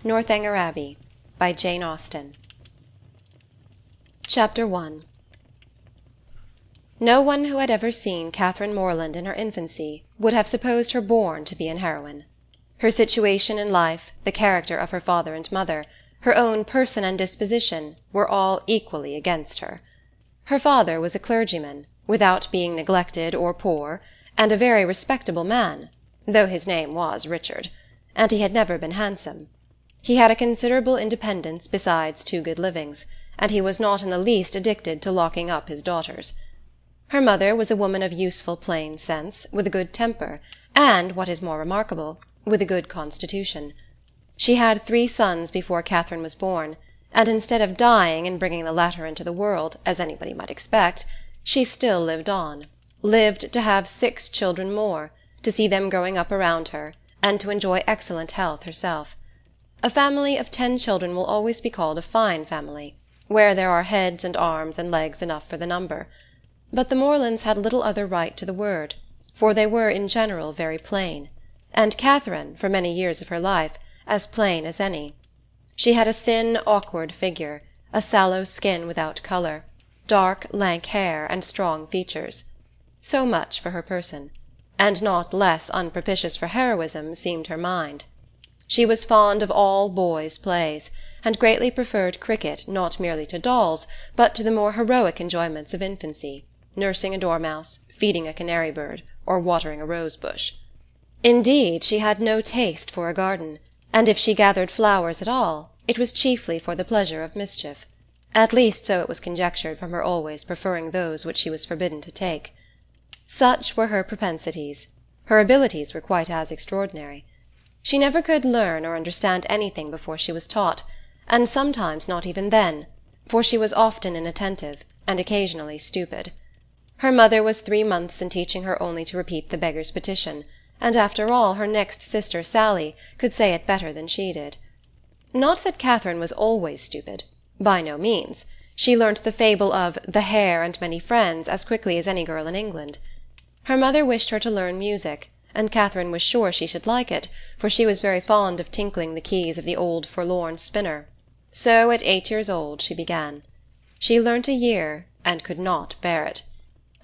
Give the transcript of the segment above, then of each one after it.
Northanger Abbey, by Jane Austen. Chapter 1. No one who had ever seen Catherine Morland in her infancy would have supposed her born to be an heroine. Her situation in life, the character of her father and mother, her own person and disposition, were all equally against her. Her father was a clergyman, without being neglected or poor, and a very respectable man, though his name was Richard, and he had never been handsome. He had a considerable independence besides 2 good livings, and he was not in the least addicted to locking up his daughters. Her mother was a woman of useful plain sense, with a good temper, and, what is more remarkable, with a good constitution. She had 3 sons before Catherine was born, and instead of dying and bringing the latter into the world, as anybody might expect, she still lived on, lived to have 6 children more, to see them growing up around her, and to enjoy excellent health herself. A family of 10 children will always be called a fine family, where there are heads and arms and legs enough for the number. But the Morlands had little other right to the word, for they were in general very plain, and Catherine, for many years of her life, as plain as any. She had a thin, awkward figure, a sallow skin without colour, dark, lank hair, and strong features. So much for her person, and not less unpropitious for heroism seemed her mind. She was fond of all boys' plays, and greatly preferred cricket not merely to dolls, but to the more heroic enjoyments of infancy, nursing a dormouse, feeding a canary bird, or watering a rose-bush. Indeed, she had no taste for a garden, and if she gathered flowers at all, it was chiefly for the pleasure of mischief. At least so it was conjectured from her always preferring those which she was forbidden to take. Such were her propensities. Her abilities were quite as extraordinary. She never could learn or understand anything before she was taught, and sometimes not even then, for she was often inattentive, and occasionally stupid. Her mother was 3 months in teaching her only to repeat the beggar's petition, and after all her next sister Sally could say it better than she did. Not that Catherine was always stupid, by no means. She learnt the fable of the Hare and Many Friends as quickly as any girl in England. Her mother wished her to learn music, and Catherine was sure she should like it, for she was very fond of tinkling the keys of the old forlorn spinner. So at 8 years old she began. She learnt a year, and could not bear it.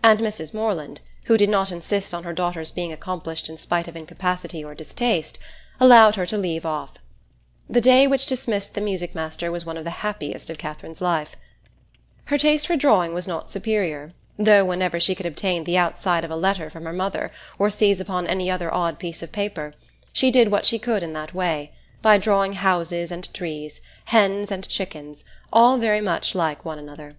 And Mrs. Morland, who did not insist on her daughter's being accomplished in spite of incapacity or distaste, allowed her to leave off. The day which dismissed the music-master was one of the happiest of Catherine's life. Her taste for drawing was not superior, though whenever she could obtain the outside of a letter from her mother, or seize upon any other odd piece of paper, she did what she could in that way, by drawing houses and trees, hens and chickens, all very much like one another.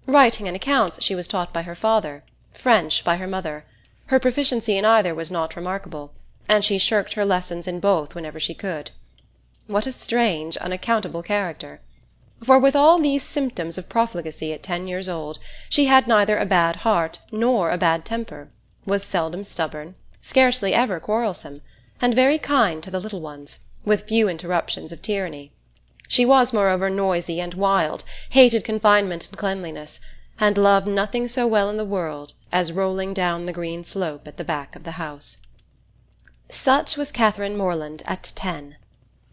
Writing and accounts she was taught by her father, French by her mother. Her proficiency in either was not remarkable, and she shirked her lessons in both whenever she could. What a strange, unaccountable character! For with all these symptoms of profligacy at 10 years old, she had neither a bad heart nor a bad temper, was seldom stubborn, scarcely ever quarrelsome, and very kind to the little ones, with few interruptions of tyranny. She was moreover noisy and wild, hated confinement and cleanliness, and loved nothing so well in the world as rolling down the green slope at the back of the house. Such was Catherine Morland at 10.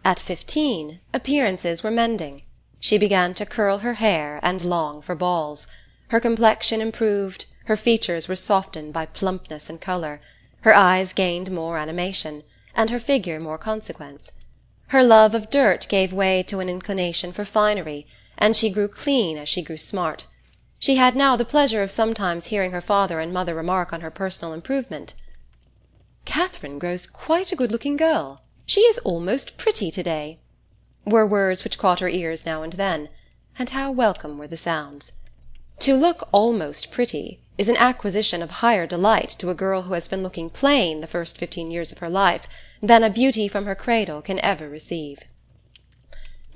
At 15, appearances were mending. She began to curl her hair and long for balls. Her complexion improved, her features were softened by plumpness and colour, her eyes gained more animation, and her figure more consequence. Her love of dirt gave way to an inclination for finery, and she grew clean as she grew smart. She had now the pleasure of sometimes hearing her father and mother remark on her personal improvement. "Catherine grows quite a good-looking girl. She is almost pretty to-day," were words which caught her ears now and then, and how welcome were the sounds. To look almost pretty is an acquisition of higher delight to a girl who has been looking plain the first 15 years of her life than a beauty from her cradle can ever receive.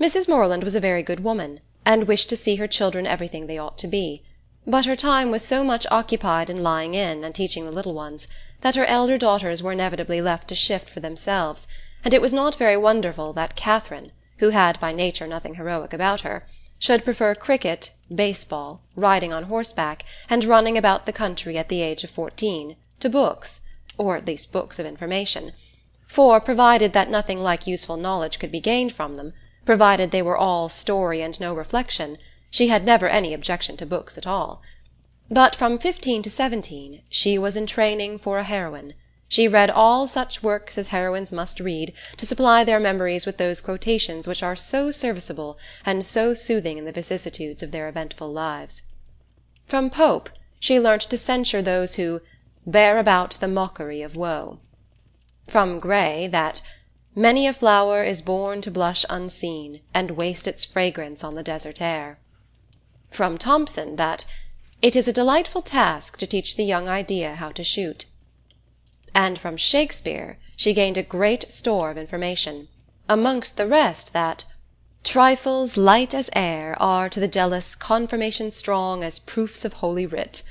Mrs. Morland was a very good woman, and wished to see her children everything they ought to be, but her time was so much occupied in lying in and teaching the little ones that her elder daughters were inevitably left to shift for themselves, and it was not very wonderful that Catherine, who had by nature nothing heroic about her, should prefer cricket, baseball, riding on horseback, and running about the country at the age of 14, to books, or at least books of information, for, provided that nothing like useful knowledge could be gained from them, provided they were all story and no reflection, she had never any objection to books at all. But from 15 to 17 she was in training for a heroine. She read all such works as heroines must read, to supply their memories with those quotations which are so serviceable and so soothing in the vicissitudes of their eventful lives. From Pope she learnt to censure those who bear about the mockery of woe. From Gray that many a flower is born to blush unseen, and waste its fragrance on the desert air. From Thompson that it is a delightful task to teach the young idea how to shoot. And from Shakespeare she gained a great store of information, amongst the rest that trifles light as air are to the jealous confirmation strong as proofs of holy writ,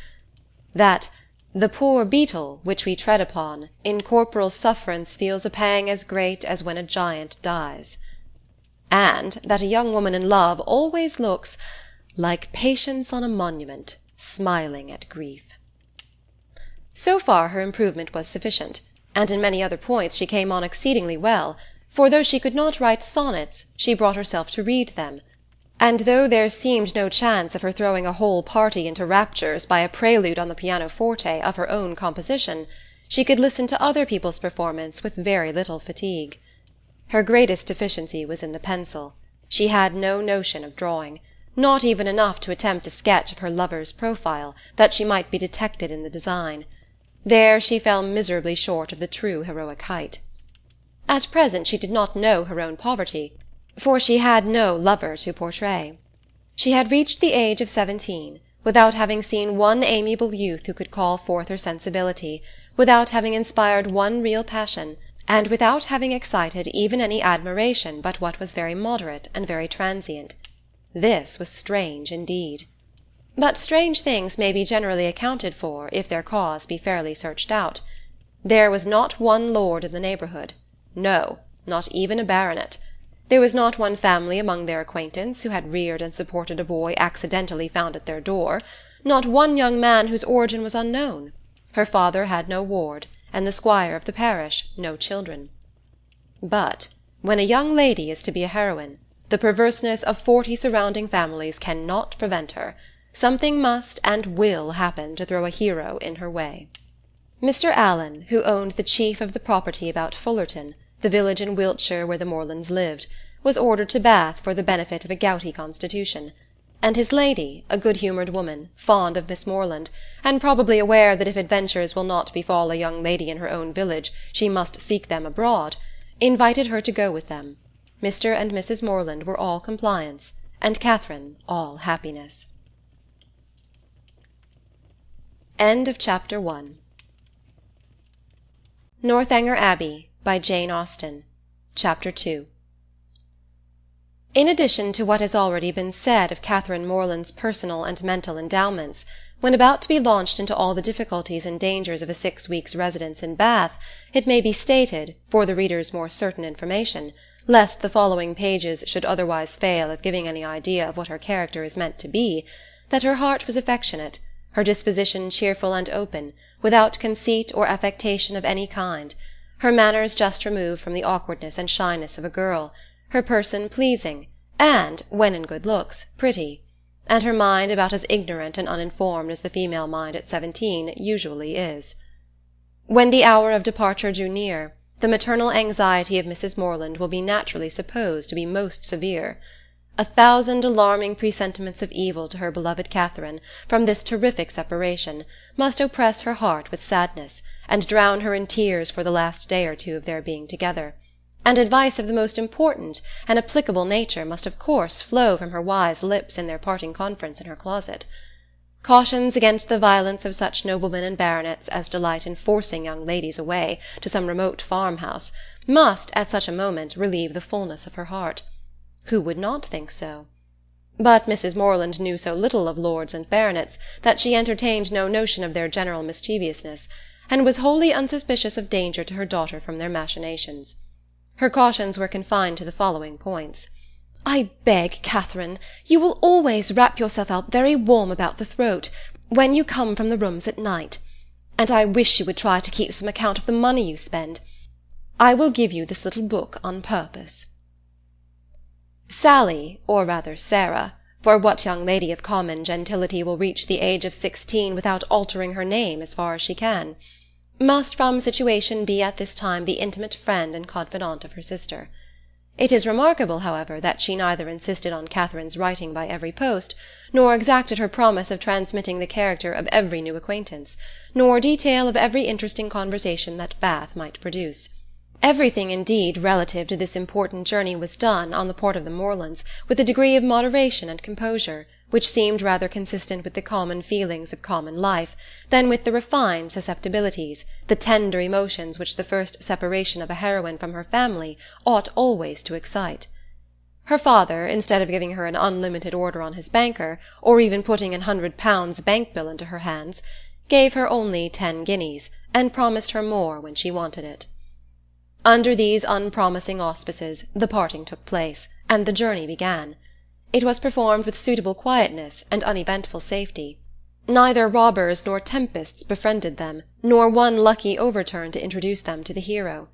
that the poor beetle which we tread upon in corporal sufferance feels a pang as great as when a giant dies, and that a young woman in love always looks like patience on a monument, smiling at grief. So far her improvement was sufficient, and in many other points she came on exceedingly well, for though she could not write sonnets, she brought herself to read them, and though there seemed no chance of her throwing a whole party into raptures by a prelude on the pianoforte of her own composition, she could listen to other people's performance with very little fatigue. Her greatest deficiency was in the pencil. She had no notion of drawing, not even enough to attempt a sketch of her lover's profile, that she might be detected in the design. There she fell miserably short of the true heroic height. At present she did not know her own poverty, for she had no lover to portray. She had reached the age of 17, without having seen one amiable youth who could call forth her sensibility, without having inspired one real passion, and without having excited even any admiration but what was very moderate and very transient. This was strange indeed. But strange things may be generally accounted for if their cause be fairly searched out. There was not one lord in the neighbourhood, no, not even a baronet. There was not one family among their acquaintance who had reared and supported a boy accidentally found at their door, not one young man whose origin was unknown. Her father had no ward, and the squire of the parish no children. But when a young lady is to be a heroine, the perverseness of 40 surrounding families cannot prevent her. Something must and will happen to throw a hero in her way. Mr. Allen, who owned the chief of the property about Fullerton, the village in Wiltshire where the Morlands lived, was ordered to Bath for the benefit of a gouty constitution, and his lady, a good-humoured woman, fond of Miss Morland, and probably aware that if adventures will not befall a young lady in her own village she must seek them abroad, invited her to go with them. Mr. and Mrs. Morland were all compliance, and Catherine all happiness. End of Chapter 1. Northanger Abbey, by Jane Austen. Chapter 2. In addition to what has already been said of Catherine Morland's personal and mental endowments, when about to be launched into all the difficulties and dangers of a 6 weeks' residence in Bath, it may be stated, for the reader's more certain information, lest the following pages should otherwise fail of giving any idea of what her character is meant to be, that her heart was affectionate, her disposition cheerful and open, without conceit or affectation of any kind, her manners just removed from the awkwardness and shyness of a girl, her person pleasing, and, when in good looks, pretty, and her mind about as ignorant and uninformed as the female mind at 17 usually is. When the hour of departure drew near, the maternal anxiety of Mrs. Morland will be naturally supposed to be most severe. 1,000 alarming presentiments of evil to her beloved Catherine, from this terrific separation, must oppress her heart with sadness, and drown her in tears for the last day or two of their being together, and advice of the most important and applicable nature must of course flow from her wise lips in their parting conference in her closet. Cautions against the violence of such noblemen and baronets as delight in forcing young ladies away to some remote farmhouse must at such a moment relieve the fullness of her heart. Who would not think so? But Mrs. Morland knew so little of lords and baronets that she entertained no notion of their general mischievousness, and was wholly unsuspicious of danger to her daughter from their machinations. Her cautions were confined to the following points. "I beg, Catherine, you will always wrap yourself up very warm about the throat when you come from the rooms at night, and I wish you would try to keep some account of the money you spend. I will give you this little book on purpose." Sally, or rather Sarah, for what young lady of common gentility will reach the age of 16 without altering her name as far as she can, must from situation be at this time the intimate friend and confidante of her sister. It is remarkable, however, that she neither insisted on Catherine's writing by every post, nor exacted her promise of transmitting the character of every new acquaintance, nor detail of every interesting conversation that Bath might produce. Everything, indeed, relative to this important journey was done, on the part of the Morlands, with a degree of moderation and composure, which seemed rather consistent with the common feelings of common life, than with the refined susceptibilities, the tender emotions which the first separation of a heroine from her family ought always to excite. Her father, instead of giving her an unlimited order on his banker, or even putting £100 bank bill into her hands, gave her only 10 guineas, and promised her more when she wanted it. Under these unpromising auspices the parting took place, and the journey began. It was performed with suitable quietness and uneventful safety. Neither robbers nor tempests befriended them, nor one lucky overturn to introduce them to the hero.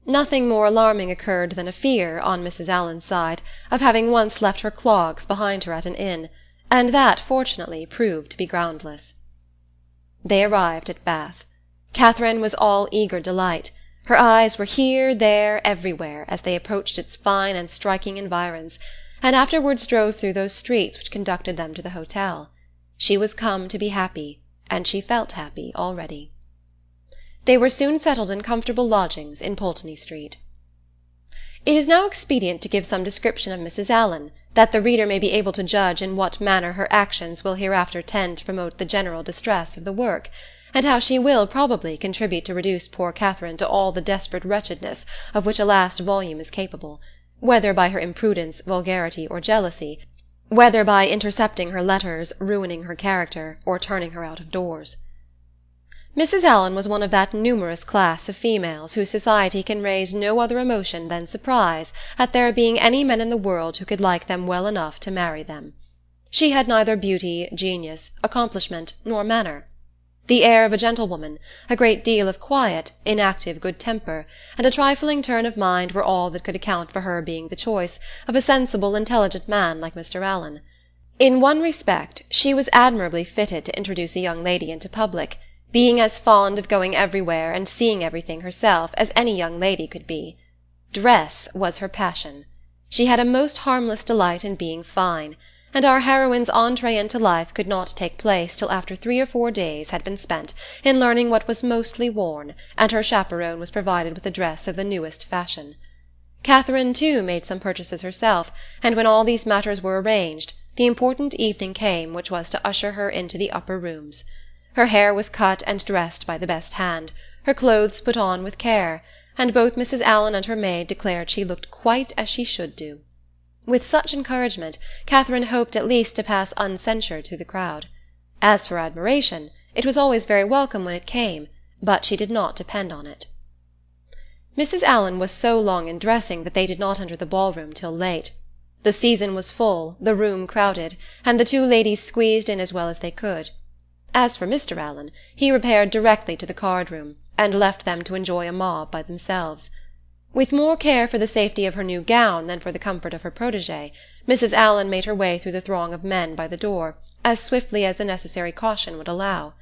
Nothing more alarming occurred than a fear, on Mrs. Allen's side, of having once left her clogs behind her at an inn, and that, fortunately, proved to be groundless. They arrived at Bath. Catherine was all eager delight. Her eyes were here, there, everywhere, as they approached its fine and striking environs, and afterwards drove through those streets which conducted them to the hotel. She was come to be happy, and she felt happy already. They were soon settled in comfortable lodgings in Pulteney Street. It is now expedient to give some description of Mrs. Allen, that the reader may be able to judge in what manner her actions will hereafter tend to promote the general distress of the work, and how she will, probably, contribute to reduce poor Catherine to all the desperate wretchedness of which a last volume is capable, whether by her imprudence, vulgarity, or jealousy, whether by intercepting her letters, ruining her character, or turning her out of doors. Mrs. Allen was one of that numerous class of females whose society can raise no other emotion than surprise at there being any men in the world who could like them well enough to marry them. She had neither beauty, genius, accomplishment, nor manner. The air of a gentlewoman, a great deal of quiet, inactive good temper, and a trifling turn of mind were all that could account for her being the choice of a sensible, intelligent man like Mr. Allen. In one respect she was admirably fitted to introduce a young lady into public, being as fond of going everywhere and seeing everything herself as any young lady could be. Dress was her passion. She had a most harmless delight in being fine, and our heroine's entree into life could not take place till after 3 or 4 days had been spent in learning what was mostly worn, and her chaperon was provided with a dress of the newest fashion. Catherine, too, made some purchases herself, and when all these matters were arranged, the important evening came which was to usher her into the upper rooms. Her hair was cut and dressed by the best hand, her clothes put on with care, and both Mrs. Allen and her maid declared she looked quite as she should do. With such encouragement, Catherine hoped at least to pass uncensured through the crowd. As for admiration, it was always very welcome when it came, but she did not depend on it. Mrs. Allen was so long in dressing that they did not enter the ballroom till late. The season was full, the room crowded, and the 2 ladies squeezed in as well as they could. As for Mr. Allen, he repaired directly to the card-room, and left them to enjoy a mob by themselves. With more care for the safety of her new gown than for the comfort of her protégée, Mrs. Allen made her way through the throng of men by the door, as swiftly as the necessary caution would allow.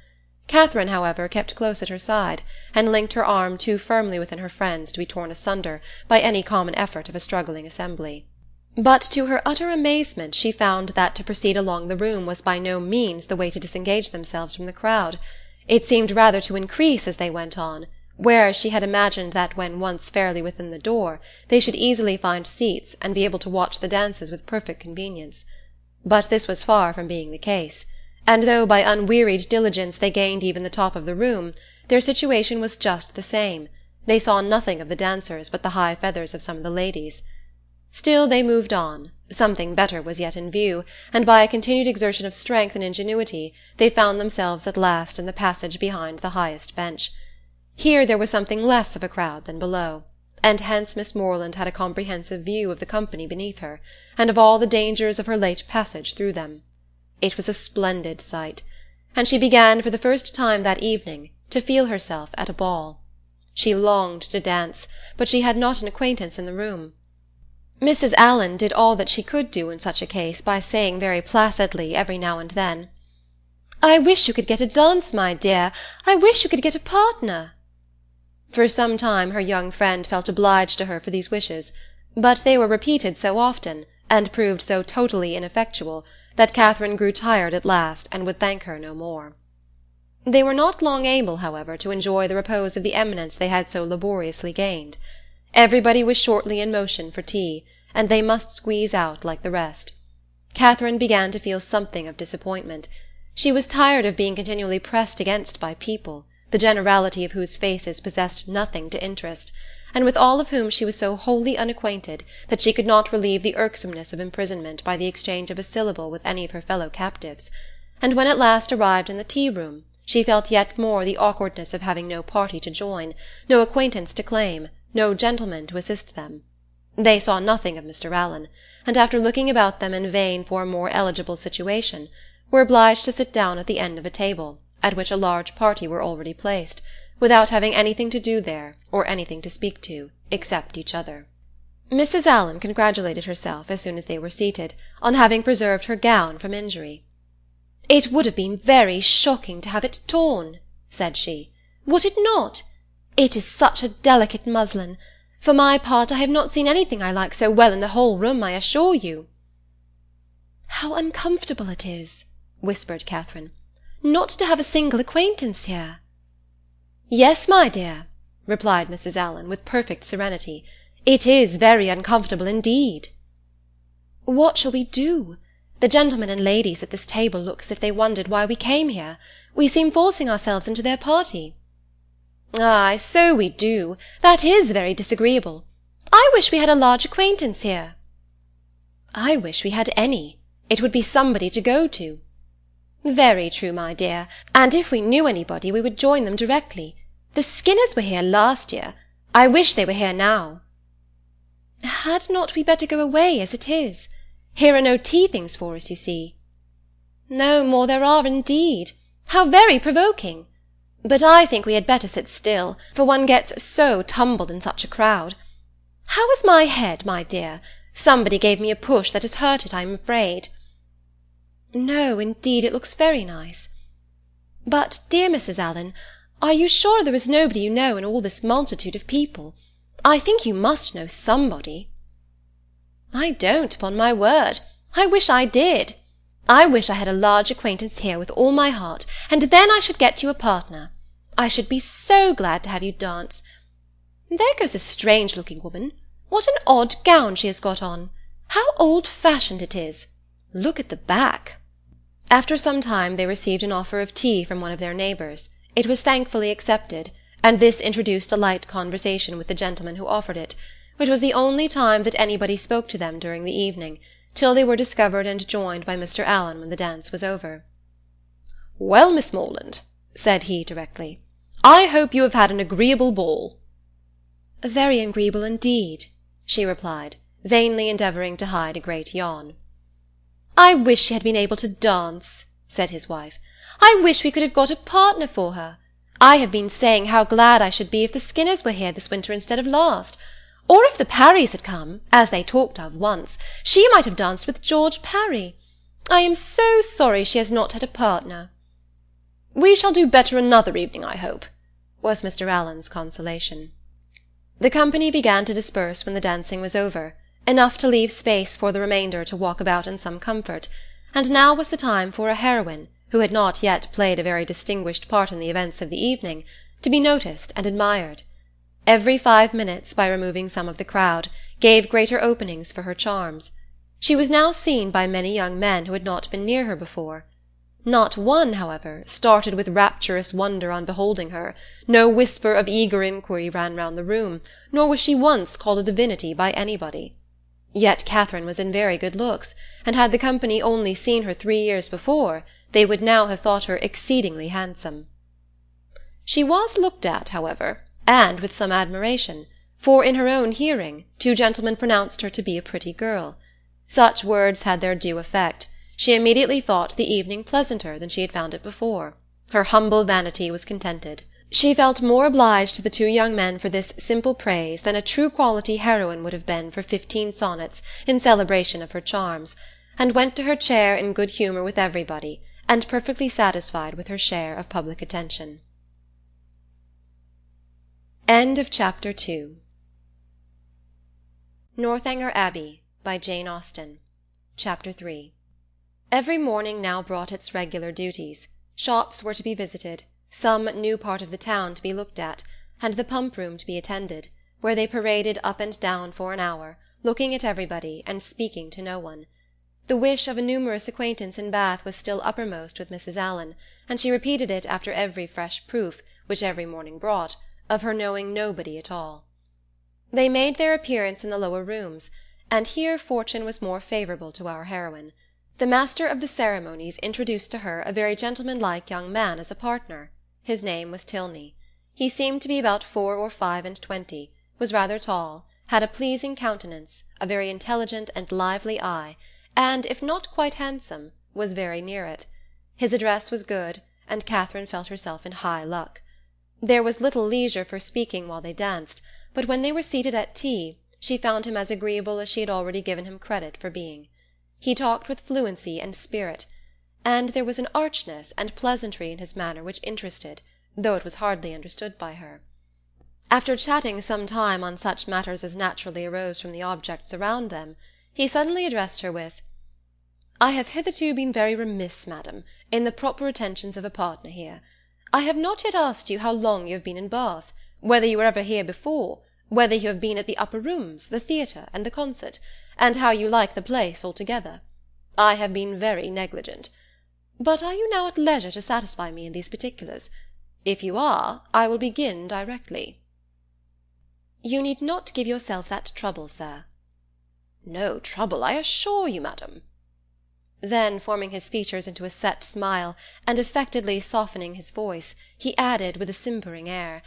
Catherine, however, kept close at her side, and linked her arm too firmly within her friend's to be torn asunder by any common effort of a struggling assembly. But to her utter amazement she found that to proceed along the room was by no means the way to disengage themselves from the crowd. It seemed rather to increase as they went on, whereas she had imagined that when once fairly within the door they should easily find seats and be able to watch the dances with perfect convenience. But this was far from being the case, and though by unwearied diligence they gained even the top of the room, their situation was just the same. They saw nothing of the dancers but the high feathers of some of the ladies. Still they moved on. Something better was yet in view, and by a continued exertion of strength and ingenuity they found themselves at last in the passage behind the highest bench. Here there was something less of a crowd than below, and hence Miss Morland had a comprehensive view of the company beneath her, and of all the dangers of her late passage through them. It was a splendid sight, and she began for the first time that evening to feel herself at a ball. She longed to dance, but she had not an acquaintance in the room. Mrs. Allen did all that she could do in such a case by saying very placidly every now and then, "I wish you could get a dance, my dear. I wish you could get a partner." For some time her young friend felt obliged to her for these wishes, but they were repeated so often, and proved so totally ineffectual, that Catherine grew tired at last, and would thank her no more. They were not long able, however, to enjoy the repose of the eminence they had so laboriously gained. Everybody was shortly in motion for tea, and they must squeeze out like the rest. Catherine began to feel something of disappointment. She was tired of being continually pressed against by people, the generality of whose faces possessed nothing to interest, and with all of whom she was so wholly unacquainted that she could not relieve the irksomeness of imprisonment by the exchange of a syllable with any of her fellow-captives, and when at last arrived in the tea-room, she felt yet more the awkwardness of having no party to join, no acquaintance to claim, no gentleman to assist them. They saw nothing of Mr. Allen, and after looking about them in vain for a more eligible situation, were obliged to sit down at the end of a table, at which a large party were already placed, without having anything to do there, or anything to speak to, except each other. Mrs. Allen congratulated herself, as soon as they were seated, on having preserved her gown from injury. "It would have been very shocking to have it torn," said she. "Would it not? It is such a delicate muslin. For my part, I have not seen anything I like so well in the whole room, I assure you." "How uncomfortable it is," whispered Catherine, "not to have a single acquaintance here." "Yes, my dear," replied Mrs. Allen, with perfect serenity, "it is very uncomfortable indeed." "What shall we do? The gentlemen and ladies at this table look as if they wondered why we came here. We seem forcing ourselves into their party." "Ay, so we do. That is very disagreeable. I wish we had a large acquaintance here." "I wish we had any. It would be somebody to go to." "Very true, my dear, and if we knew anybody we would join them directly. The Skinners were here last year. I wish they were here now." "Had not we better go away as it is? Here are no tea-things for us, you see." "No more there are, indeed. How very provoking! But I think we had better sit still, for one gets so tumbled in such a crowd. How is my head, my dear? Somebody gave me a push that has hurt it, I am afraid." "No, indeed, it looks very nice. But, dear Mrs. Allen, are you sure there is nobody you know in all this multitude of people? I think you must know somebody." "I don't, upon my word. I wish I did. I wish I had a large acquaintance here with all my heart, and then I should get you a partner. I should be so glad to have you dance. There goes a strange-looking woman. What an odd gown she has got on! How old-fashioned it is! Look at the back." After some time they received an offer of tea from one of their neighbours. It was thankfully accepted, and this introduced a light conversation with the gentleman who offered it, which was the only time that anybody spoke to them during the evening, till they were discovered and joined by Mr. Allen when the dance was over. "Well, Miss Morland," said he directly, "I hope you have had an agreeable ball." "Very agreeable indeed," she replied, vainly endeavouring to hide a great yawn. "I wish she had been able to dance," said his wife. "I wish we could have got a partner for her. I have been saying how glad I should be if the Skinners were here this winter instead of last. Or if the Parrys had come, as they talked of once, she might have danced with George Parry. I am so sorry she has not had a partner." "We shall do better another evening, I hope," was Mr. Allen's consolation. The company began to disperse when the dancing was over, enough to leave space for the remainder to walk about in some comfort, and now was the time for a heroine, who had not yet played a very distinguished part in the events of the evening, to be noticed and admired. Every 5 minutes, by removing some of the crowd, gave greater openings for her charms. She was now seen by many young men who had not been near her before. Not one, however, started with rapturous wonder on beholding her, no whisper of eager inquiry ran round the room, nor was she once called a divinity by anybody. Yet Catherine was in very good looks, and had the company only seen her 3 years before, they would now have thought her exceedingly handsome. She was looked at, however, and with some admiration, for in her own hearing 2 gentlemen pronounced her to be a pretty girl. Such words had their due effect. She immediately thought the evening pleasanter than she had found it before. Her humble vanity was contented. She felt more obliged to the two young men for this simple praise than a true quality heroine would have been for 15 sonnets in celebration of her charms, and went to her chair in good humour with everybody, and perfectly satisfied with her share of public attention. Chapter 2. Northanger Abbey, by Jane Austen. Chapter 3. Every morning now brought its regular duties. Shops were to be visited, some new part of the town to be looked at, and the pump-room to be attended, where they paraded up and down for an hour, looking at everybody and speaking to no one. The wish of a numerous acquaintance in Bath was still uppermost with Mrs. Allen, and she repeated it after every fresh proof, which every morning brought, of her knowing nobody at all. They made their appearance in the lower rooms, and here fortune was more favourable to our heroine. The master of the ceremonies introduced to her a very gentlemanlike young man as a partner. His name was Tilney. He seemed to be about 4 or 25, was rather tall, had a pleasing countenance, a very intelligent and lively eye, and, if not quite handsome, was very near it. His address was good, and Catherine felt herself in high luck. There was little leisure for speaking while they danced, but when they were seated at tea, she found him as agreeable as she had already given him credit for being. He talked with fluency and spirit, and there was an archness and pleasantry in his manner which interested, though it was hardly understood by her. After chatting some time on such matters as naturally arose from the objects around them, he suddenly addressed her with, "I have hitherto been very remiss, madam, in the proper attentions of a partner here. I have not yet asked you how long you have been in Bath, whether you were ever here before, whether you have been at the upper rooms, the theatre, and the concert, and how you like the place altogether. I have been very negligent. But are you now at leisure to satisfy me in these particulars? If you are, I will begin directly." "You need not give yourself that trouble, sir." "No trouble, I assure you, madam." Then, forming his features into a set smile, and affectedly softening his voice, he added, with a simpering air,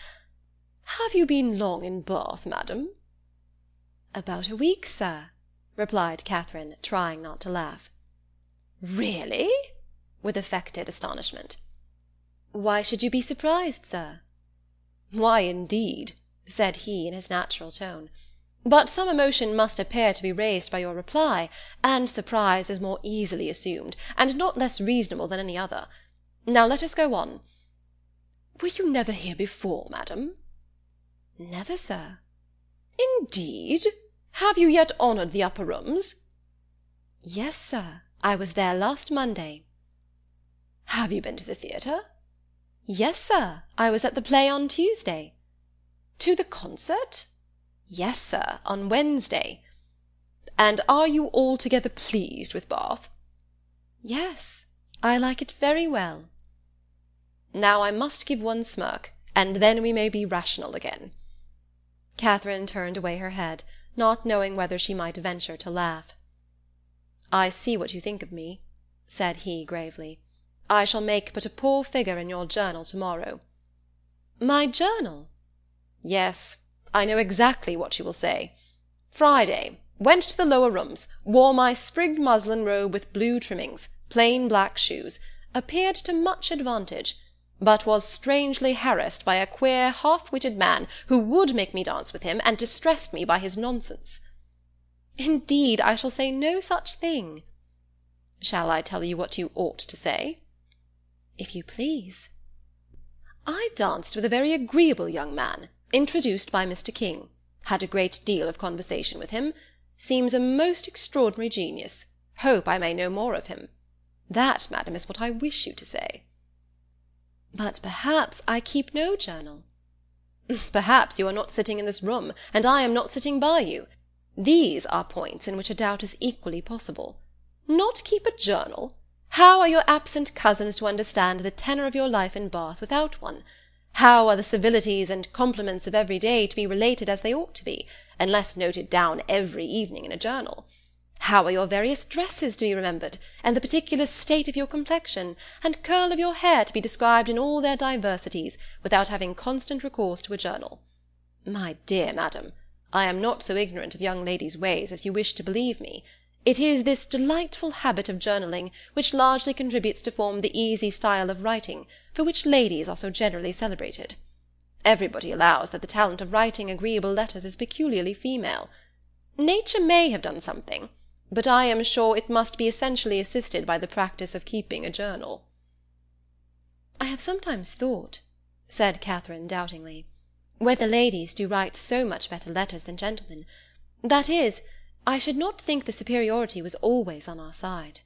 "Have you been long in Bath, madam?" "About a week, sir," replied Catherine, trying not to laugh. "Really?" with affected astonishment. "Why should you be surprised, sir?" "Why, indeed," said he in his natural tone. "But some emotion must appear to be raised by your reply, and surprise is more easily assumed, and not less reasonable than any other. Now let us go on. Were you never here before, madam?" "Never, sir." "Indeed? Have you yet honoured the upper rooms?" "Yes, sir, I was there last Monday." "Have you been to the theatre?" "Yes, sir, I was at the play on Tuesday." "To the concert?" "Yes, sir, on Wednesday." "And are you altogether pleased with Bath?" "Yes, I like it very well." "Now I must give one smirk, and then we may be rational again." Catherine turned away her head, not knowing whether she might venture to laugh. "I see what you think of me," said he gravely. "I shall make but a poor figure in your journal to-morrow." "My journal?" "Yes, I know exactly what you will say. Friday, went to the lower rooms, wore my sprigged muslin robe with blue trimmings, plain black shoes, appeared to much advantage, but was strangely harassed by a queer half-witted man who would make me dance with him, and distressed me by his nonsense." "Indeed, I shall say no such thing." "Shall I tell you what you ought to say?" "If you please." "I danced with a very agreeable young man, introduced by Mr. King, had a great deal of conversation with him, seems a most extraordinary genius, hope I may know more of him. That, madam, is what I wish you to say." "But perhaps I keep no journal." "Perhaps you are not sitting in this room, and I am not sitting by you. These are points in which a doubt is equally possible. Not keep a journal? How are your absent cousins to understand the tenor of your life in Bath without one? How are the civilities and compliments of every day to be related as they ought to be, unless noted down every evening in a journal? How are your various dresses to be remembered, and the particular state of your complexion, and curl of your hair to be described in all their diversities, without having constant recourse to a journal? My dear madam, I am not so ignorant of young ladies' ways as you wish to believe me. It is this delightful habit of journaling which largely contributes to form the easy style of writing, for which ladies are so generally celebrated. Everybody allows that the talent of writing agreeable letters is peculiarly female. Nature may have done something, but I am sure it must be essentially assisted by the practice of keeping a journal." "I have sometimes thought," said Catherine doubtingly, "whether ladies do write so much better letters than gentlemen. That is, I should not think the superiority was always on our side."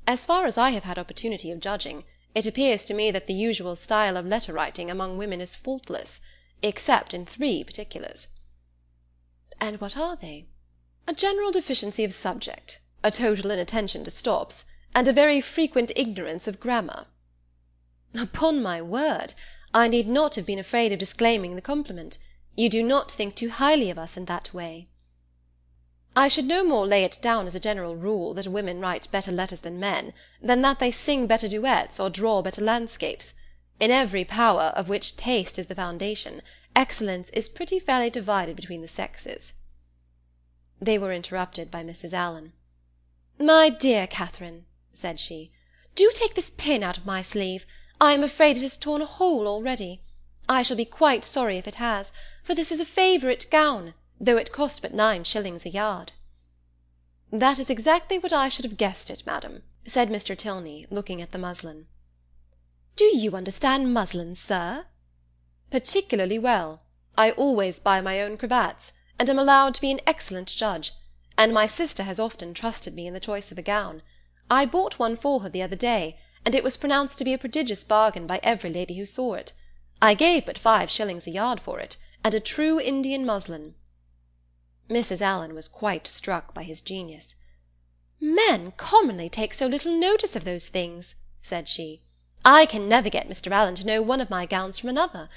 "As far as I have had opportunity of judging, it appears to me that the usual style of letter-writing among women is faultless, except in 3 particulars." "And what are they?" "A general deficiency of subject, a total inattention to stops, and a very frequent ignorance of grammar." "Upon my word, I need not have been afraid of disclaiming the compliment. You do not think too highly of us in that way." "I should no more lay it down as a general rule that women write better letters than men, than that they sing better duets or draw better landscapes. In every power, of which taste is the foundation, excellence is pretty fairly divided between the sexes." They were interrupted by Mrs. Allen. "My dear Catherine," said she, "do take this pin out of my sleeve. I am afraid it has torn a hole already. I shall be quite sorry if it has, for this is a favourite gown, though it cost but 9 shillings a yard." "That is exactly what I should have guessed it, madam," said Mr. Tilney, looking at the muslin. "Do you understand muslins, sir?" "Particularly well. I always buy my own cravats, and am allowed to be an excellent judge, and my sister has often trusted me in the choice of a gown. I bought one for her the other day, and it was pronounced to be a prodigious bargain by every lady who saw it. I gave but 5 shillings a yard for it, and a true Indian muslin." Mrs. Allen was quite struck by his genius. "Men commonly take so little notice of those things," said she. "I can never get Mr. Allen to know one of my gowns from another.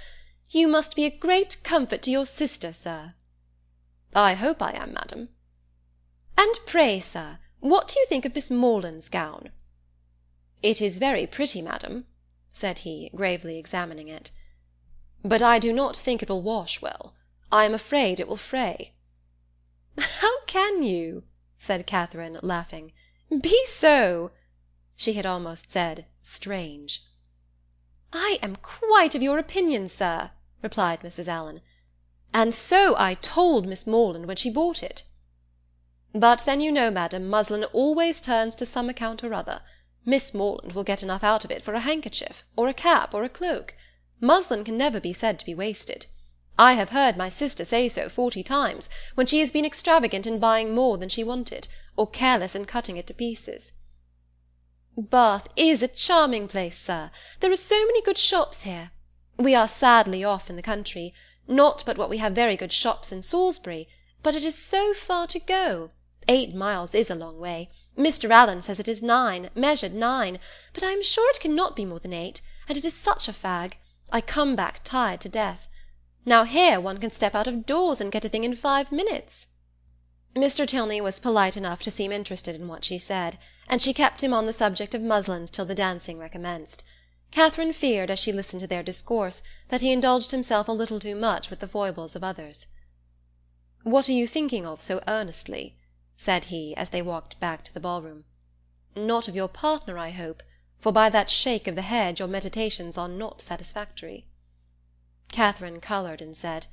You must be a great comfort to your sister, sir." "I hope I am, madam." "And pray, sir, what do you think of Miss Morland's gown?" "It is very pretty, madam," said he, gravely examining it. "But I do not think it will wash well. I am afraid it will fray." "How can you," said Catherine, laughing, "be so—" she had almost said strange. "I am quite of your opinion, sir," replied Mrs. Allen, "and so I told Miss Morland when she bought it." "But then you know, madam, muslin always turns to some account or other. Miss Morland will get enough out of it for a handkerchief, or a cap, or a cloak. Muslin can never be said to be wasted. I have heard my sister say so 40 times, when she has been extravagant in buying more than she wanted, or careless in cutting it to pieces." "Bath is a charming place, sir. There are so many good shops here. We are sadly off in the country, not but what we have very good shops in Salisbury, but it is so far to go. 8 miles is a long way. Mr. Allen says it is 9, measured 9, but I am sure it cannot be more than 8, and it is such a fag. I come back tired to death. Now here one can step out of doors and get a thing in 5 minutes." Mr. Tilney was polite enough to seem interested in what she said, and she kept him on the subject of muslins till the dancing recommenced. Catherine feared, as she listened to their discourse, that he indulged himself a little too much with the foibles of others. "What are you thinking of so earnestly?" said he, as they walked back to the ballroom. "Not of your partner, I hope, for by that shake of the head your meditations are not satisfactory." Catherine coloured and said,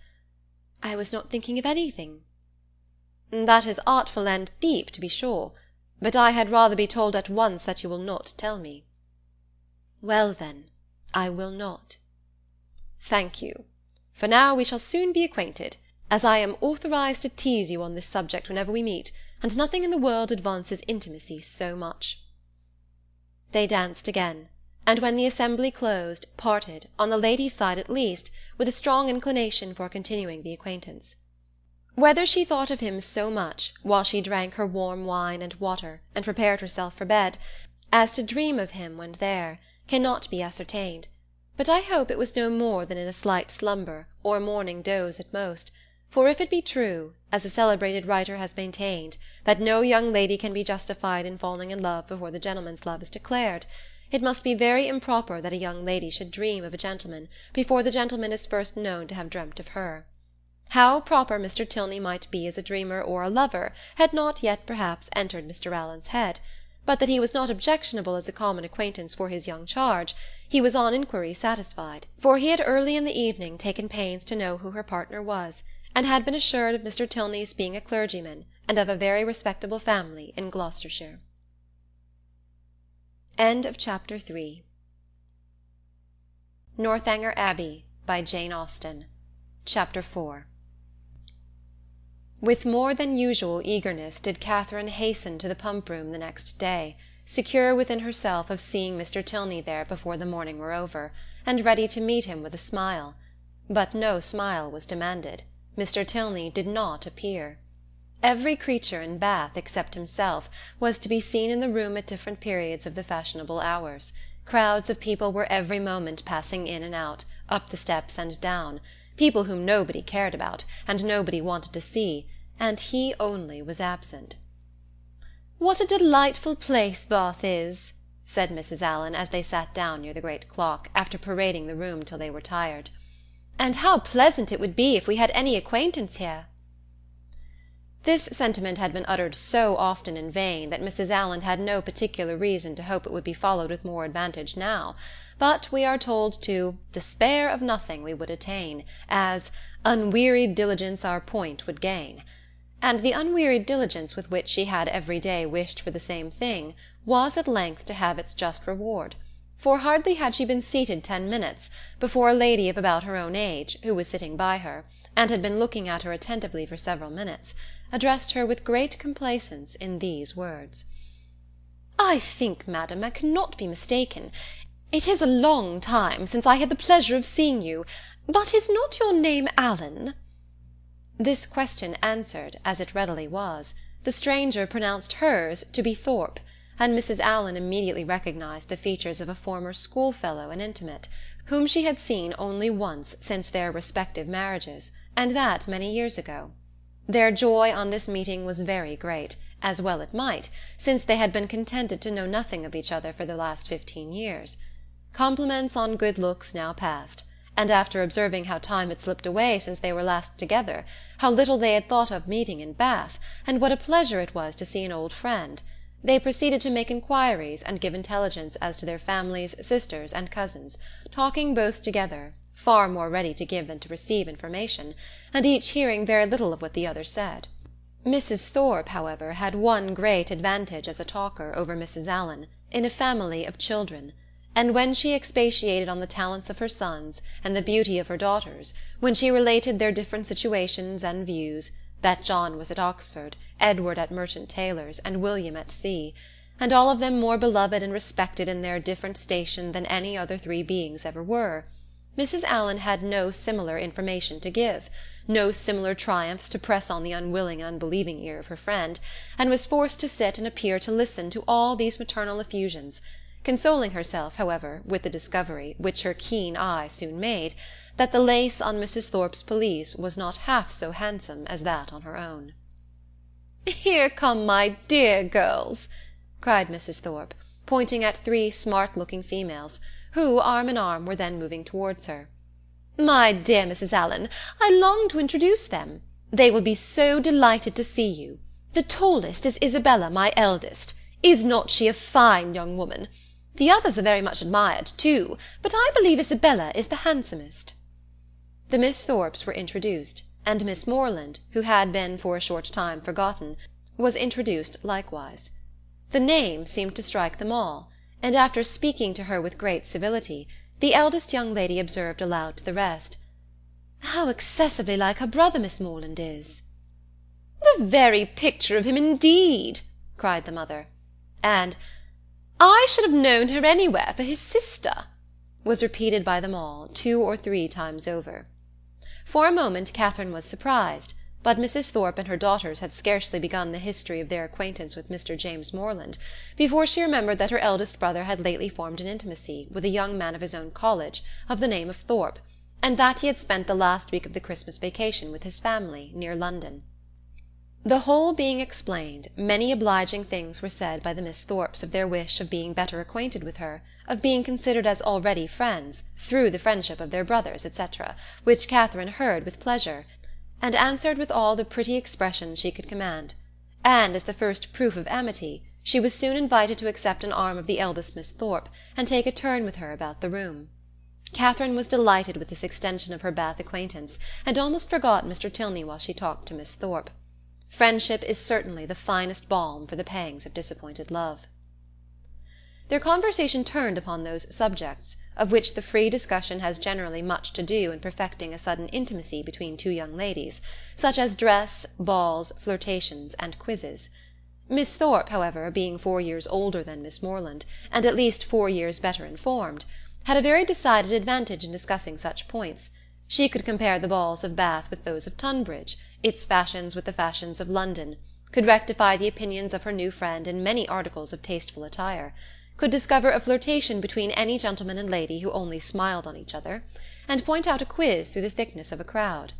"I was not thinking of anything." "That is artful and deep, to be sure, but I had rather be told at once that you will not tell me." "Well, then, I will not." "Thank you, for now we shall soon be acquainted, as I am authorized to tease you on this subject whenever we meet, and nothing in the world advances intimacy so much." They danced again, and when the assembly closed, parted, on the ladies' side at least, with a strong inclination for continuing the acquaintance. Whether she thought of him so much, while she drank her warm wine and water, and prepared herself for bed, as to dream of him when there, cannot be ascertained, but I hope it was no more than in a slight slumber, or morning doze at most, for if it be true, as a celebrated writer has maintained, that no young lady can be justified in falling in love before the gentleman's love is declared, it must be very improper that a young lady should dream of a gentleman before the gentleman is first known to have dreamt of her. How proper Mr. Tilney might be as a dreamer or a lover had not yet perhaps entered Mr. Allen's head, but that he was not objectionable as a common acquaintance for his young charge, he was on inquiry satisfied, for he had early in the evening taken pains to know who her partner was, and had been assured of Mr. Tilney's being a clergyman, and of a very respectable family in Gloucestershire. Chapter 3. Northanger Abbey, by Jane Austen. Chapter 4. With more than usual eagerness did Catherine hasten to the pump-room the next day, secure within herself of seeing Mr. Tilney there before the morning were over, and ready to meet him with a smile. But no smile was demanded. Mr. Tilney did not appear. Every creature in Bath, except himself, was to be seen in the room at different periods of the fashionable hours. Crowds of people were every moment passing in and out, up the steps and down, people whom nobody cared about, and nobody wanted to see, and he only was absent. "What a delightful place Bath is!" said Mrs. Allen, as they sat down near the great clock, after parading the room till they were tired. "And how pleasant it would be if we had any acquaintance here!" This sentiment had been uttered so often in vain that Mrs. Allen had no particular reason to hope it would be followed with more advantage now, but we are told to "despair of nothing we would attain," as "unwearied diligence our point would gain," and the unwearied diligence with which she had every day wished for the same thing was at length to have its just reward, for hardly had she been seated 10 minutes before a lady of about her own age, who was sitting by her, and had been looking at her attentively for several minutes, addressed her with great complaisance in these words: "I think, madam, I cannot be mistaken. It is a long time since I had the pleasure of seeing you, but is not your name Allen?" This question answered, as it readily was. The stranger pronounced hers to be Thorpe, and Mrs. Allen immediately recognized the features of a former schoolfellow and intimate, whom she had seen only once since their respective marriages, and that many years ago. Their joy on this meeting was very great, as well it might, since they had been contented to know nothing of each other for the last 15 years. Compliments on good looks now passed, and after observing how time had slipped away since they were last together, how little they had thought of meeting in Bath, and what a pleasure it was to see an old friend, they proceeded to make inquiries and give intelligence as to their families, sisters, and cousins, talking both together, far more ready to give than to receive information, and each hearing very little of what the other said. Mrs. Thorpe, however, had one great advantage as a talker over Mrs. Allen, in a family of children, and when she expatiated on the talents of her sons and the beauty of her daughters, when she related their different situations and views, that John was at Oxford, Edward at Merchant Taylor's, and William at sea, and all of them more beloved and respected in their different station than any other 3 beings ever were, Mrs. Allen had no similar information to give, no similar triumphs to press on the unwilling and unbelieving ear of her friend, and was forced to sit and appear to listen to all these maternal effusions, consoling herself, however, with the discovery, which her keen eye soon made, that the lace on Mrs. Thorpe's pelisse was not half so handsome as that on her own. "Here come my dear girls!" cried Mrs. Thorpe, pointing at 3 smart-looking females, who, arm in arm, were then moving towards her. "My dear Mrs. Allen, I long to introduce them. They will be so delighted to see you. The tallest is Isabella, my eldest. Is not she a fine young woman? The others are very much admired too, but I believe Isabella is the handsomest." The Miss Thorpes were introduced, and Miss Morland, who had been for a short time forgotten, was introduced likewise. The name seemed to strike them all, and after speaking to her with great civility, the eldest young lady observed aloud to the rest, "How excessively like her brother Miss Morland is!" "The very picture of him indeed!" cried the mother, and "I should have known her anywhere for his sister," was repeated by them all 2 or 3 times over. For a moment Catherine was surprised, but Mrs. Thorpe and her daughters had scarcely begun the history of their acquaintance with Mr. James Morland, before she remembered that her eldest brother had lately formed an intimacy with a young man of his own college, of the name of Thorpe, and that he had spent the last week of the Christmas vacation with his family near London. The whole being explained, many obliging things were said by the Miss Thorpes of their wish of being better acquainted with her, of being considered as already friends, through the friendship of their brothers, etc., which Catherine heard with pleasure, and answered with all the pretty expressions she could command, and, as the first proof of amity, She was soon invited to accept an arm of the eldest Miss Thorpe, and take a turn with her about the room. Catherine was delighted with this extension of her Bath acquaintance, and almost forgot Mr. Tilney while she talked to Miss Thorpe. Friendship is certainly the finest balm for the pangs of disappointed love. Their conversation turned upon those subjects, of which the free discussion has generally much to do in perfecting a sudden intimacy between two young ladies, such as dress, balls, flirtations, and quizzes. Miss Thorpe, however, being 4 years older than Miss Morland, and at least 4 years better informed, had a very decided advantage in discussing such points. She could compare the balls of Bath with those of Tunbridge, its fashions with the fashions of London, could rectify the opinions of her new friend in many articles of tasteful attire, could discover a flirtation between any gentleman and lady who only smiled on each other, and point out a quiz through the thickness of a crowd.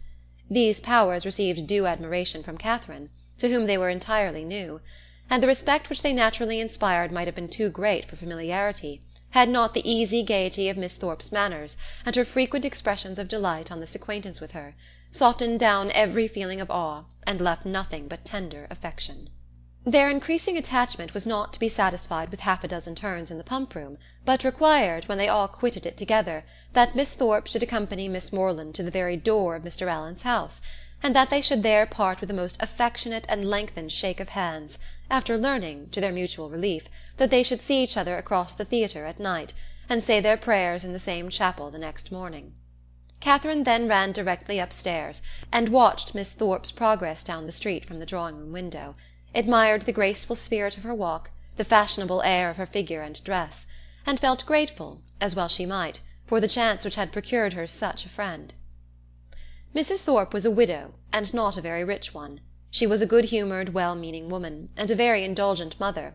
These powers received due admiration from Catherine, to whom they were entirely new, and the respect which they naturally inspired might have been too great for familiarity, had not the easy gaiety of Miss Thorpe's manners, and her frequent expressions of delight on this acquaintance with her, softened down every feeling of awe, and left nothing but tender affection. Their increasing attachment was not to be satisfied with half a dozen turns in the pump-room, but required, when they all quitted it together, that Miss Thorpe should accompany Miss Morland to the very door of Mr. Allen's house, and that they should there part with the most affectionate and lengthened shake of hands, after learning, to their mutual relief, that they should see each other across the theatre at night, and say their prayers in the same chapel the next morning. Catherine then ran directly upstairs, and watched Miss Thorpe's progress down the street from the drawing-room window, admired the graceful spirit of her walk, the fashionable air of her figure and dress, and felt grateful, as well she might, for the chance which had procured her such a friend. Mrs. Thorpe was a widow, and not a very rich one. She was a good-humoured, well-meaning woman, and a very indulgent mother.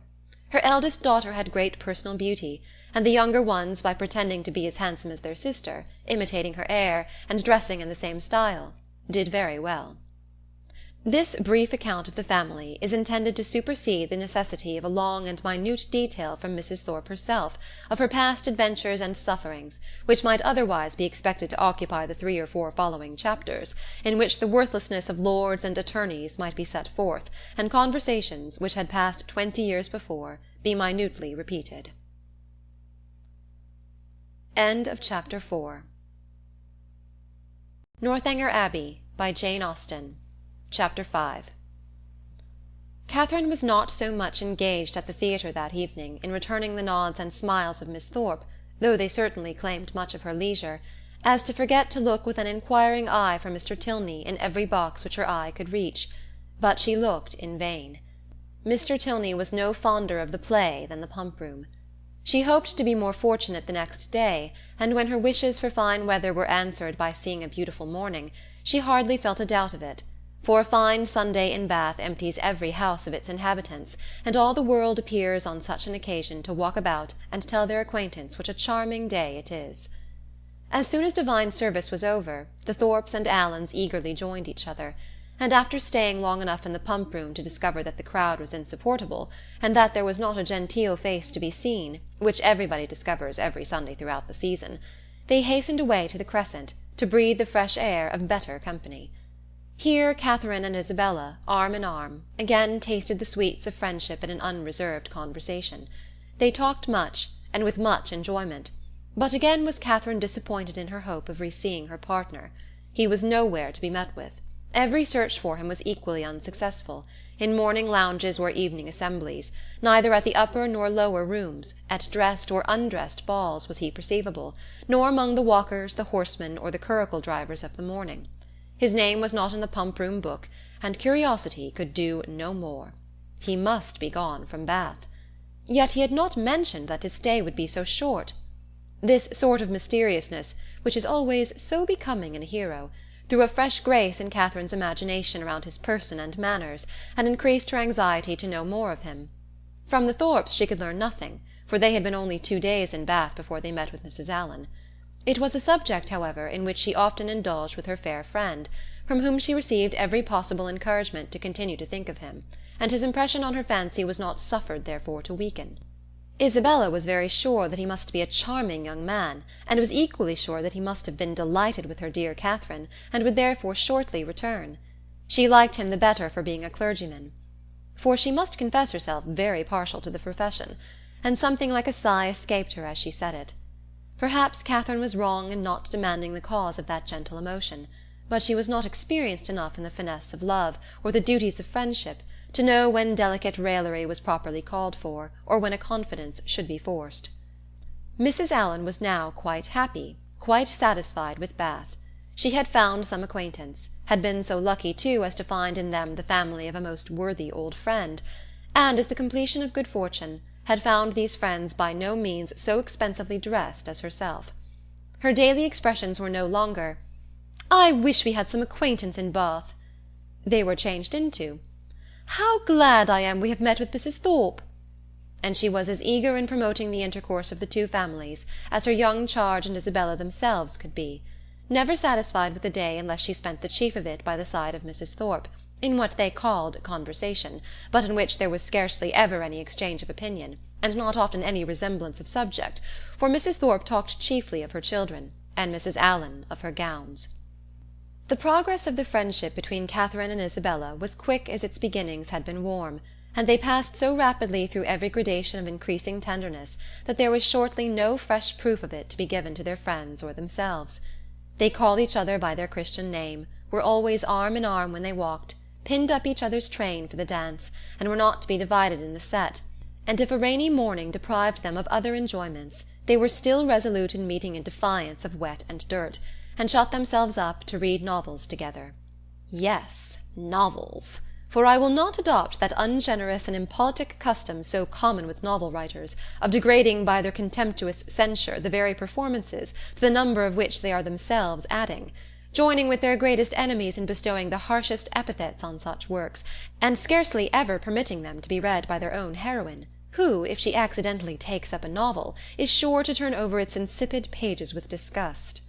Her eldest daughter had great personal beauty, and the younger ones, by pretending to be as handsome as their sister, imitating her air, and dressing in the same style, did very well. This brief account of the family is intended to supersede the necessity of a long and minute detail from Mrs. Thorpe herself of her past adventures and sufferings, which might otherwise be expected to occupy the 3 or 4 following chapters, in which the worthlessness of lords and attorneys might be set forth, and conversations, which had passed 20 years before, be minutely repeated. End of Chapter 4. Northanger Abbey, by Jane Austen. Chapter 5. Catherine was not so much engaged at the theatre that evening in returning the nods and smiles of Miss Thorpe, though they certainly claimed much of her leisure, as to forget to look with an inquiring eye for Mr. Tilney in every box which her eye could reach, but she looked in vain. Mr. Tilney was no fonder of the play than the pump-room. She hoped to be more fortunate the next day, and when her wishes for fine weather were answered by seeing a beautiful morning, she hardly felt a doubt of it, for a fine Sunday in Bath empties every house of its inhabitants, and all the world appears on such an occasion to walk about and tell their acquaintance what a charming day it is. As soon as divine service was over, the Thorpes and Allens eagerly joined each other, and after staying long enough in the pump-room to discover that the crowd was insupportable, and that there was not a genteel face to be seen, which everybody discovers every Sunday throughout the season, they hastened away to the Crescent, to breathe the fresh air of better company. Here Catherine and Isabella, arm in arm, again tasted the sweets of friendship in an unreserved conversation. They talked much, and with much enjoyment, but again was Catherine disappointed in her hope of re-seeing her partner. He was nowhere to be met with. Every search for him was equally unsuccessful, in morning lounges or evening assemblies, neither at the upper nor lower rooms, at dressed or undressed balls was he perceivable, nor among the walkers, the horsemen, or the curricle drivers of the morning. His name was not in the pump-room book, and curiosity could do no more. He must be gone from Bath. Yet he had not mentioned that his stay would be so short. This sort of mysteriousness, which is always so becoming in a hero, threw a fresh grace in Catherine's imagination around his person and manners, and increased her anxiety to know more of him. From the Thorpes she could learn nothing, for they had been only 2 days in Bath before they met with Mrs. Allen. It was a subject, however, in which she often indulged with her fair friend, from whom she received every possible encouragement to continue to think of him, and his impression on her fancy was not suffered therefore to weaken. Isabella was very sure that he must be a charming young man, and was equally sure that he must have been delighted with her dear Catherine, and would therefore shortly return. She liked him the better for being a clergyman. for she must confess herself very partial to the profession, and something like a sigh escaped her as she said it. Perhaps Catherine was wrong in not demanding the cause of that gentle emotion, but she was not experienced enough in the finesse of love, or the duties of friendship, to know when delicate raillery was properly called for, or when a confidence should be forced. Mrs. Allen was now quite happy, quite satisfied with Bath. She had found some acquaintance, had been so lucky too as to find in them the family of a most worthy old friend, and, as the completion of good fortune, had found these friends by no means so expensively dressed as herself. Her daily expressions were no longer, "I wish we had some acquaintance in Bath." They were changed into, "How glad I am we have met with Mrs. Thorpe!" And she was as eager in promoting the intercourse of the two families as her young charge and Isabella themselves could be, never satisfied with the day unless she spent the chief of it by the side of Mrs. Thorpe, in what they called conversation, but in which there was scarcely ever any exchange of opinion, and not often any resemblance of subject, for Mrs. Thorpe talked chiefly of her children, and Mrs. Allen of her gowns. The progress of the friendship between Catherine and Isabella was quick as its beginnings had been warm, and they passed so rapidly through every gradation of increasing tenderness that there was shortly no fresh proof of it to be given to their friends or themselves. They called each other by their Christian name, were always arm in arm when they walked, pinned up each other's train for the dance, and were not to be divided in the set, and if a rainy morning deprived them of other enjoyments, they were still resolute in meeting in defiance of wet and dirt, and shut themselves up to read novels together. Yes, novels! For I will not adopt that ungenerous and impolitic custom so common with novel writers, of degrading by their contemptuous censure the very performances to the number of which they are themselves adding, joining with their greatest enemies in bestowing the harshest epithets on such works, and scarcely ever permitting them to be read by their own heroine, who, if she accidentally takes up a novel, is sure to turn over its insipid pages with disgust.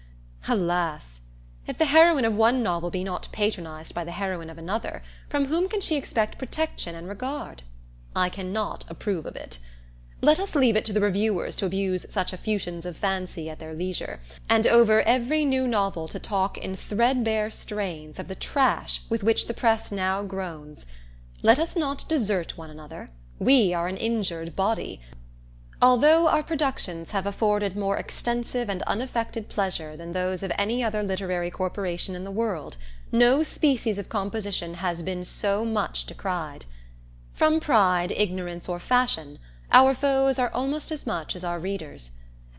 Alas! If the heroine of one novel be not patronized by the heroine of another, from whom can she expect protection and regard? I cannot approve of it. Let us leave it to the reviewers to abuse such effusions of fancy at their leisure, and over every new novel to talk in threadbare strains of the trash with which the press now groans. Let us not desert one another. We are an injured body. Although our productions have afforded more extensive and unaffected pleasure than those of any other literary corporation in the world, no species of composition has been so much decried. From pride, ignorance, or fashion, our foes are almost as much as our readers;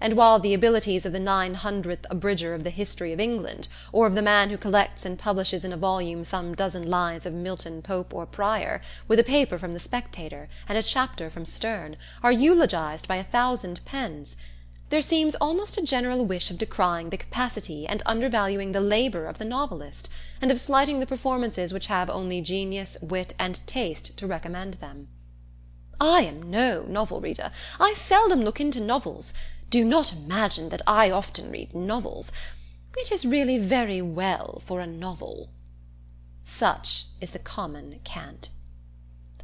and while the abilities of the 900th abridger of the History of England, or of the man who collects and publishes in a volume some dozen lines of Milton, Pope, or Prior, with a paper from the Spectator, and a chapter from Sterne, are eulogized by 1,000 pens, there seems almost a general wish of decrying the capacity and undervaluing the labor of the novelist, and of slighting the performances which have only genius, wit, and taste to recommend them. I am no novel reader. I seldom look into novels. Do not imagine that I often read novels. It is really very well for a novel. Such is the common cant.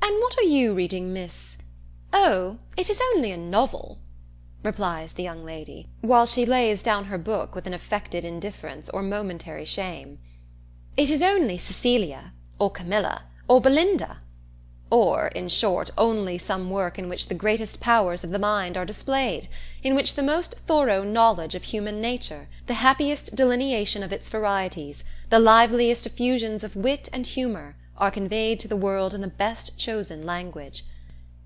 And what are you reading, miss? Oh, it is only a novel, replies the young lady, while she lays down her book with an affected indifference or momentary shame. It is only Cecilia, or Camilla, or Belinda. Or, in short, only some work in which the greatest powers of the mind are displayed, in which the most thorough knowledge of human nature, the happiest delineation of its varieties, the liveliest effusions of wit and humour, are conveyed to the world in the best chosen language.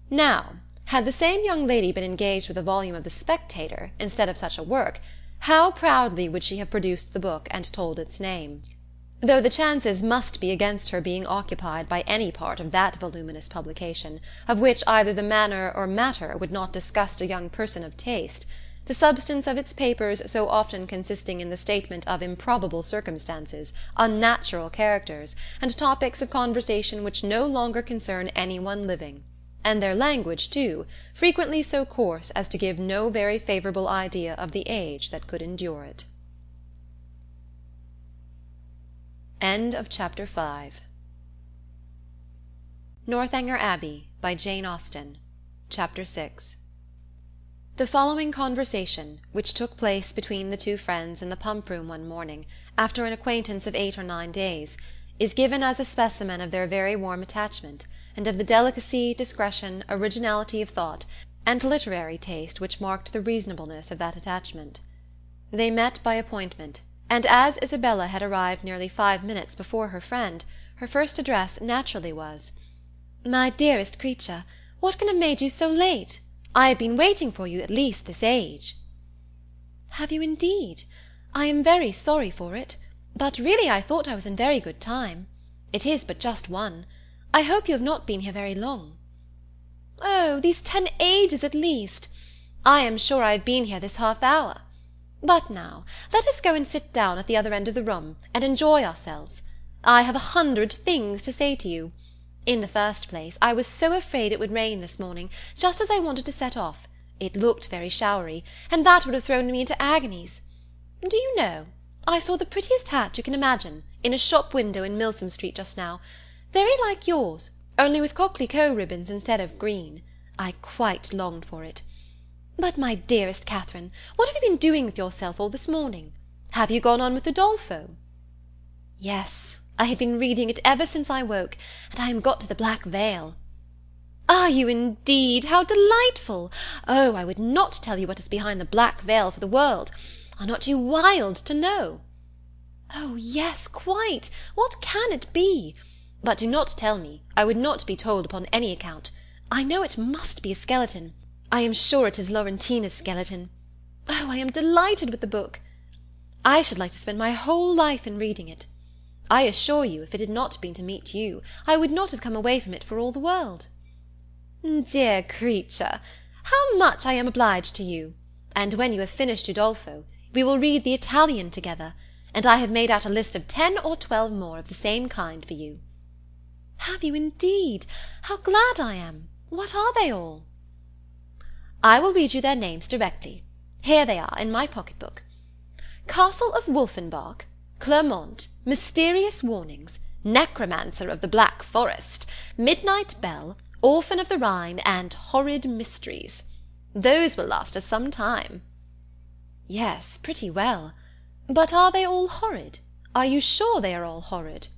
Now, had the same young lady been engaged with a volume of the Spectator, instead of such a work, how proudly would she have produced the book and told its name! Though the chances must be against her being occupied by any part of that voluminous publication, of which either the manner or matter would not disgust a young person of taste, the substance of its papers so often consisting in the statement of improbable circumstances, unnatural characters, and topics of conversation which no longer concern any one living, and their language, too, frequently so coarse as to give no very favourable idea of the age that could endure it. End of Chapter 5. Northanger Abbey, by Jane Austen. Chapter 6. The following conversation, which took place between the two friends in the pump-room one morning, after an acquaintance of 8 or 9 days, is given as a specimen of their very warm attachment, and of the delicacy, discretion, originality of thought, and literary taste which marked the reasonableness of that attachment. They met by appointment, and as Isabella had arrived nearly 5 minutes before her friend, her first address naturally was, "My dearest creature, what can have made you so late? I have been waiting for you at least this age." "Have you indeed? I am very sorry for it, but really I thought I was in very good time. It is but just 1. I hope you have not been here very long." "Oh, these 10 ages at least! I am sure I have been here this half-hour. But now, let us go and sit down at the other end of the room, and enjoy ourselves. I have 100 things to say to you. In the first place, I was so afraid it would rain this morning, just as I wanted to set off. It looked very showery, and that would have thrown me into agonies. Do you know, I saw the prettiest hat you can imagine, in a shop window in Milsom Street just now, very like yours, only with coquelicot ribbons instead of green. I quite longed for it. But, my dearest Catherine, what have you been doing with yourself all this morning? Have you gone on with Udolpho?" "Yes, I have been reading it ever since I woke, and I am got to the Black Veil." "Are you indeed? How delightful! Oh, I would not tell you what is behind the Black Veil for the world. Are not you wild to know?" "Oh, yes, quite. What can it be? But do not tell me. I would not be told upon any account. I know it must be a skeleton. I am sure it is Laurentina's skeleton. Oh, I am delighted with the book. I should like to spend my whole life in reading it. I assure you, if it had not been to meet you, I would not have come away from it for all the world." "Dear creature, how much I am obliged to you! And when you have finished Udolpho, we will read the Italian together, and I have made out a list of 10 or 12 more of the same kind for you." "Have you indeed? How glad I am! What are they all?" "I will read you their names directly. Here they are in my pocket-book. Castle of Wolfenbach, Clermont, Mysterious Warnings, Necromancer of the Black Forest, Midnight Bell, Orphan of the Rhine, and Horrid Mysteries. Those will last us some time." "Yes, pretty well. But are they all horrid? Are you sure they are all horrid?"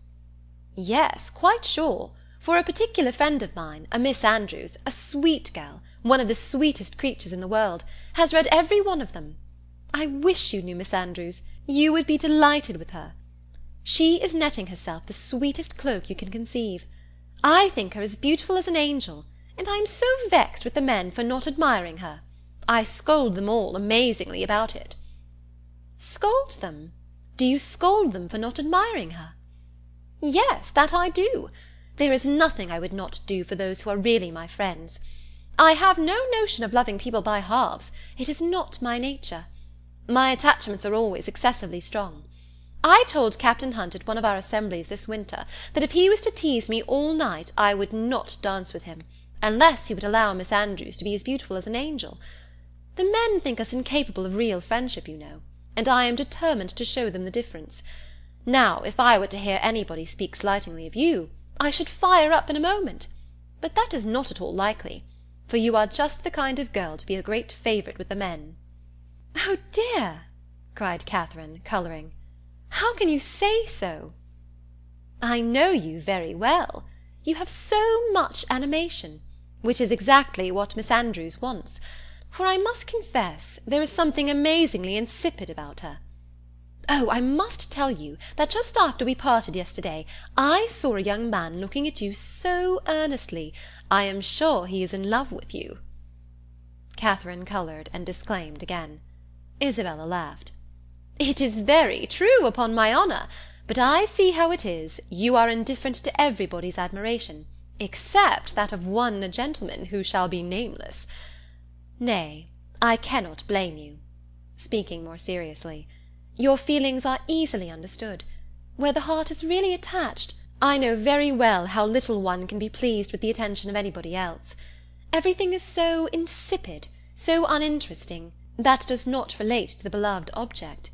"Yes, quite sure, for a particular friend of mine, a Miss Andrews, a sweet girl, one of the sweetest creatures in the world, has read every one of them. I wish you knew Miss Andrews. You would be delighted with her. She is netting herself the sweetest cloak you can conceive. I think her as beautiful as an angel, and I am so vexed with the men for not admiring her. I scold them all amazingly about it." "Scold them? Do you scold them for not admiring her?" "Yes, that I do. There is nothing I would not do for those who are really my friends. I have no notion of loving people by halves. It is not my nature. My attachments are always excessively strong. I told Captain Hunt at one of our assemblies this winter that if he was to tease me all night I would not dance with him, unless he would allow Miss Andrews to be as beautiful as an angel. The men think us incapable of real friendship, you know, and I am determined to show them the difference. Now, if I were to hear anybody speak slightingly of you, I should fire up in a moment. But that is not at all likely, for you are just the kind of girl to be a great favourite with the men." "Oh, dear!" cried Catherine, colouring. "How can you say so?" "I know you very well. You have so much animation, which is exactly what Miss Andrews wants, for I must confess there is something amazingly insipid about her. Oh, I must tell you that just after we parted yesterday, I saw a young man looking at you so earnestly, I am sure he is in love with you." Catherine coloured and disclaimed again. Isabella laughed. "It is very true, upon my honour, but I see how it is. You are indifferent to everybody's admiration, except that of one gentleman who shall be nameless. Nay, I cannot blame you. Speaking more seriously, your feelings are easily understood. Where the heart is really attached, I know very well how little one can be pleased with the attention of anybody else. Everything is so insipid, so uninteresting, that does not relate to the beloved object.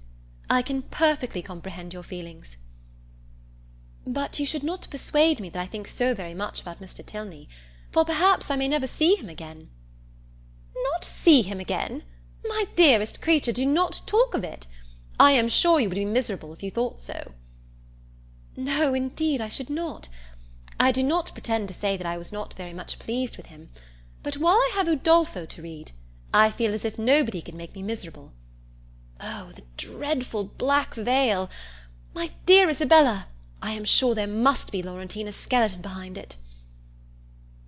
I can perfectly comprehend your feelings. But you should not persuade me that I think so very much about Mr. Tilney, for perhaps I may never see him again." "Not see him again? My dearest creature, do not talk of it. I am sure you would be miserable if you thought so." "No, indeed, I should not. I do not pretend to say that I was not very much pleased with him, but while I have Udolpho to read, I feel as if nobody could make me miserable. Oh, the dreadful black veil! My dear Isabella, I am sure there must be Laurentina's skeleton behind it.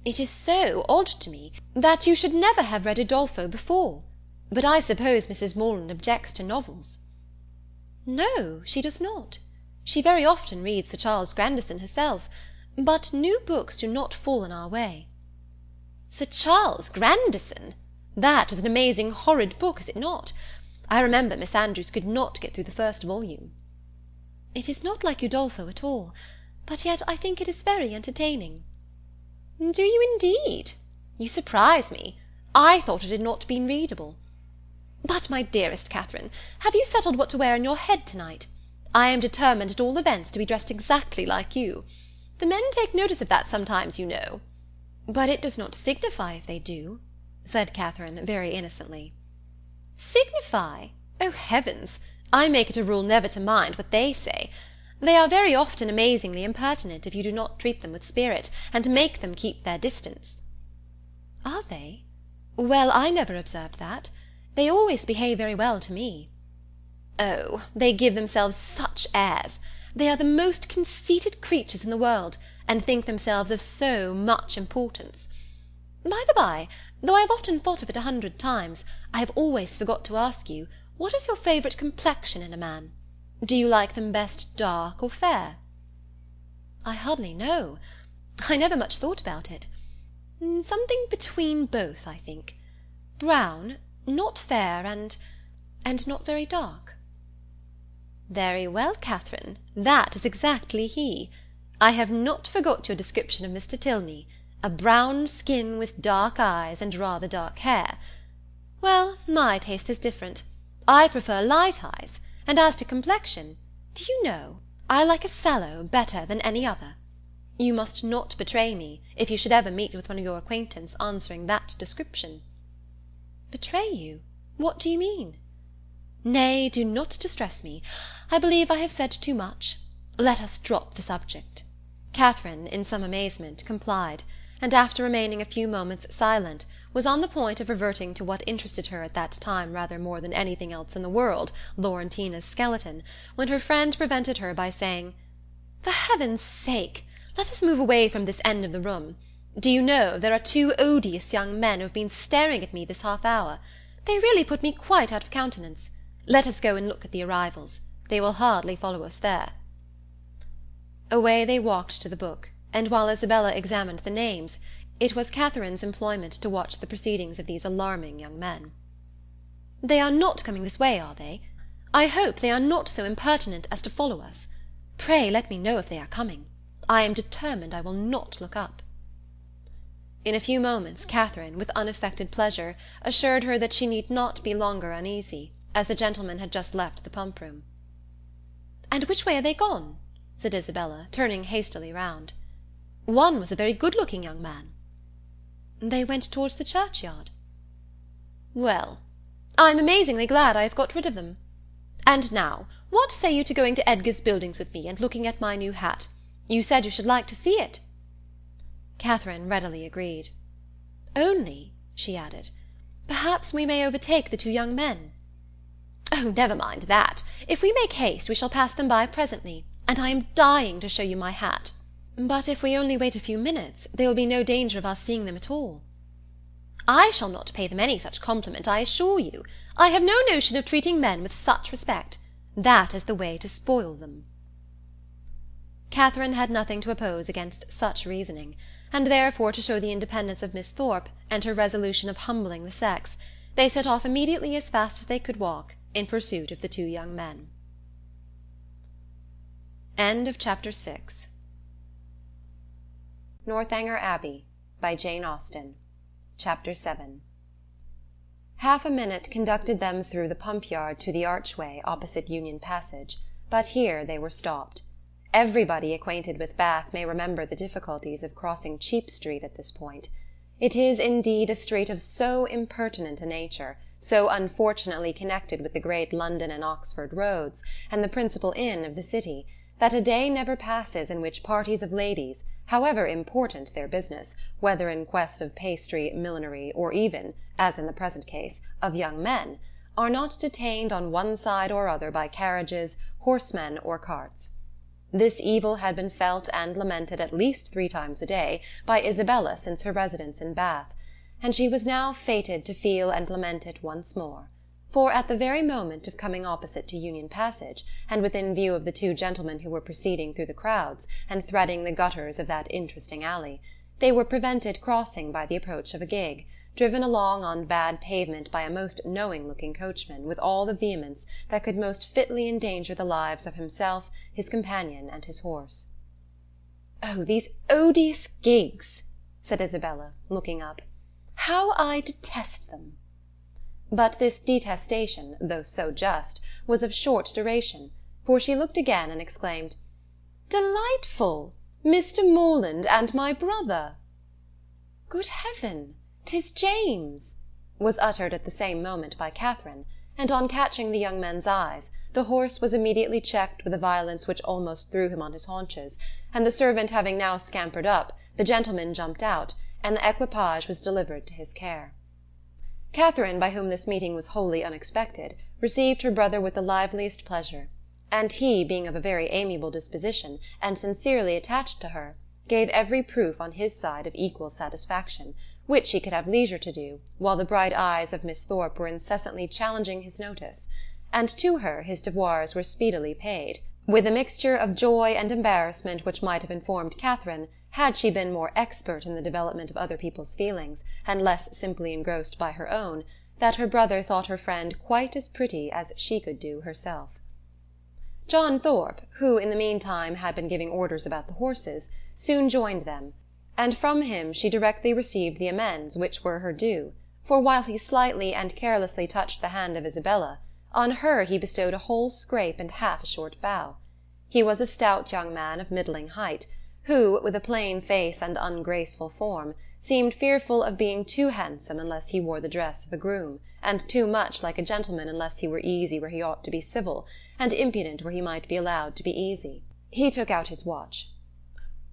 It is so odd to me that you should never have read Udolpho before, but I suppose Mrs. Morland objects to novels. No, she does not. She very often reads Sir Charles Grandison herself, but new books do not fall in our way. Sir Charles Grandison! That is an amazing horrid book, is it not? I remember Miss Andrews could not get through the first volume. It is not like Udolpho at all, but yet I think it is very entertaining. Do you indeed? You surprise me. I thought it had not been readable. But, my dearest Catherine, have you settled what to wear in your head to-night? I am determined at all events to be dressed exactly like you. The men take notice of that sometimes, you know. But it does not signify if they do, said Catherine very innocently. Signify? Oh, heavens! I make it a rule never to mind what they say. They are very often amazingly impertinent if you do not treat them with spirit, and make them keep their distance. Are they? Well, I never observed that. They always behave very well to me. Oh, they give themselves such airs. They are the most conceited creatures in the world, and think themselves of so much importance. By the by, though I have often thought of it 100 times, I have always forgot to ask you, what is your favourite complexion in a man? Do you like them best dark or fair? I hardly know. I never much thought about it. Something between both, I think. Brown, not fair, and not very dark. Very well, Catherine, that is exactly he. I have not forgot your description of Mr. Tilney, a brown skin with dark eyes and rather dark hair. Well, my taste is different. I prefer light eyes, and as to complexion, do you know, I like a sallow better than any other. You must not betray me, if you should ever meet with one of your acquaintance answering that description. Betray you? What do you mean? Nay, do not distress me. I believe I have said too much. Let us drop the subject. Catherine, in some amazement, complied, and after remaining a few moments silent, was on the point of reverting to what interested her at that time rather more than anything else in the world, Laurentina's skeleton, when her friend prevented her by saying, "For heaven's sake, let us move away from this end of the room. Do you know, there are 2 odious young men who have been staring at me this half-hour. They really put me quite out of countenance. Let us go and look at the arrivals. They will hardly follow us there." Away they walked to the book, and while Isabella examined the names, it was Catherine's employment to watch the proceedings of these alarming young men. "They are not coming this way, are they? I hope they are not so impertinent as to follow us. Pray let me know if they are coming. I am determined I will not look up." In a few moments Catherine, with unaffected pleasure, assured her that she need not be longer uneasy, as the gentlemen had just left the pump-room. "And which way are they gone?" said Isabella, turning hastily round. "One was a very good-looking young man." "They went towards the churchyard." "Well, I'm amazingly glad I have got rid of them. And now, what say you to going to Edgar's Buildings with me, and looking at my new hat? You said you should like to see it." Catherine readily agreed. "Only," she added, "perhaps we may overtake the 2 young men." "Oh, never mind that. If we make haste, we shall pass them by presently, and I am dying to show you my hat." "But if we only wait a few minutes, there will be no danger of our seeing them at all." "I shall not pay them any such compliment, I assure you. I have no notion of treating men with such respect. That is the way to spoil them." Catherine had nothing to oppose against such reasoning, and therefore, to show the independence of Miss Thorpe, and her resolution of humbling the sex, they set off immediately as fast as they could walk, in pursuit of the 2 young men. Chapter 6. Northanger Abbey, by Jane Austen. Chapter 7. Half a minute conducted them through the pump-yard to the archway opposite Union Passage, but here they were stopped. Everybody acquainted with Bath may remember the difficulties of crossing Cheap Street at this point. It is indeed a street of so impertinent a nature, so unfortunately connected with the great London and Oxford roads, and the principal inn of the city, that a day never passes in which parties of ladies, however important their business, whether in quest of pastry, millinery, or even, as in the present case, of young men, are not detained on one side or other by carriages, horsemen, or carts. This evil had been felt and lamented at least 3 times a day by Isabella since her residence in Bath, and she was now fated to feel and lament it once more. For at the very moment of coming opposite to Union Passage, and within view of the 2 gentlemen who were proceeding through the crowds, and threading the gutters of that interesting alley, they were prevented crossing by the approach of a gig, driven along on bad pavement by a most knowing-looking coachman, with all the vehemence that could most fitly endanger the lives of himself, his companion, and his horse. "Oh, these odious gigs!" said Isabella, looking up. "How I detest them!" But this detestation, though so just, was of short duration, for she looked again and exclaimed, "Delightful! Mr. Morland and my brother!" "Good heaven! 'Tis James!" was uttered at the same moment by Catherine, and on catching the young men's eyes, the horse was immediately checked with a violence which almost threw him on his haunches, and the servant having now scampered up, the gentleman jumped out, and the equipage was delivered to his care. Catherine, by whom this meeting was wholly unexpected, received her brother with the liveliest pleasure, and he, being of a very amiable disposition, and sincerely attached to her, gave every proof on his side of equal satisfaction, which he could have leisure to do, while the bright eyes of Miss Thorpe were incessantly challenging his notice, and to her his devoirs were speedily paid, with a mixture of joy and embarrassment which might have informed Catherine, had she been more expert in the development of other people's feelings, and less simply engrossed by her own, that her brother thought her friend quite as pretty as she could do herself. John Thorpe, who in the meantime had been giving orders about the horses, soon joined them, and from him she directly received the amends which were her due, for while he slightly and carelessly touched the hand of Isabella, on her he bestowed a whole scrape and half a short bow. He was a stout young man of middling height, who, with a plain face and ungraceful form, seemed fearful of being too handsome unless he wore the dress of a groom, and too much like a gentleman unless he were easy where he ought to be civil, and impudent where he might be allowed to be easy. He took out his watch.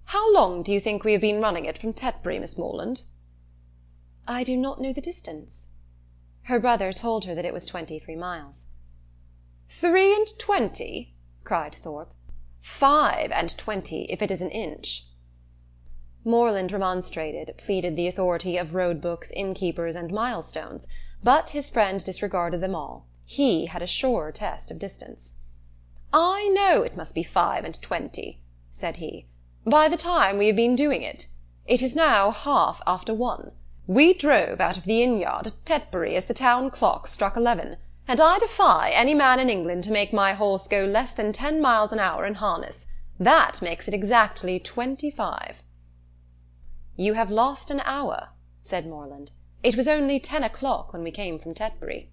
"How long do you think we have been running it from Tetbury, Miss Morland?" "I do not know the distance." Her brother told her that it was 23 miles. 23? cried Thorpe. 25 if it is an inch." Morland remonstrated, pleaded the authority of road-books, innkeepers, and milestones, but his friend disregarded them all. He had a surer test of distance. "I know it must be 25, said he, "by the time we have been doing it. It is now 1:30. We drove out of the inn-yard at Tetbury as the town clock struck 11, and I defy any man in England to make my horse go less than 10 miles an hour in harness. That makes it exactly 25. "You have lost an hour," said Morland. "It was only 10 o'clock when we came from Tetbury."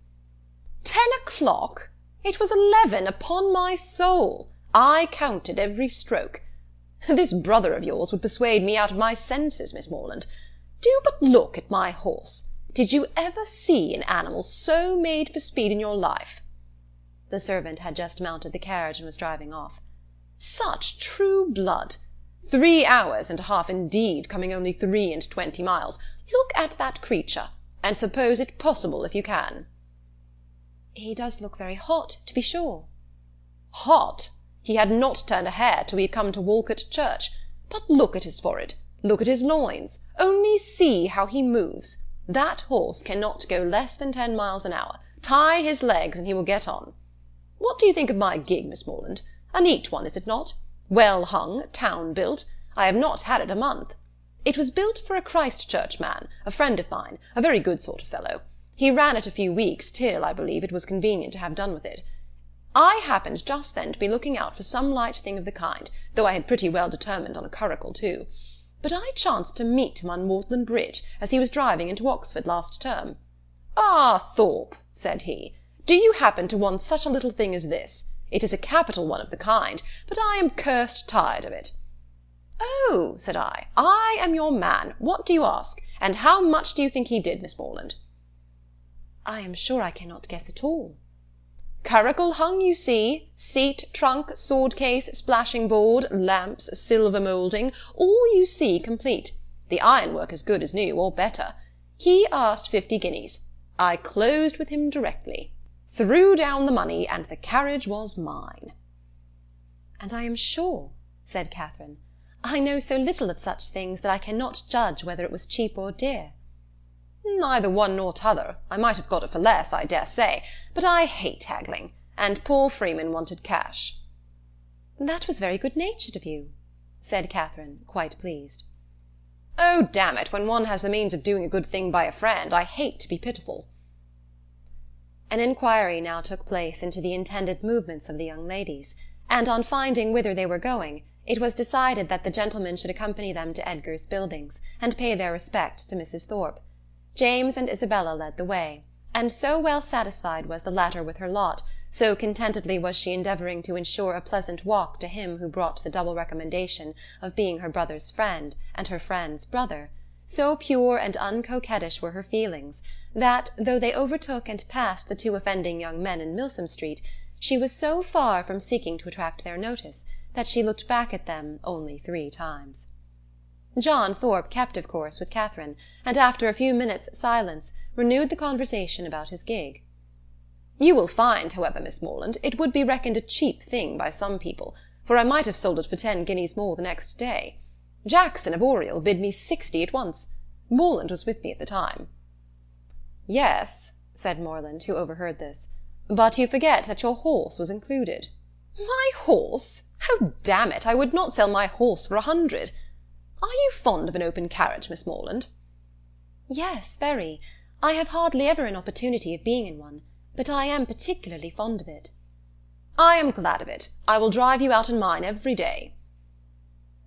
10 o'clock? It was 11, upon my soul. I counted every stroke. This brother of yours would persuade me out of my senses, Miss Morland. Do but look at my horse. Did you ever see an animal so made for speed in your life?" The servant had just mounted the carriage and was driving off. "Such true blood! 3 hours and a half indeed, coming only 23 miles. Look at that creature, and suppose it possible if you can." "He does look very hot, to be sure." "Hot! He had not turned a hair till we had come to Walcot Church. But look at his forehead, look at his loins, only see how he moves. That horse cannot go less than 10 miles an hour. Tie his legs, and he will get on. What do you think of my gig, Miss Morland? A neat one, is it not? Well hung, town-built. I have not had it a month. It was built for a Christchurch man, a friend of mine, a very good sort of fellow. He ran it a few weeks, till, I believe, it was convenient to have done with it. I happened just then to be looking out for some light thing of the kind, though I had pretty well determined on a curricle too. But I chanced to meet him on Magdalen Bridge, as he was driving into Oxford last term. 'Ah, Thorpe,' said he, 'do you happen to want such a little thing as this? It is a capital one of the kind, but I am cursed tired of it.' 'Oh,' said I am your man. What do you ask? And how much do you think he did, Miss Morland?' 'I am sure I cannot guess at all.' Curricle hung, you see, seat, trunk, sword-case, splashing-board, lamps, silver moulding, all you see complete. The ironwork as good as new, or better. He asked 50 guineas. I closed with him directly, threw down the money, and the carriage was mine." "And I am sure," said Catherine, "I know so little of such things that I cannot judge whether it was cheap or dear." "Neither one nor t'other. I might have got it for less, I dare say, but I hate haggling, and poor Freeman wanted cash." "That was very good-natured of you," said Catherine, quite pleased. "Oh, damn it, when one has the means of doing a good thing by a friend, I hate to be pitiful." An inquiry now took place into the intended movements of the young ladies, and on finding whither they were going, it was decided that the gentlemen should accompany them to Edgar's Buildings, and pay their respects to Mrs. Thorpe. James and Isabella led the way, and so well satisfied was the latter with her lot, so contentedly was she endeavouring to ensure a pleasant walk to him who brought the double recommendation of being her brother's friend and her friend's brother, so pure and uncoquettish were her feelings, that, though they overtook and passed the 2 offending young men in Milsom Street, she was so far from seeking to attract their notice that she looked back at them only 3 times. John Thorpe kept of course with Catherine, and after a few minutes' silence renewed the conversation about his gig. "You will find, however, Miss Morland, it would be reckoned a cheap thing by some people, for I might have sold it for 10 guineas more the next day. Jackson of Oriel bid me 60 at once. Morland was with me at the time." "Yes," said Morland, who overheard this, "but you forget that your horse was included." "My horse? Oh, damn it, I would not sell my horse for 100. Are you fond of an open carriage, Miss Morland?" "Yes, very. I have hardly ever an opportunity of being in one, but I am particularly fond of it." "I am glad of it. I will drive you out in mine every day."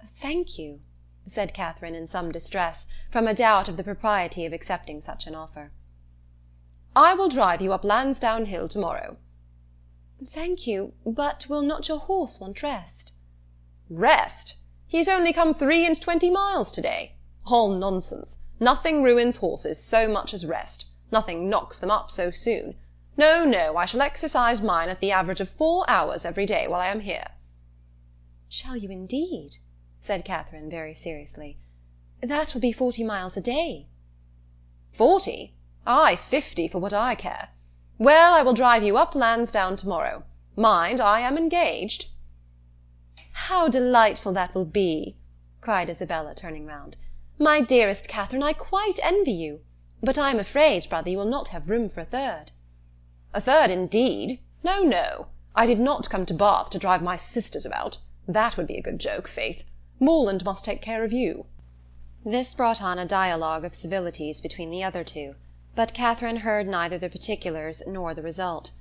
"Thank you," said Catherine in some distress, from a doubt of the propriety of accepting such an offer. "I will drive you up Lansdowne Hill to-morrow." "Thank you, but will not your horse want rest?" "Rest? He has only come 23 miles to-day. All nonsense. Nothing ruins horses so much as rest. Nothing knocks them up so soon. No, no, I shall exercise mine at the average of 4 hours every day while I am here." "Shall you indeed?" said Catherine very seriously. "That will be 40 miles a day." 40? Ay, 50 for what I care. Well, I will drive you up Lansdowne to-morrow. Mind, I am engaged." "How delightful that will be!" cried Isabella, turning round. "My dearest Catherine, I quite envy you. But I am afraid, brother, you will not have room for a third." "A third, indeed? No, no. I did not come to Bath to drive my sisters about. That would be a good joke, faith. Morland must take care of you." This brought on a dialogue of civilities between the other two, but Catherine heard neither the particulars nor the result.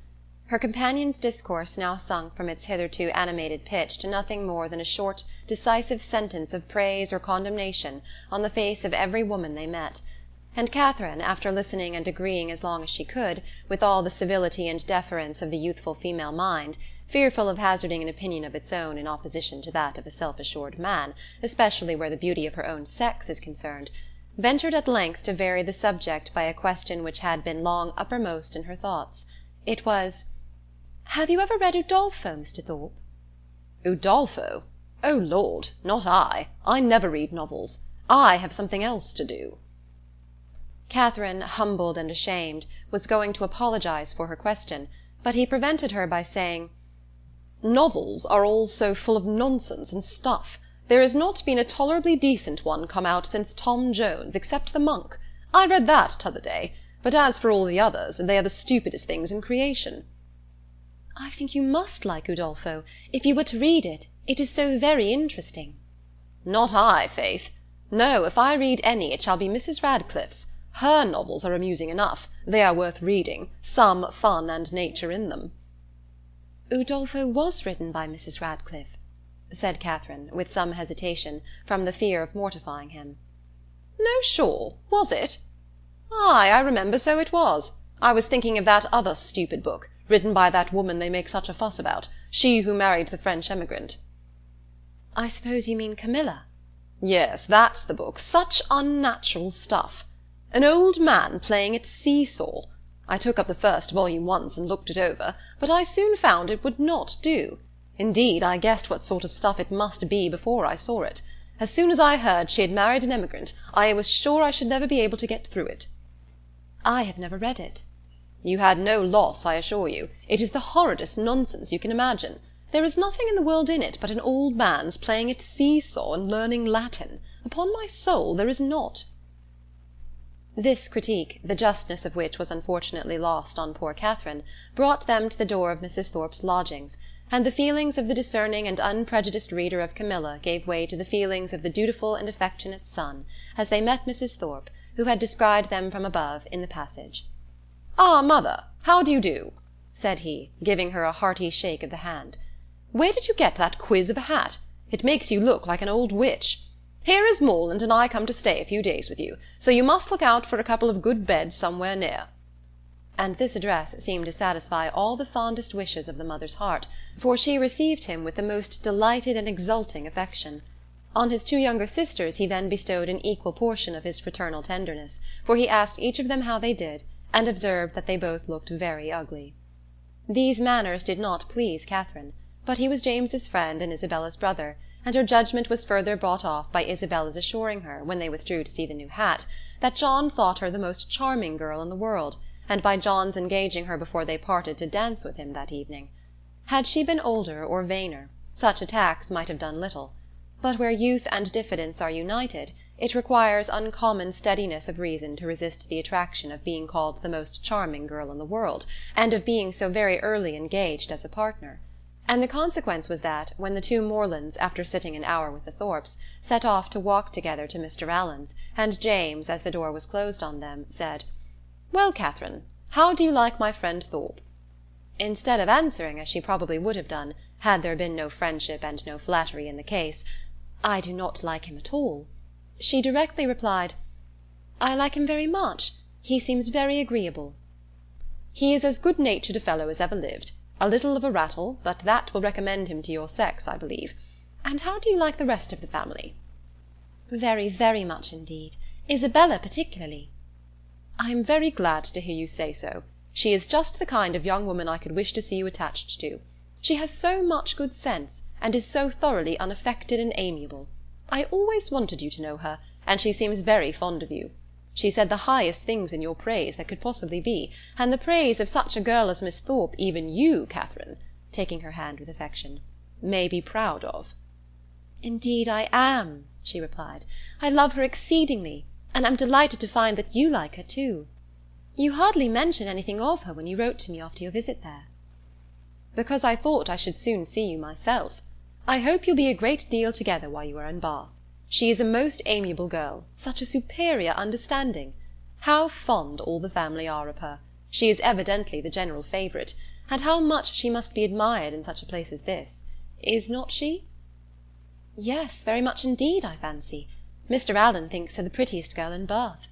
Her companion's discourse now sunk from its hitherto animated pitch to nothing more than a short, decisive sentence of praise or condemnation on the face of every woman they met, and Catherine, after listening and agreeing as long as she could, with all the civility and deference of the youthful female mind, fearful of hazarding an opinion of its own in opposition to that of a self-assured man, especially where the beauty of her own sex is concerned, ventured at length to vary the subject by a question which had been long uppermost in her thoughts. It was, "Have you ever read Udolpho, Mr. Thorpe?" "Udolpho? Oh, Lord, not I. I never read novels. I have something else to do." Catherine, humbled and ashamed, was going to apologize for her question, but he prevented her by saying, "Novels are all so full of nonsense and stuff. There has not been a tolerably decent one come out since Tom Jones, except The Monk. I read that t'other day, but as for all the others, they are the stupidest things in creation." "I think you must like Udolpho, if you were to read it. It is so very interesting." "Not I, faith. No, if I read any, it shall be Mrs. Radcliffe's. Her novels are amusing enough. They are worth reading. Some fun and nature in them." "Udolpho was written by Mrs. Radcliffe," said Catherine, with some hesitation, from the fear of mortifying him. "No, sure. Was it? Ay, I remember so it was. I was thinking of that other stupid book, written by that woman they make such a fuss about, she who married the French emigrant." "I suppose you mean Camilla?" "Yes, that's the book. Such unnatural stuff. An old man playing at see-saw. I took up the first volume once and looked it over, but I soon found it would not do. Indeed, I guessed what sort of stuff it must be before I saw it. As soon as I heard she had married an emigrant, I was sure I should never be able to get through it." "I have never read it." "You had no loss, I assure you. It is the horridest nonsense you can imagine. There is nothing in the world in it but an old man's playing at see-saw and learning Latin. Upon my soul, there is not." This critique, the justness of which was unfortunately lost on poor Catherine, brought them to the door of Mrs. Thorpe's lodgings, and the feelings of the discerning and unprejudiced reader of Camilla gave way to the feelings of the dutiful and affectionate son, as they met Mrs. Thorpe, who had descried them from above in the passage. "Ah, mother, how do you do?" said he, giving her a hearty shake of the hand. "Where did you get that quiz of a hat? It makes you look like an old witch. Here is Morland and I come to stay a few days with you, so you must look out for a couple of good beds somewhere near." And this address seemed to satisfy all the fondest wishes of the mother's heart, for she received him with the most delighted and exulting affection. On his two younger sisters he then bestowed an equal portion of his fraternal tenderness, for he asked each of them how they did, and observed that they both looked very ugly. These manners did not please Catherine, but he was James's friend and Isabella's brother, and her judgment was further brought off by Isabella's assuring her, when they withdrew to see the new hat, that John thought her the most charming girl in the world, and by John's engaging her before they parted to dance with him that evening. Had she been older or vainer, such attacks might have done little, but where youth and diffidence are united, it requires uncommon steadiness of reason to resist the attraction of being called the most charming girl in the world, and of being so very early engaged as a partner. And the consequence was that, when the two Morlands, after sitting an hour with the Thorpes, set off to walk together to Mr. Allen's, and James, as the door was closed on them, said, "Well, Catherine, how do you like my friend Thorpe?" Instead of answering, as she probably would have done, had there been no friendship and no flattery in the case, "I do not like him at all," she directly replied, "I like him very much. He seems very agreeable." "He is as good-natured a fellow as ever lived. A little of a rattle, but that will recommend him to your sex, I believe. And how do you like the rest of the family?" "Very, very much indeed. Isabella particularly." "I am very glad to hear you say so. She is just the kind of young woman I could wish to see you attached to. She has so much good sense, and is so thoroughly unaffected and amiable. I always wanted you to know her, and she seems very fond of you. She said the highest things in your praise that could possibly be, and the praise of such a girl as Miss Thorpe even you, Catherine," taking her hand with affection, "may be proud of." "Indeed I am," she replied. "I love her exceedingly, and am delighted to find that you like her too. You hardly mentioned anything of her when you wrote to me after your visit there." "Because I thought I should soon see you myself. I hope you'll be a great deal together while you are in Bath. She is a most amiable girl, such a superior understanding. How fond all the family are of her! She is evidently the general favourite, and how much she must be admired in such a place as this. Is not she?" "Yes, very much indeed, I fancy. Mr. Allen thinks her the prettiest girl in Bath."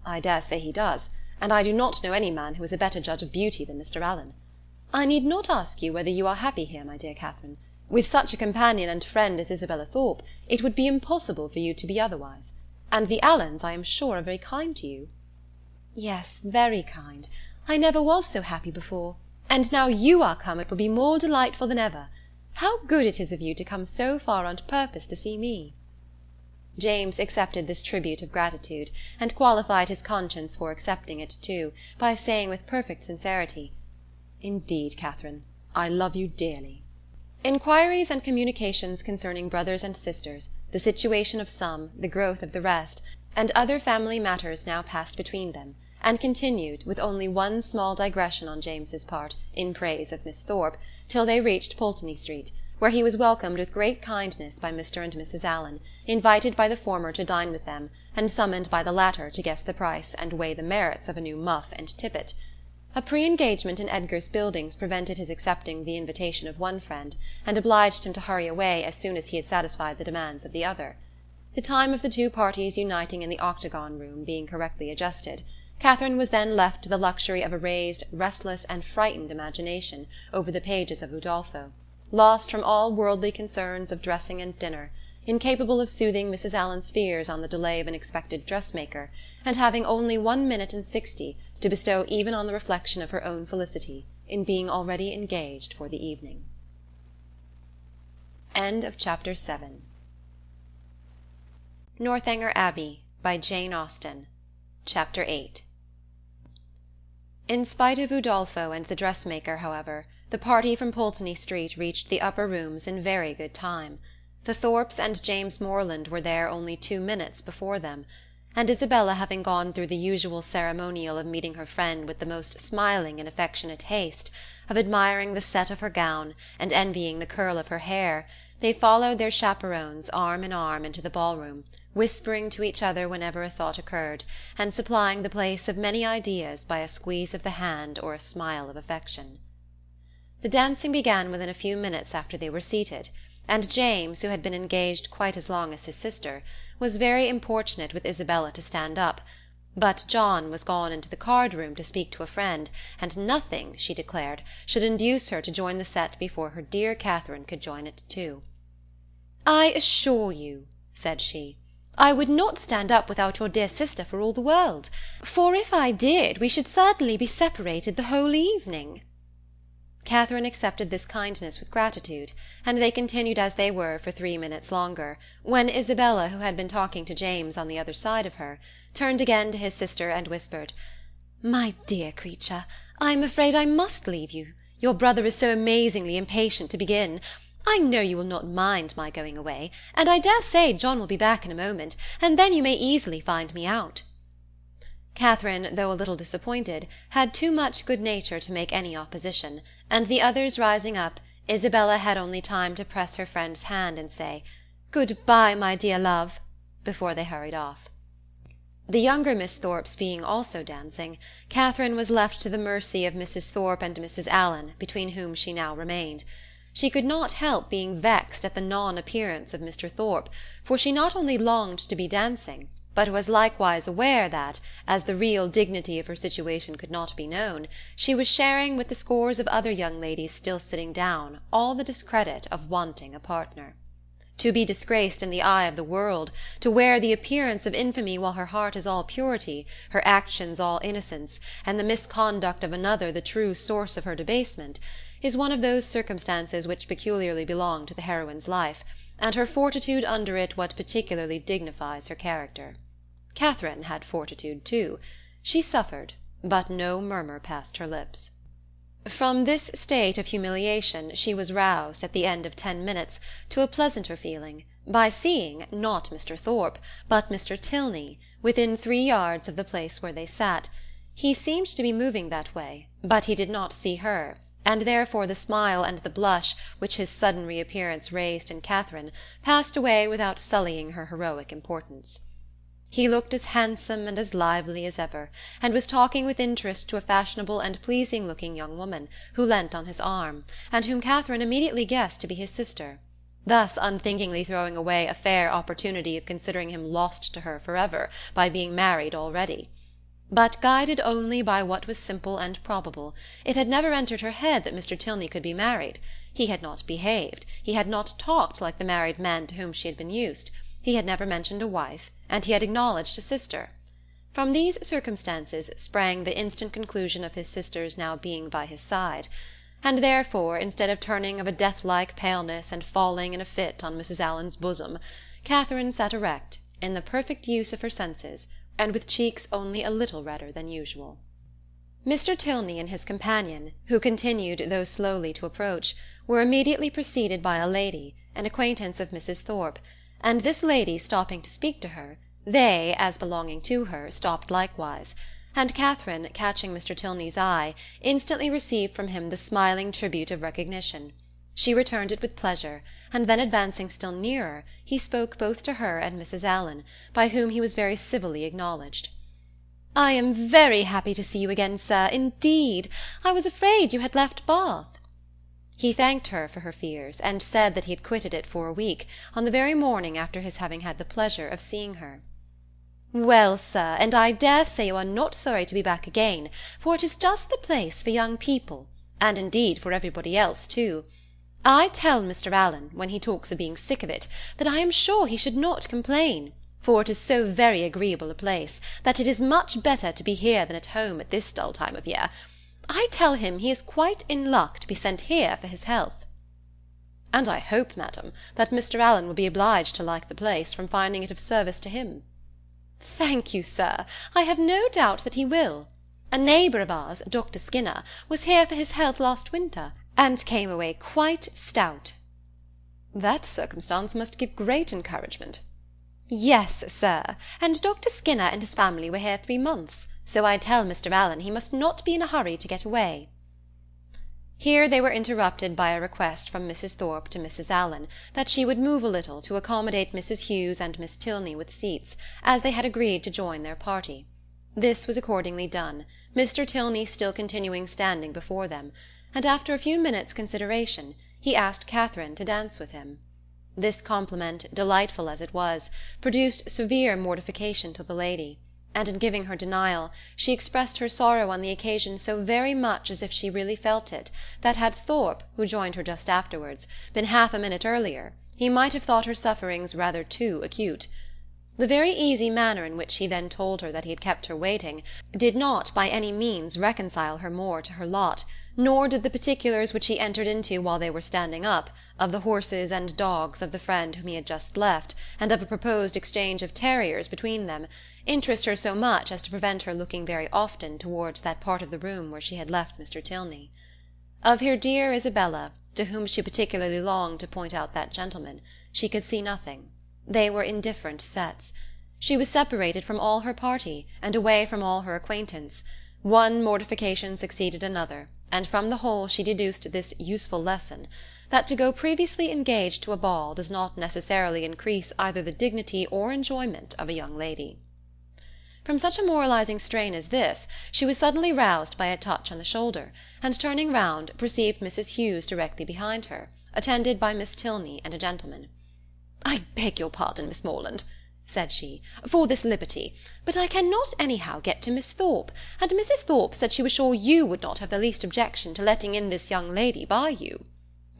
"I dare say he does, and I do not know any man who is a better judge of beauty than Mr. Allen. I need not ask you whether you are happy here, my dear Catherine. With such a companion and friend as Isabella Thorpe, it would be impossible for you to be otherwise. And the Allens, I am sure, are very kind to you." "Yes, very kind. I never was so happy before, and now you are come it will be more delightful than ever. How good it is of you to come so far on purpose to see me." James accepted this tribute of gratitude, and qualified his conscience for accepting it too, by saying with perfect sincerity, "Indeed, Catherine, I love you dearly." Inquiries and communications concerning brothers and sisters, the situation of some, the growth of the rest, and other family matters now passed between them, and continued, with only one small digression on James's part, in praise of Miss Thorpe, till they reached Pulteney Street, where he was welcomed with great kindness by Mr. and Mrs. Allen, invited by the former to dine with them, and summoned by the latter to guess the price and weigh the merits of a new muff and tippet. A pre-engagement in Edgar's Buildings prevented his accepting the invitation of one friend, and obliged him to hurry away as soon as he had satisfied the demands of the other. The time of the two parties uniting in the octagon room being correctly adjusted, Catherine was then left to the luxury of a raised, restless, and frightened imagination over the pages of Udolpho, lost from all worldly concerns of dressing and dinner, incapable of soothing Mrs. Allen's fears on the delay of an expected dressmaker, and having only 1 minute and 60 to bestow even on the reflection of her own felicity in being already engaged for the evening. End of Chapter 7. Northanger Abbey by Jane Austen. Chapter 8. In spite of Udolpho and the dressmaker, however, the party from Pulteney Street reached the upper rooms in very good time. The Thorpes and James Morland were there only 2 minutes before them, and Isabella, having gone through the usual ceremonial of meeting her friend with the most smiling and affectionate haste, of admiring the set of her gown, and envying the curl of her hair, they followed their chaperons arm in arm into the ballroom, whispering to each other whenever a thought occurred, and supplying the place of many ideas by a squeeze of the hand or a smile of affection. The dancing began within a few minutes after they were seated, and James, who had been engaged quite as long as his sister, was very importunate with Isabella to stand up, but John was gone into the card-room to speak to a friend, and nothing, she declared, should induce her to join the set before her dear Catherine could join it too. "I assure you," said she, "I would not stand up without your dear sister for all the world, for if I did we should certainly be separated the whole evening." Catherine accepted this kindness with gratitude, and they continued as they were for 3 minutes longer, when Isabella, who had been talking to James on the other side of her, turned again to his sister and whispered, "My dear creature, I am afraid I must leave you. Your brother is so amazingly impatient to begin. I know you will not mind my going away, and I dare say John will be back in a moment, and then you may easily find me out." Catherine, though a little disappointed, had too much good nature to make any opposition, and the others rising up, Isabella had only time to press her friend's hand and say, "Good-bye, my dear love," before they hurried off. The younger Miss Thorpes being also dancing, Catherine was left to the mercy of Mrs. Thorpe and Mrs. Allen, between whom she now remained. She could not help being vexed at the non-appearance of Mr. Thorpe, for she not only longed to be dancing, but was likewise aware that, as the real dignity of her situation could not be known, she was sharing with the scores of other young ladies still sitting down all the discredit of wanting a partner. To be disgraced in the eye of the world, to wear the appearance of infamy while her heart is all purity, her actions all innocence, and the misconduct of another the true source of her debasement, is one of those circumstances which peculiarly belong to the heroine's life, and her fortitude under it what particularly dignifies her character. Catherine had fortitude too. She suffered, but no murmur passed her lips. From this state of humiliation she was roused, at the end of 10 minutes, to a pleasanter feeling, by seeing, not Mr. Thorpe, but Mr. Tilney, within 3 yards of the place where they sat. He seemed to be moving that way, but he did not see her, and therefore the smile and the blush which his sudden reappearance raised in Catherine passed away without sullying her heroic importance. He looked as handsome and as lively as ever, and was talking with interest to a fashionable and pleasing-looking young woman, who leant on his arm, and whom Catherine immediately guessed to be his sister, thus unthinkingly throwing away a fair opportunity of considering him lost to her forever, by being married already. But guided only by what was simple and probable, it had never entered her head that Mr. Tilney could be married. He had not behaved, he had not talked like the married men to whom she had been used, he had never mentioned a wife, and he had acknowledged a sister. From these circumstances sprang the instant conclusion of his sister's now being by his side, and therefore, instead of turning of a death-like paleness and falling in a fit on Mrs. Allen's bosom, Catherine sat erect, in the perfect use of her senses, and with cheeks only a little redder than usual. Mr. Tilney and his companion, who continued, though slowly, to approach, were immediately preceded by a lady, an acquaintance of Mrs. Thorpe, and this lady stopping to speak to her, they, as belonging to her, stopped likewise, and Catherine, catching Mr. Tilney's eye, instantly received from him the smiling tribute of recognition. She returned it with pleasure, and then advancing still nearer, he spoke both to her and Mrs. Allen, by whom he was very civilly acknowledged. "I am very happy to see you again, sir, indeed. I was afraid you had left Bath." He thanked her for her fears, and said that he had quitted it for a week, on the very morning after his having had the pleasure of seeing her. "Well, sir, and I dare say you are not sorry to be back again, for it is just the place for young people, and indeed for everybody else too. I tell Mr. Allen, when he talks of being sick of it, that I am sure he should not complain, for it is so very agreeable a place, that it is much better to be here than at home at this dull time of year. I tell him he is quite in luck to be sent here for his health." "And I hope, madam, that Mr. Allen will be obliged to like the place, from finding it of service to him." "Thank you, sir, I have no doubt that he will. A neighbour of ours, Dr. Skinner, was here for his health last winter, and came away quite stout." "That circumstance must give great encouragement." "Yes, sir, and Dr. Skinner and his family were here 3 months, so I tell Mr. Allen he must not be in a hurry to get away." Here they were interrupted by a request from Mrs. Thorpe to Mrs. Allen, that she would move a little to accommodate Mrs. Hughes and Miss Tilney with seats, as they had agreed to join their party. This was accordingly done, Mr. Tilney still continuing standing before them, and after a few minutes' consideration he asked Catherine to dance with him. This compliment, delightful as it was, produced severe mortification to the lady, and in giving her denial she expressed her sorrow on the occasion so very much as if she really felt it, that had Thorpe, who joined her just afterwards, been half a minute earlier, he might have thought her sufferings rather too acute. The very easy manner in which he then told her that he had kept her waiting did not by any means reconcile her more to her lot, nor did the particulars which he entered into while they were standing up, of the horses and dogs of the friend whom he had just left, and of a proposed exchange of terriers between them, interest her so much as to prevent her looking very often towards that part of the room where she had left Mr. Tilney. Of her dear Isabella, to whom she particularly longed to point out that gentleman, she could see nothing. They were in different sets. She was separated from all her party, and away from all her acquaintance. One mortification succeeded another, and from the whole she deduced this useful lesson, that to go previously engaged to a ball does not necessarily increase either the dignity or enjoyment of a young lady. From such a moralizing strain as this, she was suddenly roused by a touch on the shoulder, and turning round, perceived Mrs. Hughes directly behind her, attended by Miss Tilney and a gentleman. "I beg your pardon, Miss Morland," said she, "for this liberty, but I cannot anyhow get to Miss Thorpe, and Mrs. Thorpe said she was sure you would not have the least objection to letting in this young lady by you."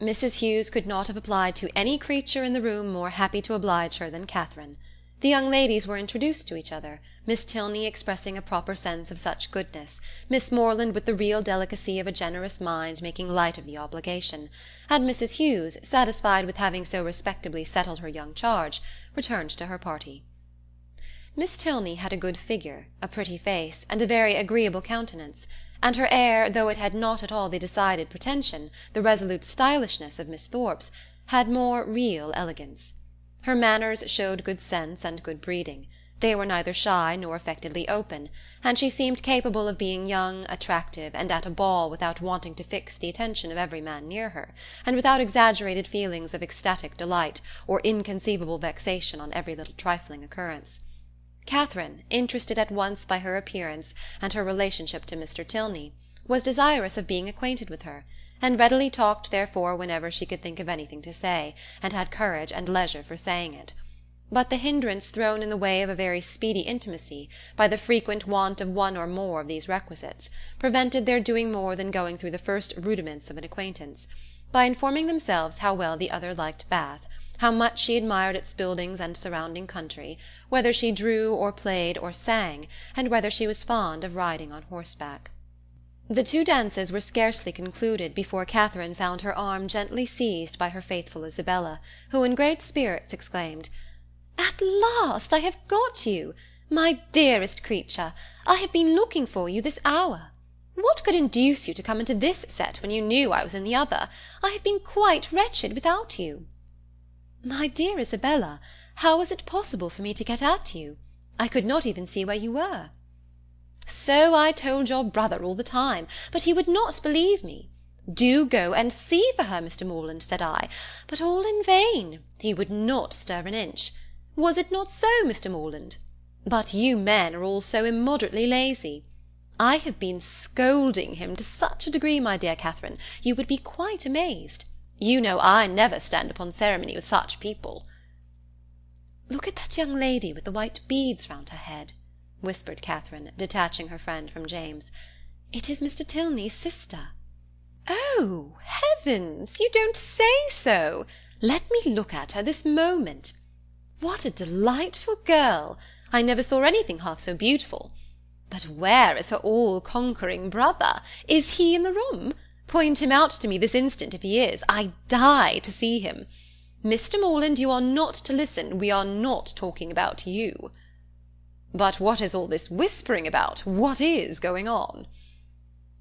Mrs. Hughes could not have applied to any creature in the room more happy to oblige her than Catherine. The young ladies were introduced to each other, Miss Tilney expressing a proper sense of such goodness, Miss Morland with the real delicacy of a generous mind making light of the obligation, and Mrs. Hughes, satisfied with having so respectably settled her young charge, returned to her party. Miss Tilney had a good figure, a pretty face, and a very agreeable countenance, and her air, though it had not at all the decided pretension, the resolute stylishness of Miss Thorpe's, had more real elegance. Her manners showed good sense and good breeding. They were neither shy nor affectedly open, and she seemed capable of being young, attractive, and at a ball without wanting to fix the attention of every man near her, and without exaggerated feelings of ecstatic delight, or inconceivable vexation on every little trifling occurrence. Catherine, interested at once by her appearance and her relationship to Mr. Tilney, was desirous of being acquainted with her, and readily talked therefore whenever she could think of anything to say, and had courage and leisure for saying it. But the hindrance thrown in the way of a very speedy intimacy, by the frequent want of one or more of these requisites, prevented their doing more than going through the first rudiments of an acquaintance, by informing themselves how well the other liked Bath, how much she admired its buildings and surrounding country, whether she drew or played or sang, and whether she was fond of riding on horseback. The 2 dances were scarcely concluded before Catherine found her arm gently seized by her faithful Isabella, who in great spirits exclaimed, "At last I have got you! My dearest creature, I have been looking for you this hour. What could induce you to come into this set when you knew I was in the other? I have been quite wretched without you." "My dear Isabella, how was it possible for me to get at you? I could not even see where you were." "So I told your brother all the time, but he would not believe me. 'Do go and see for her, Mr. Morland,' said I, but all in vain. He would not stir an inch. Was it not so, Mr. Morland? But you men are all so immoderately lazy. I have been scolding him to such a degree, my dear Catherine, you would be quite amazed. You know I never stand upon ceremony with such people." "Look at that young lady with the white beads round her head," whispered Catherine, detaching her friend from James. "It is Mr. Tilney's sister." "Oh, heavens! You don't say so! Let me look at her this moment. What a delightful girl! I never saw anything half so beautiful. But where is her all-conquering brother? Is he in the room? Point him out to me this instant if he is. I die to see him. Mr. Morland, you are not to listen. We are not talking about you. But what is all this whispering about? What is going on?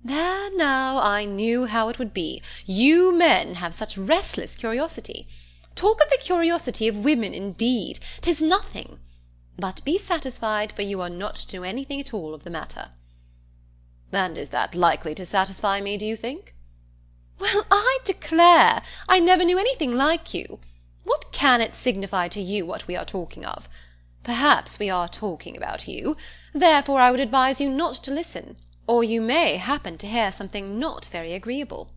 There now, I knew how it would be. You men have such restless curiosity. Talk of the curiosity of women, indeed! 'Tis nothing. But be satisfied, for you are not to know anything at all of the matter. And is that likely to satisfy me, do you think? Well, I declare, I never knew anything like you. What can it signify to you what we are talking of? Perhaps we are talking about you, therefore I would advise you not to listen, or you may happen to hear something not very agreeable.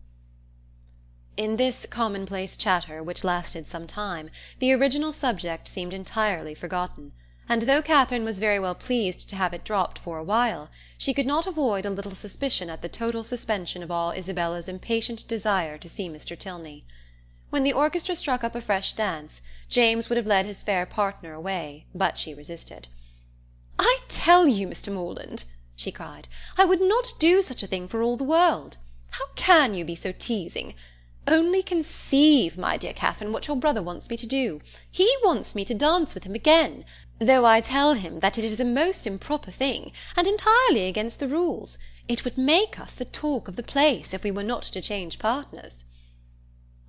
In this commonplace chatter, which lasted some time, the original subject seemed entirely forgotten, and though Catherine was very well pleased to have it dropped for a while, she could not avoid a little suspicion at the total suspension of all Isabella's impatient desire to see Mr. Tilney. When the orchestra struck up a fresh dance, James would have led his fair partner away, but she resisted. "I tell you, Mr. Morland," she cried, "I would not do such a thing for all the world. How can you be so teasing? Only conceive, my dear Catherine, what your brother wants me to do. He wants me to dance with him again, though I tell him that it is a most improper thing, and entirely against the rules. It would make us the talk of the place if we were not to change partners."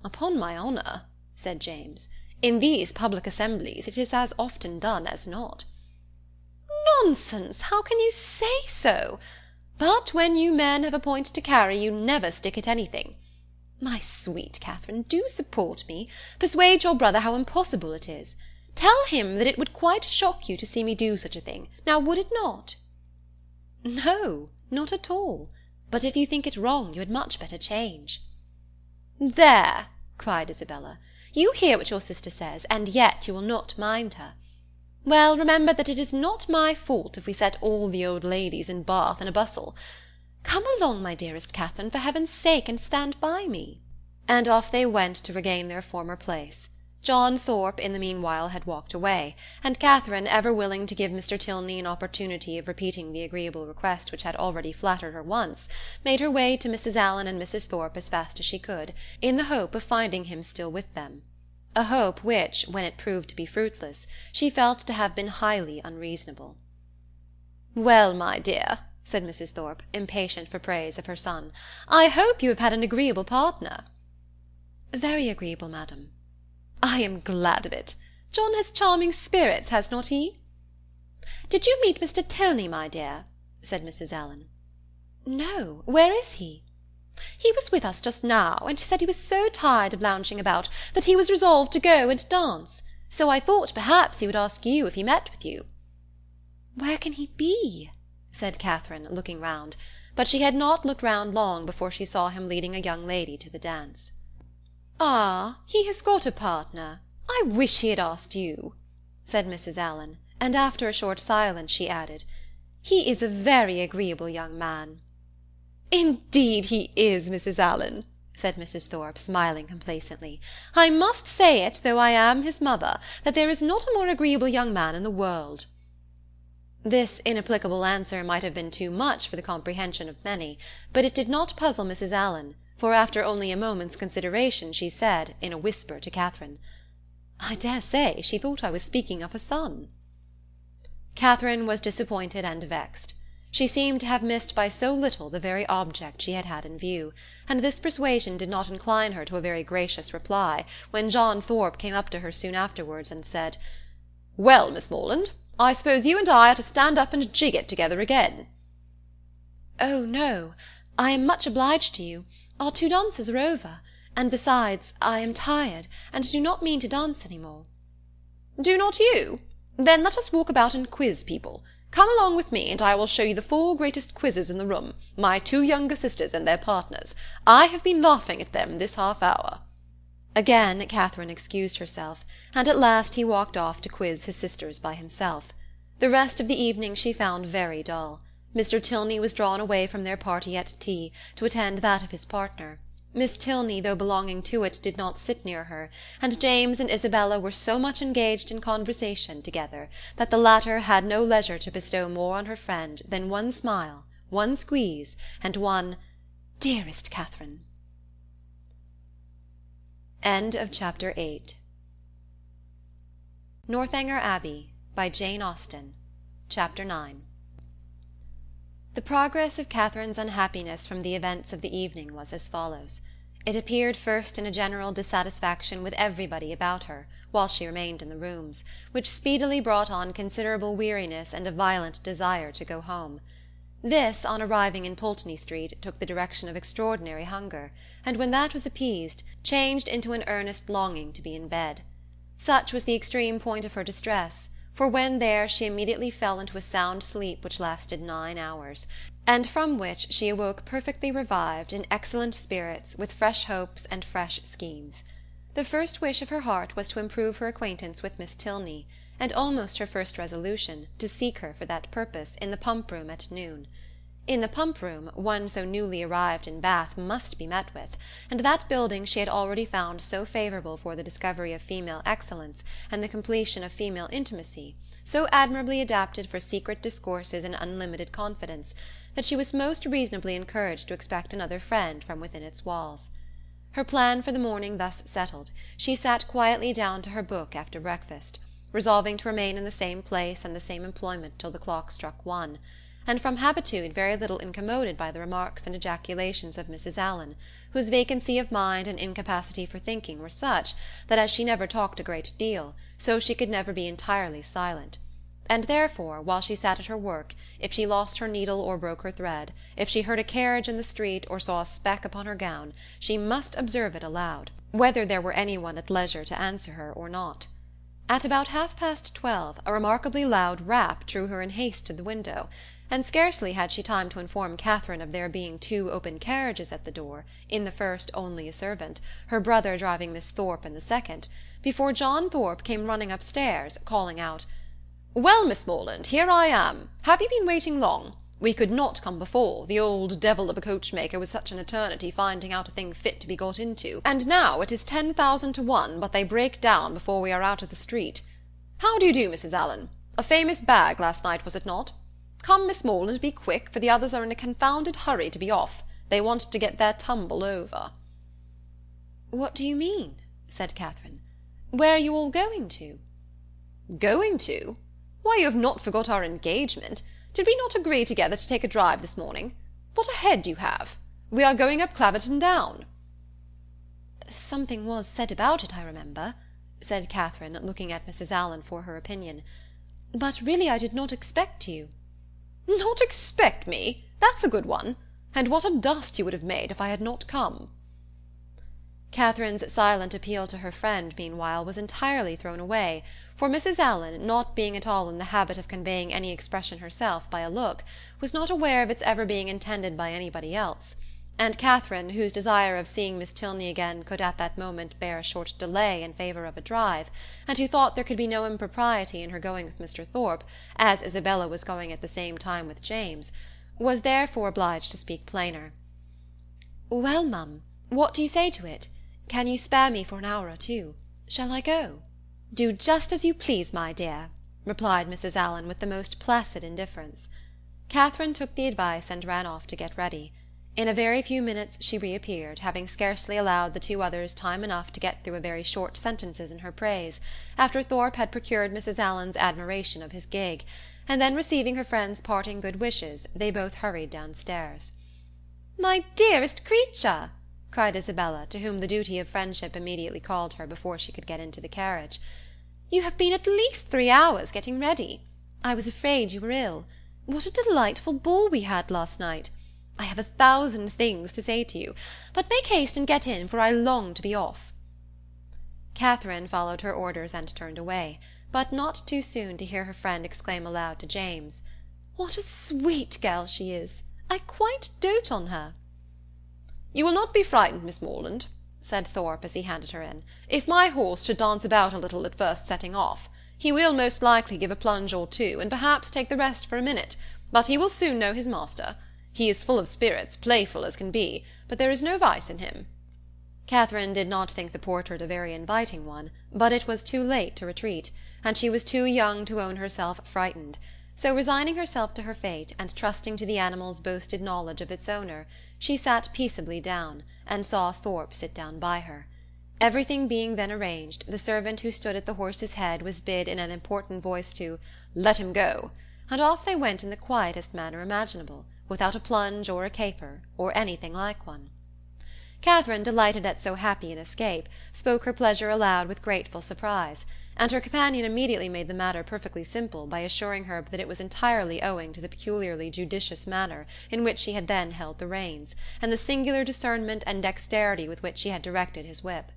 "Upon my honour," said James, "in these public assemblies it is as often done as not." "Nonsense! How can you say so? But when you men have a point to carry, you never stick at anything. My sweet Catherine, do support me. Persuade your brother how impossible it is. Tell him that it would quite shock you to see me do such a thing. Now would it not?" "No, not at all. But if you think it wrong, you had much better change." "There!" cried Isabella. "You hear what your sister says, and yet you will not mind her. Well, remember that it is not my fault if we set all the old ladies in Bath in a bustle. Come along, my dearest Catherine, for heaven's sake, and stand by me." And off they went to regain their former place. John Thorpe in the meanwhile had walked away, and Catherine, ever willing to give Mr. Tilney an opportunity of repeating the agreeable request which had already flattered her once, made her way to Mrs. Allen and Mrs. Thorpe as fast as she could, in the hope of finding him still with them. A hope which, when it proved to be fruitless, she felt to have been highly unreasonable. "Well, my dear," said Mrs. Thorpe, impatient for praise of her son, "I hope you have had an agreeable partner." "Very agreeable, madam." "I am glad of it. John has charming spirits, has not he?" "Did you meet Mr. Tilney, my dear?" said Mrs. Allen. "No. Where is he?" "He was with us just now, and he said he was so tired of lounging about that he was resolved to go and dance. So I thought perhaps he would ask you if he met with you." "Where can he be?" said Catherine, looking round, but she had not looked round long before she saw him leading a young lady to the dance. "Ah, he has got a partner. I wish he had asked you," said Mrs. Allen, and after a short silence she added, "He is a very agreeable young man." "Indeed he is, Mrs. Allen," said Mrs. Thorpe, smiling complacently. "I must say it, though I am his mother, that there is not a more agreeable young man in the world." This inapplicable answer might have been too much for the comprehension of many, but it did not puzzle Mrs. Allen, for after only a moment's consideration she said, in a whisper to Catherine, "I dare say she thought I was speaking of her son." Catherine was disappointed and vexed. She seemed to have missed by so little the very object she had had in view, and this persuasion did not incline her to a very gracious reply, when John Thorpe came up to her soon afterwards and said, "Well, Miss Morland, I suppose you and I are to stand up and jig it together again." "Oh, no, I am much obliged to you. Our 2 dances are over, and besides, I am tired, and do not mean to dance any more." "Do not you? Then let us walk about and quiz people. Come along with me, and I will show you the 4 greatest quizzes in the room, my 2 younger sisters and their partners. I have been laughing at them this half-hour." Again Catherine excused herself, and at last he walked off to quiz his sisters by himself. The rest of the evening she found very dull. Mr. Tilney was drawn away from their party at tea, to attend that of his partner. Miss Tilney, though belonging to it, did not sit near her, and James and Isabella were so much engaged in conversation together that the latter had no leisure to bestow more on her friend than one smile, one squeeze, and one "Dearest Catherine." Chapter 8. Northanger Abbey, by Jane Austen. Chapter 9. The progress of Catherine's unhappiness from the events of the evening was as follows. It appeared first in a general dissatisfaction with everybody about her, while she remained in the rooms, which speedily brought on considerable weariness and a violent desire to go home. This, on arriving in Pulteney Street, took the direction of extraordinary hunger, and when that was appeased, changed into an earnest longing to be in bed. Such was the extreme point of her distress, for when there she immediately fell into a sound sleep which lasted 9 hours, and from which she awoke perfectly revived, in excellent spirits, with fresh hopes and fresh schemes. The first wish of her heart was to improve her acquaintance with Miss Tilney, and almost her first resolution, to seek her for that purpose in the pump-room at noon. In the pump-room, one so newly arrived in Bath must be met with, and that building she had already found so favourable for the discovery of female excellence and the completion of female intimacy, so admirably adapted for secret discourses and unlimited confidence, that she was most reasonably encouraged to expect another friend from within its walls. Her plan for the morning thus settled, she sat quietly down to her book after breakfast, resolving to remain in the same place and the same employment till the clock struck 1, and from habitude very little incommoded by the remarks and ejaculations of Mrs. Allen, whose vacancy of mind and incapacity for thinking were such, that as she never talked a great deal, so she could never be entirely silent; and therefore, while she sat at her work, if she lost her needle or broke her thread, if she heard a carriage in the street or saw a speck upon her gown, she must observe it aloud, whether there were any one at leisure to answer her or not. At about 12:30 a remarkably loud rap drew her in haste to the window, and scarcely had she time to inform Catherine of there being 2 open carriages at the door, in the first only a servant, her brother driving Miss Thorpe in the second, before John Thorpe came running upstairs, calling out, "Well, Miss Morland, here I am. Have you been waiting long? We could not come before, the old devil of a coachmaker was such an eternity finding out a thing fit to be got into, and now it is 10,000 to 1 but they break down before we are out of the street. How do you do, Mrs. Allen? A famous bag last night, was it not? Come, Miss Morland, be quick, for the others are in a confounded hurry to be off. They want to get their tumble over." "What do you mean?" said Catherine. "Where are you all going to?" "Going to? Why, you have not forgot our engagement. Did we not agree together to take a drive this morning? What a head you have! We are going up Claverton Down." "Something was said about it, I remember," said Catherine, looking at Mrs. Allen for her opinion. "But really I did not expect you." "Not expect me? That's a good one. And what a dust you would have made if I had not come." Catherine's silent appeal to her friend, meanwhile, was entirely thrown away, for Mrs. Allen, not being at all in the habit of conveying any expression herself by a look, was not aware of its ever being intended by anybody else; and Catherine, whose desire of seeing Miss Tilney again could at that moment bear a short delay in favour of a drive, and who thought there could be no impropriety in her going with Mr. Thorpe, as Isabella was going at the same time with James, was therefore obliged to speak plainer. "Well, mum, what do you say to it? Can you spare me for an hour or 2? Shall I go?" "Do just as you please, my dear," replied Mrs. Allen with the most placid indifference. Catherine took the advice and ran off to get ready. In a very few minutes she reappeared, having scarcely allowed the 2 others time enough to get through a very short sentences in her praise, after Thorpe had procured Mrs. Allen's admiration of his gig, and then receiving her friend's parting good wishes, they both hurried downstairs. "My dearest creature!" cried Isabella, to whom the duty of friendship immediately called her before she could get into the carriage. "You have been at least 3 hours getting ready. I was afraid you were ill. What a delightful ball we had last night! I have 1,000 things to say to you, but make haste and get in, for I long to be off." Catherine followed her orders and turned away, but not too soon to hear her friend exclaim aloud to James, "What a sweet girl she is! I quite dote on her." "You will not be frightened, Miss Morland," said Thorpe as he handed her in, "if my horse should dance about a little at first setting off. He will most likely give a plunge or 2, and perhaps take the rest for a minute, but he will soon know his master. He is full of spirits, playful as can be, but there is no vice in him. Catherine did not think the portrait a very inviting one, but it was too late to retreat, and she was too young to own herself frightened; so resigning herself to her fate, and trusting to the animal's boasted knowledge of its owner, she sat peaceably down, and saw Thorpe sit down by her. Everything being then arranged, the servant who stood at the horse's head was bid in an important voice to "let him go," and off they went in the quietest manner imaginable, without a plunge or a caper, or anything like one. Catherine, delighted at so happy an escape, spoke her pleasure aloud with grateful surprise, and her companion immediately made the matter perfectly simple by assuring her that it was entirely owing to the peculiarly judicious manner in which she had then held the reins, and the singular discernment and dexterity with which she had directed his whip.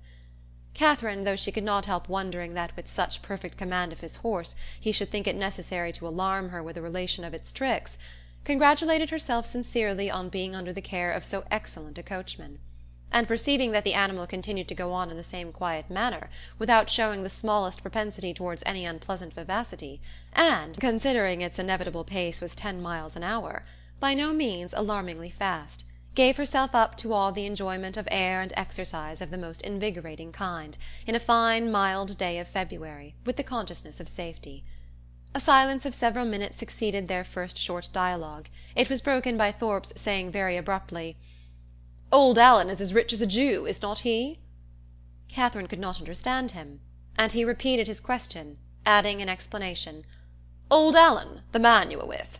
Catherine, though she could not help wondering that with such perfect command of his horse he should think it necessary to alarm her with a relation of its tricks, congratulated herself sincerely on being under the care of so excellent a coachman; and perceiving that the animal continued to go on in the same quiet manner, without showing the smallest propensity towards any unpleasant vivacity, and, considering its inevitable pace was 10 miles an hour, by no means alarmingly fast, gave herself up to all the enjoyment of air and exercise of the most invigorating kind, in a fine mild day of February, with the consciousness of safety. A silence of several minutes succeeded their first short dialogue. It was broken by Thorpe's saying very abruptly, "Old Allen is as rich as a Jew, is not he?" Catherine could not understand him, and he repeated his question, adding in explanation, "Old Allen, the man you were with."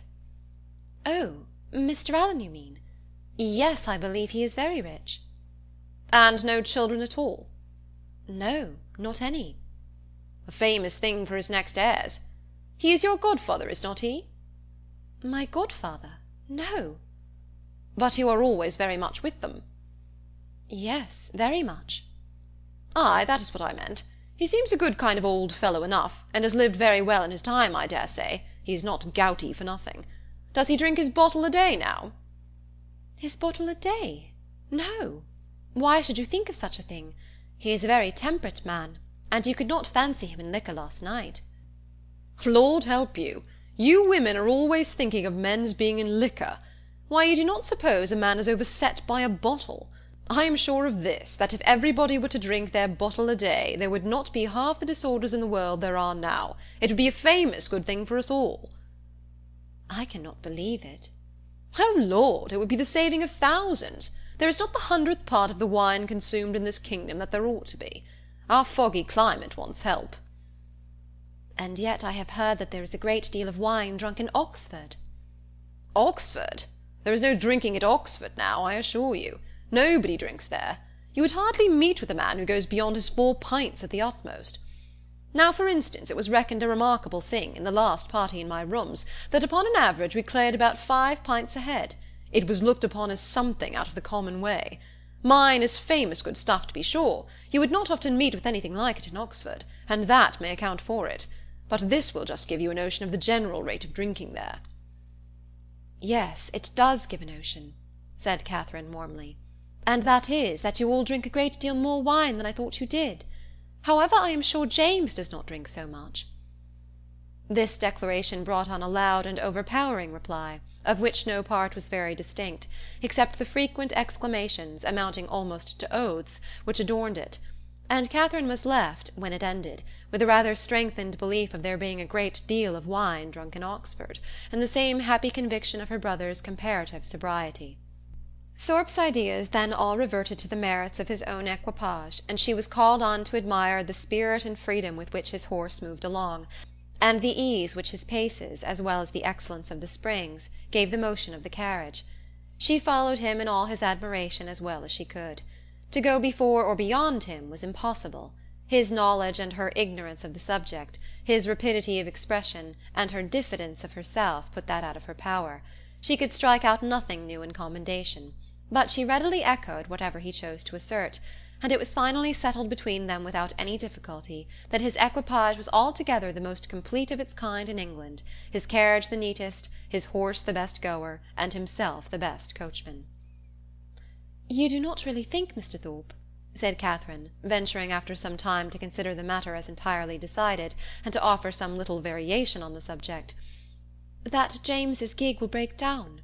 "Oh, Mr. Allen, you mean? Yes, I believe he is very rich." "And no children at all?" "No, not any." "A famous thing for his next heirs. He is your godfather, is not he?" "My godfather? No." "But you are always very much with them?" "Yes, very much." "Ay, that is what I meant. He seems a good kind of old fellow enough, and has lived very well in his time, I dare say. He is not gouty for nothing. Does he drink his bottle a day now?" "His bottle a day? No. Why should you think of such a thing? He is a very temperate man, and you could not fancy him in liquor last night." "Lord help you! You women are always thinking of men's being in liquor. Why, you do not suppose a man is overset by a bottle. I am sure of this, that if everybody were to drink their bottle a day, there would not be half the disorders in the world there are now. It would be a famous good thing for us all." "I cannot believe it." "Oh, Lord, it would be the saving of thousands. There is not the 100th part of the wine consumed in this kingdom that there ought to be. Our foggy climate wants help." "And yet I have heard that there is a great deal of wine drunk in Oxford." "Oxford? There is no drinking at Oxford now, I assure you. Nobody drinks there. You would hardly meet with a man who goes beyond his 4 pints at the utmost. Now, for instance, it was reckoned a remarkable thing, in the last party in my rooms, that upon an average we cleared about 5 pints a head. It was looked upon as something out of the common way. Mine is famous good stuff, to be sure. You would not often meet with anything like it in Oxford, and that may account for it. But this will just give you a notion of the general rate of drinking there." "Yes, it does give a notion," said Catherine warmly, "and that is, that you all drink a great deal more wine than I thought you did. However, I am sure James does not drink so much." This declaration brought on a loud and overpowering reply, of which no part was very distinct, except the frequent exclamations, amounting almost to oaths, which adorned it, and Catherine was left, when it ended, with a rather strengthened belief of there being a great deal of wine drunk in Oxford, and the same happy conviction of her brother's comparative sobriety. Thorpe's ideas then all reverted to the merits of his own equipage, and she was called on to admire the spirit and freedom with which his horse moved along, and the ease which his paces, as well as the excellence of the springs, gave the motion of the carriage. She followed him in all his admiration as well as she could. To go before or beyond him was impossible. His knowledge and her ignorance of the subject, his rapidity of expression, and her diffidence of herself put that out of her power. She could strike out nothing new in commendation, but she readily echoed whatever he chose to assert, and it was finally settled between them without any difficulty that his equipage was altogether the most complete of its kind in England, his carriage the neatest, his horse the best goer, and himself the best coachman. "You do not really think, Mr. Thorpe," said Catherine, venturing after some time to consider the matter as entirely decided, and to offer some little variation on the subject, "that James's gig will break down?"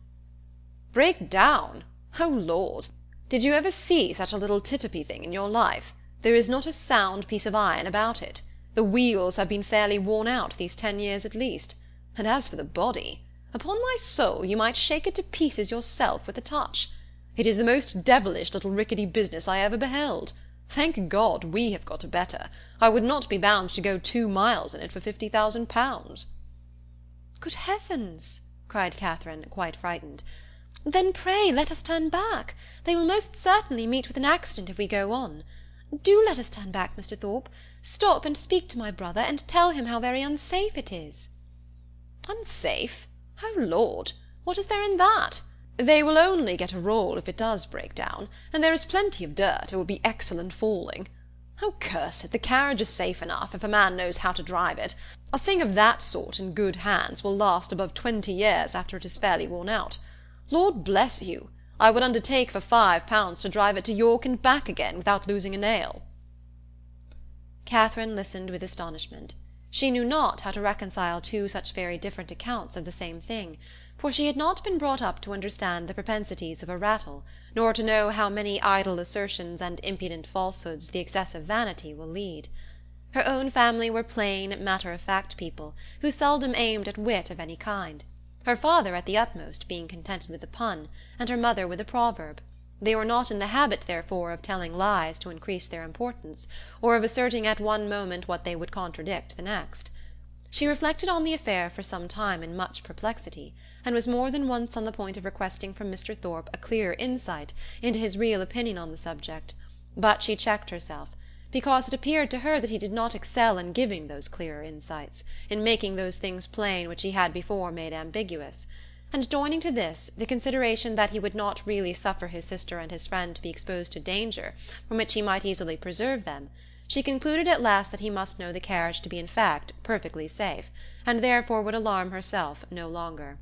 "Break down? Oh, Lord! Did you ever see such a little titopy thing in your life? There is not a sound piece of iron about it. The wheels have been fairly worn out these 10 years at least. And as for the body, upon my soul, you might shake it to pieces yourself with a touch. It is the most devilish little rickety business I ever beheld. Thank God we have got a better. I would not be bound to go 2 miles in it for £50,000. Good heavens! cried Catherine, quite frightened. Then pray let us turn back. They will most certainly meet with an accident if we go on. Do let us turn back, Mr. Thorpe. Stop and speak to my brother, and tell him how very unsafe it is. Unsafe? Oh, Lord! What is there in that? They will only get a roll if it does break down, and there is plenty of dirt. It will be excellent falling. Oh, curse it, the carriage is safe enough, if a man knows how to drive it. A thing of that sort in good hands will last above 20 years after it is fairly worn out. Lord bless you! I would undertake for £5 to drive it to York and back again without losing a nail. Catherine listened with astonishment. She knew not how to reconcile two such very different accounts of the same thing, for she had not been brought up to understand the propensities of a rattle, nor to know how many idle assertions and impudent falsehoods the excessive vanity will lead. Her own family were plain, matter-of-fact people, who seldom aimed at wit of any kind, her father at the utmost being contented with a pun, and her mother with a proverb. They were not in the habit, therefore, of telling lies to increase their importance, or of asserting at one moment what they would contradict the next. She reflected on the affair for some time in much perplexity, and was more than once on the point of requesting from Mr. Thorpe a clearer insight into his real opinion on the subject, but she checked herself, because it appeared to her that he did not excel in giving those clearer insights, in making those things plain which he had before made ambiguous, and joining to this the consideration that he would not really suffer his sister and his friend to be exposed to danger from which he might easily preserve them, she concluded at last that he must know the carriage to be in fact perfectly safe, and therefore would alarm herself no longer.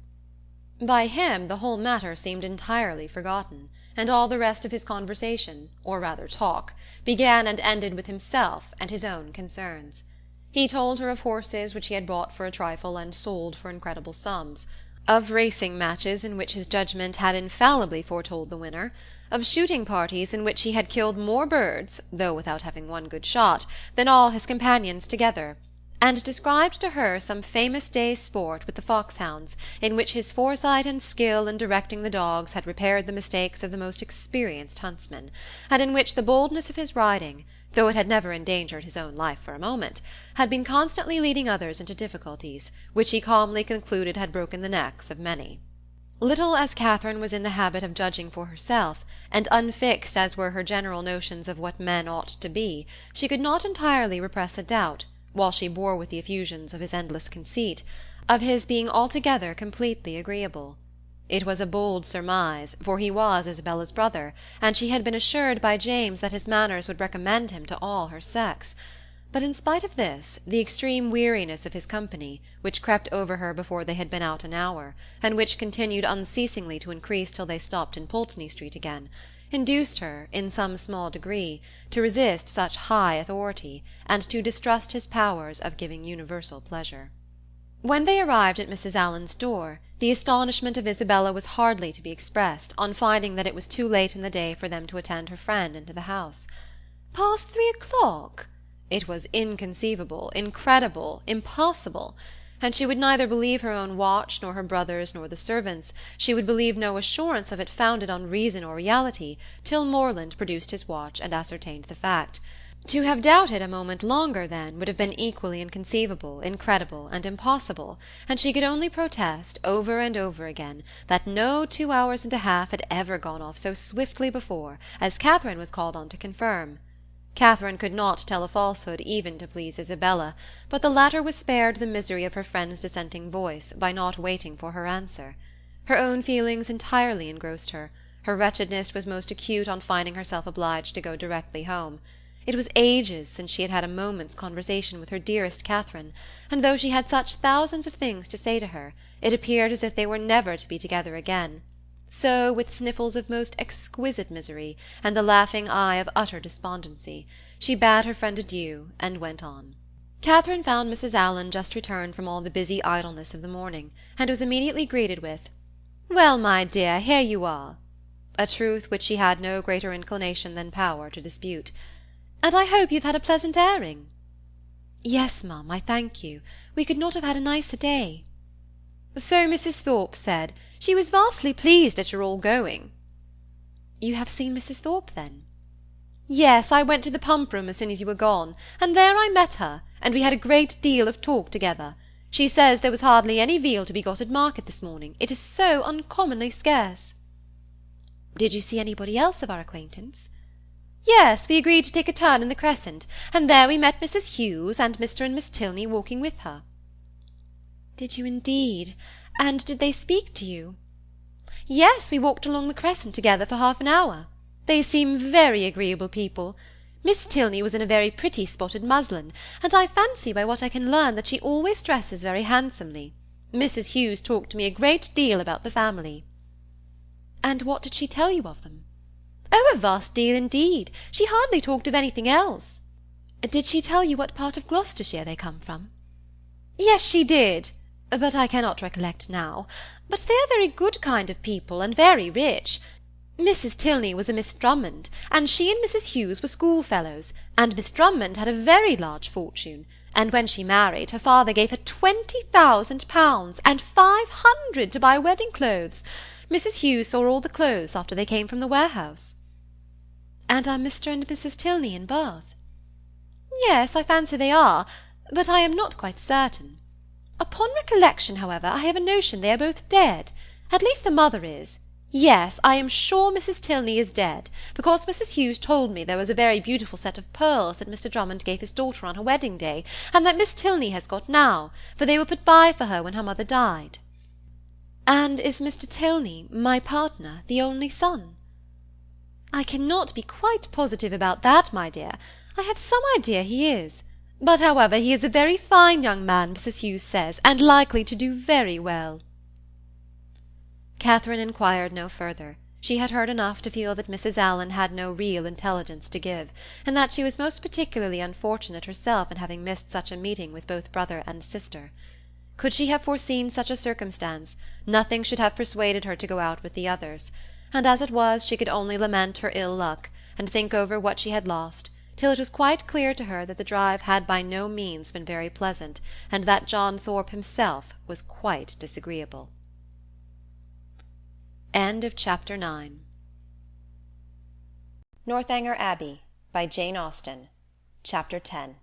By him the whole matter seemed entirely forgotten, and all the rest of his conversation, or rather talk, began and ended with himself and his own concerns. He told her of horses which he had bought for a trifle and sold for incredible sums, of racing matches in which his judgment had infallibly foretold the winner, of shooting parties in which he had killed more birds, though without having one good shot, than all his companions together, and described to her some famous day's sport with the foxhounds, in which his foresight and skill in directing the dogs had repaired the mistakes of the most experienced huntsmen, and in which the boldness of his riding, though it had never endangered his own life for a moment, had been constantly leading others into difficulties, which he calmly concluded had broken the necks of many. Little as Catherine was in the habit of judging for herself, and unfixed as were her general notions of what men ought to be, she could not entirely repress a doubt, while she bore with the effusions of his endless conceit, of his being altogether completely agreeable. It was a bold surmise, for he was Isabella's brother, and she had been assured by James that his manners would recommend him to all her sex. But in spite of this, the extreme weariness of his company, which crept over her before they had been out an hour, and which continued unceasingly to increase till they stopped in Pulteney Street again, induced her, in some small degree, to resist such high authority, and to distrust his powers of giving universal pleasure. When they arrived at Mrs. Allen's door, the astonishment of Isabella was hardly to be expressed on finding that it was too late in the day for them to attend her friend into the house. "Past 3 o'clock?" It was inconceivable, incredible, impossible, and she would neither believe her own watch, nor her brother's, nor the servants'. She would believe no assurance of it founded on reason or reality, till Morland produced his watch and ascertained the fact. To have doubted a moment longer, then, would have been equally inconceivable, incredible, and impossible, and she could only protest, over and over again, that no 2 hours and a half had ever gone off so swiftly before, as Catherine was called on to confirm. Catherine could not tell a falsehood even to please Isabella, but the latter was spared the misery of her friend's dissenting voice by not waiting for her answer. Her own feelings entirely engrossed her. Her wretchedness was most acute on finding herself obliged to go directly home. It was ages since she had had a moment's conversation with her dearest Catherine, and though she had such thousands of things to say to her, it appeared as if they were never to be together again. So, with sniffles of most exquisite misery, and the laughing eye of utter despondency, she bade her friend adieu, and went on. Catherine found Mrs. Allen just returned from all the busy idleness of the morning, and was immediately greeted with, "Well, my dear, here you are." a truth which she had no greater inclination than power to dispute. "And I hope you've had a pleasant airing." "Yes, ma'am, I thank you. We could not have had a nicer day." "So Mrs. Thorpe said. She was vastly pleased at your all going." "You have seen Mrs. Thorpe, then?" "Yes, I went to the pump-room as soon as you were gone, and there I met her, and we had a great deal of talk together. She says there was hardly any veal to be got at market this morning, it is so uncommonly scarce." "Did you see anybody else of our acquaintance?" "Yes, we agreed to take a turn in the Crescent, and there we met Mrs. Hughes and Mr. and Miss Tilney walking with her." "Did you indeed? And did they speak to you?" "Yes, we walked along the Crescent together for half an hour. They seem very agreeable people. Miss Tilney was in a very pretty spotted muslin, and I fancy by what I can learn that she always dresses very handsomely. Mrs. Hughes talked to me a great deal about the family." "And what did she tell you of them?" "Oh, a vast deal indeed. She hardly talked of anything else." "Did she tell you what part of Gloucestershire they come from?" "Yes, she did, but I cannot recollect now. But they are very good kind of people, and very rich. Mrs. Tilney was a Miss Drummond, and she and Mrs. Hughes were schoolfellows, and Miss Drummond had a very large fortune, and when she married, her father gave her £20,000 and 500 to buy wedding clothes. Mrs. Hughes saw all the clothes after they came from the warehouse." "And are Mr. and Mrs. Tilney in Bath?" "Yes, I fancy they are, but I am not quite certain. Upon recollection, however, I have a notion they are both dead. At least the mother is. Yes, I am sure Mrs. Tilney is dead, because Mrs. Hughes told me there was a very beautiful set of pearls that Mr. Drummond gave his daughter on her wedding day, and that Miss Tilney has got now, for they were put by for her when her mother died." "And is Mr. Tilney, my partner, the only son?" "I cannot be quite positive about that, my dear. I have some idea he is. But, however, he is a very fine young man, Mrs. Hughes says, and likely to do very well." Catherine inquired no further. She had heard enough to feel that Mrs. Allen had no real intelligence to give, and that she was most particularly unfortunate herself in having missed such a meeting with both brother and sister. Could she have foreseen such a circumstance, nothing should have persuaded her to go out with the others, and as it was she could only lament her ill luck, and think over what she had lost, till it was quite clear to her that the drive had by no means been very pleasant, and that John Thorpe himself was quite disagreeable. End of Chapter 9. Northanger Abbey by Jane Austen. Chapter 10.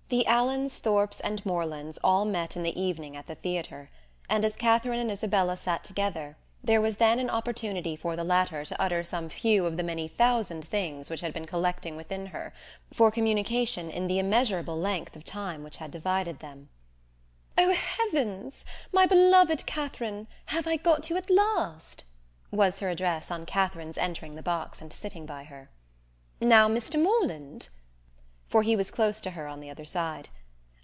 The Allens, Thorpes, and Morlands all met in the evening at the theatre, and as Catherine and Isabella sat together, there was then an opportunity for the latter to utter some few of the many thousand things which had been collecting within her, for communication in the immeasurable length of time which had divided them. "Oh, heavens! My beloved Catherine, have I got you at last?" was her address on Catherine's entering the box and sitting by her. "Now, Mr. Morland," for he was close to her on the other side,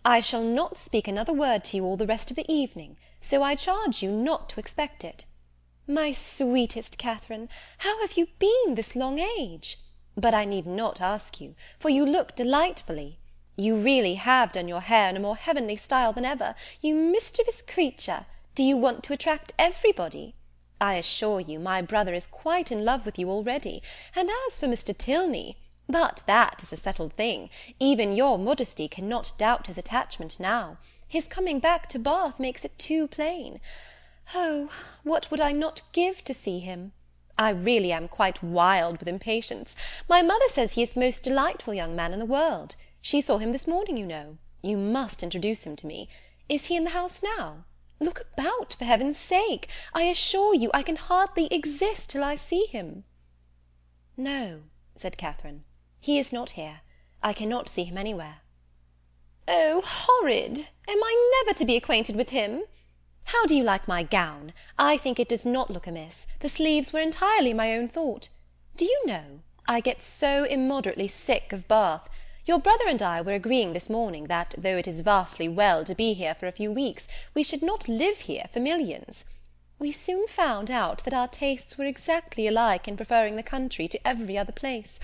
"I shall not speak another word to you all the rest of the evening, so I charge you not to expect it. My sweetest Catherine, how have you been this long age? But I need not ask you, for you look delightfully. You really have done your hair in a more heavenly style than ever. You mischievous creature, do you want to attract everybody? I assure you my brother is quite in love with you already, and as for Mr. Tilney, but that is a settled thing. Even your modesty cannot doubt his attachment now. His coming back to Bath makes it too plain. Oh, what would I not give to see him! I really am quite wild with impatience. My mother says he is the most delightful young man in the world. She saw him this morning, you know. You must introduce him to me. Is he in the house now? Look about, for heaven's sake. I assure you I can hardly exist till I see him." "No," said Catherine, "he is not here. I cannot see him anywhere." "Oh, horrid! Am I never to be acquainted with him? How do you like my gown? I think it does not look amiss. The sleeves were entirely my own thought. Do you know, I get so immoderately sick of Bath. Your brother and I were agreeing this morning that, though it is vastly well to be here for a few weeks, we should not live here for millions. We soon found out that our tastes were exactly alike in preferring the country to every other place.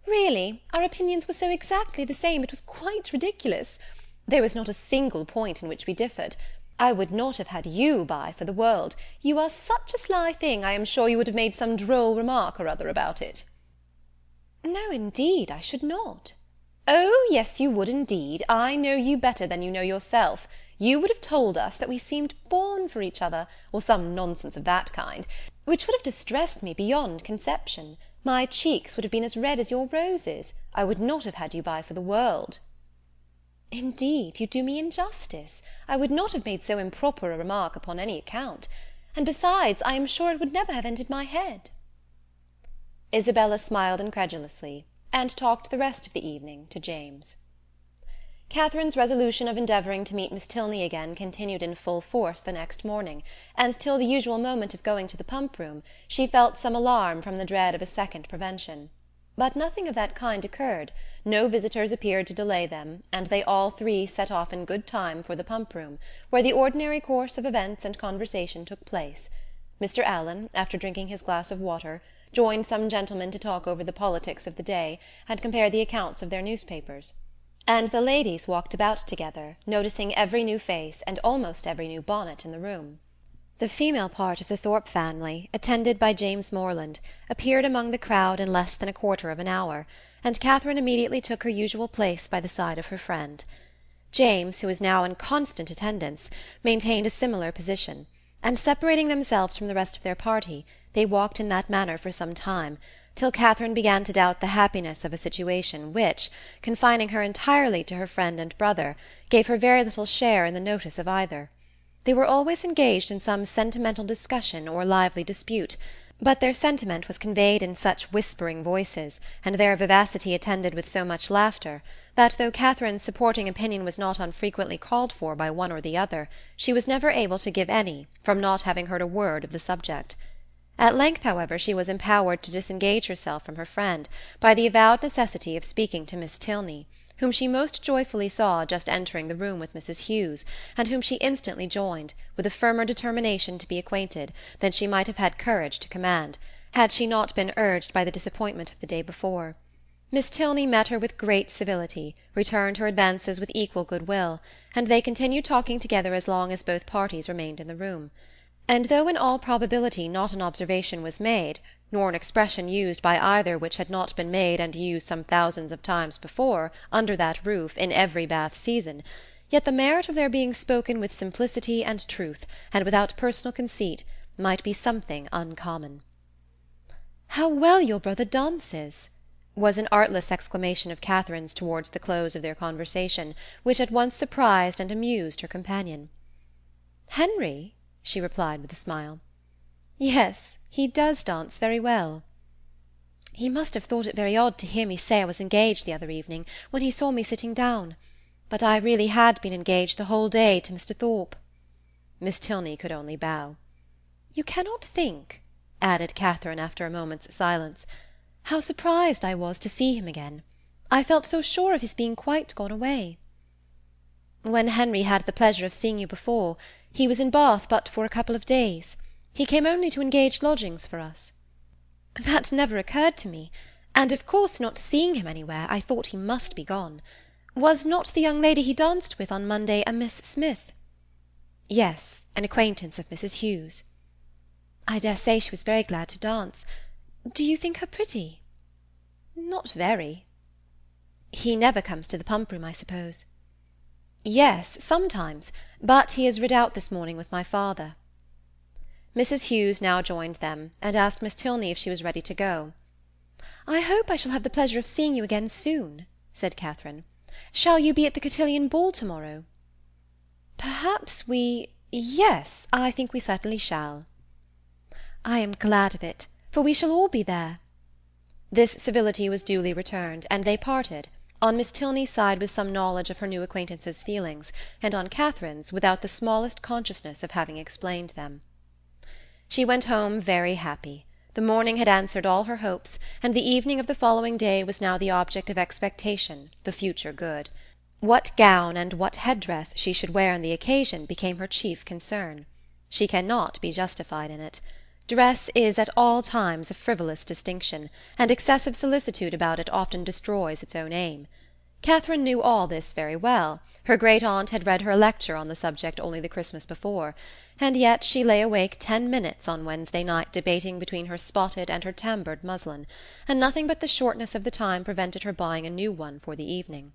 Really, our opinions were so exactly the same, it was quite ridiculous. There was not a single point in which we differed. I would not have had you by for the world. You are such a sly thing, I am sure you would have made some droll remark or other about it." "No, indeed, I should not." "Oh, yes, you would indeed. I know you better than you know yourself. You would have told us that we seemed born for each other, or some nonsense of that kind, which would have distressed me beyond conception. My cheeks would have been as red as your roses. I would not have had you by for the world." "Indeed, you do me injustice. I would not have made so improper a remark upon any account. And besides, I am sure it would never have entered my head." Isabella smiled incredulously, and talked the rest of the evening to James. Catherine's resolution of endeavouring to meet Miss Tilney again continued in full force the next morning, and till the usual moment of going to the pump-room she felt some alarm from the dread of a second prevention. But nothing of that kind occurred, no visitors appeared to delay them, and they all three set off in good time for the pump-room, where the ordinary course of events and conversation took place. Mr. Allen, after drinking his glass of water, joined some gentlemen to talk over the politics of the day, and compare the accounts of their newspapers; and the ladies walked about together, noticing every new face and almost every new bonnet in the room. The female part of the Thorpe family, attended by James Morland, appeared among the crowd in less than a quarter of an hour, and Catherine immediately took her usual place by the side of her friend. James, who was now in constant attendance, maintained a similar position, and separating themselves from the rest of their party, they walked in that manner for some time, till Catherine began to doubt the happiness of a situation which, confining her entirely to her friend and brother, gave her very little share in the notice of either. They were always engaged in some sentimental discussion or lively dispute, but their sentiment was conveyed in such whispering voices, and their vivacity attended with so much laughter, that though Catherine's supporting opinion was not unfrequently called for by one or the other, she was never able to give any, from not having heard a word of the subject. At length, however, she was empowered to disengage herself from her friend, by the avowed necessity of speaking to Miss Tilney, whom she most joyfully saw just entering the room with Mrs. Hughes, and whom she instantly joined, with a firmer determination to be acquainted than she might have had courage to command, had she not been urged by the disappointment of the day before. Miss Tilney met her with great civility, returned her advances with equal good-will, and they continued talking together as long as both parties remained in the room. And though in all probability not an observation was made, nor an expression used by either which had not been made and used some thousands of times before, under that roof, in every Bath season, yet the merit of their being spoken with simplicity and truth, and without personal conceit, might be something uncommon. "How well your brother dances!" was an artless exclamation of Catherine's towards the close of their conversation, which at once surprised and amused her companion. "Henry?" she replied with a smile. "Yes, he does dance very well." "He must have thought it very odd to hear me say I was engaged the other evening, when he saw me sitting down. But I really had been engaged the whole day to Mr. Thorpe." Miss Tilney could only bow. "You cannot think," added Catherine after a moment's silence, "how surprised I was to see him again. I felt so sure of his being quite gone away." "When Henry had the pleasure of seeing you before, he was in Bath but for a couple of days. He came only to engage lodgings for us." "That never occurred to me, and of course not seeing him anywhere, I thought he must be gone. Was not the young lady he danced with on Monday a Miss Smith?" "Yes, an acquaintance of Mrs. Hughes." "I dare say she was very glad to dance. Do you think her pretty?" "Not very." "He never comes to the pump-room, I suppose?" "Yes, sometimes, but he has rid out this morning with my father." Mrs. Hughes now joined them, and asked Miss Tilney if she was ready to go. "I hope I shall have the pleasure of seeing you again soon," said Catherine. "Shall you be at the cotillion ball to-morrow?" "Perhaps yes, I think we certainly shall." "I am glad of it, for we shall all be there." This civility was duly returned, and they parted, on Miss Tilney's side with some knowledge of her new acquaintance's feelings, and on Catherine's without the smallest consciousness of having explained them. She went home very happy. The morning had answered all her hopes, and the evening of the following day was now the object of expectation, the future good. What gown and what head-dress she should wear on the occasion became her chief concern. She cannot be justified in it. Dress is at all times a frivolous distinction, and excessive solicitude about it often destroys its own aim. Catherine knew all this very well, Her great-aunt had read her a lecture on the subject only the Christmas before, and yet she lay awake 10 minutes on Wednesday night debating between her spotted and her tamboured muslin, and nothing but the shortness of the time prevented her buying a new one for the evening.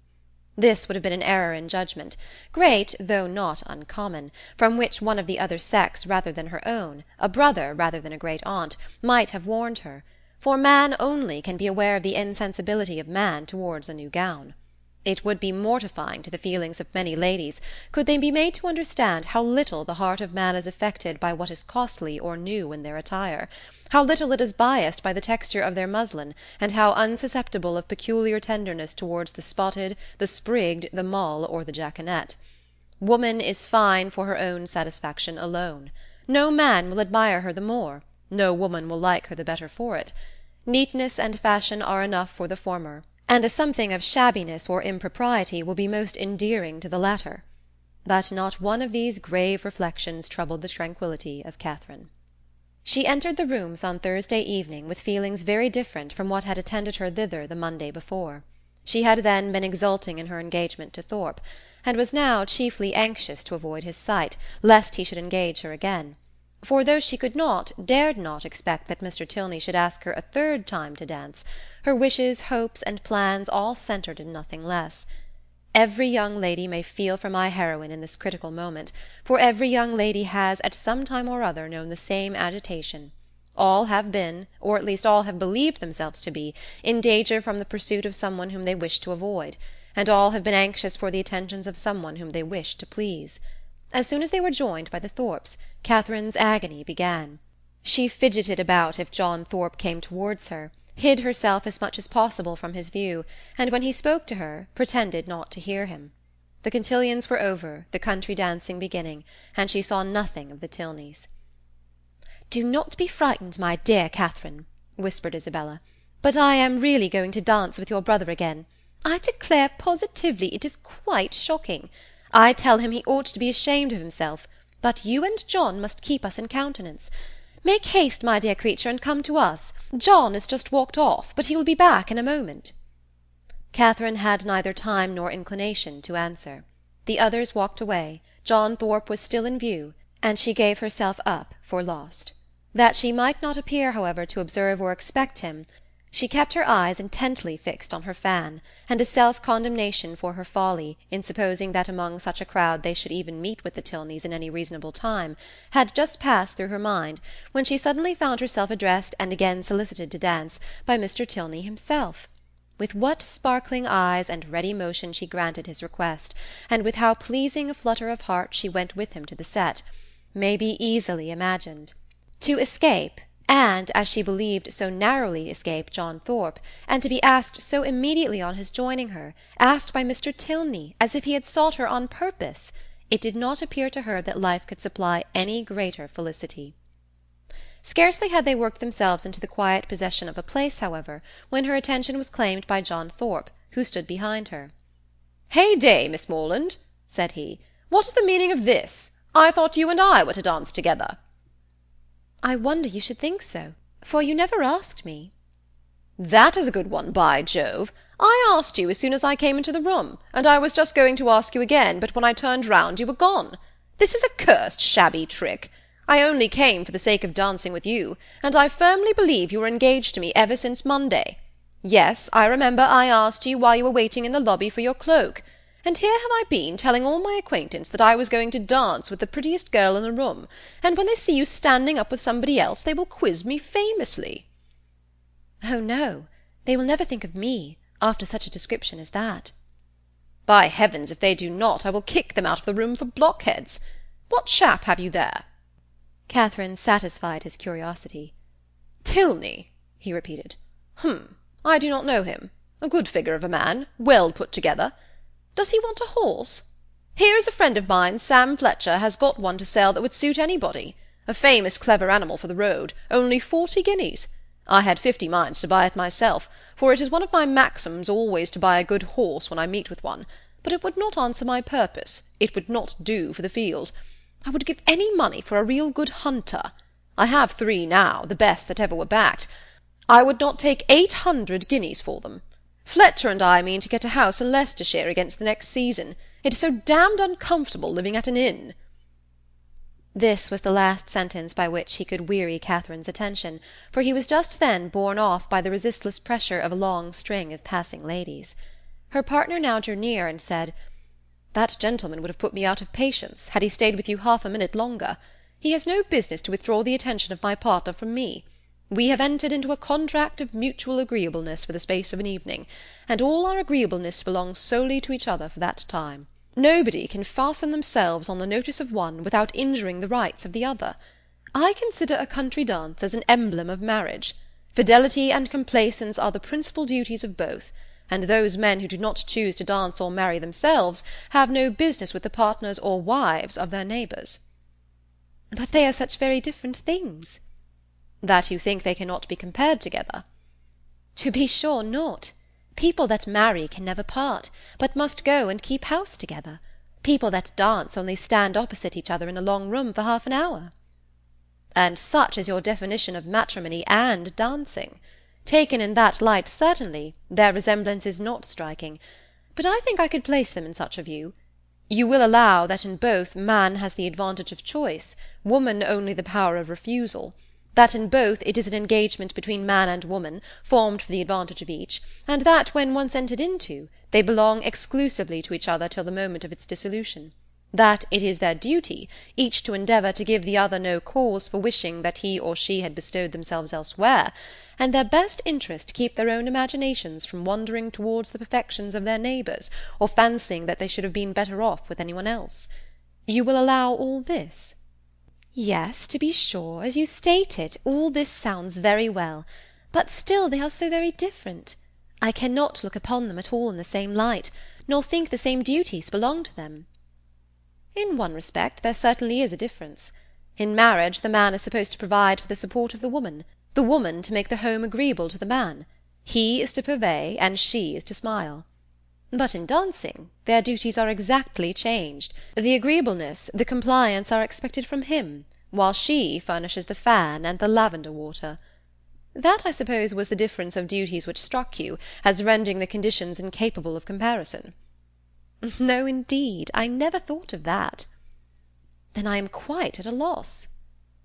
This would have been an error in judgment, great, though not uncommon, from which one of the other sex rather than her own, a brother rather than a great-aunt, might have warned her, for man only can be aware of the insensibility of man towards a new gown. It would be mortifying to the feelings of many ladies could they be made to understand how little the heart of man is affected by what is costly or new in their attire, how little it is biassed by the texture of their muslin, and how unsusceptible of peculiar tenderness towards the spotted, the sprigged, the mull, or the jaconet. Woman is fine for her own satisfaction alone. No man will admire her the more, no woman will like her the better for it. Neatness and fashion are enough for the former, and a something of shabbiness or impropriety will be most endearing to the latter. But not one of these grave reflections troubled the tranquillity of Catherine. She entered the rooms on Thursday evening with feelings very different from what had attended her thither the Monday before. She had then been exulting in her engagement to Thorpe, and was now chiefly anxious to avoid his sight, lest he should engage her again. For though she could not, dared not expect that Mr. Tilney should ask her a third time to dance, her wishes, hopes, and plans all centred in nothing less. Every young lady may feel for my heroine in this critical moment, for every young lady has at some time or other known the same agitation. All have been, or at least all have believed themselves to be, in danger from the pursuit of some one whom they wished to avoid, and all have been anxious for the attentions of some one whom they wished to please. As soon as they were joined by the Thorpes, Catherine's agony began. She fidgeted about if John Thorpe came towards her, hid herself as much as possible from his view, and when he spoke to her, pretended not to hear him. The cotillons were over, the country dancing beginning, and she saw nothing of the Tilneys. "Do not be frightened, my dear Catherine," whispered Isabella, "but I am really going to dance with your brother again. I declare positively it is quite shocking. I tell him he ought to be ashamed of himself, but you and John must keep us in countenance. Make haste, my dear creature, and come to us. John has just walked off, but he will be back in a moment." Catherine had neither time nor inclination to answer. The others walked away, John Thorpe was still in view, and she gave herself up for lost. That she might not appear, however, to observe or expect him, she kept her eyes intently fixed on her fan, and a self-condemnation for her folly, in supposing that among such a crowd they should even meet with the Tilneys in any reasonable time, had just passed through her mind, when she suddenly found herself addressed and again solicited to dance by Mr. Tilney himself. With what sparkling eyes and ready motion she granted his request, and with how pleasing a flutter of heart she went with him to the set, may be easily imagined. To escape, and, as she believed, so narrowly escape John Thorpe, and to be asked so immediately on his joining her, asked by Mr. Tilney, as if he had sought her on purpose, it did not appear to her that life could supply any greater felicity. Scarcely had they worked themselves into the quiet possession of a place, however, when her attention was claimed by John Thorpe, who stood behind her. "Hey-day, Miss Morland," said he. "What is the meaning of this? I thought you and I were to dance together." "I wonder you should think so, for you never asked me." "That is a good one, by Jove! I asked you as soon as I came into the room, and I was just going to ask you again, but when I turned round you were gone. This is a cursed shabby trick. I only came for the sake of dancing with you, and I firmly believe you were engaged to me ever since Monday. Yes, I remember I asked you while you were waiting in the lobby for your cloak, and here have I been telling all my acquaintance that I was going to dance with the prettiest girl in the room, and when they see you standing up with somebody else they will quiz me famously." "Oh, no, they will never think of me, after such a description as that." "By heavens, if they do not, I will kick them out of the room for blockheads. What chap have you there?" Catherine satisfied his curiosity. "Tilney," he repeated. I do not know him. A good figure of a man, well put together. Does he want a horse? Here is a friend of mine, Sam Fletcher, has got one to sell that would suit anybody. A famous clever animal for the road, only 40 guineas. I had 50 minds to buy it myself, for it is one of my maxims always to buy a good horse when I meet with one, but it would not answer my purpose, it would not do for the field. I would give any money for a real good hunter. I have 3 now, the best that ever were backed. I would not take 800 guineas for them. Fletcher and I mean to get a house in Leicestershire against the next season. It is so damned uncomfortable living at an inn." This was the last sentence by which he could weary Catherine's attention, for he was just then borne off by the resistless pressure of a long string of passing ladies. Her partner now drew near and said, "That gentleman would have put me out of patience, had he stayed with you half a minute longer. He has no business to withdraw the attention of my partner from me. We have entered into a contract of mutual agreeableness for the space of an evening, and all our agreeableness belongs solely to each other for that time. Nobody can fasten themselves on the notice of one without injuring the rights of the other. I consider a country dance as an emblem of marriage. Fidelity and complaisance are the principal duties of both, and those men who do not choose to dance or marry themselves have no business with the partners or wives of their neighbours." "But they are such very different things." "That you think they cannot be compared together?" "To be sure not. People that marry can never part, but must go and keep house together. People that dance only stand opposite each other in a long room for half an hour." "And such is your definition of matrimony and dancing. Taken in that light, certainly, their resemblance is not striking. But I think I could place them in such a view. You will allow that in both man has the advantage of choice, woman only the power of refusal; that in both it is an engagement between man and woman, formed for the advantage of each, and that, when once entered into, they belong exclusively to each other till the moment of its dissolution; that it is their duty, each to endeavour to give the other no cause for wishing that he or she had bestowed themselves elsewhere, and their best interest to keep their own imaginations from wandering towards the perfections of their neighbours, or fancying that they should have been better off with any one else. You will allow all this?" "Yes, to be sure, as you state it, all this sounds very well, but still they are so very different. I cannot look upon them at all in the same light, nor think the same duties belong to them." "In one respect there certainly is a difference. In marriage the man is supposed to provide for the support of the woman to make the home agreeable to the man. He is to purvey, and she is to smile. But in dancing their duties are exactly changed. The agreeableness, the compliance are expected from him, while she furnishes the fan and the lavender water. That, I suppose, was the difference of duties which struck you, as rendering the conditions incapable of comparison." "No, indeed, I never thought of that." "Then I am quite at a loss.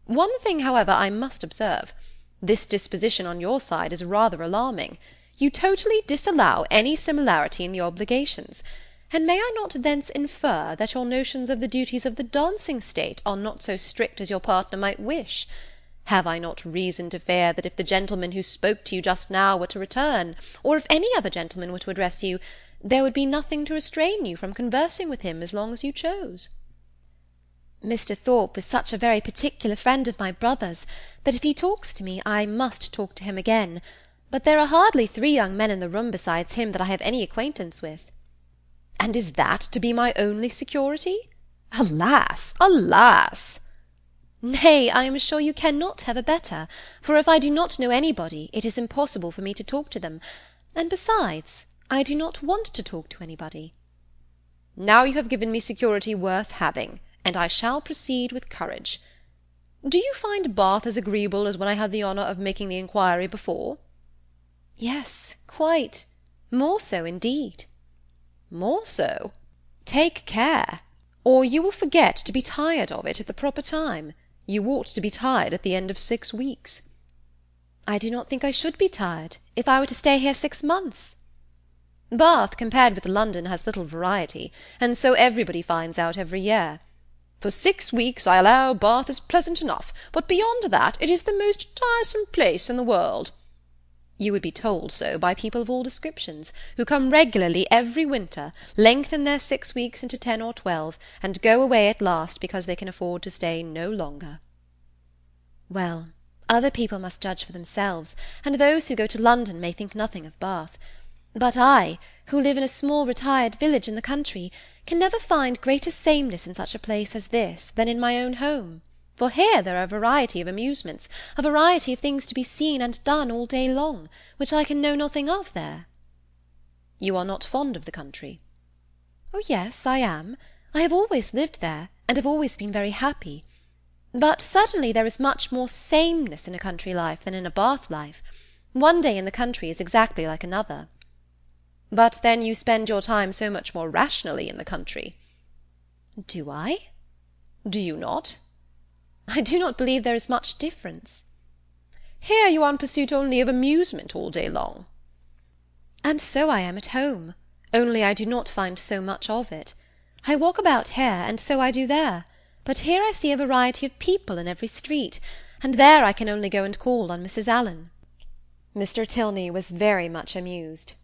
One thing, however, I must observe. This disposition on your side is rather alarming. You totally disallow any similarity in the obligations, and may I not thence infer that your notions of the duties of the dancing state are not so strict as your partner might wish? Have I not reason to fear that if the gentleman who spoke to you just now were to return, or if any other gentleman were to address you, there would be nothing to restrain you from conversing with him as long as you chose?" "Mr. Thorpe is such a very particular friend of my brother's, that if he talks to me, I must talk to him again. But there are hardly 3 young men in the room besides him that I have any acquaintance with." "And is that to be my only security? Alas, alas!" "Nay, I am sure you cannot have a better, for if I do not know anybody, it is impossible for me to talk to them, and besides, I do not want to talk to anybody." "Now you have given me security worth having, and I shall proceed with courage. Do you find Bath as agreeable as when I had the honour of making the inquiry before?" "Yes, quite. More so, indeed." "More so? Take care, or you will forget to be tired of it at the proper time. You ought to be tired at the end of 6 weeks." "I do not think I should be tired, if I were to stay here 6 months." "Bath, compared with London, has little variety, and so everybody finds out every year. For 6 weeks, I allow, Bath is pleasant enough, but beyond that it is the most tiresome place in the world. You would be told so by people of all descriptions, who come regularly every winter, lengthen their 6 weeks into 10 or 12, and go away at last because they can afford to stay no longer." "Well, other people must judge for themselves, and those who go to London may think nothing of Bath. But I, who live in a small retired village in the country, can never find greater sameness in such a place as this than in my own home, for here there are a variety of amusements, a variety of things to be seen and done all day long, which I can know nothing of there." "You are not fond of the country?" "Oh yes, I am. I have always lived there, and have always been very happy. But certainly there is much more sameness in a country life than in a Bath life. One day in the country is exactly like another." But then you spend your time so much more rationally in the country." "Do I?" "Do you not?" "I do not believe there is much difference." "Here you are in pursuit only of amusement all day long." "And so I am at home, only I do not find so much of it. I walk about here, and so I do there, but here I see a variety of people in every street, and there I can only go and call on Mrs. Allen." Mr. Tilney was very much amused.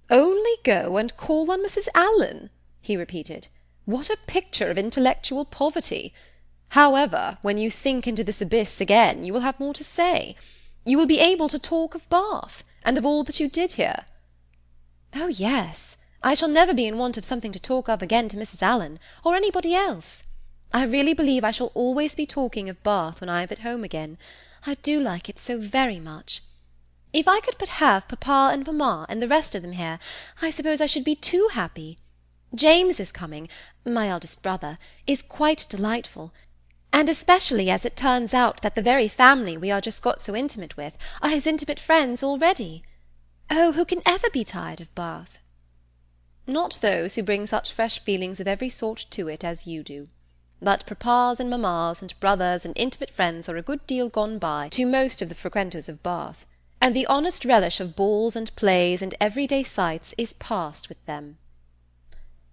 "Only go and call on Mrs. Allen," he repeated. "What a picture of intellectual poverty! However, when you sink into this abyss again, you will have more to say. You will be able to talk of Bath, and of all that you did here." "Oh, yes, I shall never be in want of something to talk of again to Mrs. Allen, or anybody else. I really believe I shall always be talking of Bath when I am at home again. I do like it so very much. If I could but have papa and mamma and the rest of them here, I suppose I should be too happy. James is coming, my eldest brother, is quite delightful, and especially as it turns out that the very family we are just got so intimate with are his intimate friends already. Oh, who can ever be tired of Bath?" "Not those who bring such fresh feelings of every sort to it as you do. But papas and mammas and brothers and intimate friends are a good deal gone by to most of the frequenters of Bath, and the honest relish of balls and plays and everyday sights is past with them."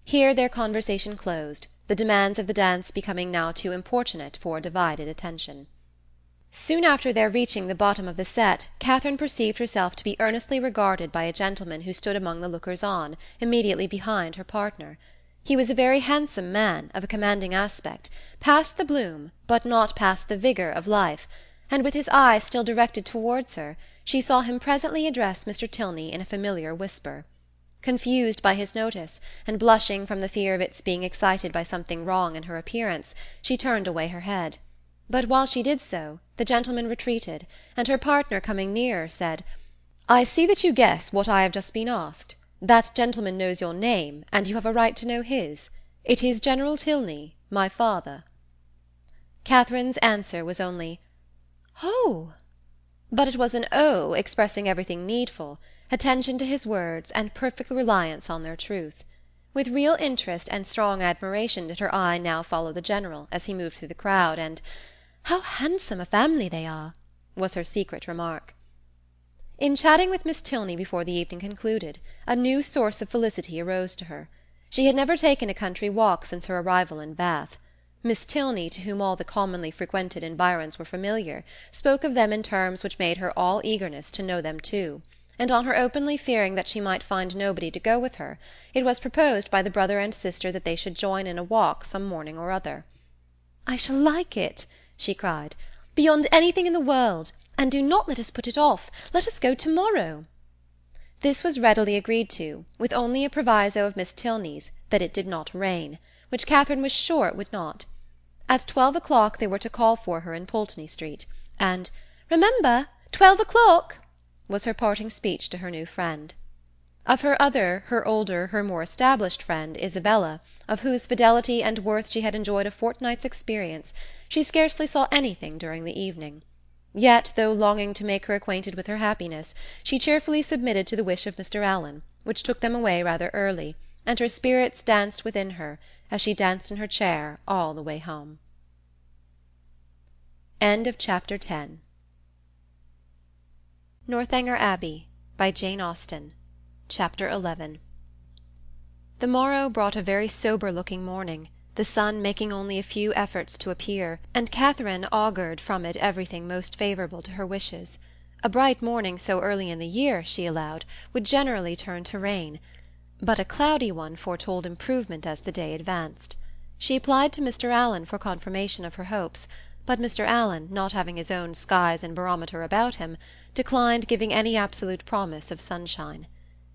Here their conversation closed, the demands of the dance becoming now too importunate for divided attention. Soon after their reaching the bottom of the set, Catherine perceived herself to be earnestly regarded by a gentleman who stood among the lookers-on, immediately behind her partner. He was a very handsome man, of a commanding aspect, past the bloom, but not past the vigour of life, and with his eye still directed towards her, she saw him presently address Mr. Tilney in a familiar whisper. Confused by his notice, and blushing from the fear of its being excited by something wrong in her appearance, she turned away her head. But while she did so, the gentleman retreated, and her partner coming nearer, said, "I see that you guess what I have just been asked. That gentleman knows your name, and you have a right to know his. It is General Tilney, my father." Catherine's answer was only, "Oh!" But it was an "oh" expressing everything needful, attention to his words, and perfect reliance on their truth. With real interest and strong admiration did her eye now follow the General, as he moved through the crowd, and "How handsome a family they are!" was her secret remark. In chatting with Miss Tilney before the evening concluded, a new source of felicity arose to her. She had never taken a country walk since her arrival in Bath. Miss Tilney, to whom all the commonly frequented environs were familiar, spoke of them in terms which made her all eagerness to know them too, and on her openly fearing that she might find nobody to go with her, it was proposed by the brother and sister that they should join in a walk some morning or other. "I shall like it," she cried, "beyond anything in the world, and do not let us put it off. Let us go to-morrow." This was readily agreed to, with only a proviso of Miss Tilney's, that it did not rain, which Catherine was sure it would not. At 12 o'clock they were to call for her in Pulteney Street, and "Remember, 12 o'clock!" was her parting speech to her new friend. Of her other, her older, her more established friend, Isabella, of whose fidelity and worth she had enjoyed a fortnight's experience, she scarcely saw anything during the evening. Yet, though longing to make her acquainted with her happiness, she cheerfully submitted to the wish of Mr. Allen, which took them away rather early, and her spirits danced within her, as she danced in her chair all the way home. Chapter 10. Northanger Abbey, by Jane Austen. Chapter 11. The morrow brought a very sober-looking morning, the sun making only a few efforts to appear, and Catherine augured from it everything most favourable to her wishes. A bright morning so early in the year, she allowed, would generally turn to rain, but a cloudy one foretold improvement as the day advanced. She applied to Mr. Allen for confirmation of her hopes, but Mr. Allen, not having his own skies and barometer about him, declined giving any absolute promise of sunshine.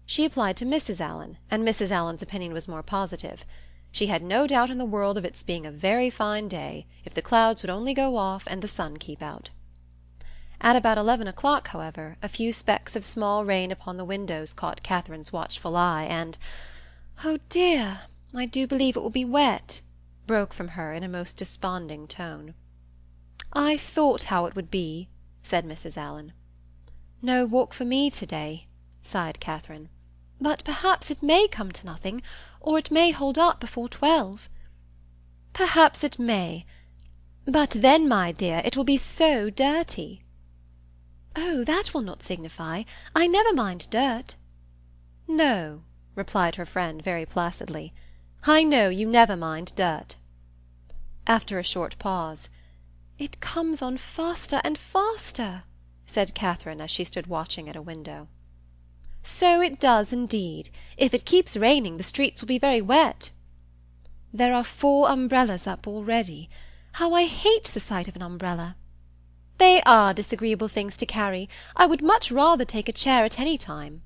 She applied to Mrs. Allen, and Mrs. Allen's opinion was more positive. She had no doubt in the world of its being a very fine day, if the clouds would only go off and the sun keep out. At about 11 o'clock, however, a few specks of small rain upon the windows caught Catherine's watchful eye, and "Oh dear, I do believe it will be wet," broke from her in a most desponding tone. "I thought how it would be," said Mrs. Allen. "No walk for me to-day," sighed Catherine. But perhaps it may come to nothing, or it may hold up before 12. Perhaps it may. But then, my dear, it will be so dirty. Oh, that will not signify. I never mind dirt. No, replied her friend very placidly. I know you never mind dirt. After a short pause, "It comes on faster and faster," said Catherine as she stood watching at a window. "So it does indeed. If it keeps raining, the streets will be very wet." "There are 4 umbrellas up already. How I hate the sight of an umbrella!" "They are disagreeable things to carry. I would much rather take a chair at any time."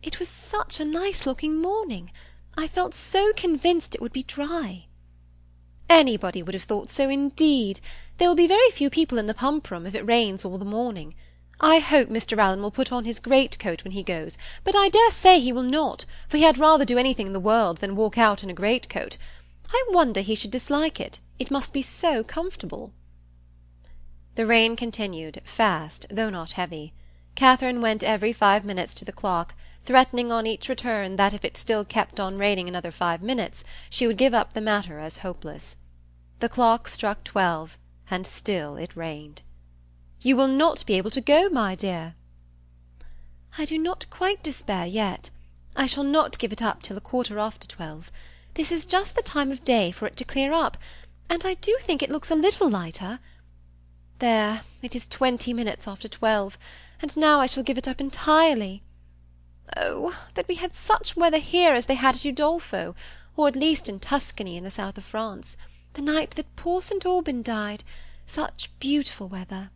"It was such a nice-looking morning. I felt so convinced it would be dry." "Anybody would have thought so indeed. There will be very few people in the pump-room if it rains all the morning. I hope Mr. Allen will put on his great-coat when he goes, but I dare say he will not, for he had rather do anything in the world than walk out in a great-coat. I wonder he should dislike it. It must be so comfortable." The rain continued, fast, though not heavy. Catherine went every 5 minutes to the clock, threatening on each return that if it still kept on raining another 5 minutes, she would give up the matter as hopeless. The clock struck 12, and still it rained. "You will not be able to go, my dear." "I do not quite despair yet. I shall not give it up till 12:15. This is just the time of day for it to clear up, and I do think it looks a little lighter. There, it is 20 minutes after 12, and now I shall give it up entirely. Oh, that we had such weather here as they had at Udolpho, or at least in Tuscany in the south of France, the night that poor St. Aubin died. Such beautiful weather."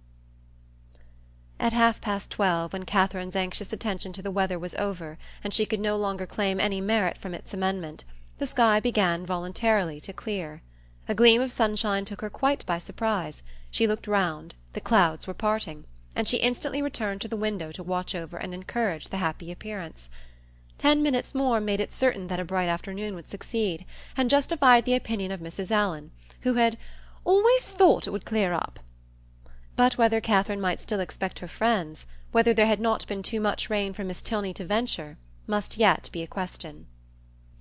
At 12:30, when Catherine's anxious attention to the weather was over, and she could no longer claim any merit from its amendment, the sky began voluntarily to clear. A gleam of sunshine took her quite by surprise. She looked round, the clouds were parting, and she instantly returned to the window to watch over and encourage the happy appearance. 10 minutes more made it certain that a bright afternoon would succeed, and justified the opinion of Mrs. Allen, who had "always thought it would clear up." But whether Catherine might still expect her friends, whether there had not been too much rain for Miss Tilney to venture, must yet be a question.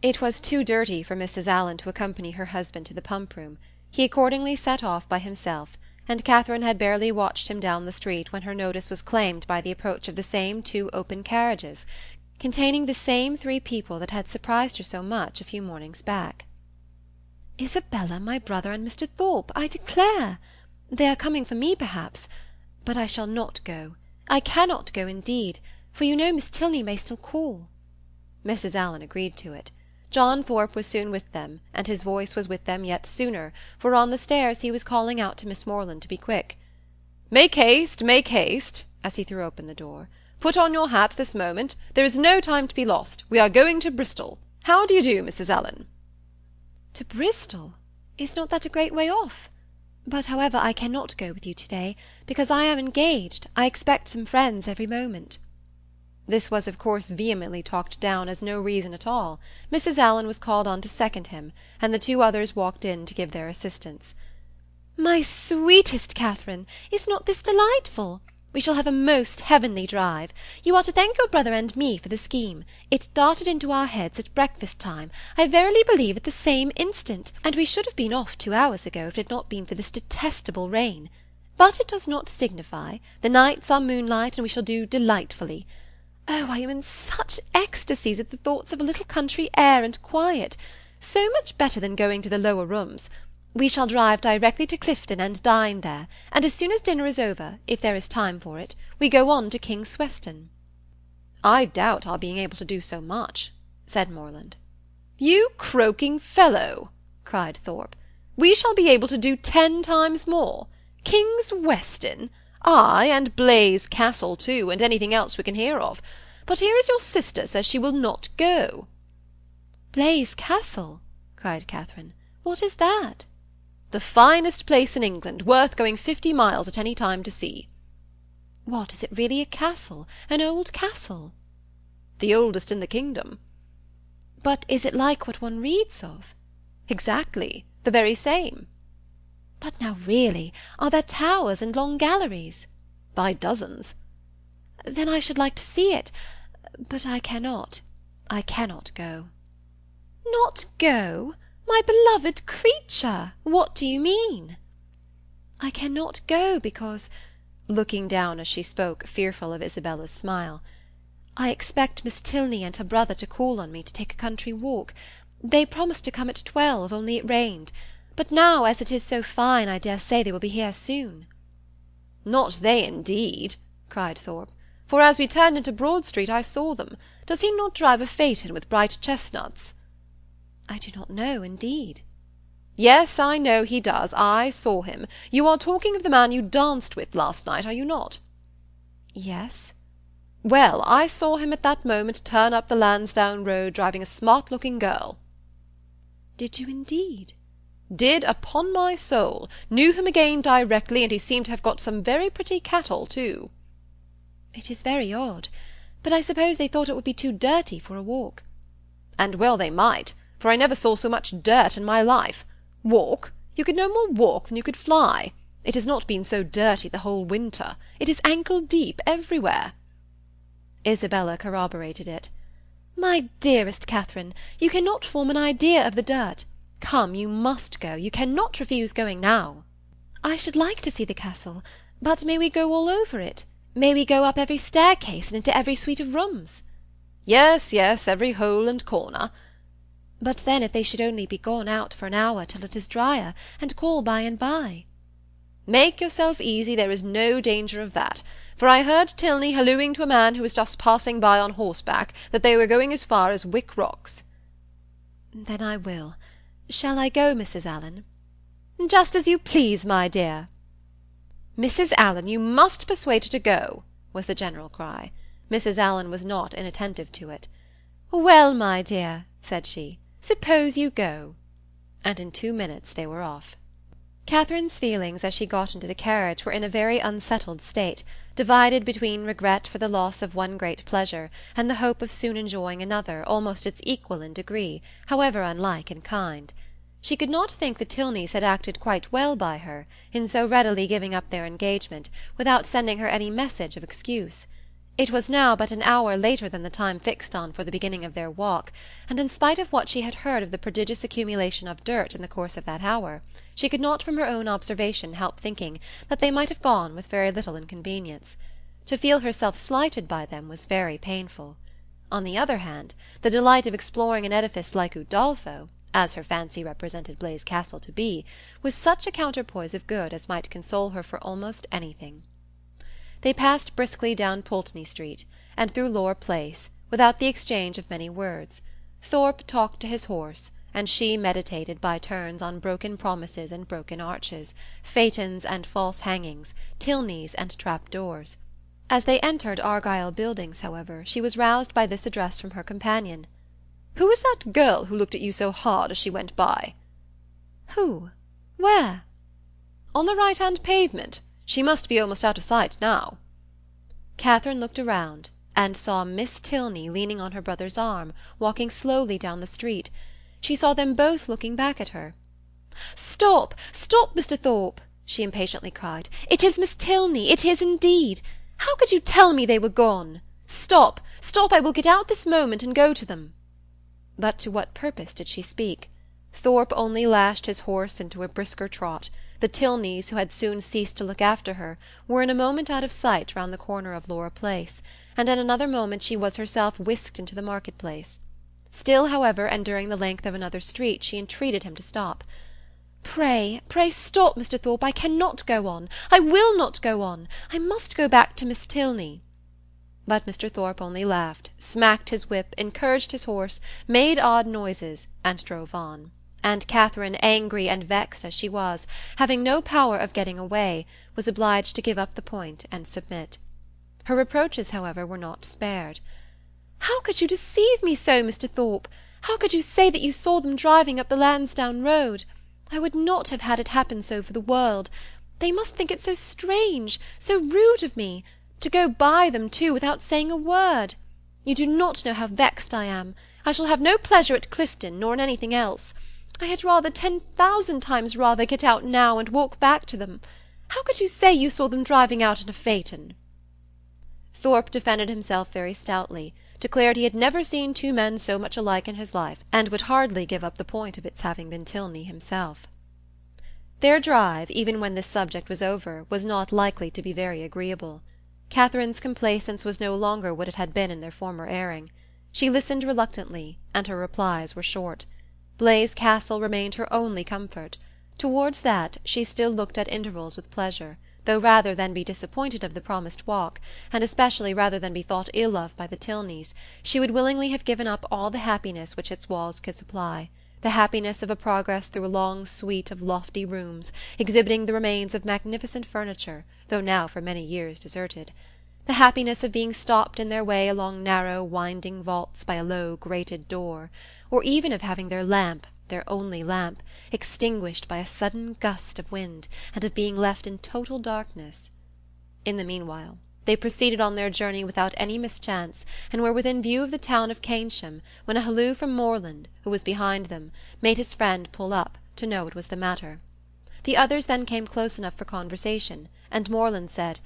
It was too dirty for Mrs. Allen to accompany her husband to the pump-room. He accordingly set off by himself, and Catherine had barely watched him down the street when her notice was claimed by the approach of the same 2 open carriages, containing the same 3 people that had surprised her so much a few mornings back. "Isabella, my brother, and Mr. Thorpe, I declare! They are coming for me, perhaps, but I shall not go. I cannot go, indeed, for you know Miss Tilney may still call." Mrs. Allen agreed to it. John Thorpe was soon with them, and his voice was with them yet sooner, for on the stairs he was calling out to Miss Morland to be quick. Make haste," as he threw open the door. "Put on your hat this moment. There is no time to be lost. We are going to Bristol. How do you do, Mrs. Allen?" "To Bristol? Is not that a great way off? But, however, I cannot go with you to-day, because I am engaged. I expect some friends every moment." This was of course vehemently talked down as no reason at all. Mrs. Allen was called on to second him, and the 2 others walked in to give their assistance. "My sweetest Catherine, is not this delightful? We shall have a most heavenly drive. You are to thank your brother and me for the scheme. It darted into our heads at breakfast-time, I verily believe at the same instant, and we should have been off 2 hours ago if it had not been for this detestable rain. But it does not signify. The nights are moonlight, and we shall do delightfully. Oh, I am in such ecstasies at the thoughts of a little country air and quiet. So much better than going to the lower rooms. We shall drive directly to Clifton and dine there, and as soon as dinner is over, if there is time for it, we go on to King's Sweston." "I doubt our being able to do so much," said Morland. "You croaking fellow!" cried Thorpe. "We shall be able to do 10 times more. King's Weston! Ay, and Blaise Castle too, and anything else we can hear of. But here is your sister says she will not go." "Blaise Castle!" cried Catherine. "What is that?" "The finest place in England, worth going 50 miles at any time to see." "What, is it really a castle? An old castle?" "The oldest in the kingdom." "But is it like what one reads of?" "Exactly. The very same." "But now really, are there towers and long galleries?" "By dozens." "Then I should like to see it, but I cannot. "I cannot go." "Not go? My beloved creature! What do you mean?" "I cannot go because," looking down as she spoke, fearful of Isabella's smile, "I expect Miss Tilney and her brother to call on me to take a country walk. They promised to come at 12, only it rained. But now, as it is so fine, I dare say they will be here soon." "Not they, indeed," cried Thorpe, "for as we turned into Broad Street I saw them. Does he not drive a phaeton with bright chestnuts?" "I do not know, indeed." "Yes, I know he does. I saw him. You are talking of the man you danced with last night, are you not?" "Yes." "Well, I saw him at that moment turn up the Lansdowne Road driving a smart-looking girl." "Did you indeed?" "Did, upon my soul. Knew him again directly, and he seemed to have got some very pretty cattle too." "It is very odd. But I suppose they thought it would be too dirty for a walk." "And well they might, for I never saw so much dirt in my life. Walk? You could no more walk than you could fly. It has not been so dirty the whole winter. It is ankle-deep everywhere." Isabella corroborated it. "My dearest Catherine, you cannot form an idea of the dirt. Come, you must go. You cannot refuse going now." "I should like to see the castle. But may we go all over it? May we go up every staircase and into every suite of rooms?" "Yes, yes, every hole and corner." "But then if they should only be gone out for an hour till it is drier, and call by and by?" "Make yourself easy, there is no danger of that, for I heard Tilney hallooing to a man who was just passing by on horseback that they were going as far as Wick Rocks." "Then I will. Shall I go, Mrs. Allen?" "Just as you please, my dear." "Mrs. Allen, you must persuade her to go," was the general cry. Mrs. Allen was not inattentive to it. "Well, my dear," said she, "suppose you go." And in 2 minutes they were off. Catherine's feelings as she got into the carriage were in a very unsettled state, divided between regret for the loss of one great pleasure, and the hope of soon enjoying another, almost its equal in degree, however unlike in kind. She could not think the Tilneys had acted quite well by her, in so readily giving up their engagement, without sending her any message of excuse. It was now but an hour later than the time fixed on for the beginning of their walk, and in spite of what she had heard of the prodigious accumulation of dirt in the course of that hour, she could not from her own observation help thinking that they might have gone with very little inconvenience. To feel herself slighted by them was very painful. On the other hand, the delight of exploring an edifice like Udolpho, as her fancy represented Blaise Castle to be, was such a counterpoise of good as might console her for almost anything. They passed briskly down Pulteney Street, and through Laura Place, without the exchange of many words. Thorpe talked to his horse, and she meditated by turns on broken promises and broken arches, phaetons and false hangings, Tilneys and trap-doors. As they entered Argyle Buildings, however, she was roused by this address from her companion. "Who is that girl who looked at you so hard as she went by?" "Who? Where?" "On the right-hand pavement. She must be almost out of sight now." Catherine looked around, and saw Miss Tilney leaning on her brother's arm, walking slowly down the street. She saw them both looking back at her. "Stop, stop, Mr. Thorpe!" she impatiently cried. "It is Miss Tilney, it is indeed. How could you tell me they were gone? Stop, stop, I will get out this moment and go to them." But to what purpose did she speak? Thorpe only lashed his horse into a brisker trot. The Tilneys, who had soon ceased to look after her, were in a moment out of sight round the corner of Laura Place, and in another moment she was herself whisked into the market-place. Still, however, and during the length of another street, she entreated him to stop. "Pray, pray stop, Mr. Thorpe, I cannot go on. I will not go on. I must go back to Miss Tilney." But Mr. Thorpe only laughed, smacked his whip, encouraged his horse, made odd noises, and drove on. And Catherine, angry and vexed as she was, having no power of getting away, was obliged to give up the point and submit. Her reproaches, however, were not spared. "How could you deceive me so, Mr. Thorpe? How could you say that you saw them driving up the Lansdowne Road? I would not have had it happen so for the world. They must think it so strange, so rude of me, to go by them, too, without saying a word. You do not know how vexed I am. I shall have no pleasure at Clifton, nor in anything else. I had rather 10,000 times rather get out now and walk back to them. How could you say you saw them driving out in a phaeton?" Thorpe defended himself very stoutly, declared he had never seen two men so much alike in his life, and would hardly give up the point of its having been Tilney himself. Their drive, even when this subject was over, was not likely to be very agreeable. Catherine's complaisance was no longer what it had been in their former airing. She listened reluctantly, and her replies were short. Blaise Castle remained her only comfort. Towards that she still looked at intervals with pleasure, though rather than be disappointed of the promised walk, and especially rather than be thought ill of by the Tilneys, she would willingly have given up all the happiness which its walls could supply, the happiness of a progress through a long suite of lofty rooms, exhibiting the remains of magnificent furniture, though now for many years deserted, the happiness of being stopped in their way along narrow winding vaults by a low grated door, or even of having their lamp, their only lamp, extinguished by a sudden gust of wind, and of being left in total darkness. In the meanwhile they proceeded on their journey without any mischance, and were within view of the town of Keynsham, when a halloo from Morland, who was behind them, made his friend pull up, to know what was the matter. The others then came close enough for conversation, and Morland said,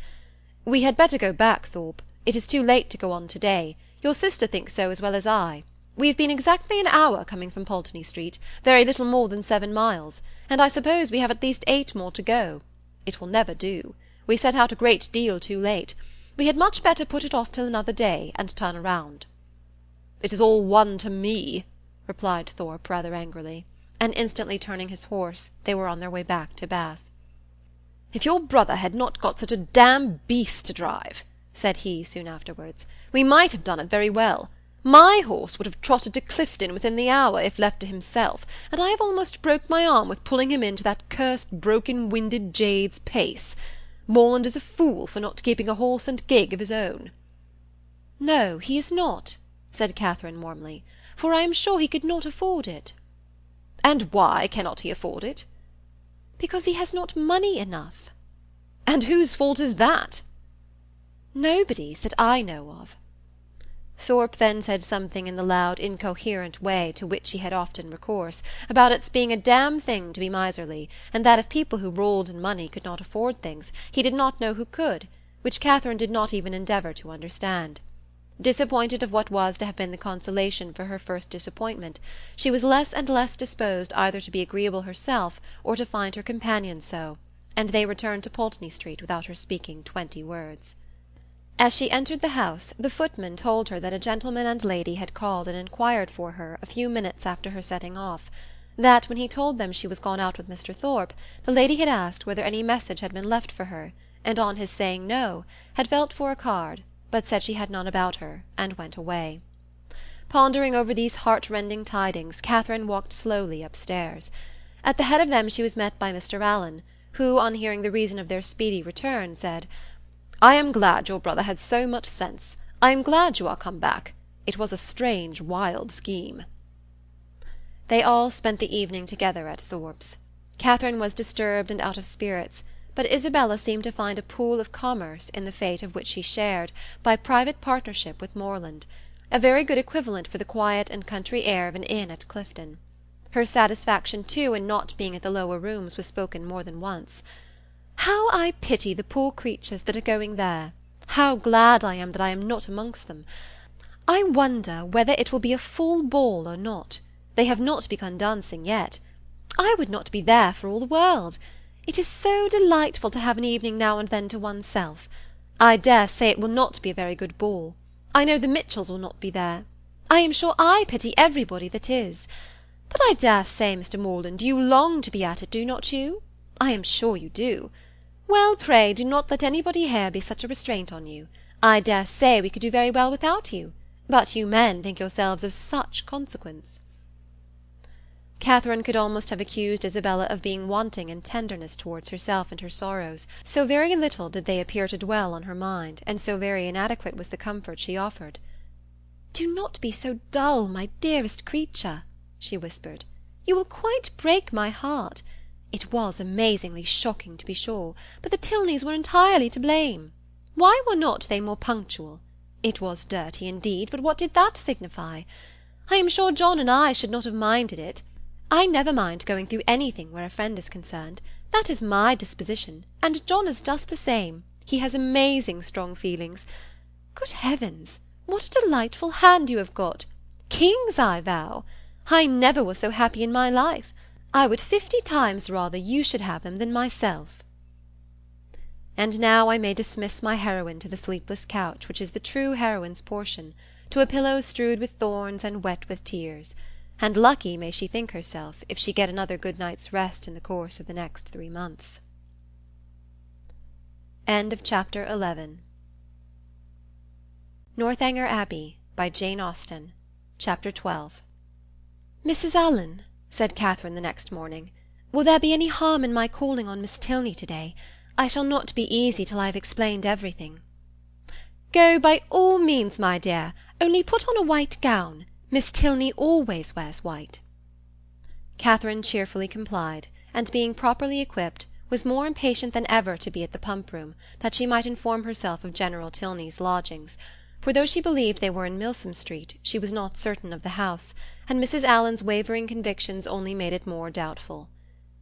"We had better go back, Thorpe. It is too late to go on to-day. Your sister thinks so as well as I. We have been exactly an hour coming from Pulteney Street, very little more than 7 miles, and I suppose we have at least 8 more to go. It will never do. We set out a great deal too late. We had much better put it off till another day, and turn round." "It is all one to me," replied Thorpe rather angrily, and instantly turning his horse, they were on their way back to Bath. "If your brother had not got such a damned beast to drive," said he soon afterwards, "we might have done it very well. My horse would have trotted to Clifton within the hour, if left to himself, and I have almost broke my arm with pulling him into that cursed broken-winded jade's pace. Morland is a fool for not keeping a horse and gig of his own." "No, he is not," said Catherine warmly, "for I am sure he could not afford it." "And why cannot he afford it?" "Because he has not money enough." "And whose fault is that?" "Nobody's, that I know of." Thorpe then said something in the loud incoherent way to which he had often recourse, about its being a damned thing to be miserly, and that if people who rolled in money could not afford things, he did not know who could, which Catherine did not even endeavour to understand. Disappointed of what was to have been the consolation for her first disappointment, she was less and less disposed either to be agreeable herself or to find her companion so, and they returned to Pulteney Street without her speaking 20 words. As she entered the house, the footman told her that a gentleman and lady had called and inquired for her a few minutes after her setting off; that, when he told them she was gone out with Mr. Thorpe, the lady had asked whether any message had been left for her, and on his saying no, had felt for a card, but said she had none about her, and went away. Pondering over these heart-rending tidings, Catherine walked slowly upstairs. At the head of them she was met by Mr. Allen, who, on hearing the reason of their speedy return, said, "I am glad your brother had so much sense. I am glad you are come back. It was a strange, wild scheme." They all spent the evening together at Thorpe's. Catherine was disturbed and out of spirits, but Isabella seemed to find a pool of commerce in the fate of which she shared, by private partnership with Morland, a very good equivalent for the quiet and country air of an inn at Clifton. Her satisfaction, too, in not being at the lower rooms was spoken more than once. "How I pity the poor creatures that are going there! How glad I am that I am not amongst them! I wonder whether it will be a full ball or not. They have not begun dancing yet. I would not be there for all the world. It is so delightful to have an evening now and then to oneself. I dare say it will not be a very good ball. I know the Mitchells will not be there. I am sure I pity everybody that is. But I dare say, Mr. Morland, you long to be at it, do not you? I am sure you do. Well, pray do not let anybody here be such a restraint on you. I dare say we could do very well without you, but you men think yourselves of such consequence." Catherine could almost have accused Isabella of being wanting in tenderness towards herself and her sorrows, so very little did they appear to dwell on her mind, and so very inadequate was the comfort she offered. "Do not be so dull, my dearest creature," she whispered. "You will quite break my heart. It was amazingly shocking, to be sure, but the Tilneys were entirely to blame. Why were not they more punctual? It was dirty indeed, but what did that signify? I am sure John and I should not have minded it. I never mind going through anything where a friend is concerned. That is my disposition, and John is just the same. He has amazing strong feelings. Good heavens! What a delightful hand you have got! Kings, I vow! I never was so happy in my life. I would 50 times rather you should have them than myself. And now I may dismiss my heroine to the sleepless couch which is the true heroine's portion, to a pillow strewed with thorns and wet with tears, and lucky may she think herself if she get another good night's rest in the course of the next 3 months. End of Chapter 11. Northanger Abbey, by Jane Austen. Chapter 12. "Mrs. Allen," said Catherine the next morning, "will there be any harm in my calling on Miss Tilney to-day? I shall not be easy till I have explained everything." "Go by all means, my dear, only put on a white gown. Miss Tilney always wears white." Catherine cheerfully complied, and being properly equipped, was more impatient than ever to be at the pump-room, that she might inform herself of General Tilney's lodgings, for though she believed they were in Milsom Street, she was not certain of the house, and Mrs. Allen's wavering convictions only made it more doubtful.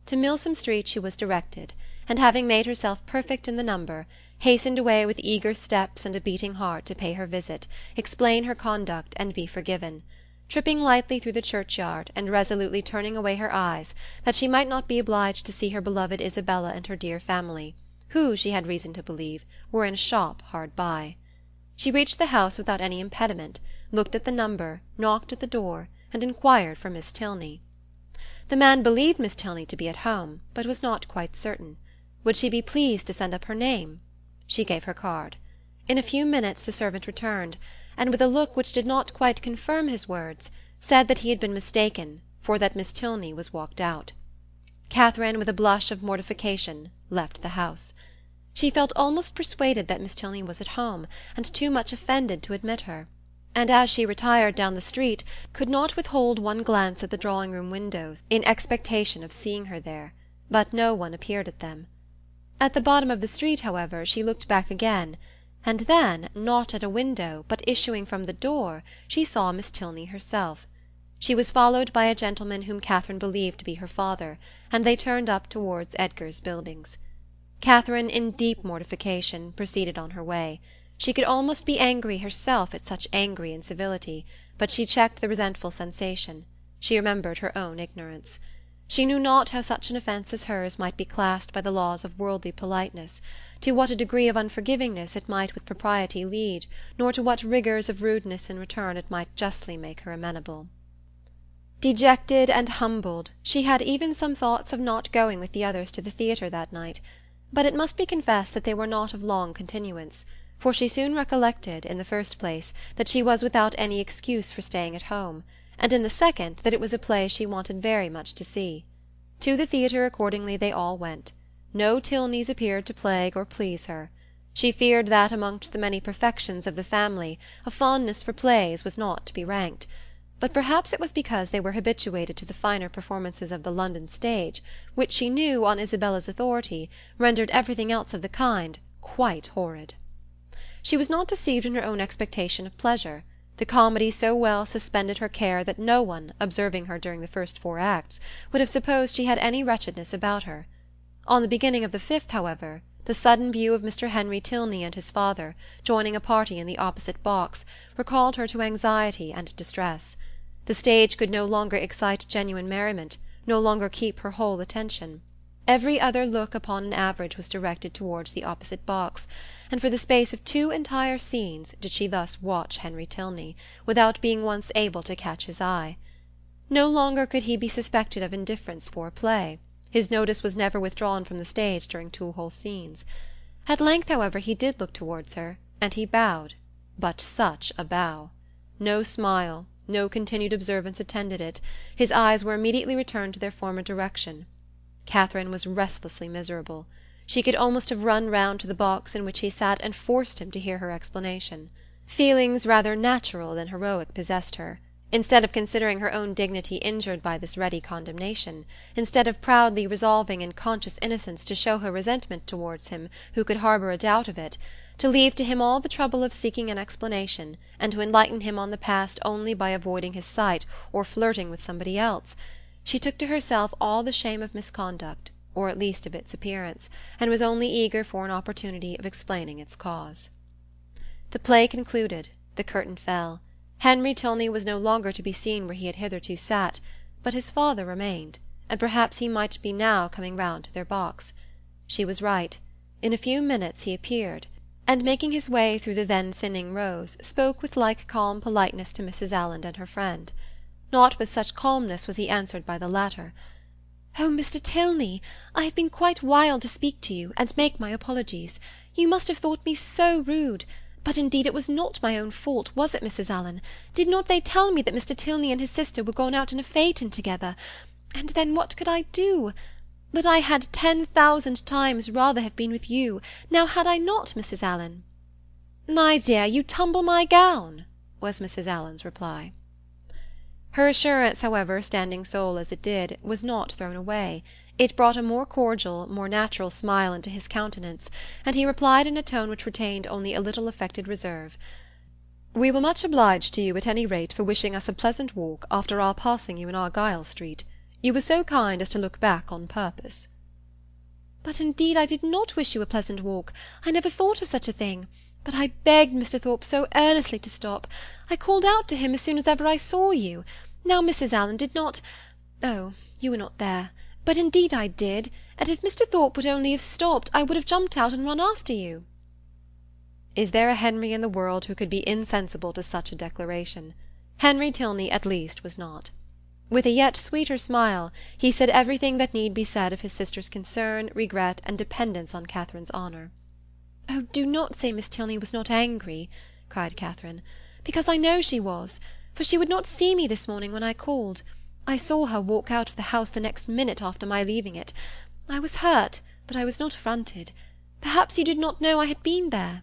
To Milsom Street she was directed, and having made herself perfect in the number, hastened away with eager steps and a beating heart to pay her visit, explain her conduct, and be forgiven, tripping lightly through the churchyard, and resolutely turning away her eyes, that she might not be obliged to see her beloved Isabella and her dear family, who, she had reason to believe, were in a shop hard by. She reached the house without any impediment, looked at the number, knocked at the door, and inquired for Miss Tilney. The man believed Miss Tilney to be at home, but was not quite certain. Would she be pleased to send up her name? She gave her card. In a few minutes the servant returned, and with a look which did not quite confirm his words, said that he had been mistaken, for that Miss Tilney was walked out. Catherine, with a blush of mortification, left the house. She felt almost persuaded that Miss Tilney was at home, and too much offended to admit her, and as she retired down the street could not withhold one glance at the drawing-room windows in expectation of seeing her there, but no one appeared at them. At the bottom of the street, however, she looked back again, and then, not at a window, but issuing from the door, she saw Miss Tilney herself. She was followed by a gentleman whom Catherine believed to be her father, and they turned up towards Edgar's Buildings. Catherine, in deep mortification, proceeded on her way. She could almost be angry herself at such angry incivility, but she checked the resentful sensation. She remembered her own ignorance. She knew not how such an offence as hers might be classed by the laws of worldly politeness, to what a degree of unforgivingness it might with propriety lead, nor to what rigours of rudeness in return it might justly make her amenable. Dejected and humbled, she had even some thoughts of not going with the others to the theatre that night, but it must be confessed that they were not of long continuance, for she soon recollected, in the first place, that she was without any excuse for staying at home, and in the second, that it was a play she wanted very much to see. To the theatre accordingly they all went. No Tilneys appeared to plague or please her. She feared that amongst the many perfections of the family a fondness for plays was not to be ranked, but perhaps it was because they were habituated to the finer performances of the London stage, which she knew, on Isabella's authority, rendered everything else of the kind quite horrid. She was not deceived in her own expectation of pleasure. The comedy so well suspended her care that no one, observing her during the first 4 acts, would have supposed she had any wretchedness about her. On the beginning of the 5th, however, the sudden view of Mr. Henry Tilney and his father, joining a party in the opposite box, recalled her to anxiety and distress. The stage could no longer excite genuine merriment, no longer keep her whole attention. Every other look upon an average was directed towards the opposite box, and for the space of 2 entire scenes did she thus watch Henry Tilney, without being once able to catch his eye. No longer could he be suspected of indifference for a play. His notice was never withdrawn from the stage during 2 whole scenes. At length, however, he did look towards her, and he bowed. But such a bow! No smile, no continued observance attended it. His eyes were immediately returned to their former direction. Catherine was restlessly miserable. She could almost have run round to the box in which he sat and forced him to hear her explanation. Feelings rather natural than heroic possessed her. Instead of considering her own dignity injured by this ready condemnation, instead of proudly resolving in conscious innocence to show her resentment towards him who could harbour a doubt of it, to leave to him all the trouble of seeking an explanation, and to enlighten him on the past only by avoiding his sight or flirting with somebody else, she took to herself all the shame of misconduct, or at least of its appearance, and was only eager for an opportunity of explaining its cause. The play concluded. The curtain fell. Henry Tilney was no longer to be seen where he had hitherto sat, but his father remained, and perhaps he might be now coming round to their box. She was right. In a few minutes he appeared, and making his way through the then thinning rows, spoke with like calm politeness to Mrs. Allen and her friend. Not with such calmness was he answered by the latter. "Oh, Mr. Tilney, I have been quite wild to speak to you, and make my apologies. You must have thought me so rude. But indeed it was not my own fault, was it, Mrs. Allen? Did not they tell me that Mr. Tilney and his sister were gone out in a phaeton together? And then what could I do? But I had 10,000 times rather have been with you, now had I not, Mrs. Allen?" "My dear, you tumble my gown," was Mrs. Allen's reply. Her assurance, however, standing sole as it did, was not thrown away. It brought a more cordial, more natural smile into his countenance, and he replied in a tone which retained only a little affected reserve. "We were much obliged to you, at any rate, for wishing us a pleasant walk after our passing you in Argyle Street. You were so kind as to look back on purpose." "But indeed I did not wish you a pleasant walk. I never thought of such a thing. But I begged Mr. Thorpe so earnestly to stop. I called out to him as soon as ever I saw you. Now Mrs. Allen did not— Oh, you were not there. But indeed I did, and if Mr. Thorpe would only have stopped, I would have jumped out and run after you." Is there a Henry in the world who could be insensible to such a declaration? Henry Tilney, at least, was not. With a yet sweeter smile, he said everything that need be said of his sister's concern, regret, and dependence on Catherine's honour. "Oh, do not say Miss Tilney was not angry," cried Catherine, "because I know she was, for she would not see me this morning when I called. I saw her walk out of the house the next minute after my leaving it. I was hurt, but I was not affronted. Perhaps you did not know I had been there."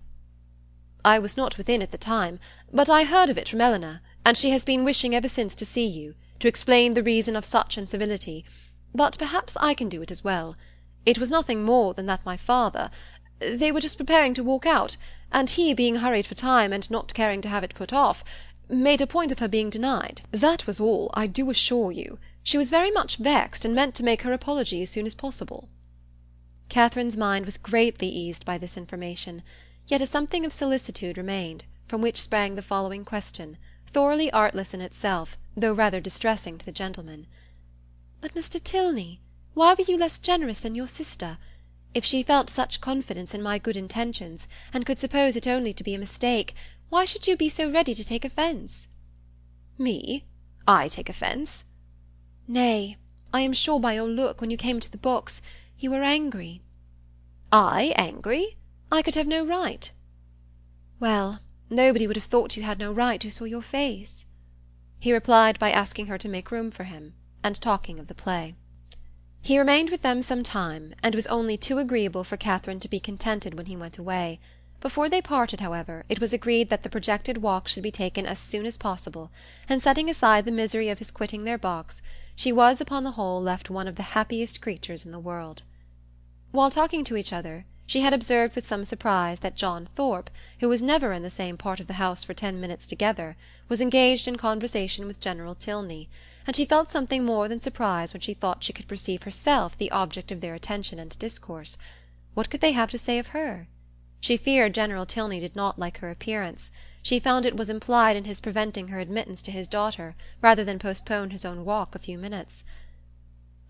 "I was not within at the time, but I heard of it from Eleanor, and she has been wishing ever since to see you, to explain the reason of such incivility. But perhaps I can do it as well. It was nothing more than that my father— they were just preparing to walk out, and he, being hurried for time, and not caring to have it put off, made a point of her being denied. That was all, I do assure you. She was very much vexed, and meant to make her apology as soon as possible." Catherine's mind was greatly eased by this information, yet a something of solicitude remained, from which sprang the following question, thoroughly artless in itself, though rather distressing to the gentleman. "But, Mr. Tilney, why were you less generous than your sister? If she felt such confidence in my good intentions, and could suppose it only to be a mistake, why should you be so ready to take offence?" "Me? I take offence?" "Nay, I am sure by your look, when you came to the box, you were angry." "I angry? I could have no right." "Well, nobody would have thought you had no right who saw your face." He replied by asking her to make room for him, and talking of the play. He remained with them some time, and was only too agreeable for Catherine to be contented when he went away. Before they parted, however, it was agreed that the projected walk should be taken as soon as possible, and setting aside the misery of his quitting their box, she was upon the whole left one of the happiest creatures in the world. While talking to each other, she had observed with some surprise that John Thorpe, who was never in the same part of the house for 10 minutes together, was engaged in conversation with General Tilney, and she felt something more than surprise when she thought she could perceive herself the object of their attention and discourse. What could they have to say of her? She feared General Tilney did not like her appearance. She found it was implied in his preventing her admittance to his daughter, rather than postpone his own walk a few minutes.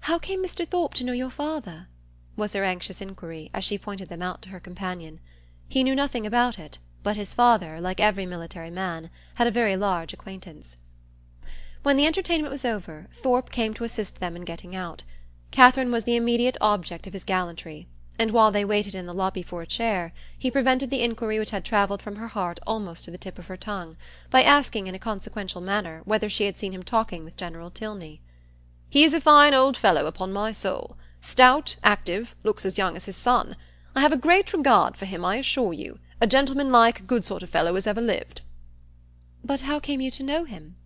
"How came Mr. Thorpe to know your father?" was her anxious inquiry, as she pointed them out to her companion. He knew nothing about it, but his father, like every military man, had a very large acquaintance. When the entertainment was over, Thorpe came to assist them in getting out. Catherine was the immediate object of his gallantry, and while they waited in the lobby for a chair, he prevented the inquiry which had travelled from her heart almost to the tip of her tongue, by asking in a consequential manner whether she had seen him talking with General Tilney. "He is a fine old fellow, upon my soul. Stout, active, looks as young as his son. I have a great regard for him, I assure you. A gentleman-like, good sort of fellow as ever lived." "But how came you to know him?"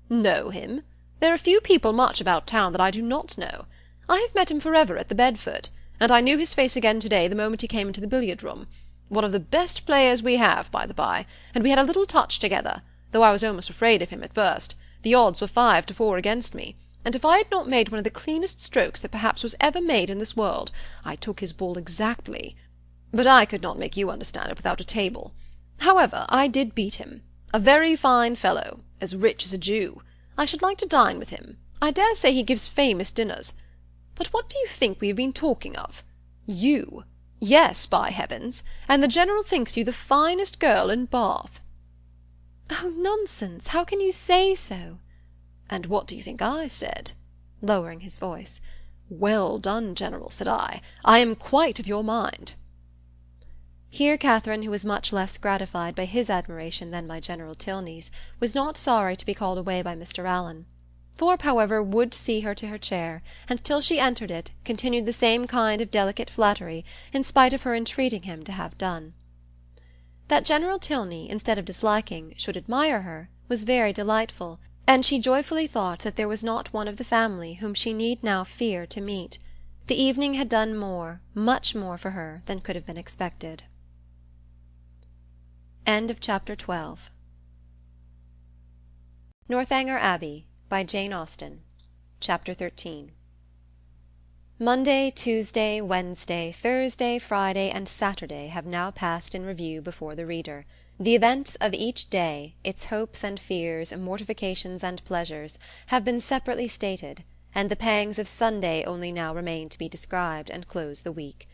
"Know him? There are few people much about town that I do not know. I have met him forever at the Bedford, and I knew his face again to-day the moment he came into the billiard-room. One of the best players we have, by the by, and we had a little touch together, though I was almost afraid of him at first. The odds were 5-4 against me, and if I had not made one of the cleanest strokes that perhaps was ever made in this world, I took his ball exactly. But I could not make you understand it without a table. However, I did beat him. "A very fine fellow, as rich as a Jew. I should like to dine with him. I dare say he gives famous dinners. But what do you think we have been talking of? You. Yes, by heavens! And the General thinks you the finest girl in Bath." "Oh, nonsense! How can you say so?" "And what do you think I said?" lowering his voice. "Well done, General," said I. "I am quite of your mind." Here Catherine, who was much less gratified by his admiration than by General Tilney's, was not sorry to be called away by Mr. Allen. Thorpe, however, would see her to her chair, and till she entered it, continued the same kind of delicate flattery, in spite of her entreating him to have done. That General Tilney, instead of disliking, should admire her, was very delightful, and she joyfully thought that there was not one of the family whom she need now fear to meet. The evening had done more, much more for her than could have been expected. End of Chapter 12. Northanger Abbey, by Jane Austen. Chapter 13. Monday, Tuesday, Wednesday, Thursday, Friday, and Saturday have now passed in review before the reader. The events of each day, its hopes and fears, mortifications and pleasures, have been separately stated, and the pangs of Sunday only now remain to be described and close the week.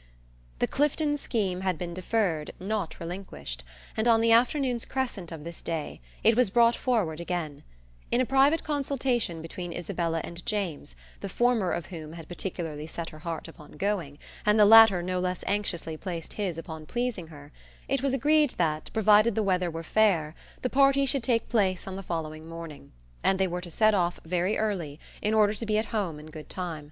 The Clifton scheme had been deferred, not relinquished, and on the afternoon's crescent of this day it was brought forward again. In a private consultation between Isabella and James, the former of whom had particularly set her heart upon going, and the latter no less anxiously placed his upon pleasing her, it was agreed that, provided the weather were fair, the party should take place on the following morning, and they were to set off very early, in order to be at home in good time.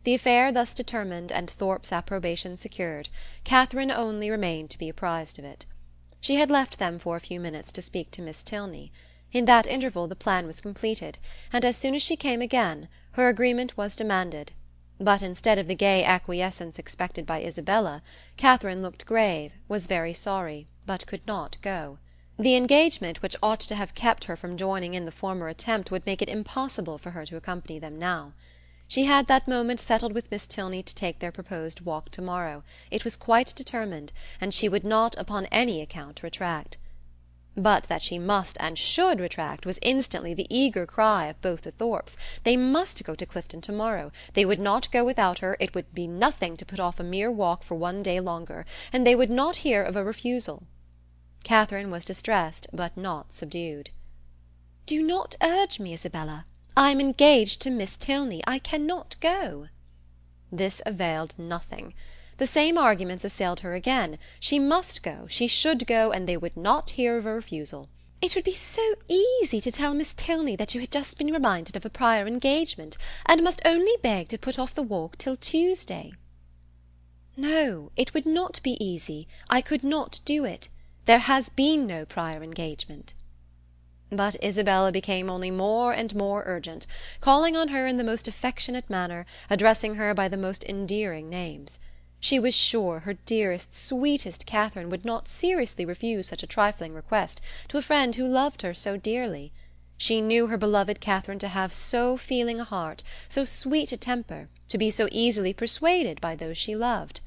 The affair thus determined, and Thorpe's approbation secured, Catherine only remained to be apprised of it. She had left them for a few minutes to speak to Miss Tilney. In that interval the plan was completed, and as soon as she came again, her agreement was demanded. But instead of the gay acquiescence expected by Isabella, Catherine looked grave, was very sorry, but could not go. The engagement which ought to have kept her from joining in the former attempt would make it impossible for her to accompany them now. She had that moment settled with Miss Tilney to take their proposed walk to-morrow. It was quite determined, and she would not upon any account retract. But that she must and should retract was instantly the eager cry of both the Thorpes. They must go to Clifton to-morrow. They would not go without her. It would be nothing to put off a mere walk for one day longer, and they would not hear of a refusal. Catherine was distressed, but not subdued. "Do not urge me, Isabella. I am engaged to Miss Tilney. I cannot go." This availed nothing. The same arguments assailed her again. She must go, she should go, and they would not hear of a refusal. "It would be so easy to tell Miss Tilney that you had just been reminded of a prior engagement, and must only beg to put off the walk till Tuesday." "No, it would not be easy. I could not do it. There has been no prior engagement." But Isabella became only more and more urgent, calling on her in the most affectionate manner, addressing her by the most endearing names. She was sure her dearest, sweetest Catherine would not seriously refuse such a trifling request to a friend who loved her so dearly. She knew her beloved Catherine to have so feeling a heart, so sweet a temper, to be so easily persuaded by those she loved.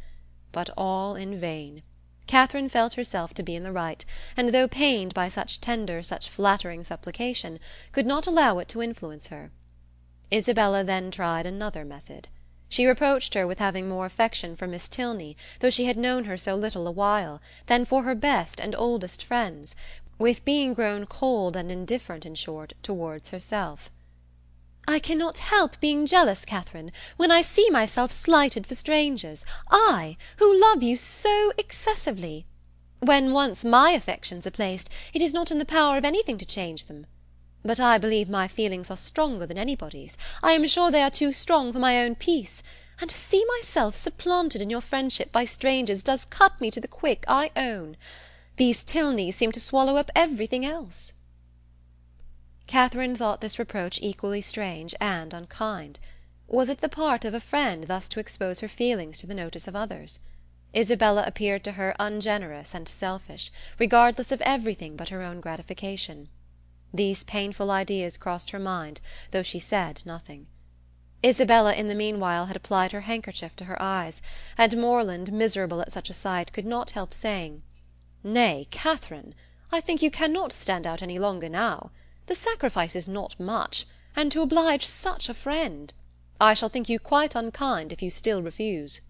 But all in vain. Catherine felt herself to be in the right, and though pained by such tender, such flattering supplication, could not allow it to influence her. Isabella then tried another method. She reproached her with having more affection for Miss Tilney, though she had known her so little a while, than for her best and oldest friends, with being grown cold and indifferent, in short, towards herself. "I cannot help being jealous, Catherine, when I see myself slighted for strangers, I, who love you so excessively. When once my affections are placed, it is not in the power of anything to change them. But I believe my feelings are stronger than anybody's. I am sure they are too strong for my own peace, and to see myself supplanted in your friendship by strangers does cut me to the quick, I own. These Tilneys seem to swallow up everything else." Catherine thought this reproach equally strange and unkind. Was it the part of a friend thus to expose her feelings to the notice of others? Isabella appeared to her ungenerous and selfish, regardless of everything but her own gratification. These painful ideas crossed her mind, though she said nothing. Isabella in the meanwhile had applied her handkerchief to her eyes, and Morland, miserable at such a sight, could not help saying, "Nay, Catherine, I think you cannot stand out any longer now. The sacrifice is not much, and to oblige such a friend. I shall think you quite unkind if you still refuse."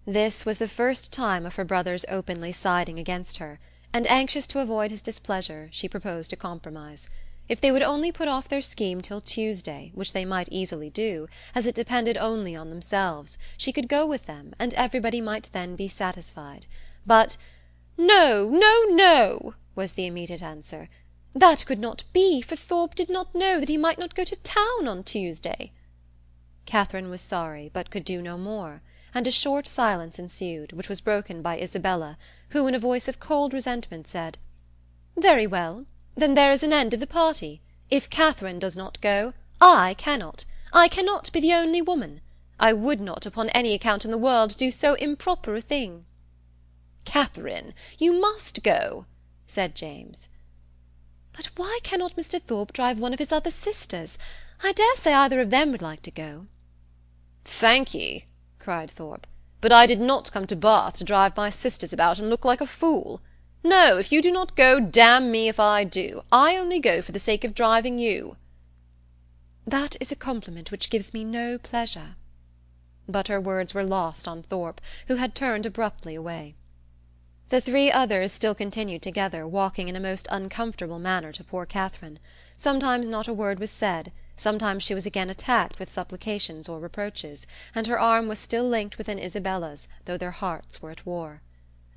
This was the first time of her brother's openly siding against her, and anxious to avoid his displeasure, she proposed a compromise. If they would only put off their scheme till Tuesday, which they might easily do, as it depended only on themselves, she could go with them, and everybody might then be satisfied. But "No, no, no," was the immediate answer. "That could not be, for Thorpe did not know that he might not go to town on Tuesday." Catherine was sorry, but could do no more, and a short silence ensued, which was broken by Isabella, who, in a voice of cold resentment, said, "Very well, then there is an end of the party. If Catherine does not go, I cannot. I cannot be the only woman. I would not, upon any account in the world, do so improper a thing." "Catherine, you must go," said James. "But why cannot Mr. Thorpe drive one of his other sisters? I dare say either of them would like to go." "Thank ye," cried Thorpe, "but I did not come to Bath to drive my sisters about and look like a fool. No, if you do not go, damn me if I do. I only go for the sake of driving you." "That is a compliment which gives me no pleasure." But her words were lost on Thorpe, who had turned abruptly away. The three others still continued together, walking in a most uncomfortable manner to poor Catherine. Sometimes not a word was said, sometimes she was again attacked with supplications or reproaches, and her arm was still linked within Isabella's, though their hearts were at war.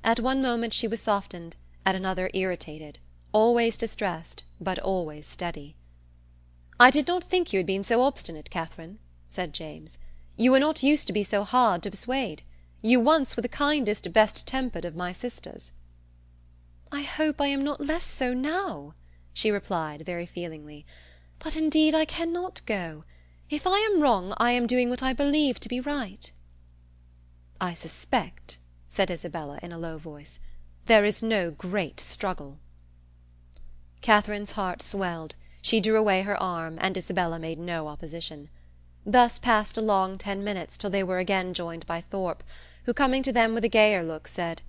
At one moment she was softened, at another irritated, always distressed, but always steady. "I did not think you had been so obstinate, Catherine," said James. "You were not used to be so hard to persuade. You once were the kindest, best-tempered of my sisters." "I hope I am not less so now," she replied very feelingly. "But indeed I cannot go. If I am wrong, I am doing what I believe to be right." "I suspect," said Isabella in a low voice, "there is no great struggle." Catherine's heart swelled. She drew away her arm, and Isabella made no opposition. Thus passed a long 10 minutes, till they were again joined by Thorpe, who, coming to them with a gayer look, said,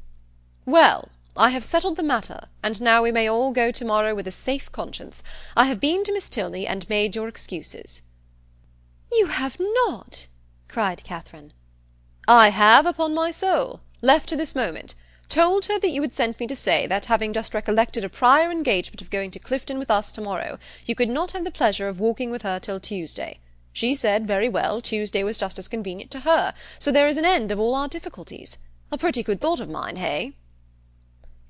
"Well, I have settled the matter, and now we may all go to-morrow with a safe conscience. I have been to Miss Tilney and made your excuses." "You have not!" cried Catherine. "I have, upon my soul. Left her this moment. Told her that you had sent me to say that, having just recollected a prior engagement of going to Clifton with us to-morrow, you could not have the pleasure of walking with her till Tuesday. She said, very well, Tuesday was just as convenient to her, so there is an end of all our difficulties. A pretty good thought of mine, hey?"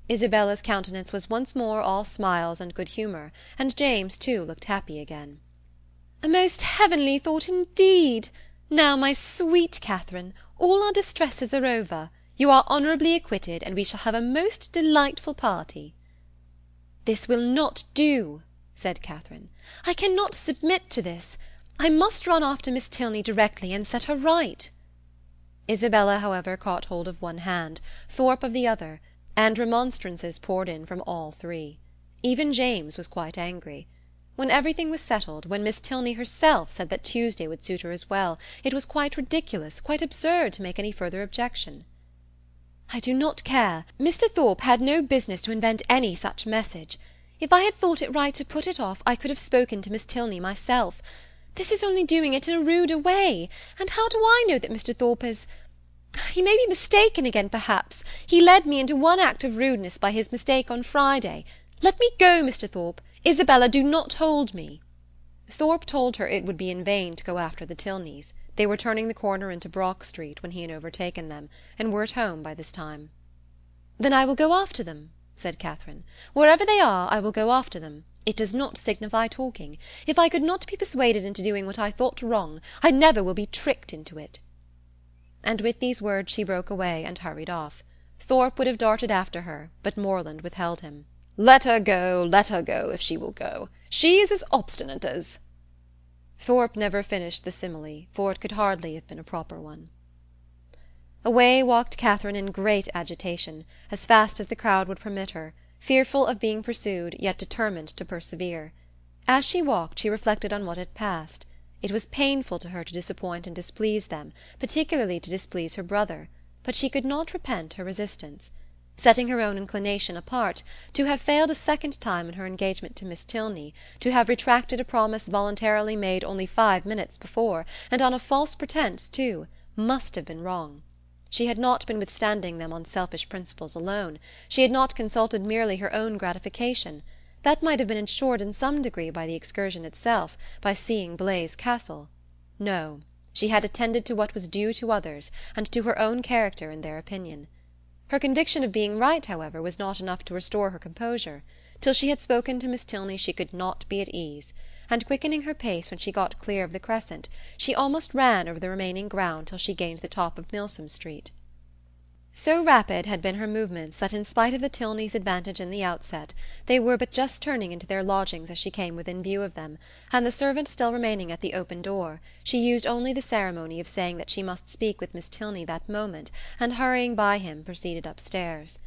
Isabella's countenance was once more all smiles and good humour, and James, too, looked happy again. "A most heavenly thought indeed! Now, my sweet Catherine, all our distresses are over. You are honourably acquitted, and we shall have a most delightful party." "This will not do," said Catherine. "I cannot submit to this. I must run after Miss Tilney directly and set her right." Isabella, however, caught hold of one hand, Thorpe of the other, and remonstrances poured in from all three. Even James was quite angry. When everything was settled, when Miss Tilney herself said that Tuesday would suit her as well, it was quite ridiculous, quite absurd to make any further objection. "I do not care. Mr. Thorpe had no business to invent any such message. If I had thought it right to put it off, I could have spoken to Miss Tilney myself. This is only doing it in a ruder way, and how do I know that Mr. Thorpe is... He may be mistaken again, perhaps. He led me into one act of rudeness by his mistake on Friday. Let me go, Mr. Thorpe. Isabella, do not hold me." Thorpe told her it would be in vain to go after the Tilneys. They were turning the corner into Brock Street when he had overtaken them, and were at home by this time. "Then I will go after them," said Catherine. "Wherever they are, I will go after them. It does not signify talking. If I could not be persuaded into doing what I thought wrong, I never will be tricked into it." And with these words she broke away and hurried off. Thorpe would have darted after her, but Morland withheld him. Let her go, if she will go. She is as obstinate as—" Thorpe never finished the simile, for it could hardly have been a proper one. Away walked Catherine in great agitation, as fast as the crowd would permit her, fearful of being pursued, yet determined to persevere. As she walked, she reflected on what had passed. It was painful to her to disappoint and displease them, particularly to displease her brother, but she could not repent her resistance. Setting her own inclination apart, to have failed a second time in her engagement to Miss Tilney, to have retracted a promise voluntarily made only 5 minutes before, and on a false pretence too, must have been wrong. She had not been withstanding them on selfish principles alone. She had not consulted merely her own gratification. That might have been ensured in some degree by the excursion itself, by seeing Blaise Castle. No, she had attended to what was due to others, and to her own character and their opinion. Her conviction of being right, however, was not enough to restore her composure. Till she had spoken to Miss Tilney she could not be at ease, and quickening her pace when she got clear of the crescent, she almost ran over the remaining ground till she gained the top of Milsom Street. So rapid had been her movements that in spite of the Tilneys' advantage in the outset, they were but just turning into their lodgings as she came within view of them, and the servant still remaining at the open door, she used only the ceremony of saying that she must speak with Miss Tilney that moment, and hurrying by him proceeded upstairs.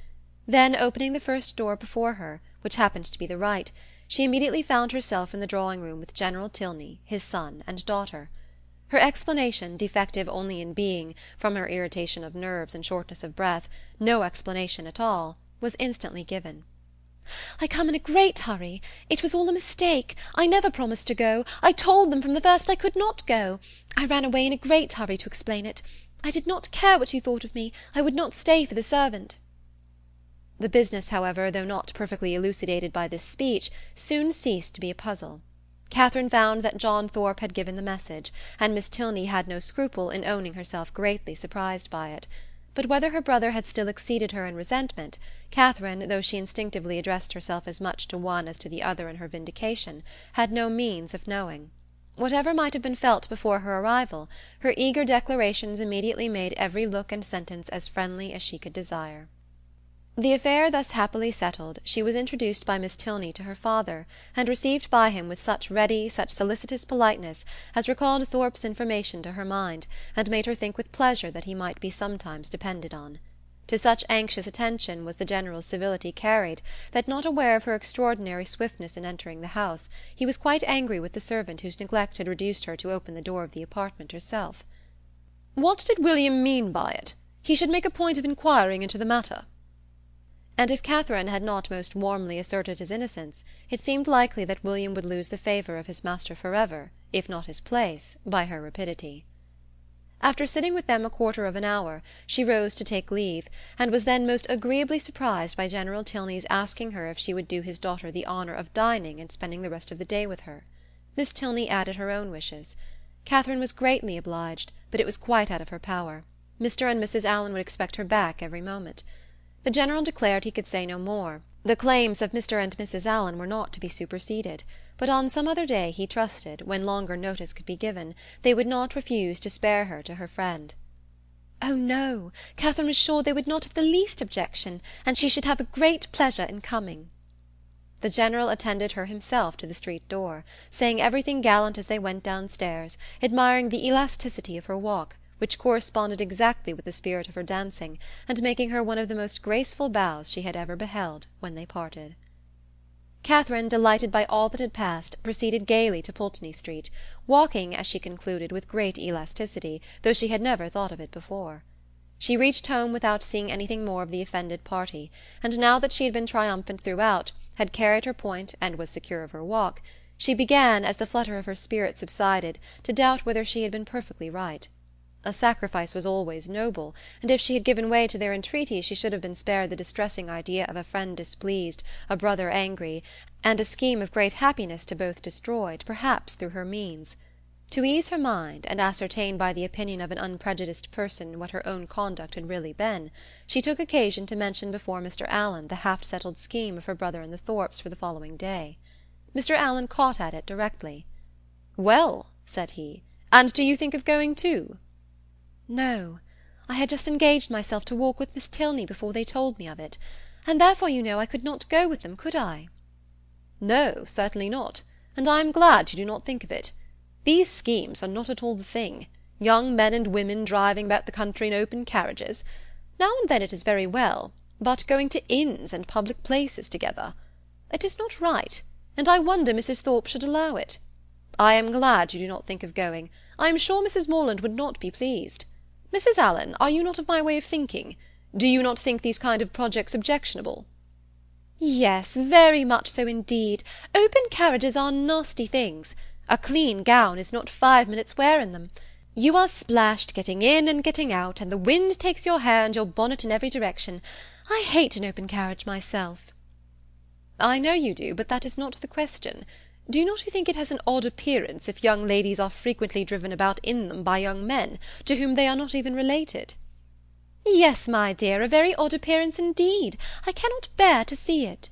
Then opening the first door before her, which happened to be the right, she immediately found herself in the drawing-room with General Tilney, his son and daughter. Her explanation, defective only in being, from her irritation of nerves and shortness of breath, no explanation at all, was instantly given. "I come in a great hurry. It was all a mistake. I never promised to go. I told them from the first I could not go. I ran away in a great hurry to explain it. I did not care what you thought of me. I would not stay for the servant." The business, however, though not perfectly elucidated by this speech, soon ceased to be a puzzle. Catherine found that John Thorpe had given the message, and Miss Tilney had no scruple in owning herself greatly surprised by it. But whether her brother had still exceeded her in resentment, Catherine, though she instinctively addressed herself as much to one as to the other in her vindication, had no means of knowing. Whatever might have been felt before her arrival, her eager declarations immediately made every look and sentence as friendly as she could desire. The affair thus happily settled, she was introduced by Miss Tilney to her father, and received by him with such ready, such solicitous politeness as recalled Thorpe's information to her mind, and made her think with pleasure that he might be sometimes depended on. To such anxious attention was the general civility carried, that, not aware of her extraordinary swiftness in entering the house, he was quite angry with the servant whose neglect had reduced her to open the door of the apartment herself. "What did William mean by it? He should make a point of inquiring into the matter." And if Catherine had not most warmly asserted his innocence, it seemed likely that William would lose the favour of his master forever, if not his place, by her rapidity. After sitting with them a quarter of an hour, she rose to take leave, and was then most agreeably surprised by General Tilney's asking her if she would do his daughter the honour of dining and spending the rest of the day with her. Miss Tilney added her own wishes. Catherine was greatly obliged, but it was quite out of her power. Mr. and Mrs. Allen would expect her back every moment. The General declared he could say no more. The claims of Mr. and Mrs. Allen were not to be superseded, but on some other day, he trusted, when longer notice could be given, they would not refuse to spare her to her friend. Oh no, Catherine was sure they would not have the least objection, and she should have a great pleasure in coming. The General attended her himself to the street door, saying everything gallant as they went downstairs, admiring the elasticity of her walk, which corresponded exactly with the spirit of her dancing, and making her one of the most graceful bows she had ever beheld, when they parted. Catherine, delighted by all that had passed, proceeded gaily to Pulteney Street, walking, as she concluded, with great elasticity, though she had never thought of it before. She reached home without seeing anything more of the offended party, and now that she had been triumphant throughout, had carried her point, and was secure of her walk, she began, as the flutter of her spirit subsided, to doubt whether she had been perfectly right. A sacrifice was always noble, and if she had given way to their entreaties she should have been spared the distressing idea of a friend displeased, a brother angry, and a scheme of great happiness to both destroyed, perhaps through her means. To ease her mind, and ascertain by the opinion of an unprejudiced person what her own conduct had really been, she took occasion to mention before Mr. Allen the half-settled scheme of her brother and the Thorpes for the following day. Mr. Allen caught at it directly. "Well," said he, "and do you think of going too?" "No. I had just engaged myself to walk with Miss Tilney before they told me of it, and therefore, you know, I could not go with them, could I?" "No, certainly not, and I am glad you do not think of it. These schemes are not at all the thing. Young men and women driving about the country in open carriages. Now and then it is very well, but going to inns and public places together. It is not right, and I wonder Mrs. Thorpe should allow it. I am glad you do not think of going. I am sure Mrs. Morland would not be pleased. Mrs. Allen, are you not of my way of thinking? Do you not think these kind of projects objectionable?" "Yes, very much so indeed. Open carriages are nasty things. A clean gown is not 5 minutes' wear in them. You are splashed getting in and getting out, and the wind takes your hair and your bonnet in every direction. I hate an open carriage myself." "I know you do, but that is not the question. Do not you think it has an odd appearance if young ladies are frequently driven about in them by young men, to whom they are not even related?" "Yes, my dear, a very odd appearance indeed. I cannot bear to see it."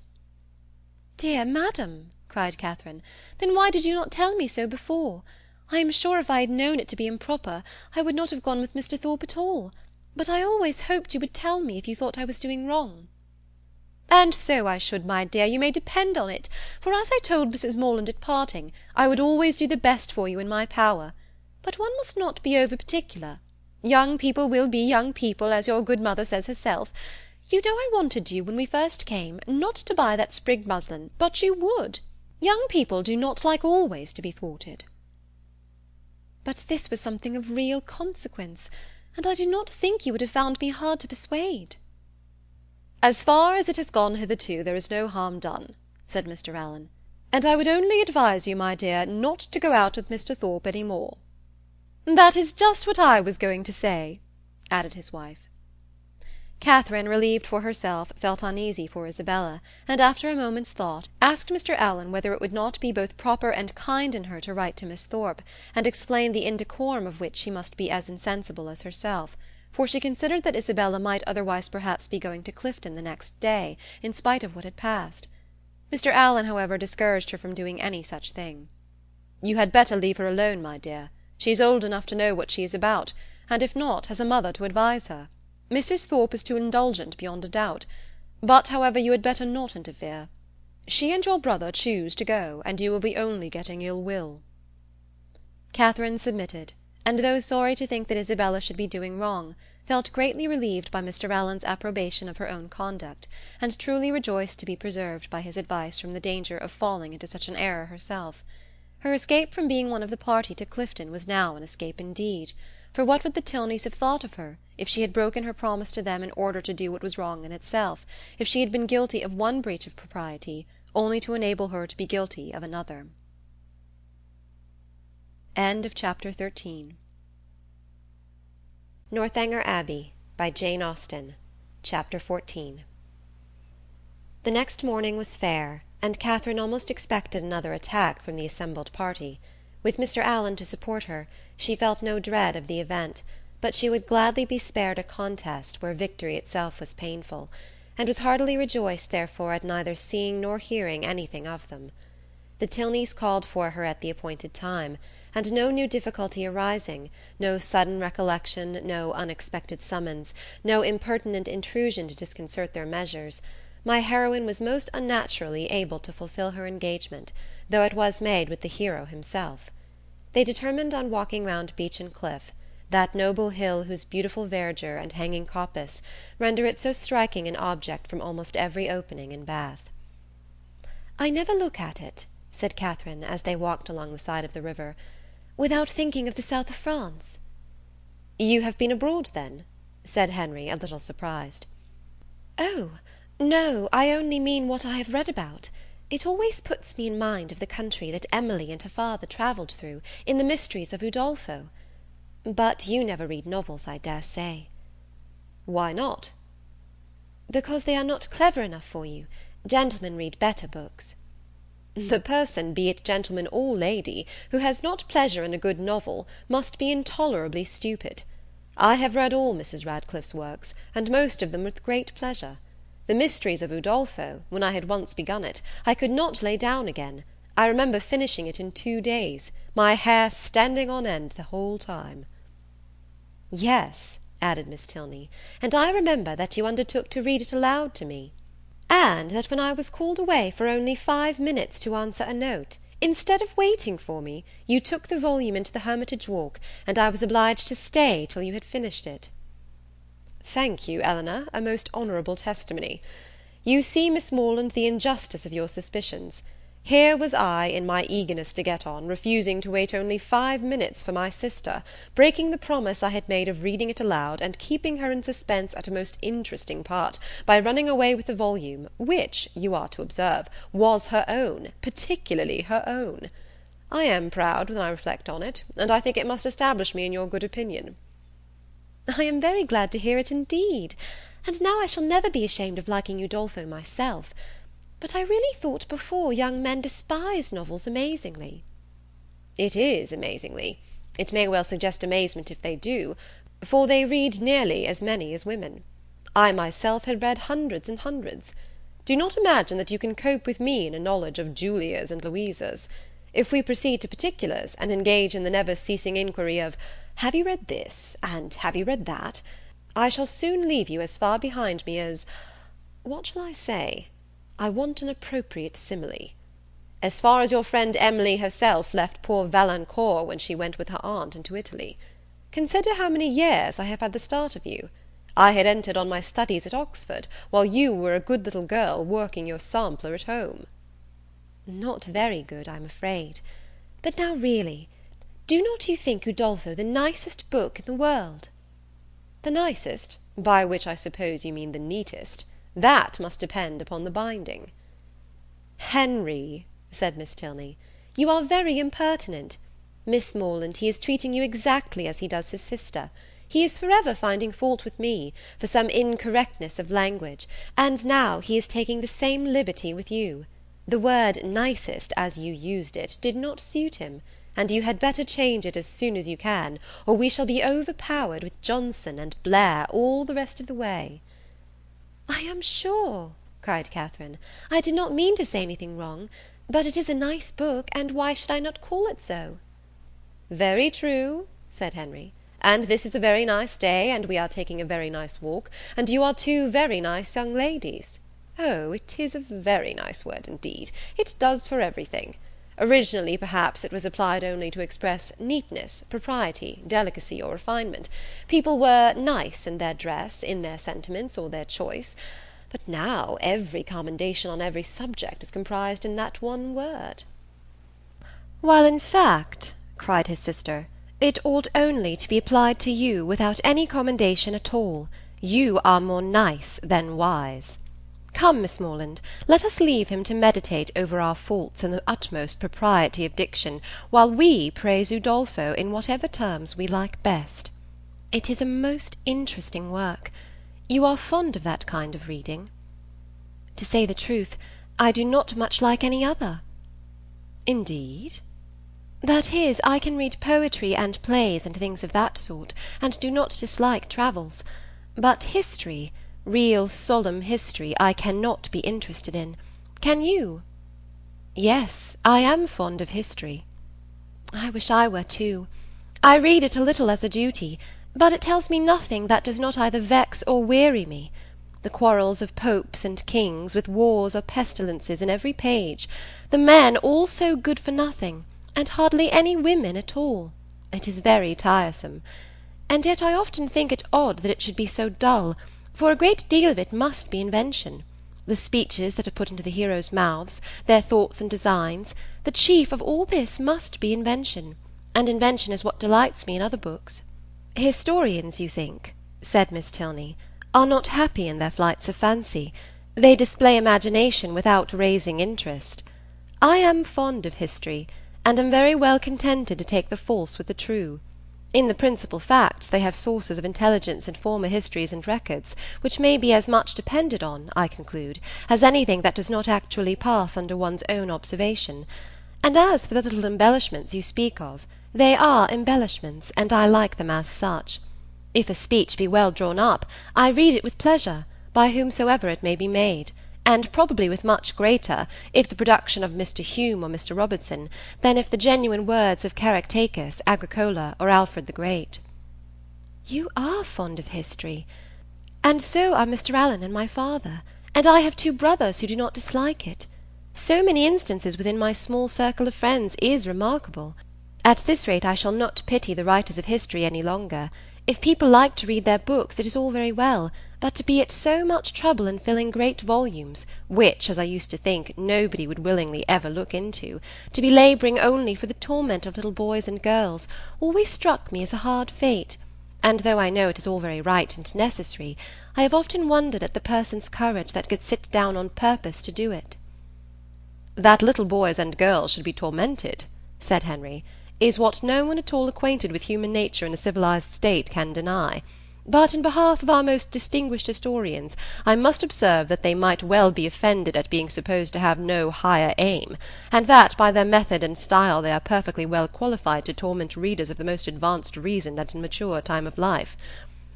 "Dear madam," cried Catherine, "then why did you not tell me so before? I am sure if I had known it to be improper, I would not have gone with Mr. Thorpe at all. But I always hoped you would tell me if you thought I was doing wrong." "And so I should, my dear, you may depend on it, for as I told Mrs. Morland at parting, I would always do the best for you in my power. But one must not be over particular. Young people will be young people, as your good mother says herself. You know I wanted you, when we first came, not to buy that sprigged muslin, but you would. Young people do not like always to be thwarted." "But this was something of real consequence, and I do not think you would have found me hard to persuade." "As far as it has gone hitherto, there is no harm done," said Mr. Allen, "and I would only advise you, my dear, not to go out with Mr. Thorpe any more." "That is just what I was going to say," added his wife. Catherine, relieved for herself, felt uneasy for Isabella, and after a moment's thought, asked Mr. Allen whether it would not be both proper and kind in her to write to Miss Thorpe, and explain the indecorum of which she must be as insensible as herself, for she considered that Isabella might otherwise perhaps be going to Clifton the next day, in spite of what had passed. Mr. Allen, however, discouraged her from doing any such thing. "You had better leave her alone, my dear. She is old enough to know what she is about, and if not, has a mother to advise her. Mrs. Thorpe is too indulgent, beyond a doubt. But, however, you had better not interfere. She and your brother choose to go, and you will be only getting ill will." Catherine submitted, and though sorry to think that Isabella should be doing wrong, felt greatly relieved by Mr. Allen's approbation of her own conduct, and truly rejoiced to be preserved by his advice from the danger of falling into such an error herself. Her escape from being one of the party to Clifton was now an escape indeed, for what would the Tilneys have thought of her, if she had broken her promise to them in order to do what was wrong in itself, if she had been guilty of one breach of propriety, only to enable her to be guilty of another? Chapter 13. Northanger Abbey, by Jane Austen. Chapter 14. The next morning was fair, and Catherine almost expected another attack from the assembled party. With Mr. Allen to support her, she felt no dread of the event, but she would gladly be spared a contest where victory itself was painful, and was heartily rejoiced therefore at neither seeing nor hearing anything of them. The Tilneys called for her at the appointed time, and no new difficulty arising, no sudden recollection, no unexpected summons, no impertinent intrusion to disconcert their measures, my heroine was most unnaturally able to fulfil her engagement, though it was made with the hero himself. They determined on walking round Beechen Cliff, that noble hill whose beautiful verdure and hanging coppice render it so striking an object from almost every opening in Bath. "I never look at it," said Catherine, as they walked along the side of the river, "without thinking of the south of France." "You have been abroad, then?" said Henry, a little surprised. "Oh, no, I only mean what I have read about. It always puts me in mind of the country that Emily and her father travelled through, in the Mysteries of Udolpho. But you never read novels, I dare say." "Why not?" "Because they are not clever enough for you. Gentlemen read better books." "The person, be it gentleman or lady, who has not pleasure in a good novel, must be intolerably stupid. I have read all Mrs. Radcliffe's works, and most of them with great pleasure. The Mysteries of Udolpho, when I had once begun it, I could not lay down again. I remember finishing it in 2 days, my hair standing on end the whole time." "Yes," added Miss Tilney, "and I remember that you undertook to read it aloud to me, and that when I was called away for only 5 minutes to answer a note, instead of waiting for me, you took the volume into the Hermitage Walk, and I was obliged to stay till you had finished it." "Thank you, Eleanor, a most honourable testimony. You see, Miss Morland, the injustice of your suspicions. Here was I, in my eagerness to get on, refusing to wait only 5 minutes for my sister, breaking the promise I had made of reading it aloud, and keeping her in suspense at a most interesting part, by running away with the volume, which, you are to observe, was her own, particularly her own. I am proud when I reflect on it, and I think it must establish me in your good opinion." "I am very glad to hear it indeed, and now I shall never be ashamed of liking Udolpho myself. But I really thought before young men despised novels amazingly." "It is amazingly. It may well suggest amazement if they do, for they read nearly as many as women. I myself had read hundreds and hundreds. Do not imagine that you can cope with me in a knowledge of Julias and Louisas. If we proceed to particulars, and engage in the never-ceasing inquiry of "Have you read this?" and "Have you read that?" I shall soon leave you as far behind me as what shall I say? I want an appropriate simile. As far as your friend Emily herself left poor Valancourt when she went with her aunt into Italy. Consider how many years I have had the start of you. I had entered on my studies at Oxford, while you were a good little girl working your sampler at home." "Not very good, I'm afraid. But now really, do not you think Udolpho the nicest book in the world?" "The nicest, by which I suppose you mean the neatest. That must depend upon the binding." "Henry," said Miss Tilney, "you are very impertinent. Miss Morland, he is treating you exactly as he does his sister. He is forever finding fault with me, for some incorrectness of language, and now he is taking the same liberty with you. The word nicest, as you used it, did not suit him, and you had better change it as soon as you can, or we shall be overpowered with Johnson and Blair all the rest of the way." "I am sure," cried Catherine, "I did not mean to say anything wrong, but it is a nice book, and why should I not call it so?" "Very true," said Henry, "and this is a very nice day, and we are taking a very nice walk, and you are two very nice young ladies. Oh, it is a very nice word indeed. It does for everything. Originally, perhaps, it was applied only to express neatness, propriety, delicacy, or refinement. People were nice in their dress, in their sentiments, or their choice. But now every commendation on every subject is comprised in that one word." "While in fact," cried his sister, "it ought only to be applied to you without any commendation at all. You are more nice than wise. Come, Miss Morland, let us leave him to meditate over our faults in the utmost propriety of diction, while we praise Udolpho in whatever terms we like best. It is a most interesting work. You are fond of that kind of reading?" "To say the truth, I do not much like any other." "Indeed?" "That is, I can read poetry and plays and things of that sort, and do not dislike travels. But history, real solemn history, I cannot be interested in. Can you?" "Yes, I am fond of history." "I wish I were too. I read it a little as a duty, but it tells me nothing that does not either vex or weary me. The quarrels of popes and kings, with wars or pestilences in every page, the men all so good for nothing, and hardly any women at all. It is very tiresome. And yet I often think it odd that it should be so dull, for a great deal of it must be invention. The speeches that are put into the heroes' mouths, their thoughts and designs, the chief of all this must be invention, and invention is what delights me in other books." "Historians, you think," said Miss Tilney, "are not happy in their flights of fancy. They display imagination without raising interest. I am fond of history, and am very well contented to take the false with the true. In the principal facts they have sources of intelligence in former histories and records, which may be as much depended on, I conclude, as anything that does not actually pass under one's own observation. And as for the little embellishments you speak of, they are embellishments, and I like them as such. If a speech be well drawn up, I read it with pleasure, by whomsoever it may be made, and probably with much greater, if the production of Mr. Hume or Mr. Robertson, than if the genuine words of Caractacus, Agricola, or Alfred the Great." "You are fond of history, and so are Mr. Allen and my father, and I have 2 brothers who do not dislike it. So many instances within my small circle of friends is remarkable. At this rate I shall not pity the writers of history any longer. If people like to read their books, it is all very well, but to be at so much trouble in filling great volumes, which, as I used to think, nobody would willingly ever look into, to be labouring only for the torment of little boys and girls, always struck me as a hard fate, and though I know it is all very right and necessary, I have often wondered at the person's courage that could sit down on purpose to do it. "That little boys and girls should be tormented," said Henry, "is what no one at all acquainted with human nature in a civilized state can deny. But in behalf of our most distinguished historians, I must observe that they might well be offended at being supposed to have no higher aim, and that by their method and style they are perfectly well qualified to torment readers of the most advanced reason and in mature time of life.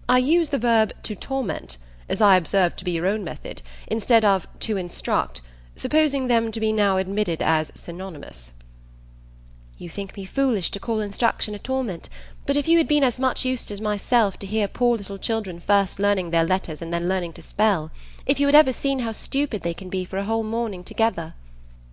I use the verb to torment, as I observe to be your own method, instead of to instruct, supposing them to be now admitted as synonymous." "You think me foolish to call instruction a torment, but if you had been as much used as myself to hear poor little children first learning their letters and then learning to spell, if you had ever seen how stupid they can be for a whole morning together,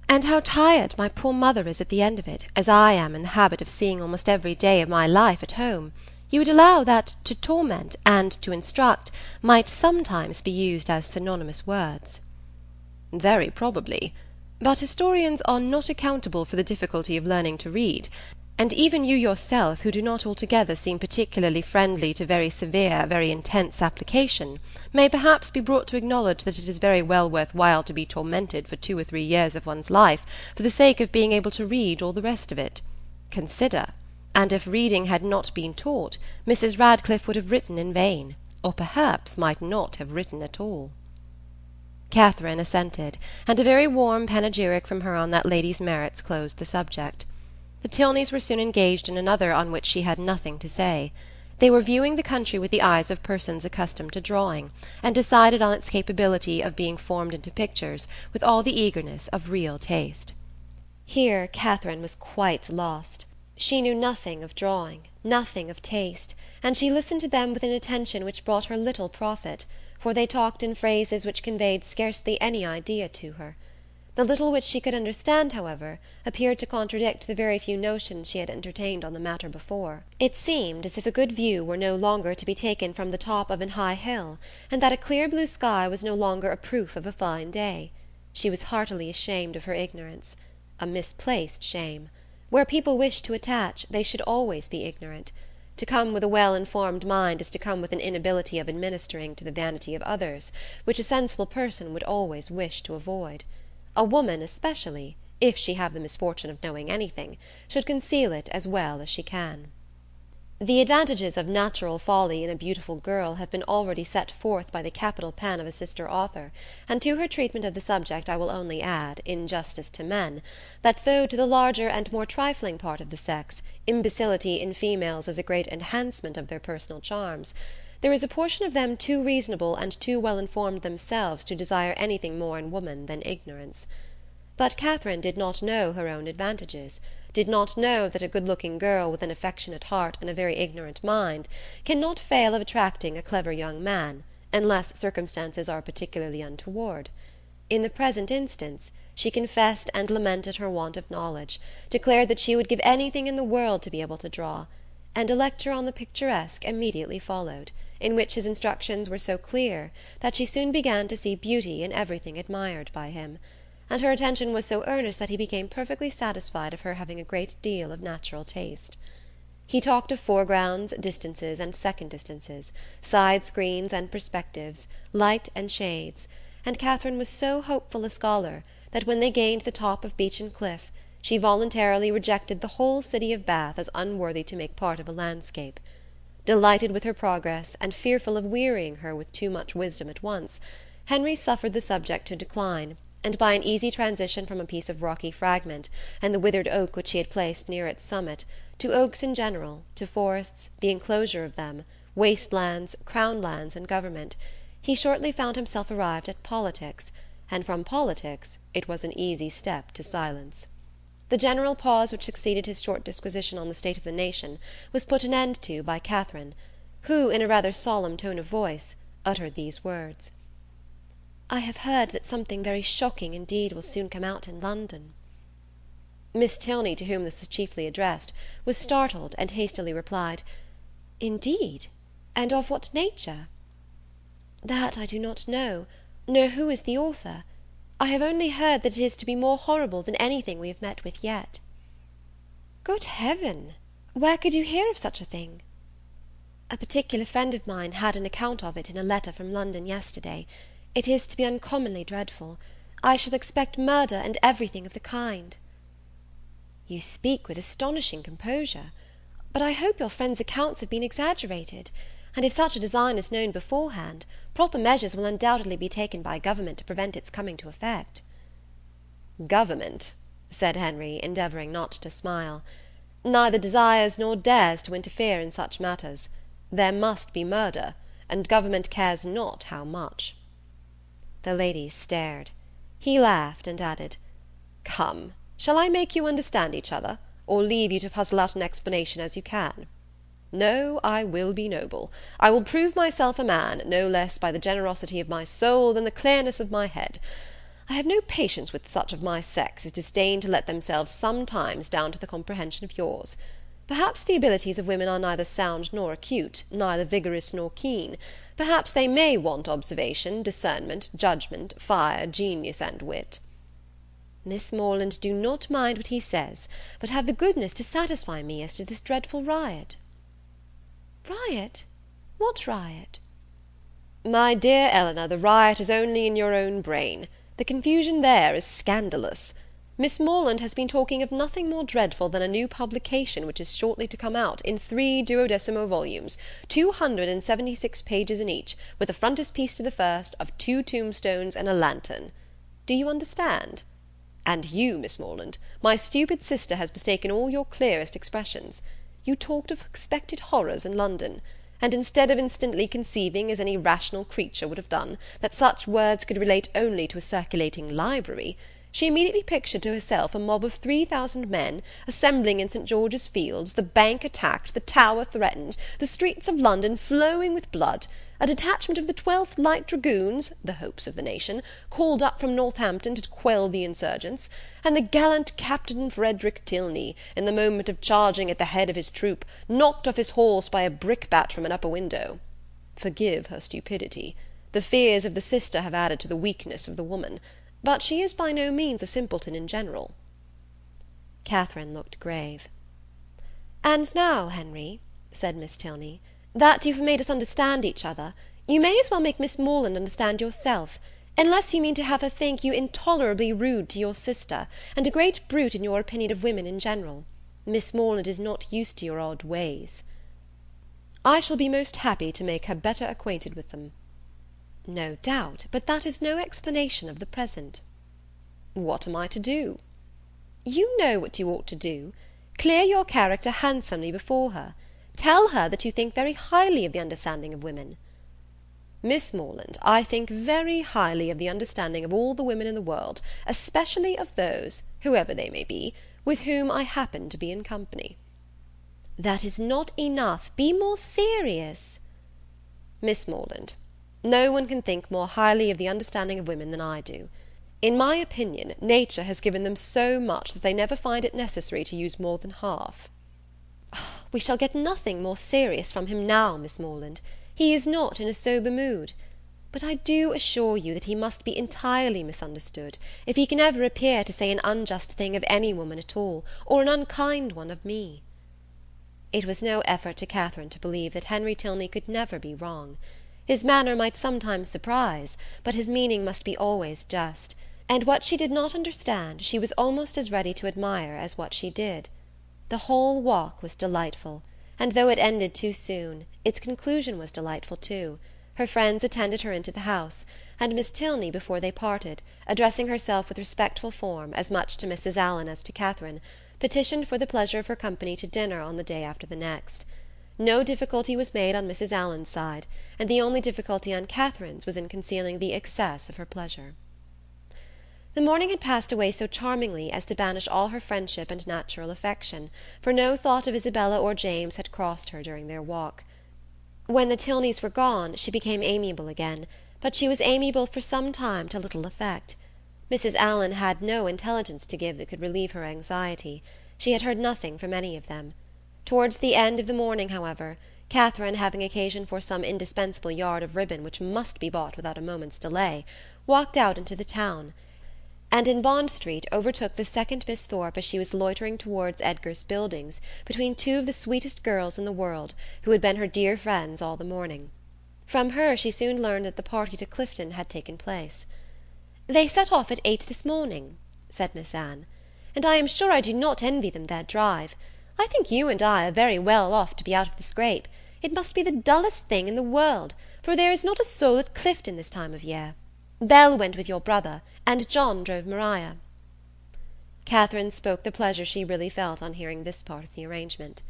and how tired my poor mother is at the end of it, as I am in the habit of seeing almost every day of my life at home, you would allow that to torment and to instruct might sometimes be used as synonymous words." "Very probably. But historians are not accountable for the difficulty of learning to read, and even you yourself, who do not altogether seem particularly friendly to very severe, very intense application, may perhaps be brought to acknowledge that it is very well worth while to be tormented for 2 or 3 years of one's life for the sake of being able to read all the rest of it. Consider, and if reading had not been taught, Mrs. Radcliffe would have written in vain, or perhaps might not have written at all." Catherine assented, and a very warm panegyric from her on that lady's merits closed the subject. The Tilneys were soon engaged in another on which she had nothing to say. They were viewing the country with the eyes of persons accustomed to drawing, and decided on its capability of being formed into pictures with all the eagerness of real taste. Here Catherine was quite lost. She knew nothing of drawing, nothing of taste, and she listened to them with an attention which brought her little profit, for they talked in phrases which conveyed scarcely any idea to her. The little which she could understand, however, appeared to contradict the very few notions she had entertained on the matter before. It seemed as if a good view were no longer to be taken from the top of an high hill, and that a clear blue sky was no longer a proof of a fine day. She was heartily ashamed of her ignorance. A misplaced shame. Where people wish to attach, they should always be ignorant. To come with a well-informed mind is to come with an inability of administering to the vanity of others, which a sensible person would always wish to avoid. A woman especially, if she have the misfortune of knowing anything, should conceal it as well as she can. The advantages of natural folly in a beautiful girl have been already set forth by the capital pen of a sister author, and to her treatment of the subject I will only add, in justice to men, that though to the larger and more trifling part of the sex imbecility in females is a great enhancement of their personal charms, there is a portion of them too reasonable and too well informed themselves to desire anything more in woman than ignorance. But Catherine did not know her own advantages, did not know that a good-looking girl with an affectionate heart and a very ignorant mind cannot fail of attracting a clever young man, unless circumstances are particularly untoward. In the present instance, she confessed and lamented her want of knowledge, declared that she would give anything in the world to be able to draw, and a lecture on the picturesque immediately followed, in which his instructions were so clear that she soon began to see beauty in everything admired by him, and her attention was so earnest that he became perfectly satisfied of her having a great deal of natural taste. He talked of foregrounds, distances, and second distances, side screens and perspectives, light and shades, and Catherine was so hopeful a scholar that when they gained the top of Beechen Cliff, she voluntarily rejected the whole city of Bath as unworthy to make part of a landscape. Delighted with her progress, and fearful of wearying her with too much wisdom at once, Henry suffered the subject to decline, and by an easy transition from a piece of rocky fragment, and the withered oak which he had placed near its summit, to oaks in general, to forests, the enclosure of them, waste lands, crown lands, and government, he shortly found himself arrived at politics, and from politics it was an easy step to silence. The general pause which succeeded his short disquisition on the state of the nation was put an end to by Catherine, who, in a rather solemn tone of voice, uttered these words: "I have heard that something very shocking indeed will soon come out in London." Miss Tilney, to whom this was chiefly addressed, was startled, and hastily replied, "Indeed? And of what nature?" "That I do not know, nor who is the author. I have only heard that it is to be more horrible than anything we have met with yet." "Good heaven! Where could you hear of such a thing?" "A particular friend of mine had an account of it in a letter from London yesterday. It is to be uncommonly dreadful. I shall expect murder and everything of the kind." "You speak with astonishing composure. But I hope your friend's accounts have been exaggerated; and if such a design is known beforehand, proper measures will undoubtedly be taken by government to prevent its coming to effect." "Government," said Henry, endeavouring not to smile, "neither desires nor dares to interfere in such matters. There must be murder, and government cares not how much." The ladies stared. He laughed, and added, "Come, shall I make you understand each other, or leave you to puzzle out an explanation as you can? No, I will be noble. I will prove myself a man, no less by the generosity of my soul than the clearness of my head. I have no patience with such of my sex as disdain to let themselves sometimes down to the comprehension of yours. Perhaps the abilities of women are neither sound nor acute, neither vigorous nor keen. Perhaps they may want observation, discernment, judgment, fire, genius, and wit." "Miss Morland, do not mind what he says, but have the goodness to satisfy me as to this dreadful riot." "Riot? What riot?" "My dear Eleanor, the riot is only in your own brain. The confusion there is scandalous. Miss Morland has been talking of nothing more dreadful than a new publication which is shortly to come out, in 3 12mo volumes, 276 pages in each, with a frontispiece to the first, of 2 tombstones and a lantern. Do you understand? And you, Miss Morland, my stupid sister has mistaken all your clearest expressions. You talked of expected horrors in London, and instead of instantly conceiving, as any rational creature would have done, that such words could relate only to a circulating library, she immediately pictured to herself a mob of 3,000 men assembling in St. George's Fields, the Bank attacked, the Tower threatened, the streets of London flowing with blood, a detachment of the 12th Light Dragoons, the hopes of the nation, called up from Northampton to quell the insurgents, and the gallant Captain Frederick Tilney, in the moment of charging at the head of his troop, knocked off his horse by a brickbat from an upper window. Forgive her stupidity. The fears of the sister have added to the weakness of the woman, but she is by no means a simpleton in general." Catherine looked grave. "And now, Henry," said Miss Tilney, "that you've made us understand each other, you may as well make Miss Morland understand yourself, unless you mean to have her think you intolerably rude to your sister, and a great brute in your opinion of women in general. Miss Morland is not used to your odd ways." "I shall be most happy to make her better acquainted with them." "No doubt, but that is no explanation of the present." "What am I to do?" "You know what you ought to do. Clear your character handsomely before her. Tell her that you think very highly of the understanding of women." "Miss Morland, I think very highly of the understanding of all the women in the world, especially of those, whoever they may be, with whom I happen to be in company." "That is not enough. Be more serious." "Miss Morland, no one can think more highly of the understanding of women than I do. In my opinion, nature has given them so much that they never find it necessary to use more than half." "We shall get nothing more serious from him now, Miss Morland. He is not in a sober mood. But I do assure you that he must be entirely misunderstood, if he can ever appear to say an unjust thing of any woman at all, or an unkind one of me." It was no effort to Catherine to believe that Henry Tilney could never be wrong. His manner might sometimes surprise, but his meaning must be always just, and what she did not understand she was almost as ready to admire as what she did. The whole walk was delightful, and though it ended too soon, its conclusion was delightful too. Her friends attended her into the house, and Miss Tilney, before they parted, addressing herself with respectful form as much to Mrs. Allen as to Catherine, petitioned for the pleasure of her company to dinner on the day after the next. No difficulty was made on Mrs. Allen's side, and the only difficulty on Catherine's was in concealing the excess of her pleasure. The morning had passed away so charmingly as to banish all her friendship and natural affection, for no thought of Isabella or James had crossed her during their walk. When the Tilneys were gone, she became amiable again, but she was amiable for some time to little effect. Mrs. Allen had no intelligence to give that could relieve her anxiety. She had heard nothing from any of them. Towards the end of the morning, however, Catherine, having occasion for some indispensable yard of ribbon which must be bought without a moment's delay, walked out into the town, and in Bond Street overtook the second Miss Thorpe as she was loitering towards Edgar's Buildings between two of the sweetest girls in the world, who had been her dear friends all the morning. From her she soon learned that the party to Clifton had taken place. "They set off at 8 this morning," said Miss Anne, "and I am sure I do not envy them their drive. I think you and I are very well off to be out of the scrape. It must be the dullest thing in the world, for there is not a soul at Clifton this time of year. Belle went with your brother, and John drove Maria." Catherine spoke the pleasure she really felt on hearing this part of the arrangement.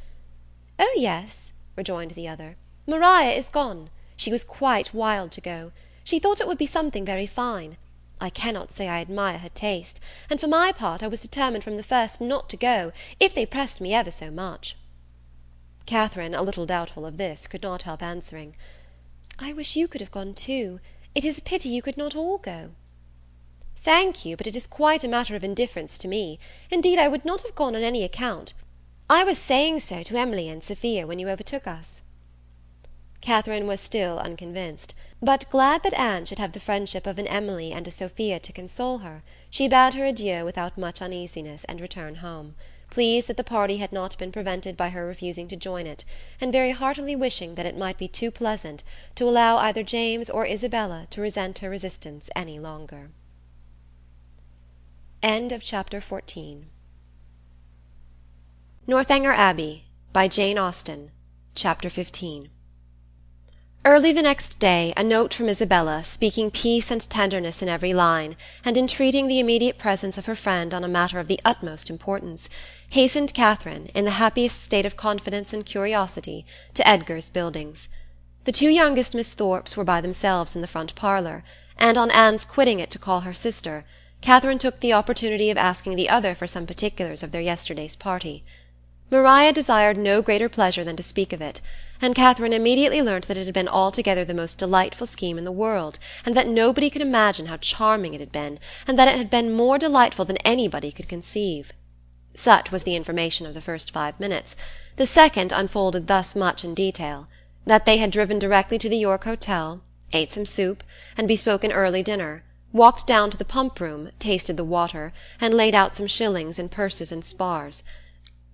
"Oh, yes," rejoined the other, "Maria is gone. She was quite wild to go. She thought it would be something very fine. I cannot say I admire her taste, and for my part I was determined from the first not to go, if they pressed me ever so much." Catherine, a little doubtful of this, could not help answering, "I wish you could have gone too. It is a pity you could not all go." "Thank you, but it is quite a matter of indifference to me. Indeed, I would not have gone on any account. I was saying so to Emily and Sophia when you overtook us." Catherine was still unconvinced, but glad that Anne should have the friendship of an Emily and a Sophia to console her, she bade her adieu without much uneasiness, and returned home, pleased that the party had not been prevented by her refusing to join it, and very heartily wishing that it might be too pleasant to allow either James or Isabella to resent her resistance any longer. Chapter 14. Northanger Abbey, by Jane Austen. Chapter 15. Early the next day a note from Isabella, speaking peace and tenderness in every line, and entreating the immediate presence of her friend on a matter of the utmost importance, hastened Catherine, in the happiest state of confidence and curiosity, to Edgar's Buildings. The two youngest Miss Thorpes were by themselves in the front parlour, and on Anne's quitting it to call her sister, Catherine took the opportunity of asking the other for some particulars of their yesterday's party. Maria desired no greater pleasure than to speak of it, and Catherine immediately learnt that it had been altogether the most delightful scheme in the world, and that nobody could imagine how charming it had been, and that it had been more delightful than anybody could conceive. Such was the information of the first 5 minutes. The second unfolded thus much in detail: that they had driven directly to the York Hotel, ate some soup, and bespoke an early dinner, walked down to the pump-room, tasted the water, and laid out some shillings in purses and spars.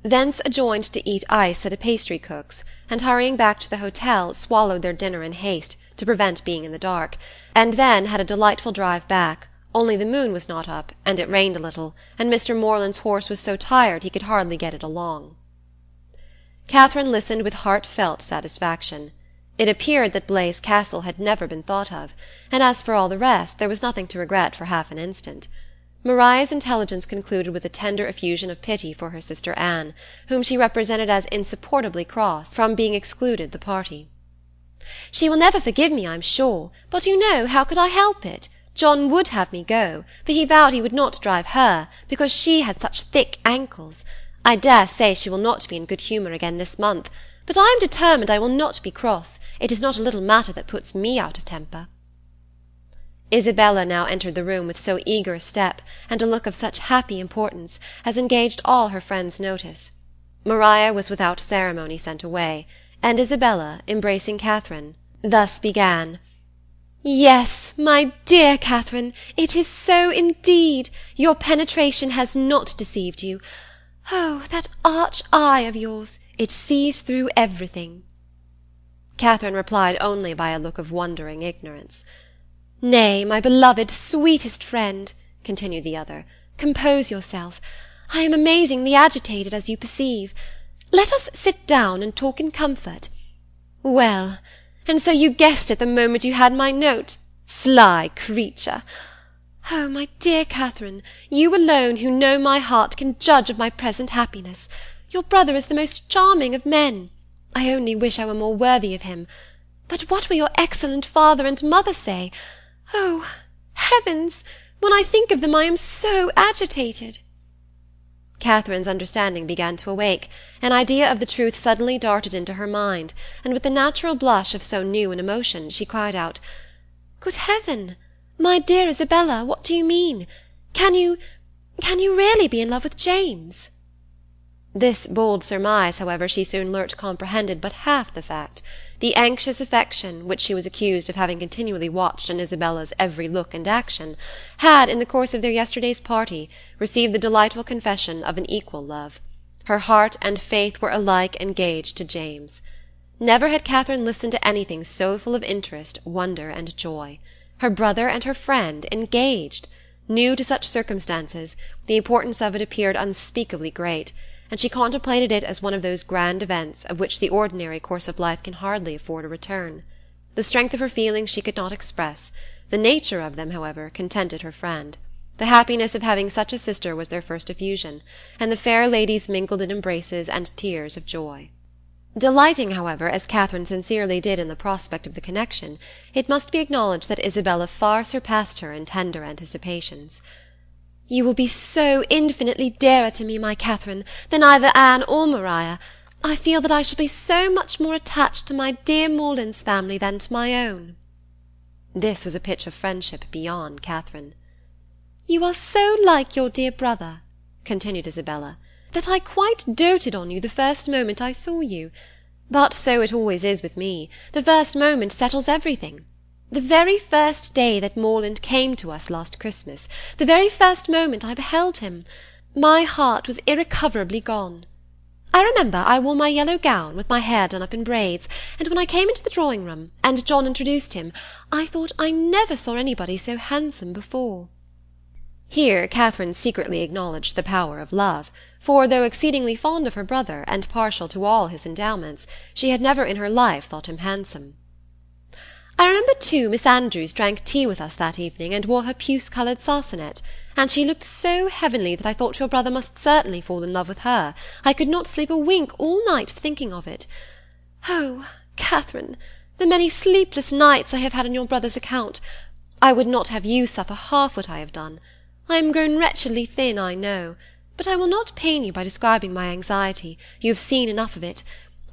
Thence adjourned to eat ice at a pastry-cook's, and hurrying back to the hotel, swallowed their dinner in haste, to prevent being in the dark, and then had a delightful drive back, only the moon was not up, and it rained a little, and Mr. Morland's horse was so tired he could hardly get it along. Catherine listened with heartfelt satisfaction. It appeared that Blaise Castle had never been thought of, and as for all the rest, there was nothing to regret for half an instant. Maria's intelligence concluded with a tender effusion of pity for her sister Anne, whom she represented as insupportably cross from being excluded the party. "She will never forgive me, I'm sure, but you know, how could I help it? John would have me go, for he vowed he would not drive her, because she had such thick ankles. I dare say she will not be in good humour again this month, but I am determined I will not be cross. It is not a little matter that puts me out of temper." Isabella now entered the room with so eager a step, and a look of such happy importance, as engaged all her friend's notice. Maria was without ceremony sent away, and Isabella, embracing Catherine, thus began: "Yes, my dear Catherine, it is so indeed. Your penetration has not deceived you. Oh, that arch eye of yours, it sees through everything." Catherine replied only by a look of wondering ignorance. "Nay, my beloved, sweetest friend," continued the other, "compose yourself. I am amazingly agitated, as you perceive. Let us sit down and talk in comfort. Well, and so you guessed it the moment you had my note? Sly creature! Oh, my dear Catherine, you alone who know my heart can judge of my present happiness. Your brother is the most charming of men. I only wish I were more worthy of him. But what will your excellent father and mother say? Oh, heavens! When I think of them I am so agitated." Catherine's understanding began to awake. An idea of the truth suddenly darted into her mind, and with the natural blush of so new an emotion, she cried out, "Good heaven! My dear Isabella, what do you mean? Can you really be in love with James?" This bold surmise, however, she soon learnt comprehended but half the fact. The anxious affection, which she was accused of having continually watched in Isabella's every look and action, had, in the course of their yesterday's party, received the delightful confession of an equal love. Her heart and faith were alike engaged to James. Never had Catherine listened to anything so full of interest, wonder, and joy. Her brother and her friend engaged! New to such circumstances, the importance of it appeared unspeakably great, and she contemplated it as one of those grand events of which the ordinary course of life can hardly afford a return. The strength of her feelings she could not express. The nature of them, however, contented her friend. The happiness of having such a sister was their first effusion, and the fair ladies mingled in embraces and tears of joy. Delighting, however, as Catherine sincerely did in the prospect of the connection, it must be acknowledged that Isabella far surpassed her in tender anticipations. "You will be so infinitely dearer to me, my Catherine, than either Anne or Maria. I feel that I shall be so much more attached to my dear Morland's family than to my own." This was a pitch of friendship beyond Catherine. "You are so like your dear brother," continued Isabella, "that I quite doted on you the first moment I saw you. But so it always is with me. The first moment settles everything. The very first day that Morland came to us last Christmas, the very first moment I beheld him, my heart was irrecoverably gone. I remember I wore my yellow gown, with my hair done up in braids, and when I came into the drawing-room, and John introduced him, I thought I never saw anybody so handsome before." Here Catherine secretly acknowledged the power of love, for, though exceedingly fond of her brother, and partial to all his endowments, she had never in her life thought him handsome. "I remember, too, Miss Andrews drank tea with us that evening, and wore her puce-coloured sarcenet, and she looked so heavenly that I thought your brother must certainly fall in love with her. I could not sleep a wink all night for thinking of it. Oh, Catherine, the many sleepless nights I have had on your brother's account! I would not have you suffer half what I have done. I am grown wretchedly thin, I know, but I will not pain you by describing my anxiety. You have seen enough of it.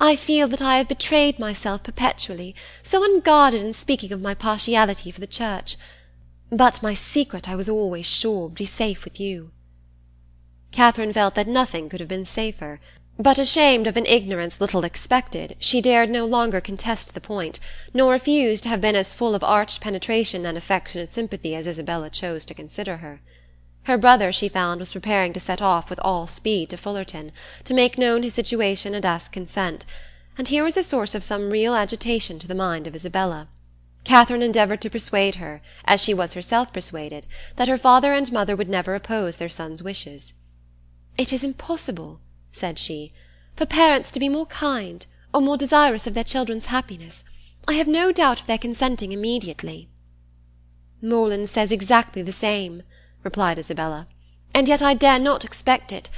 I feel that I have betrayed myself perpetually, so unguarded in speaking of my partiality for the church. But my secret, I was always sure, would be safe with you." Catherine felt that nothing could have been safer, but ashamed of an ignorance little expected, she dared no longer contest the point, nor refuse to have been as full of arch penetration and affectionate sympathy as Isabella chose to consider her. Her brother, she found, was preparing to set off with all speed to Fullerton, to make known his situation and ask consent, and here was a source of some real agitation to the mind of Isabella. Catherine endeavoured to persuade her, as she was herself persuaded, that her father and mother would never oppose their son's wishes. "It is impossible," said she, "for parents to be more kind, or more desirous of their children's happiness. I have no doubt of their consenting immediately." "Morland says exactly the same," replied Isabella, "and yet I dare not expect it.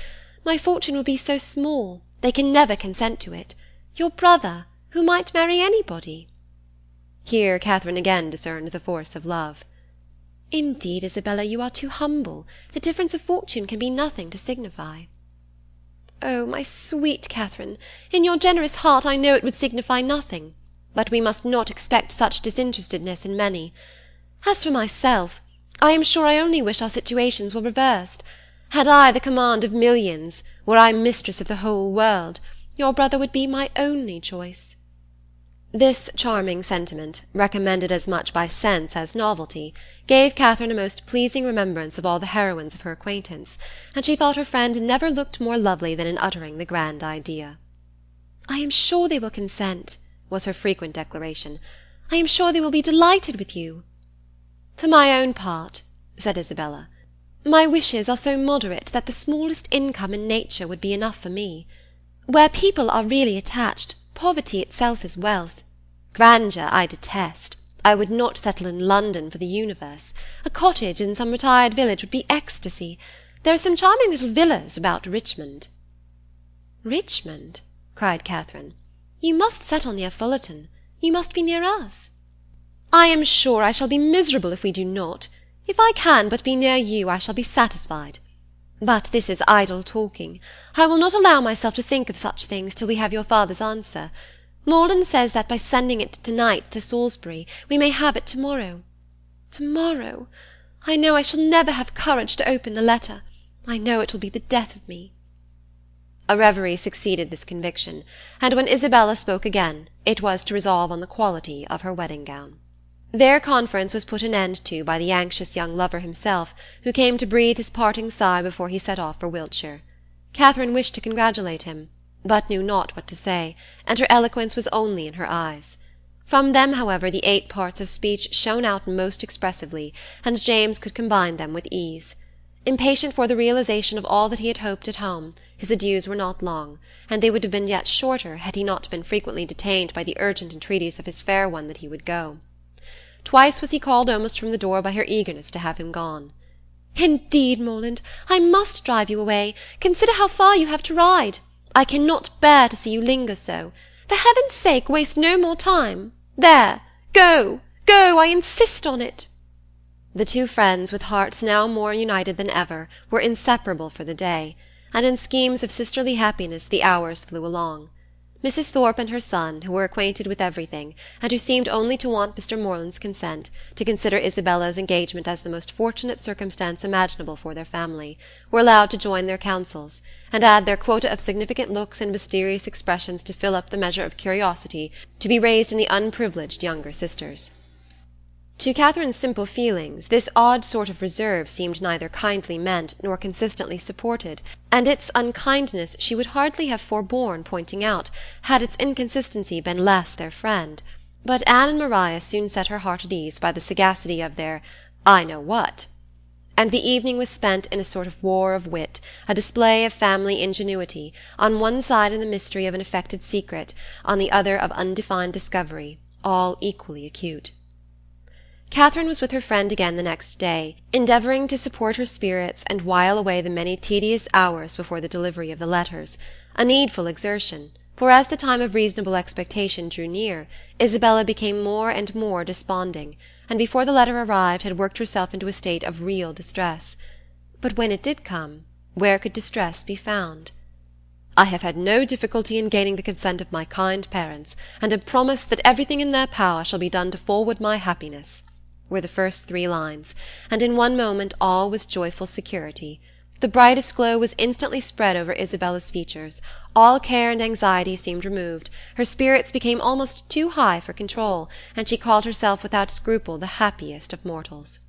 My fortune will be so small, they can never consent to it. Your brother, who might marry anybody." Here Catherine again discerned the force of love. "Indeed, Isabella, you are too humble. The difference of fortune can be nothing to signify." "Oh, my sweet Catherine, in your generous heart I know it would signify nothing, but we must not expect such disinterestedness in many. As for myself, I am sure I only wish our situations were reversed. Had I the command of millions, were I mistress of the whole world, your brother would be my only choice." This charming sentiment, recommended as much by sense as novelty, gave Catherine a most pleasing remembrance of all the heroines of her acquaintance, and she thought her friend never looked more lovely than in uttering the grand idea. "I am sure they will consent," was her frequent declaration. "I am sure they will be delighted with you." "For my own part," said Isabella, "my wishes are so moderate that the smallest income in nature would be enough for me. Where people are really attached, poverty itself is wealth. Grandeur I detest. I would not settle in London for the universe. A cottage in some retired village would be ecstasy. There are some charming little villas about Richmond." "Richmond?" cried Catherine. "You must settle near Fullerton. You must be near us." "I am sure I shall be miserable if we do not. If I can but be near you, I shall be satisfied. But this is idle talking. I will not allow myself to think of such things till we have your father's answer. Morland says that by sending it to-night to Salisbury, we may have it to-morrow. To-morrow! I know I shall never have courage to open the letter. I know it will be the death of me." A reverie succeeded this conviction, and when Isabella spoke again, it was to resolve on the quality of her wedding-gown. Their conference was put an end to by the anxious young lover himself, who came to breathe his parting sigh before he set off for Wiltshire. Catherine wished to congratulate him, but knew not what to say, and her eloquence was only in her eyes. From them, however, the 8 parts of speech shone out most expressively, and James could combine them with ease. Impatient for the realization of all that he had hoped at home, his adieus were not long, and they would have been yet shorter had he not been frequently detained by the urgent entreaties of his fair one that he would go. Twice was he called almost from the door by her eagerness to have him gone. "Indeed, Morland, I must drive you away. Consider how far you have to ride. I cannot bear to see you linger so. For heaven's sake, waste no more time. There, go, go, I insist on it." The two friends, with hearts now more united than ever, were inseparable for the day, and in schemes of sisterly happiness the hours flew along. Mrs. Thorpe and her son, who were acquainted with everything, and who seemed only to want Mr. Morland's consent, to consider Isabella's engagement as the most fortunate circumstance imaginable for their family, were allowed to join their counsels, and add their quota of significant looks and mysterious expressions to fill up the measure of curiosity to be raised in the unprivileged younger sisters. To Catherine's simple feelings, this odd sort of reserve seemed neither kindly meant nor consistently supported, and its unkindness she would hardly have forborne pointing out, had its inconsistency been less their friend. But Anne and Maria soon set her heart at ease by the sagacity of their "I know what," and the evening was spent in a sort of war of wit, a display of family ingenuity, on one side in the mystery of an affected secret, on the other of undefined discovery, all equally acute. Catherine was with her friend again the next day, endeavouring to support her spirits and while away the many tedious hours before the delivery of the letters, a needful exertion, for as the time of reasonable expectation drew near, Isabella became more and more desponding, and before the letter arrived had worked herself into a state of real distress. But when it did come, where could distress be found? "I have had no difficulty in gaining the consent of my kind parents, and have promised that everything in their power shall be done to forward my happiness," were the first 3 lines, and in one moment all was joyful security. The brightest glow was instantly spread over Isabella's features, all care and anxiety seemed removed, her spirits became almost too high for control, and she called herself without scruple the happiest of mortals.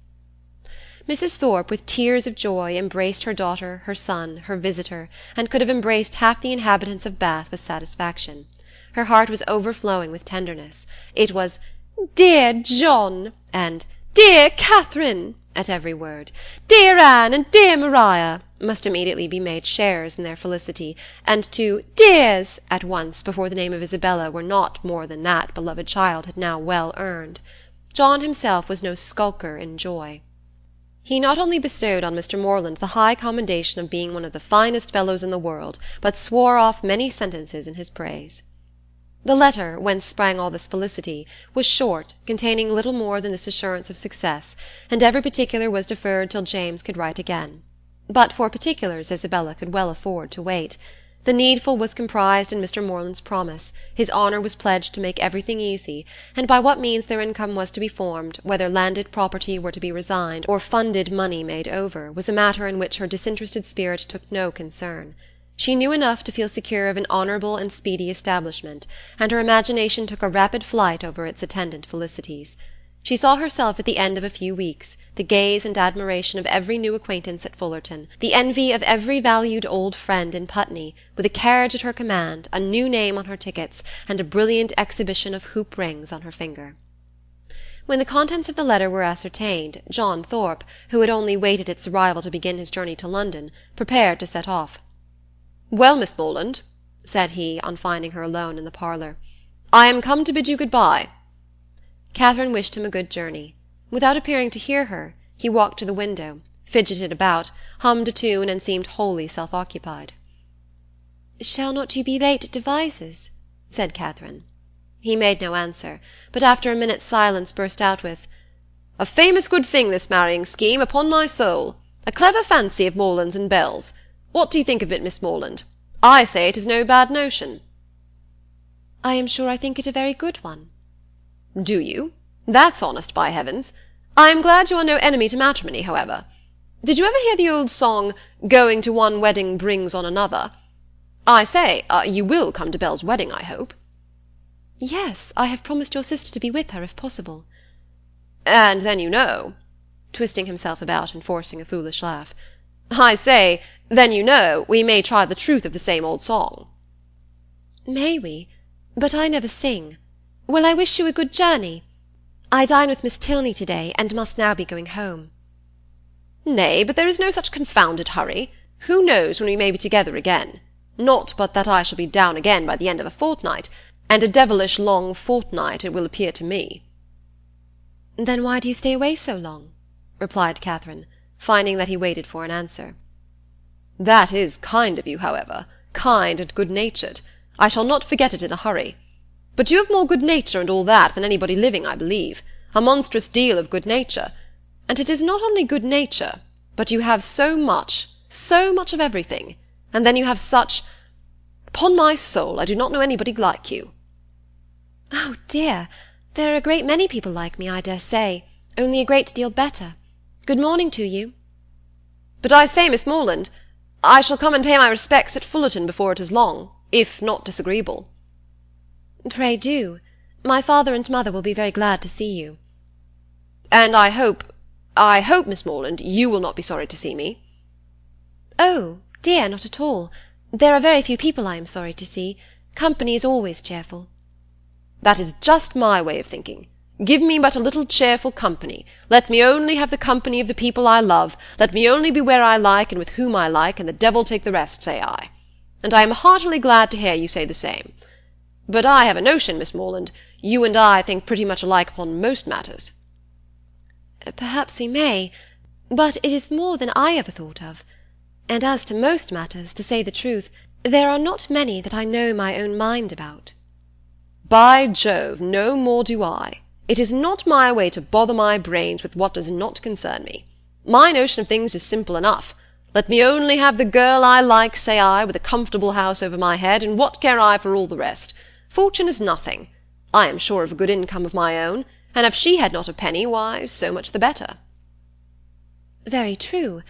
Mrs. Thorpe, with tears of joy, embraced her daughter, her son, her visitor, and could have embraced half the inhabitants of Bath with satisfaction. Her heart was overflowing with tenderness. It was "Dear John," and "Dear Catherine," at every word. "Dear Anne" and "Dear Maria" must immediately be made sharers in their felicity, and 2 "dears" at once before the name of Isabella were not more than that beloved child had now well earned. John himself was no skulker in joy. He not only bestowed on Mr. Morland the high commendation of being one of the finest fellows in the world, but swore off many sentences in his praise. The letter, whence sprang all this felicity, was short, containing little more than this assurance of success, and every particular was deferred till James could write again. But for particulars Isabella could well afford to wait. The needful was comprised in Mr. Morland's promise, his honour was pledged to make everything easy, and by what means their income was to be formed, whether landed property were to be resigned, or funded money made over, was a matter in which her disinterested spirit took no concern. She knew enough to feel secure of an honourable and speedy establishment, and her imagination took a rapid flight over its attendant felicities. She saw herself at the end of a few weeks, the gaze and admiration of every new acquaintance at Fullerton, the envy of every valued old friend in Putney, with a carriage at her command, a new name on her tickets, and a brilliant exhibition of hoop rings on her finger. When the contents of the letter were ascertained, John Thorpe, who had only waited its arrival to begin his journey to London, prepared to set off. "Well, Miss Morland," said he, on finding her alone in the parlour, "I am come to bid you good-bye." Catherine wished him a good journey. Without appearing to hear her, he walked to the window, fidgeted about, hummed a tune, and seemed wholly self-occupied. "Shall not you be late at Devizes?" said Catherine. He made no answer, but after a minute's silence burst out with, "A famous good thing this marrying scheme, upon my soul! A clever fancy of Morland's and Bell's. What do you think of it, Miss Morland? I say it is no bad notion." "I am sure I think it a very good one." "Do you? That's honest, by heavens! I am glad you are no enemy to matrimony, however. Did you ever hear the old song, 'Going to one wedding brings on another'? I say, you will come to Belle's wedding, I hope?" "Yes, I have promised your sister to be with her, if possible." "And then you know," twisting himself about and forcing a foolish laugh, "I say, then you know, we may try the truth of the same old song." "May we? But I never sing. Well, I wish you a good journey. I dine with Miss Tilney to-day, and must now be going home." "Nay, but there is no such confounded hurry. Who knows when we may be together again? Not but that I shall be down again by the end of a fortnight, and a devilish long fortnight it will appear to me." "Then why do you stay away so long?" replied Catherine, finding that he waited for an answer. "That is kind of you, however, kind and good-natured. I shall not forget it in a hurry. But you have more good-nature and all that than anybody living, I believe, a monstrous deal of good-nature. And it is not only good-nature, but you have so much of everything, and then you have such— Upon my soul, I do not know anybody like you." "Oh, dear, there are a great many people like me, I dare say, only a great deal better. Good morning to you." "But I say, Miss Morland, I shall come and pay my respects at Fullerton before it is long, if not disagreeable." "Pray do. My father and mother will be very glad to see you." "And I hope, Miss Morland, you will not be sorry to see me." "Oh, dear, not at all. There are very few people I am sorry to see. Company is always cheerful." "That is just my way of thinking. Give me but a little cheerful company. Let me only have the company of the people I love. Let me only be where I like and with whom I like, and the devil take the rest, say I. And I am heartily glad to hear you say the same. But I have a notion, Miss Morland, you and I think pretty much alike upon most matters." "Perhaps we may, but it is more than I ever thought of. And as to most matters, to say the truth, there are not many that I know my own mind about." "By Jove, no more do I. It is not my way to bother my brains with what does not concern me. My notion of things is simple enough. Let me only have the girl I like, say I, with a comfortable house over my head, and what care I for all the rest? Fortune is nothing. I am sure of a good income of my own, and if she had not a penny, why, so much the better." "Very true.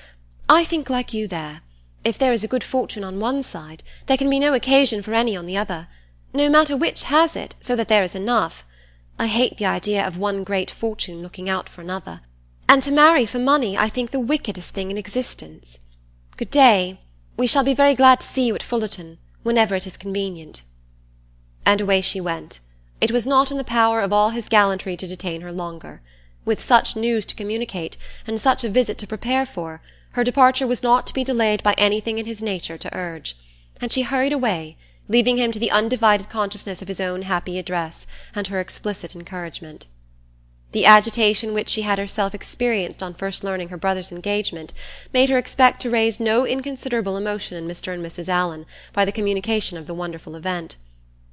I think like you there. If there is a good fortune on one side, there can be no occasion for any on the other, no matter which has it, so that there is enough. I hate the idea of one great fortune looking out for another, and to marry for money I think the wickedest thing in existence. Good day. We shall be very glad to see you at Fullerton, whenever it is convenient." And away she went. It was not in the power of all his gallantry to detain her longer. With such news to communicate, and such a visit to prepare for, her departure was not to be delayed by anything in his nature to urge, and she hurried away, leaving him to the undivided consciousness of his own happy address, and her explicit encouragement. The agitation which she had herself experienced on first learning her brother's engagement made her expect to raise no inconsiderable emotion in Mr. and Mrs. Allen by the communication of the wonderful event.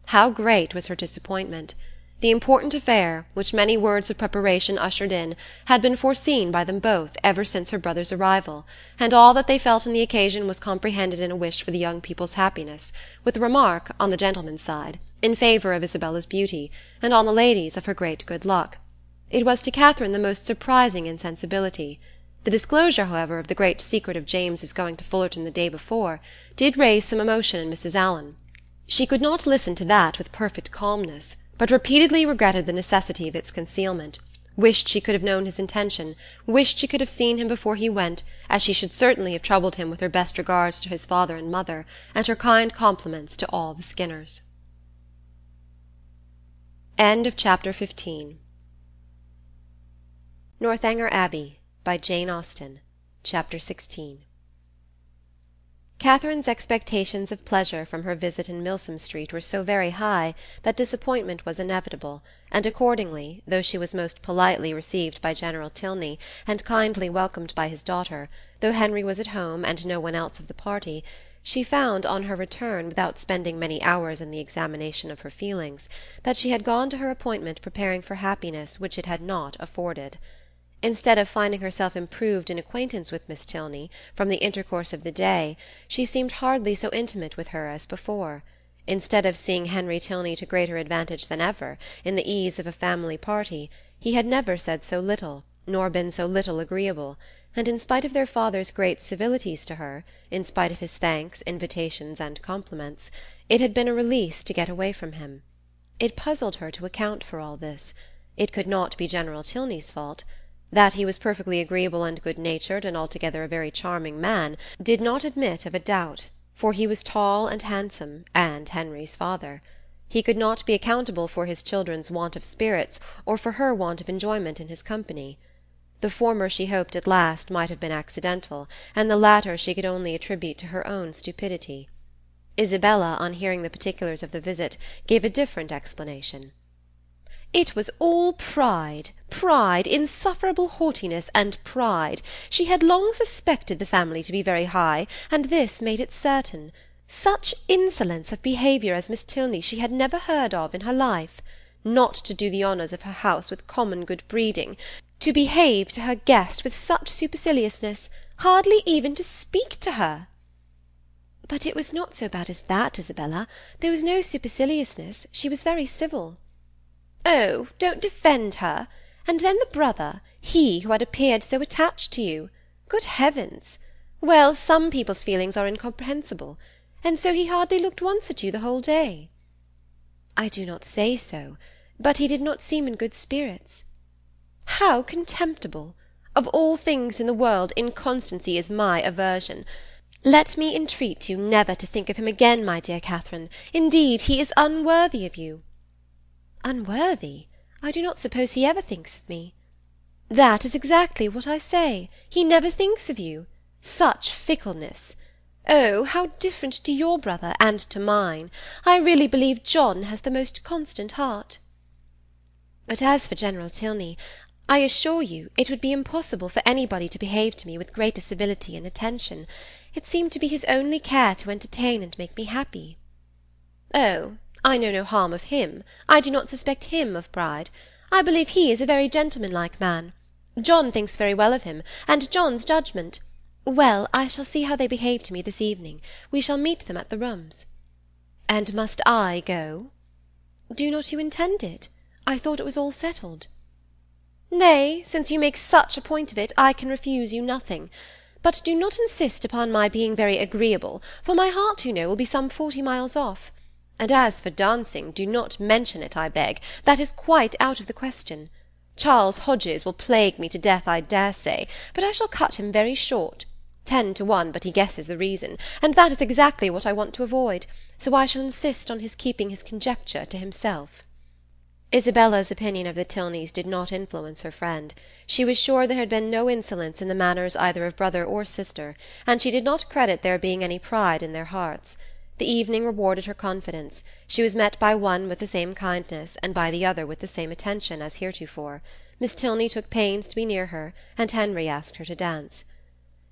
How great was her disappointment! The important affair, which many words of preparation ushered in, had been foreseen by them both ever since her brother's arrival, and all that they felt on the occasion was comprehended in a wish for the young people's happiness, with a remark, on the gentleman's side, in favour of Isabella's beauty, and on the lady's of her great good luck. It was to Catherine the most surprising insensibility. The disclosure, however, of the great secret of James's going to Fullerton the day before, did raise some emotion in Mrs. Allen. She could not listen to that with perfect calmness, but repeatedly regretted the necessity of its concealment, wished she could have known his intention, wished she could have seen him before he went, as she should certainly have troubled him with her best regards to his father and mother, and her kind compliments to all the Skinners. Chapter 15. Northanger Abbey, by Jane Austen. Chapter 16. Catherine's expectations of pleasure from her visit in Milsom Street were so very high that disappointment was inevitable, and accordingly, though she was most politely received by General Tilney, and kindly welcomed by his daughter, though Henry was at home and no one else of the party, she found, on her return, without spending many hours in the examination of her feelings, that she had gone to her appointment preparing for happiness which it had not afforded. Instead of finding herself improved in acquaintance with Miss Tilney, from the intercourse of the day, she seemed hardly so intimate with her as before. Instead of seeing Henry Tilney to greater advantage than ever, in the ease of a family party, he had never said so little, nor been so little agreeable, and in spite of their father's great civilities to her, in spite of his thanks, invitations, and compliments, it had been a release to get away from him. It puzzled her to account for all this. It could not be General Tilney's fault. That he was perfectly agreeable and good-natured, and altogether a very charming man, did not admit of a doubt, for he was tall and handsome, and Henry's father. He could not be accountable for his children's want of spirits, or for her want of enjoyment in his company. The former she hoped at last might have been accidental, and the latter she could only attribute to her own stupidity. Isabella, on hearing the particulars of the visit, gave a different explanation. "It was all pride, pride, insufferable haughtiness and pride. She had long suspected the family to be very high, and this made it certain. Such insolence of behaviour as Miss Tilney she had never heard of in her life. Not to do the honours of her house with common good breeding, to behave to her guest with such superciliousness, hardly even to speak to her." "But it was not so bad as that, Isabella. There was no superciliousness. She was very civil." "Oh, don't defend her. And then the brother, he who had appeared so attached to you. Good heavens! Well, some people's feelings are incomprehensible. And so he hardly looked once at you the whole day." "I do not say so, but he did not seem in good spirits." "How contemptible! Of all things in the world, inconstancy is my aversion. Let me entreat you never to think of him again, my dear Catherine. Indeed, he is unworthy of you." "Unworthy? I do not suppose he ever thinks of me." "That is exactly what I say. He never thinks of you. Such fickleness! Oh, how different to your brother and to mine! I really believe John has the most constant heart." "But as for General Tilney, I assure you it would be impossible for anybody to behave to me with greater civility and attention. It seemed to be his only care to entertain and make me happy." "Oh, I know no harm of him. I do not suspect him of pride. I believe he is a very gentlemanlike man. John thinks very well of him, and John's judgment— Well, I shall see how they behave to me this evening. We shall meet them at the rooms." "And must I go?" "Do not you intend it? I thought it was all settled." "Nay, since you make such a point of it, I can refuse you nothing. But do not insist upon my being very agreeable, for my heart, you know, will be some 40 miles off. And as for dancing, do not mention it, I beg. That is quite out of the question. Charles Hodges will plague me to death, I dare say, but I shall cut him very short. 10 to 1, but he guesses the reason, and that is exactly what I want to avoid, so I shall insist on his keeping his conjecture to himself." Isabella's opinion of the Tilneys did not influence her friend. She was sure there had been no insolence in the manners either of brother or sister, and she did not credit there being any pride in their hearts. The evening rewarded her confidence. She was met by one with the same kindness, and by the other with the same attention as heretofore. Miss Tilney took pains to be near her, and Henry asked her to dance.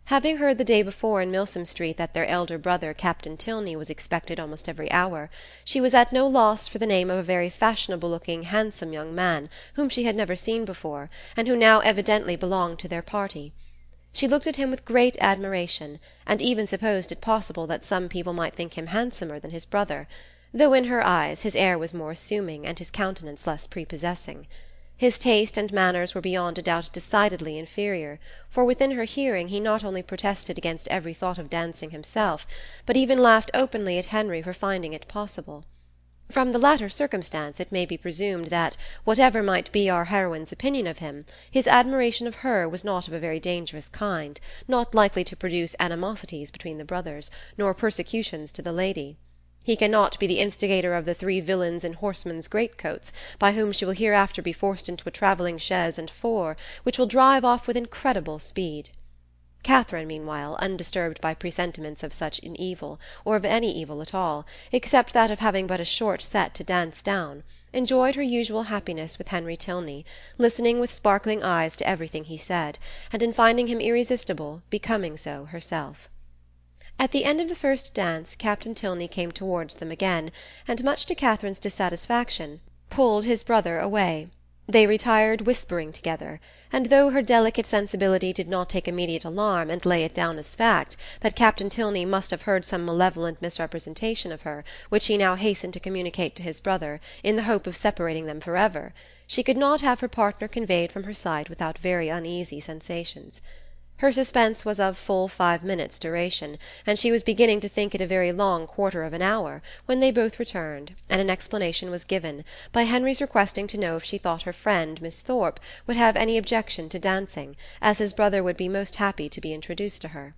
Having heard the day before in Milsom Street that their elder brother, Captain Tilney, was expected almost every hour, she was at no loss for the name of a very fashionable-looking, handsome young man, whom she had never seen before, and who now evidently belonged to their party. She looked at him with great admiration, and even supposed it possible that some people might think him handsomer than his brother, though in her eyes his air was more assuming, and his countenance less prepossessing. His taste and manners were beyond a doubt decidedly inferior, for within her hearing he not only protested against every thought of dancing himself, but even laughed openly at Henry for finding it possible. From the latter circumstance it may be presumed that, whatever might be our heroine's opinion of him, his admiration of her was not of a very dangerous kind, not likely to produce animosities between the brothers, nor persecutions to the lady. He cannot be the instigator of the 3 villains in horsemen's greatcoats, by whom she will hereafter be forced into a travelling chaise and 4, which will drive off with incredible speed. Catherine, meanwhile, undisturbed by presentiments of such an evil, or of any evil at all, except that of having but a short set to dance down, enjoyed her usual happiness with Henry Tilney, listening with sparkling eyes to everything he said, and in finding him irresistible, becoming so herself. At the end of the first dance Captain Tilney came towards them again, and, much to Catherine's dissatisfaction, pulled his brother away. They retired whispering together, and though her delicate sensibility did not take immediate alarm, and lay it down as fact, that Captain Tilney must have heard some malevolent misrepresentation of her, which he now hastened to communicate to his brother, in the hope of separating them for ever, she could not have her partner conveyed from her sight without very uneasy sensations. Her suspense was of full 5 minutes' duration, and she was beginning to think it a very long quarter of an hour, when they both returned, and an explanation was given, by Henry's requesting to know if she thought her friend, Miss Thorpe, would have any objection to dancing, as his brother would be most happy to be introduced to her.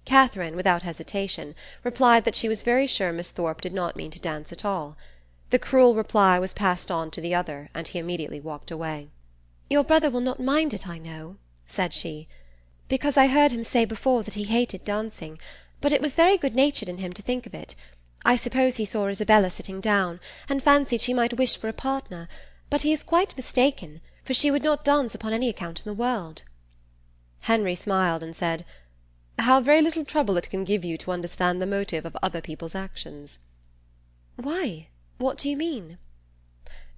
Catherine, without hesitation, replied that she was very sure Miss Thorpe did not mean to dance at all. The cruel reply was passed on to the other, and he immediately walked away. "Your brother will not mind it, I know," said she, "because I heard him say before that he hated dancing, but it was very good-natured in him to think of it. I suppose he saw Isabella sitting down, and fancied she might wish for a partner, but he is quite mistaken, for she would not dance upon any account in the world." Henry smiled and said, "How very little trouble it can give you to understand the motive of other people's actions." "Why? What do you mean?"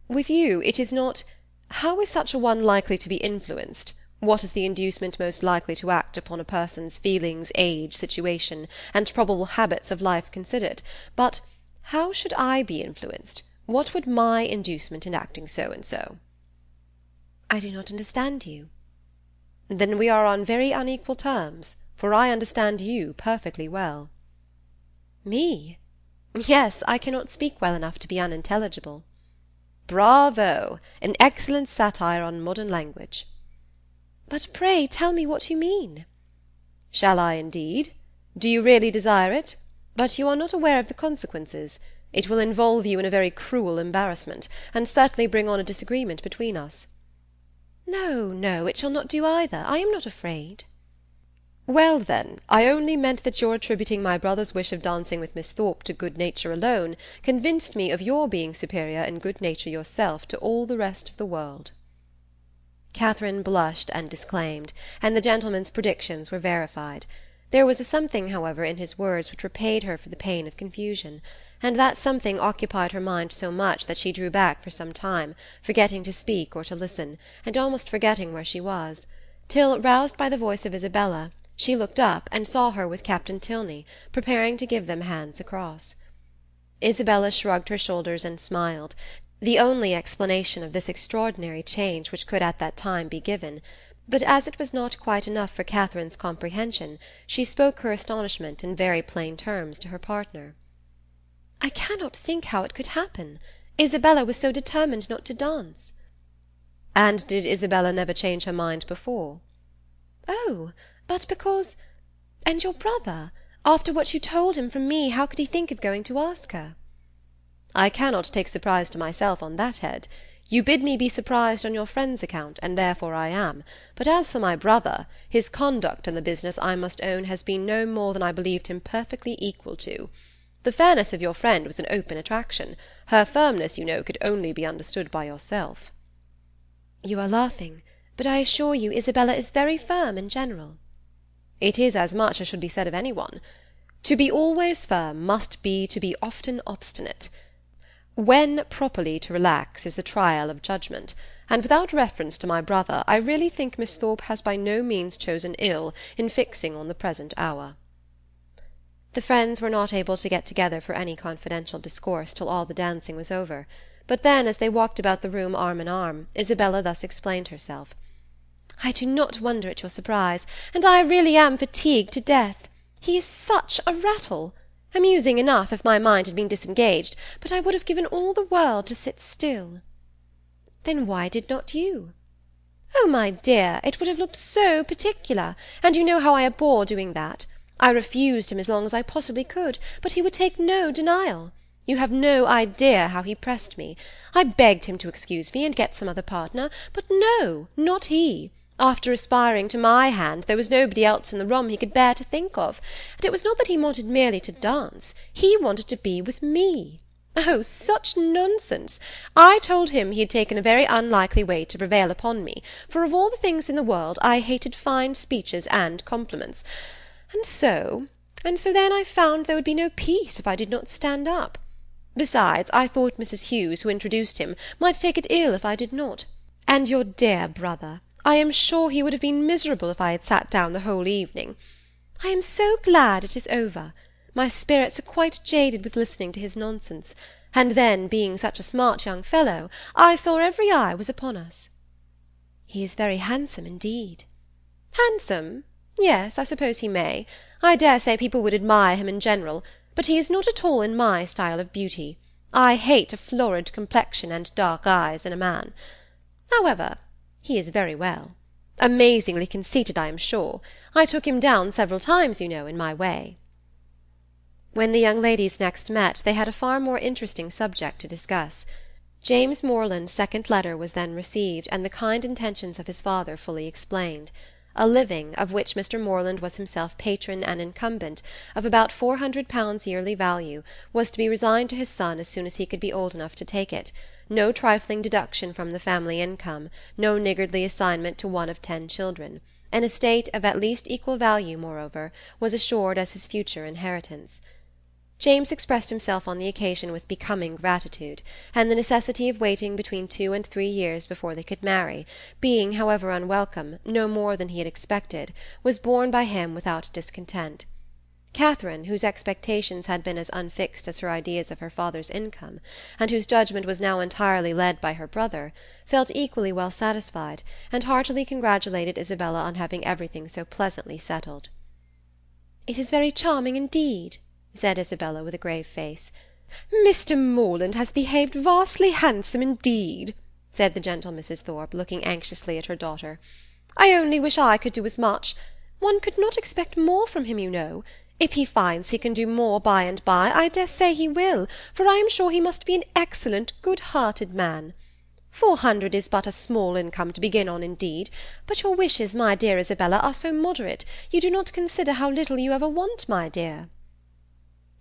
"With you it is not, how is such a one likely to be influenced? What is the inducement most likely to act upon a person's feelings, age, situation, and probable habits of life considered, but how should I be influenced? What would my inducement in acting so and so?" "I do not understand you." "Then we are on very unequal terms, for I understand you perfectly well." "Me? Yes, I cannot speak well enough to be unintelligible." "Bravo! An excellent satire on modern language." "But pray tell me what you mean." "Shall I indeed? Do you really desire it? But you are not aware of the consequences. It will involve you in a very cruel embarrassment, and certainly bring on a disagreement between us." "No, no, it shall not do either. I am not afraid." "Well, then, I only meant that your attributing my brother's wish of dancing with Miss Thorpe to good nature alone convinced me of your being superior in good nature yourself to all the rest of the world." Catherine blushed and disclaimed, and the gentleman's predictions were verified. There was a something, however, in his words which repaid her for the pain of confusion, and that something occupied her mind so much that she drew back for some time, forgetting to speak or to listen, and almost forgetting where she was, till, roused by the voice of Isabella, she looked up and saw her with Captain Tilney, preparing to give them hands across. Isabella shrugged her shoulders and smiled, the only explanation of this extraordinary change which could at that time be given, but as it was not quite enough for Catherine's comprehension, she spoke her astonishment in very plain terms to her partner. "I cannot think how it could happen. Isabella was so determined not to dance." "And did Isabella never change her mind before?" "Oh, but because— And your brother, after what you told him from me, how could he think of going to ask her?" "I cannot take surprise to myself on that head. You bid me be surprised on your friend's account, and therefore I am. But as for my brother, his conduct in the business, I must own, has been no more than I believed him perfectly equal to. The fairness of your friend was an open attraction. Her firmness, you know, could only be understood by yourself." "You are laughing, but I assure you Isabella is very firm in general." "It is as much as should be said of any one. To be always firm must be to be often obstinate. When properly to relax is the trial of judgment, and without reference to my brother, I really think Miss Thorpe has by no means chosen ill in fixing on the present hour." The friends were not able to get together for any confidential discourse till all the dancing was over, but then, as they walked about the room arm in arm, Isabella thus explained herself. "I do not wonder at your surprise, and I really am fatigued to death. He is such a rattle! Amusing enough if my mind had been disengaged, but I would have given all the world to sit still." "Then why did not you?" "Oh, my dear, it would have looked so particular, and you know how I abhor doing that. I refused him as long as I possibly could, but he would take no denial. You have no idea how he pressed me. I begged him to excuse me and get some other partner, but no, not he. After aspiring to my hand, there was nobody else in the room he could bear to think of, and it was not that he wanted merely to dance. He wanted to be with me. Oh, such nonsense! I told him he had taken a very unlikely way to prevail upon me, for of all the things in the world I hated fine speeches and compliments. And so then I found there would be no peace if I did not stand up. Besides, I thought Mrs. Hughes, who introduced him, might take it ill if I did not. And your dear brother, I am sure he would have been miserable if I had sat down the whole evening. I am so glad it is over. My spirits are quite jaded with listening to his nonsense, and then, being such a smart young fellow, I saw every eye was upon us." "He is very handsome indeed." "Handsome? Yes, I suppose he may. I dare say people would admire him in general, but he is not at all in my style of beauty. I hate a florid complexion and dark eyes in a man. However, he is very well. Amazingly conceited, I am sure. I took him down several times, you know, in my way." When the young ladies next met, they had a far more interesting subject to discuss. James Morland's second letter was then received, and the kind intentions of his father fully explained. A living, of which Mr. Morland was himself patron and incumbent, of about £400 yearly value, was to be resigned to his son as soon as he could be old enough to take it. No trifling deduction from the family income, no niggardly assignment to one of 10 children. An estate of at least equal value, moreover, was assured as his future inheritance. James expressed himself on the occasion with becoming gratitude, and the necessity of waiting between 2 and 3 years before they could marry, being, however unwelcome, no more than he had expected, was borne by him without discontent. Catherine, whose expectations had been as unfixed as her ideas of her father's income, and whose judgment was now entirely led by her brother, felt equally well satisfied, and heartily congratulated Isabella on having everything so pleasantly settled. "It is very charming indeed," said Isabella with a grave face. "Mr. Morland has behaved vastly handsome indeed," said the gentle Mrs. Thorpe, looking anxiously at her daughter. "I only wish I could do as much. One could not expect more from him, you know. If he finds he can do more by and by, I dare say he will, for I am sure he must be an excellent, good-hearted man. 400 is but a small income to begin on indeed, but your wishes, my dear Isabella, are so moderate, you do not consider how little you ever want, my dear."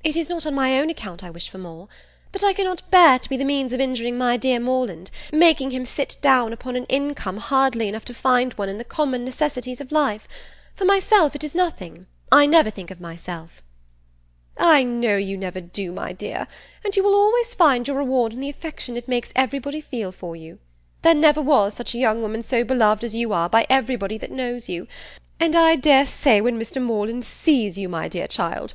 "It is not on my own account I wish for more, but I cannot bear to be the means of injuring my dear Morland, making him sit down upon an income hardly enough to find one in the common necessities of life. For myself it is nothing. I never think of myself." "I know you never do, my dear, and you will always find your reward in the affection it makes everybody feel for you. There never was such a young woman so beloved as you are by everybody that knows you, and I dare say when Mr. Morland sees you, my dear child—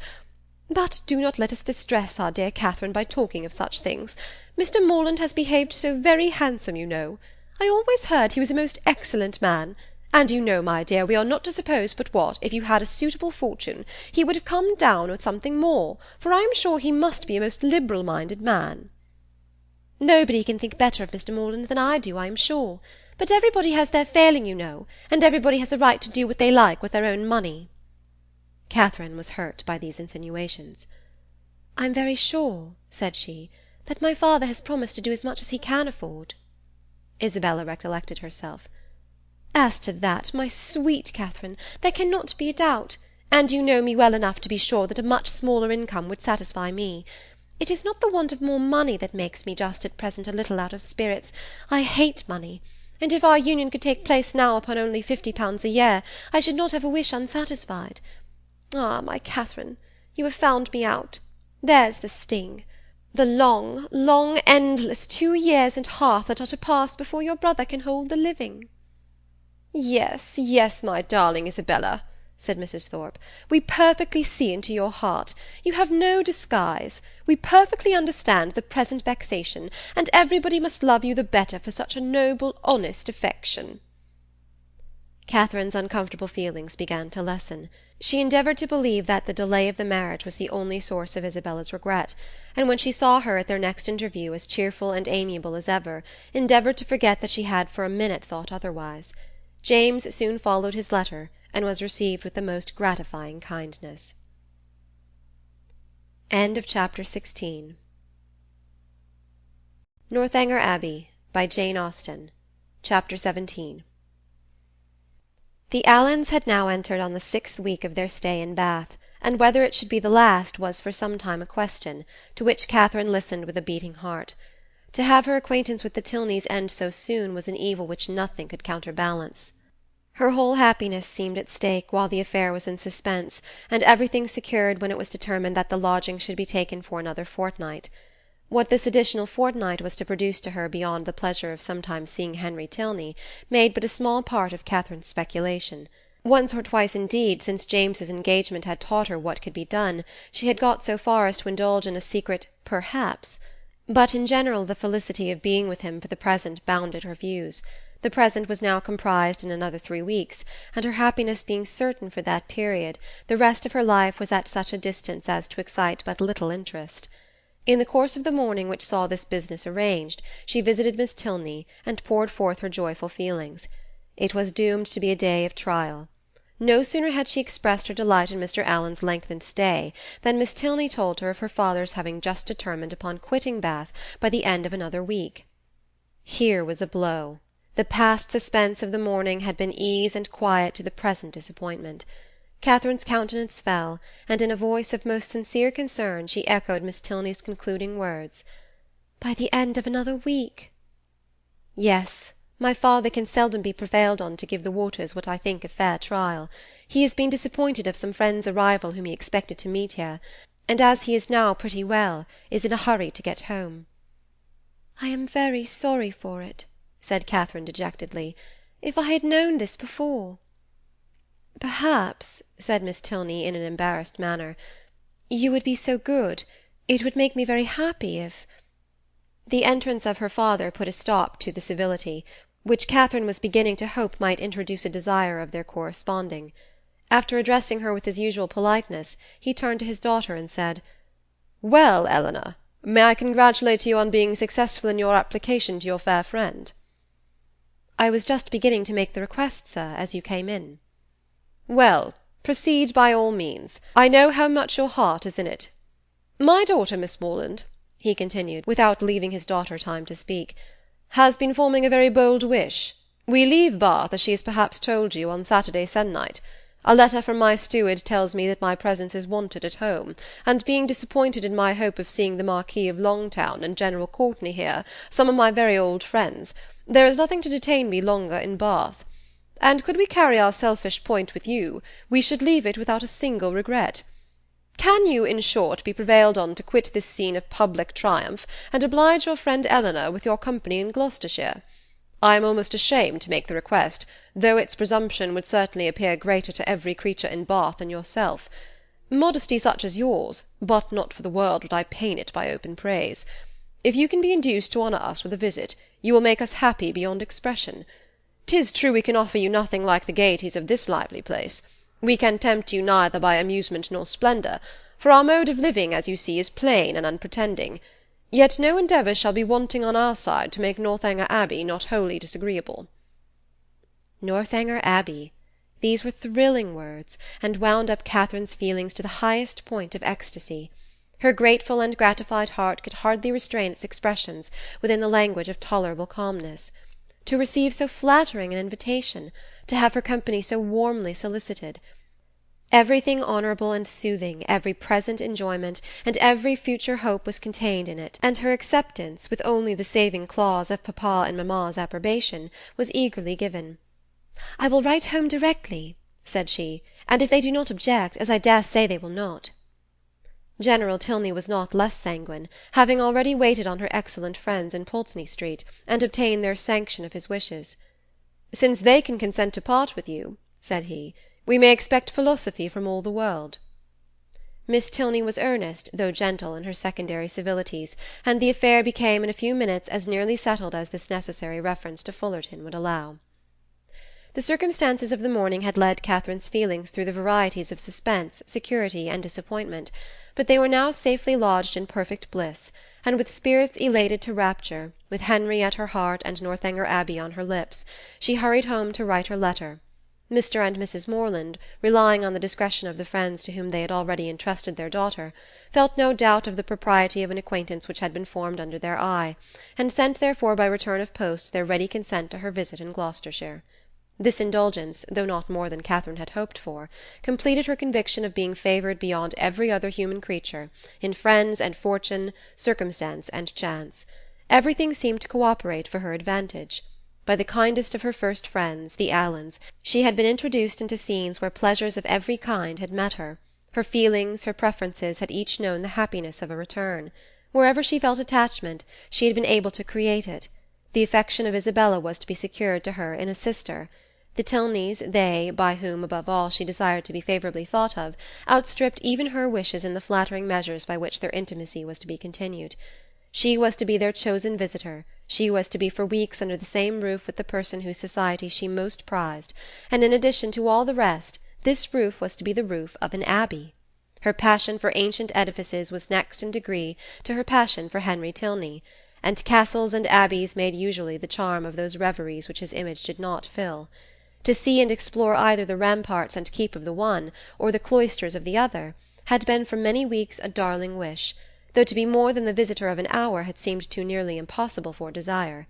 But do not let us distress our dear Catherine by talking of such things. Mr. Morland has behaved so very handsome, you know. I always heard he was a most excellent man, and you know, my dear, we are not to suppose but what, if you had a suitable fortune, he would have come down with something more, for I am sure he must be a most liberal-minded man." "Nobody can think better of Mr. Morland than I do, I am sure. But everybody has their failing, you know, and everybody has a right to do what they like with their own money." Catherine was hurt by these insinuations. "I'm very sure," said she, "that my father has promised to do as much as he can afford." Isabella recollected herself. "As to that, my sweet Catherine, there cannot be a doubt, and you know me well enough to be sure that a much smaller income would satisfy me. It is not the want of more money that makes me just at present a little out of spirits. I hate money, and if our union could take place now upon only £50 a year, I should not have a wish unsatisfied. Ah, my Catherine, you have found me out. There's the sting. The long, long, endless 2 years and half that are to pass before your brother can hold the living." "Yes, yes, my darling Isabella," said Mrs. Thorpe, "we perfectly see into your heart. You have no disguise. We perfectly understand the present vexation, and everybody must love you the better for such a noble, honest affection." Catherine's uncomfortable feelings began to lessen. She endeavoured to believe that the delay of the marriage was the only source of Isabella's regret, and when she saw her at their next interview as cheerful and amiable as ever, endeavoured to forget that she had for a minute thought otherwise. James soon followed his letter, and was received with the most gratifying kindness. End of chapter 16. Northanger Abbey, by Jane Austen. Chapter 17. The Allens had now entered on the 6th week of their stay in Bath, and whether it should be the last was for some time a question, to which Catherine listened with a beating heart. To have her acquaintance with the Tilneys end so soon was an evil which nothing could counterbalance. Her whole happiness seemed at stake while the affair was in suspense, and everything secured when it was determined that the lodging should be taken for another fortnight. What this additional fortnight was to produce to her beyond the pleasure of sometimes seeing Henry Tilney made but a small part of Catherine's speculation. Once or twice indeed, since James's engagement had taught her what could be done, she had got so far as to indulge in a secret "perhaps," but in general the felicity of being with him for the present bounded her views. The present was now comprised in another 3 weeks, and her happiness being certain for that period, the rest of her life was at such a distance as to excite but little interest. In the course of the morning which saw this business arranged, she visited Miss Tilney, and poured forth her joyful feelings. It was doomed to be a day of trial. No sooner had she expressed her delight in Mr. Allen's lengthened stay than Miss Tilney told her of her father's having just determined upon quitting Bath by the end of another week. Here was a blow. The past suspense of the morning had been ease and quiet to the present disappointment. Catherine's countenance fell, and in a voice of most sincere concern she echoed Miss Tilney's concluding words, "By the end of another week." "Yes. My father can seldom be prevailed on to give the waters what I think a fair trial. He has been disappointed of some friend's arrival whom he expected to meet here, and as he is now pretty well, is in a hurry to get home." "I am very sorry for it," said Catherine dejectedly. "If I had known this before—" "Perhaps," said Miss Tilney in an embarrassed manner, "you would be so good. It would make me very happy if—" The entrance of her father put a stop to the civility, which Catherine was beginning to hope might introduce a desire of their corresponding. After addressing her with his usual politeness, he turned to his daughter and said, "Well, Eleanor, may I congratulate you on being successful in your application to your fair friend?" "I was just beginning to make the request, sir, as you came in." "Well, proceed by all means. I know how much your heart is in it. My daughter, Miss Morland," he continued, without leaving his daughter time to speak, "has been forming a very bold wish. We leave Bath, as she has perhaps told you, on Saturday se'nnight. A letter from my steward tells me that my presence is wanted at home, and being disappointed in my hope of seeing the Marquis of Longtown and General Courtenay here, some of my very old friends, there is nothing to detain me longer in Bath. And could we carry our selfish point with you, we should leave it without a single regret. Can you, in short, be prevailed on to quit this scene of public triumph, and oblige your friend Eleanor with your company in Gloucestershire? I am almost ashamed to make the request, though its presumption would certainly appear greater to every creature in Bath than yourself. Modesty such as yours, but not for the world would I pain it by open praise. If you can be induced to honour us with a visit, you will make us happy beyond expression. 'Tis true we can offer you nothing like the gaieties of this lively place. We can tempt you neither by amusement nor splendour, for our mode of living, as you see, is plain and unpretending. Yet no endeavour shall be wanting on our side to make Northanger Abbey not wholly disagreeable." Northanger Abbey! These were thrilling words, and wound up Catherine's feelings to the highest point of ecstasy. Her grateful and gratified heart could hardly restrain its expressions within the language of tolerable calmness. To receive so flattering an invitation, to have her company so warmly solicited. Everything honourable and soothing, every present enjoyment, and every future hope was contained in it, and her acceptance, with only the saving clause of papa and mamma's approbation, was eagerly given. "I will write home directly," said she, "and if they do not object, as I dare say they will not." General Tilney was not less sanguine, having already waited on her excellent friends in Pulteney Street, and obtained their sanction of his wishes. "Since they can consent to part with you," said he, "we may expect philosophy from all the world." Miss Tilney was earnest, though gentle, in her secondary civilities, and the affair became in a few minutes as nearly settled as this necessary reference to Fullerton would allow. The circumstances of the morning had led Catherine's feelings through the varieties of suspense, security, and disappointment, but they were now safely lodged in perfect bliss, and with spirits elated to rapture, with Henry at her heart and Northanger Abbey on her lips, she hurried home to write her letter. Mr. and Mrs. Morland, relying on the discretion of the friends to whom they had already entrusted their daughter, felt no doubt of the propriety of an acquaintance which had been formed under their eye, and sent therefore by return of post their ready consent to her visit in Gloucestershire. This indulgence, though not more than Catherine had hoped for, completed her conviction of being favoured beyond every other human creature, in friends and fortune, circumstance and chance. Everything seemed to co-operate for her advantage. By the kindest of her first friends, the Allens, she had been introduced into scenes where pleasures of every kind had met her. Her feelings, her preferences had each known the happiness of a return. Wherever she felt attachment, she had been able to create it. The affection of Isabella was to be secured to her in a sister. The Tilneys, they, by whom, above all, she desired to be favourably thought of, outstripped even her wishes in the flattering measures by which their intimacy was to be continued. She was to be their chosen visitor, She was to be for weeks under the same roof with the person whose society she most prized, and in addition to all the rest, this roof was to be the roof of an abbey. Her passion for ancient edifices was next in degree to her passion for Henry Tilney, and castles and abbeys made usually the charm of those reveries which his image did not fill. To see and explore either the ramparts and keep of the one, or the cloisters of the other, had been for many weeks a darling wish, though to be more than the visitor of an hour had seemed too nearly impossible for desire.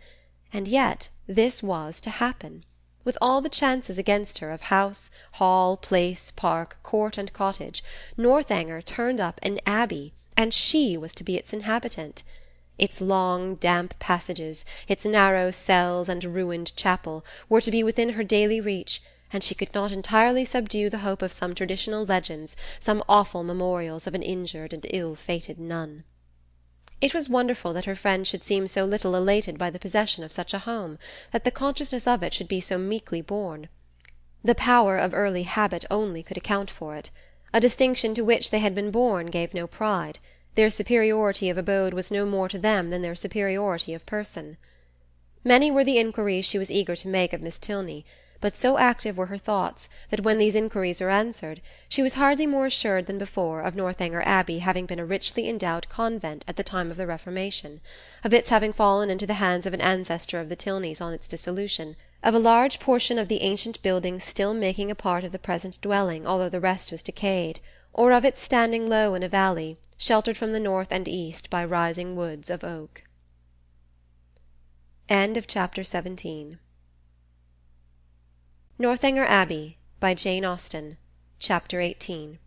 And yet this was to happen. With all the chances against her of house, hall, place, park, court, and cottage, Northanger turned up an abbey, and she was to be its inhabitant. Its long, damp passages, its narrow cells and ruined chapel, were to be within her daily reach, and she could not entirely subdue the hope of some traditional legends, some awful memorials of an injured and ill-fated nun. It was wonderful that her friend should seem so little elated by the possession of such a home, that the consciousness of it should be so meekly borne. The power of early habit only could account for it. A distinction to which they had been born gave no pride. Their superiority of abode was no more to them than their superiority of person. Many were the inquiries she was eager to make of Miss Tilney, but so active were her thoughts, that when these inquiries were answered, she was hardly more assured than before of Northanger Abbey having been a richly endowed convent at the time of the Reformation, of its having fallen into the hands of an ancestor of the Tilneys on its dissolution, of a large portion of the ancient building still making a part of the present dwelling, although the rest was decayed, or of its standing low in a valley, sheltered from the north and east by rising woods of oak. Chapter 17. Northanger Abbey, by Jane Austen. Chapter 18.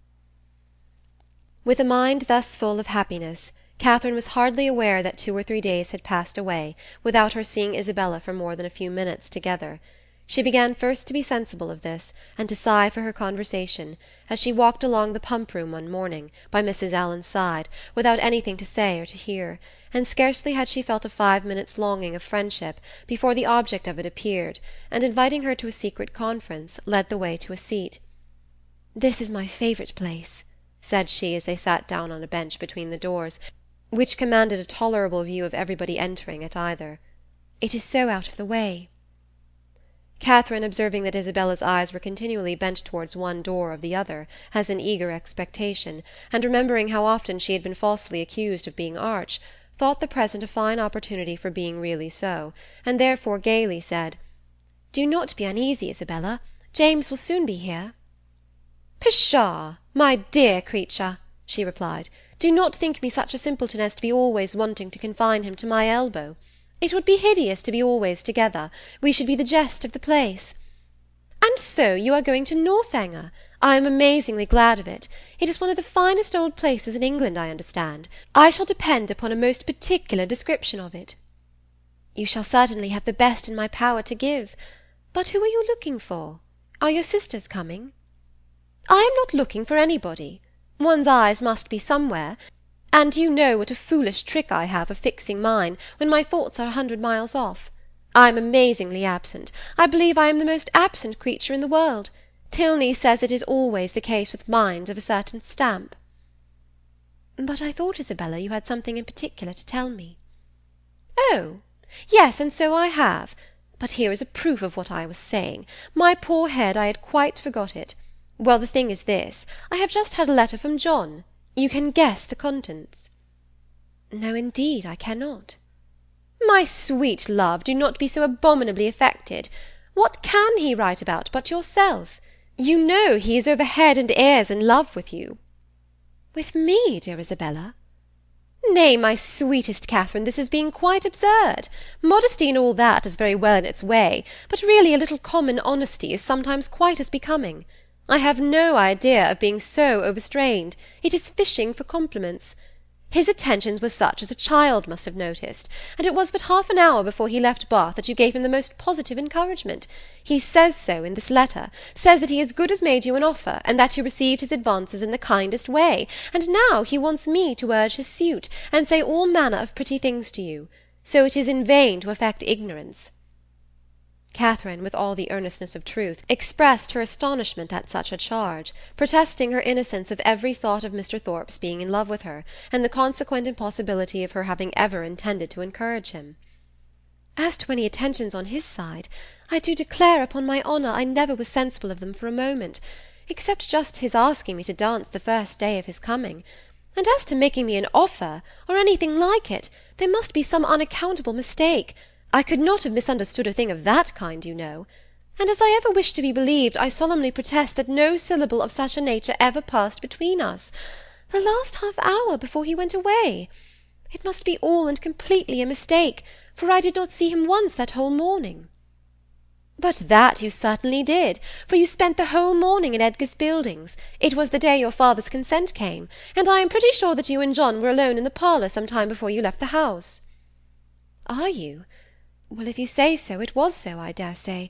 With a mind thus full of happiness, Catherine was hardly aware that 2 or 3 days had passed away without her seeing Isabella for more than a few minutes together. She began first to be sensible of this, and to sigh for her conversation, as she walked along the pump-room one morning, by Mrs. Allen's side, without anything to say or to hear, and scarcely had she felt a 5 minutes' longing of friendship before the object of it appeared, and, inviting her to a secret conference, led the way to a seat. "This is my favourite place," said she, as they sat down on a bench between the doors, which commanded a tolerable view of everybody entering at either. "It is so out of the way." Catherine, observing that Isabella's eyes were continually bent towards one door or the other, as in eager expectation, and remembering how often she had been falsely accused of being arch, thought the present a fine opportunity for being really so, and therefore gaily said, "Do not be uneasy, Isabella. James will soon be here." "Pshaw, my dear creature," she replied, "do not think me such a simpleton as to be always wanting to confine him to my elbow. It would be hideous to be always together. We should be the jest of the place. And so you are going to Northanger. I am amazingly glad of it. It is one of the finest old places in England, I understand. I shall depend upon a most particular description of it." "You shall certainly have the best in my power to give. But who are you looking for? Are your sisters coming?" "I am not looking for anybody. One's eyes must be somewhere, and you know what a foolish trick I have of fixing mine when my thoughts are 100 miles off. I am amazingly absent. I believe I am the most absent creature in the world. Tilney says it is always the case with minds of a certain stamp." "But I thought, Isabella, you had something in particular to tell me." "Oh, yes, and so I have. But here is a proof of what I was saying. My poor head, I had quite forgot it. Well, the thing is this. I have just had a letter from John. You can guess the contents." "No, indeed, I cannot." "My sweet love, do not be so abominably affected. What can he write about but yourself? You know he is over head and ears in love with you." "With me, dear Isabella?" "Nay, my sweetest Catherine, this is being quite absurd. Modesty and all that is very well in its way, but really a little common honesty is sometimes quite as becoming. I have no idea of being so overstrained. It is fishing for compliments. His attentions were such as a child must have noticed, and it was but half an hour before he left Bath that you gave him the most positive encouragement. He says so in this letter, says that he as good as made you an offer, and that you received his advances in the kindest way, and now he wants me to urge his suit, and say all manner of pretty things to you. So it is in vain to affect ignorance." Catherine, with all the earnestness of truth, expressed her astonishment at such a charge, protesting her innocence of every thought of Mr. Thorpe's being in love with her, and the consequent impossibility of her having ever intended to encourage him. As to any attentions on his side, I do declare upon my honour I never was sensible of them for a moment, except just his asking me to dance the first day of his coming. And as to making me an offer, or anything like it, there must be some unaccountable mistake. I could not have misunderstood a thing of that kind, you know. And as I ever wish to be believed, I solemnly protest that no syllable of such a nature ever passed between us. The last half-hour before he went away. It must be all and completely a mistake, for I did not see him once that whole morning. But that you certainly did, for you spent the whole morning in Edgar's Buildings. It was the day your father's consent came, and I am pretty sure that you and John were alone in the parlour some time before you left the house. Are you? Well, if you say so, it was so, I dare say,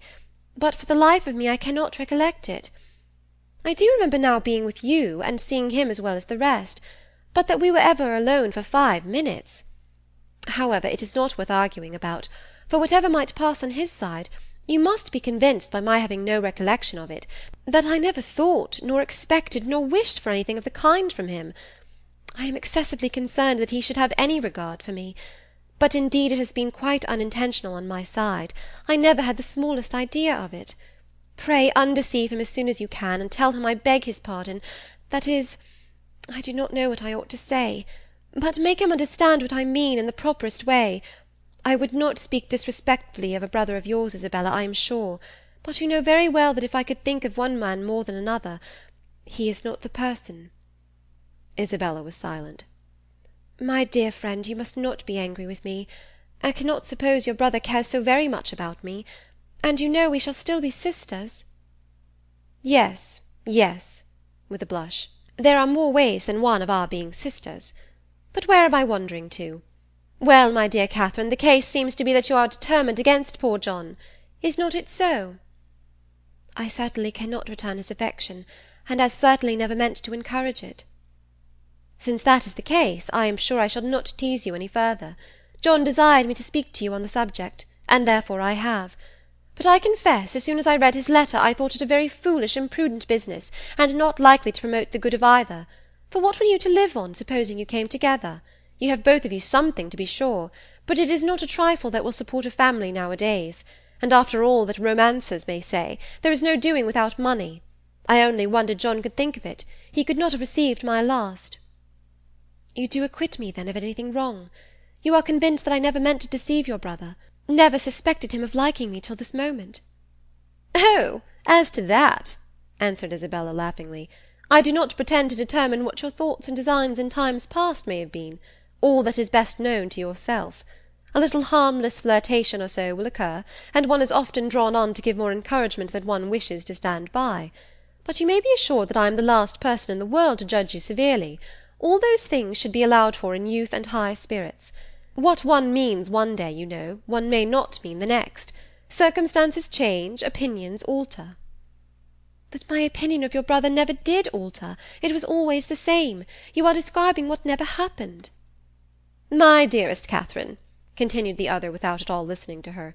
but for the life of me I cannot recollect it. I do remember now being with you, and seeing him as well as the rest, but that we were ever alone for 5 minutes. However, it is not worth arguing about, for whatever might pass on his side, you must be convinced by my having no recollection of it, that I never thought, nor expected, nor wished for anything of the kind from him. I am excessively concerned that he should have any regard for me, but indeed it has been quite unintentional on my side. I never had the smallest idea of it. Pray undeceive him as soon as you can, and tell him I beg his pardon. That is, I do not know what I ought to say, but make him understand what I mean in the properest way. I would not speak disrespectfully of a brother of yours, Isabella, I am sure, but you know very well that if I could think of one man more than another, he is not the person. Isabella was silent. My dear friend, you must not be angry with me. I cannot suppose your brother cares so very much about me, and you know we shall still be sisters. Yes, yes, with a blush. There are more ways than one of our being sisters. But where am I wandering to? Well, my dear Catherine, the case seems to be that you are determined against poor John. Is not it so? I certainly cannot return his affection, and as certainly never meant to encourage it. Since that is the case, I am sure I shall not tease you any further. John desired me to speak to you on the subject, and therefore I have. But I confess, as soon as I read his letter, I thought it a very foolish, imprudent business, and not likely to promote the good of either. For what were you to live on, supposing you came together? You have both of you something, to be sure, but it is not a trifle that will support a family nowadays, and after all that romancers may say, there is no doing without money. I only wonder John could think of it. He could not have received my last. You do acquit me, then, of anything wrong. You are convinced that I never meant to deceive your brother, never suspected him of liking me till this moment. Oh, as to that, answered Isabella laughingly, I do not pretend to determine what your thoughts and designs in times past may have been. All that is best known to yourself. A little harmless flirtation or so will occur, and one is often drawn on to give more encouragement than one wishes to stand by. But you may be assured that I am the last person in the world to judge you severely. All those things should be allowed for in youth and high spirits. What one means one day, you know, one may not mean the next. Circumstances change, opinions alter. But my opinion of your brother never did alter. It was always the same. You are describing what never happened. My dearest Catherine, continued the other without at all listening to her,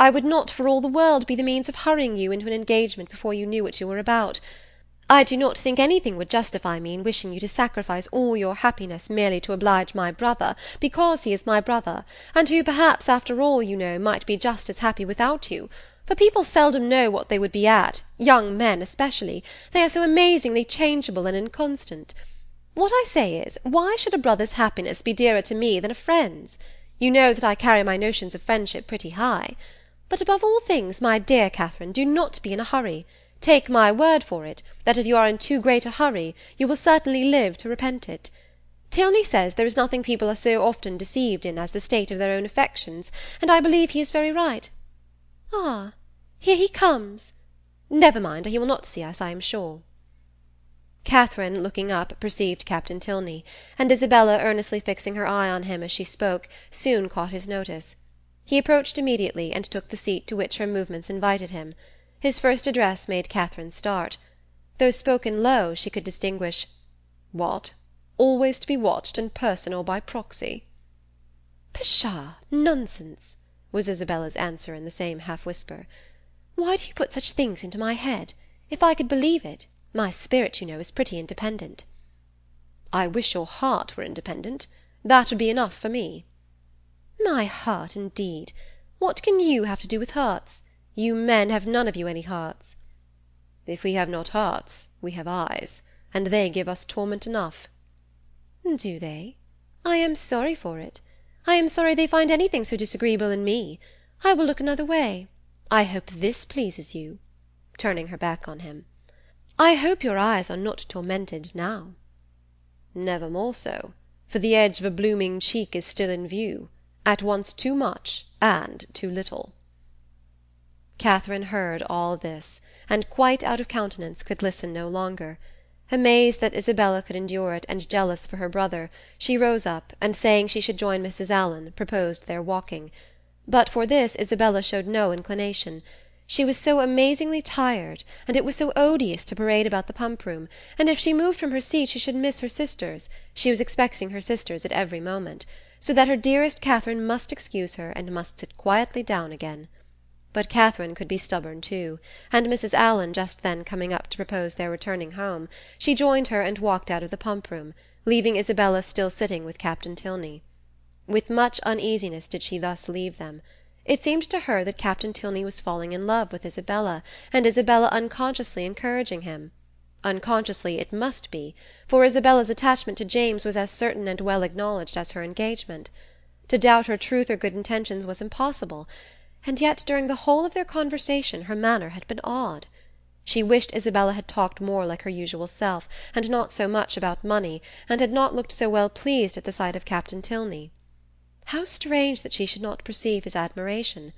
I would not for all the world be the means of hurrying you into an engagement before you knew what you were about. I do not think anything would justify me in wishing you to sacrifice all your happiness merely to oblige my brother, because he is my brother, and who perhaps after all, you know, might be just as happy without you, for people seldom know what they would be at, young men especially, they are so amazingly changeable and inconstant. What I say is, why should a brother's happiness be dearer to me than a friend's? You know that I carry my notions of friendship pretty high. But above all things, my dear Catherine, do not be in a hurry. Take my word for it, that if you are in too great a hurry, you will certainly live to repent it. Tilney says there is nothing people are so often deceived in as the state of their own affections, and I believe he is very right. Ah, here he comes. Never mind, he will not see us, I am sure. Catherine, looking up, perceived Captain Tilney, and Isabella, earnestly fixing her eye on him as she spoke, soon caught his notice. He approached immediately, and took the seat to which her movements invited him. His first address made Catherine start. Though spoken low, she could distinguish, "What? Always to be watched in person or by proxy?" "Pshaw! Nonsense!" was Isabella's answer in the same half-whisper. "Why do you put such things into my head? If I could believe it, my spirit, you know, is pretty independent." "I wish your heart were independent. That would be enough for me." "My heart, indeed! What can you have to do with hearts? You men have none of you any hearts." "If we have not hearts, we have eyes, and they give us torment enough." "Do they? I am sorry for it. I am sorry they find anything so disagreeable in me. I will look another way. I hope this pleases you," turning her back on him. "I hope your eyes are not tormented now." "Never more so, for the edge of a blooming cheek is still in view, at once too much and too little." Catherine heard all this, and quite out of countenance could listen no longer. Amazed that Isabella could endure it, and jealous for her brother, she rose up, and saying she should join Mrs. Allen, proposed their walking. But for this Isabella showed no inclination. She was so amazingly tired, and it was so odious to parade about the pump-room, and if she moved from her seat she should miss her sisters. She was expecting her sisters at every moment, so that her dearest Catherine must excuse her, and must sit quietly down again. But Catherine could be stubborn too, and Mrs. Allen just then coming up to propose their returning home, she joined her and walked out of the pump-room, leaving Isabella still sitting with Captain Tilney. With much uneasiness did she thus leave them. It seemed to her that Captain Tilney was falling in love with Isabella, and Isabella unconsciously encouraging him. Unconsciously it must be, for Isabella's attachment to James was as certain and well acknowledged as her engagement. To doubt her truth or good intentions was impossible, and yet during the whole of their conversation her manner had been odd. She wished Isabella had talked more like her usual self, and not so much about money, and had not looked so well pleased at the sight of Captain Tilney. How strange that she should not perceive his admiration!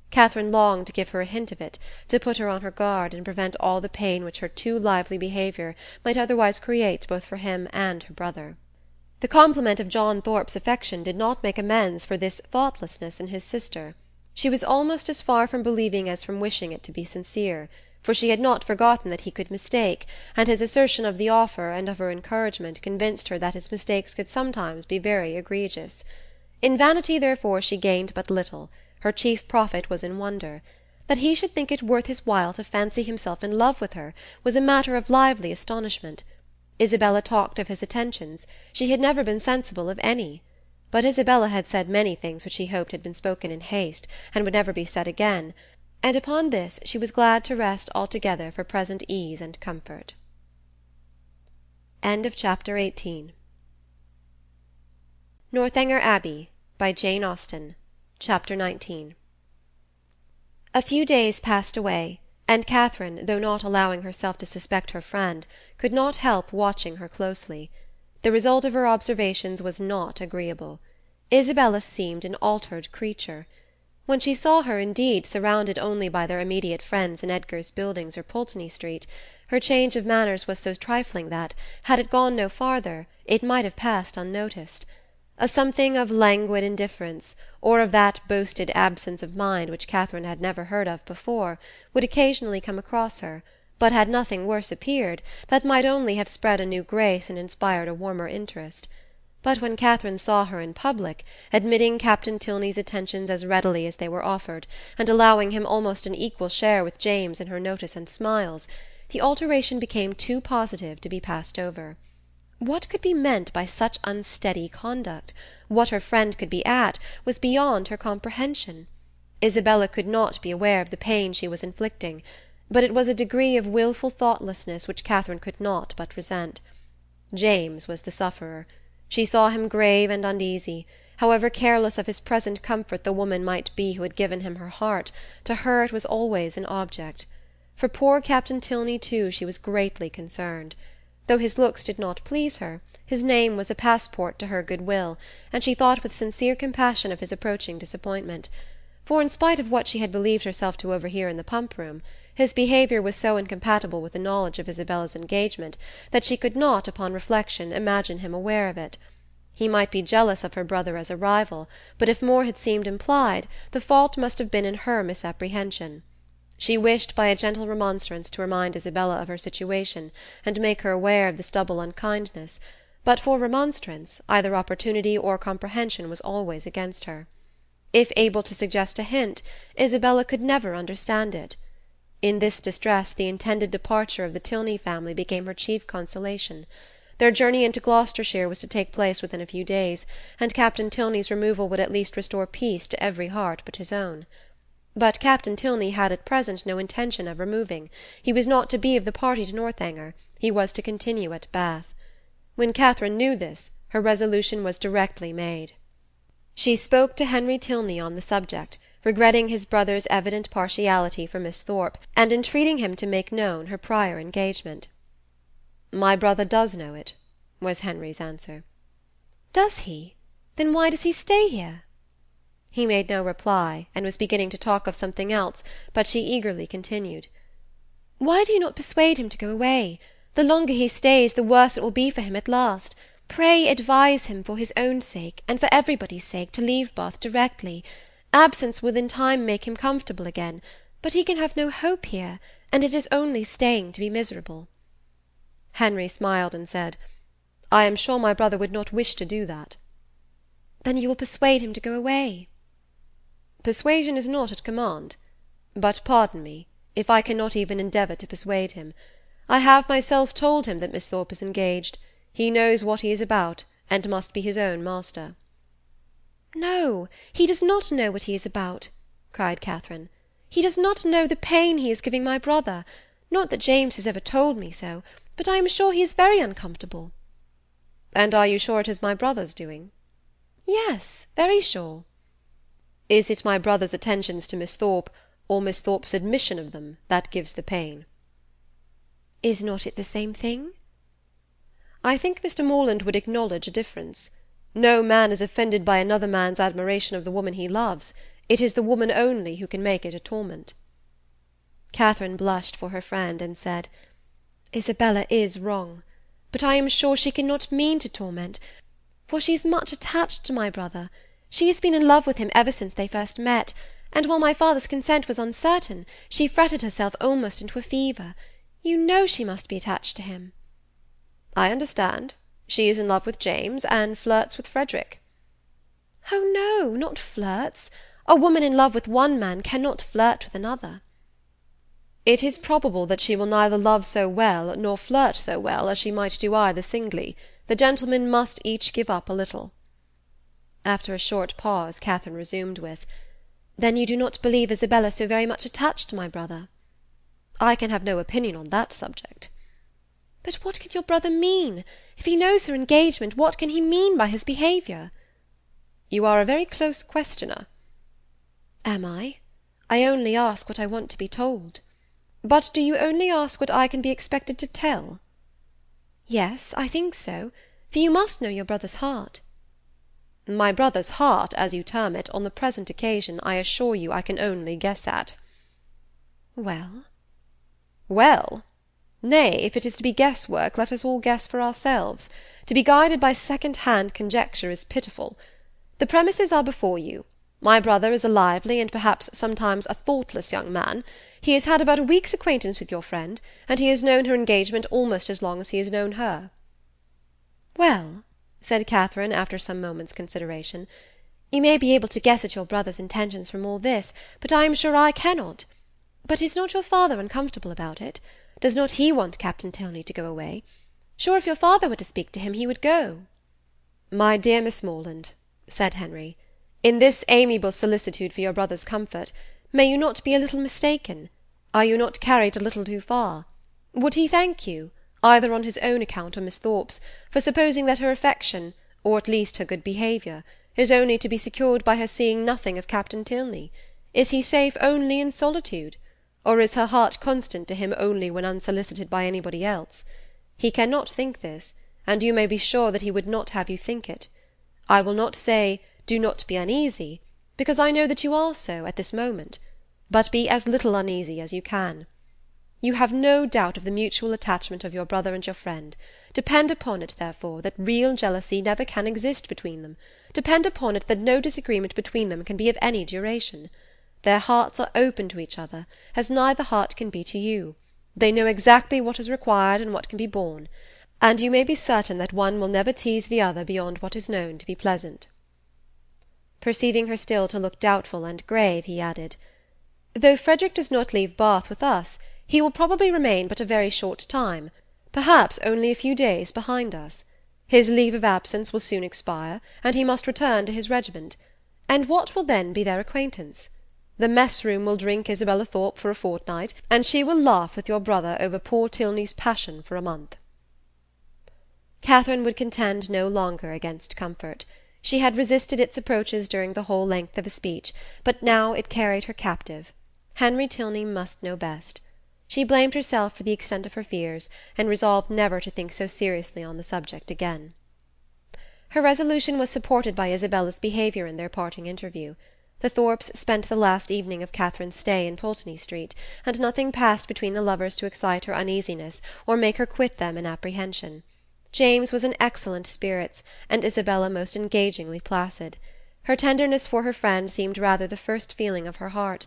Catherine longed to give her a hint of it, to put her on her guard, and prevent all the pain which her too lively behaviour might otherwise create both for him and her brother. The compliment of John Thorpe's affection did not make amends for this thoughtlessness in his sister. She was almost as far from believing as from wishing it to be sincere, for she had not forgotten that he could mistake, and his assertion of the offer and of her encouragement convinced her that his mistakes could sometimes be very egregious. In vanity, therefore, she gained but little. Her chief profit was in wonder. That he should think it worth his while to fancy himself in love with her was a matter of lively astonishment. Isabella talked of his attentions. She had never been sensible of any. But Isabella had said many things which she hoped had been spoken in haste, and would never be said again, and upon this she was glad to rest altogether for present ease and comfort. Chapter 18. Northanger Abbey, by Jane Austen. Chapter 19. A few days passed away, and Catherine, though not allowing herself to suspect her friend, could not help watching her closely. The result of her observations was not agreeable. Isabella seemed an altered creature. When she saw her, indeed, surrounded only by their immediate friends in Edgar's Buildings or Pulteney Street, her change of manners was so trifling that, had it gone no farther, it might have passed unnoticed. A something of languid indifference, or of that boasted absence of mind which Catherine had never heard of before, would occasionally come across her, but had nothing worse appeared, that might only have spread a new grace and inspired a warmer interest. But when Catherine saw her in public, admitting Captain Tilney's attentions as readily as they were offered, and allowing him almost an equal share with James in her notice and smiles, the alteration became too positive to be passed over. What could be meant by such unsteady conduct? What her friend could be at, was beyond her comprehension. Isabella could not be aware of the pain she was inflicting, but it was a degree of wilful thoughtlessness which Catherine could not but resent. James was the sufferer. She saw him grave and uneasy. However careless of his present comfort the woman might be who had given him her heart, to her it was always an object. For poor Captain Tilney, too, she was greatly concerned. Though his looks did not please her, his name was a passport to her good-will, and she thought with sincere compassion of his approaching disappointment. For in spite of what she had believed herself to overhear in the pump-room, his behaviour was so incompatible with the knowledge of Isabella's engagement that she could not, upon reflection, imagine him aware of it. He might be jealous of her brother as a rival, but if more had seemed implied, the fault must have been in her misapprehension. She wished by a gentle remonstrance to remind Isabella of her situation, and make her aware of this double unkindness, but for remonstrance, either opportunity or comprehension was always against her. If able to suggest a hint, Isabella could never understand it. In this distress the intended departure of the Tilney family became her chief consolation. Their journey into Gloucestershire was to take place within a few days, and Captain Tilney's removal would at least restore peace to every heart but his own. But Captain Tilney had at present no intention of removing. He was not to be of the party to Northanger. He was to continue at Bath. When Catherine knew this, her resolution was directly made. She spoke to Henry Tilney on the subject, regretting his brother's evident partiality for Miss Thorpe, and entreating him to make known her prior engagement. "My brother does know it," was Henry's answer. "Does he? Then why does he stay here?" He made no reply, and was beginning to talk of something else, but she eagerly continued. "Why do you not persuade him to go away? The longer he stays, the worse it will be for him at last. Pray advise him, for his own sake, and for everybody's sake, to leave Bath directly. Absence will in time make him comfortable again, but he can have no hope here, and it is only staying to be miserable." Henry smiled and said, "I am sure my brother would not wish to do that." "Then you will persuade him to go away?" "Persuasion is not at command. But pardon me, if I cannot even endeavour to persuade him. I have myself told him that Miss Thorpe is engaged. He knows what he is about, and must be his own master." "No, he does not know what he is about," cried Catherine. "He does not know the pain he is giving my brother. Not that James has ever told me so, but I am sure he is very uncomfortable." "And are you sure it is my brother's doing?" "Yes, very sure." "Is it my brother's attentions to Miss Thorpe, or Miss Thorpe's admission of them, that gives the pain?" "Is not it the same thing?" "I think Mr. Morland would acknowledge a difference. No man is offended by another man's admiration of the woman he loves. It is the woman only who can make it a torment." Catherine blushed for her friend, and said, "Isabella is wrong, but I am sure she cannot mean to torment, for she is much attached to my brother. She has been in love with him ever since they first met, and while my father's consent was uncertain, she fretted herself almost into a fever. You know she must be attached to him." "I understand. She is in love with James, and flirts with Frederick." "Oh no, not flirts. A woman in love with one man cannot flirt with another." "It is probable that she will neither love so well nor flirt so well as she might do either singly. The gentlemen must each give up a little." After a short pause, Catherine resumed with, "Then you do not believe Isabella so very much attached to my brother?" "I can have no opinion on that subject." "But what can your brother mean? If he knows her engagement, what can he mean by his behaviour?" "You are a very close questioner." "Am I? I only ask what I want to be told." "But do you only ask what I can be expected to tell?" "Yes, I think so, for you must know your brother's heart." "My brother's heart, as you term it, on the present occasion, I assure you I can only guess at." "Well?" "Well? Nay, if it is to be guess-work, let us all guess for ourselves. To be guided by second-hand conjecture is pitiful. The premises are before you. My brother is a lively, and perhaps sometimes a thoughtless young man. He has had about a week's acquaintance with your friend, and he has known her engagement almost as long as he has known her." "Well," said Catherine, after some moments' consideration, "you may be able to guess at your brother's intentions from all this, but I am sure I cannot. But is not your father uncomfortable about it? Does not he want Captain Tilney to go away? Sure, if your father were to speak to him, he would go." "My dear Miss Morland," said Henry, "in this amiable solicitude for your brother's comfort, may you not be a little mistaken? Are you not carried a little too far? Would he thank you, either on his own account or Miss Thorpe's, for supposing that her affection, or at least her good behaviour, is only to be secured by her seeing nothing of Captain Tilney? Is he safe only in solitude? Or is her heart constant to him only when unsolicited by anybody else? He cannot think this, and you may be sure that he would not have you think it. I will not say, do not be uneasy, because I know that you are so at this moment, but be as little uneasy as you can. You have no doubt of the mutual attachment of your brother and your friend. Depend upon it, therefore, that real jealousy never can exist between them. Depend upon it that no disagreement between them can be of any duration. Their hearts are open to each other, as neither heart can be to you. They know exactly what is required and what can be borne, and you may be certain that one will never tease the other beyond what is known to be pleasant." Perceiving her still to look doubtful and grave, he added, "Though Frederick does not leave Bath with us, he will probably remain but a very short time. perhaps only a few days behind us. His leave of absence will soon expire, and he must return to his regiment. And what will then be their acquaintance? The mess-room will drink Isabella Thorpe for a fortnight, and she will laugh with your brother over poor Tilney's passion for a month. Catherine would contend no longer against comfort. She had resisted its approaches during the whole length of a speech, but now it carried her captive. Henry Tilney must know best. She blamed herself for the extent of her fears, and resolved never to think so seriously on the subject again. Her resolution was supported by Isabella's behaviour in their parting interview. The Thorpes spent the last evening of Catherine's stay in Pulteney Street, and nothing passed between the lovers to excite her uneasiness or make her quit them in apprehension. James was in excellent spirits, and Isabella most engagingly placid. Her tenderness for her friend seemed rather the first feeling of her heart,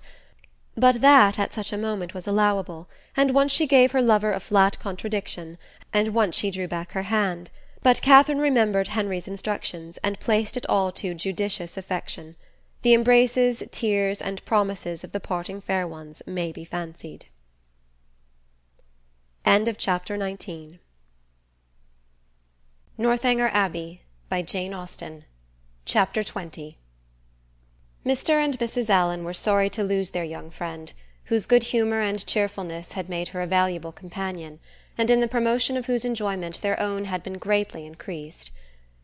but that at such a moment was allowable, and once she gave her lover a flat contradiction, and once she drew back her hand, but Catherine remembered Henry's instructions, and placed it all to judicious affection. The embraces, tears, and promises of the parting fair ones may be fancied. End of chapter 19. Northanger Abbey, by Jane Austen. Chapter 20. Mr. and Mrs. Allen were sorry to lose their young friend, whose good humour and cheerfulness had made her a valuable companion, and in the promotion of whose enjoyment their own had been greatly increased.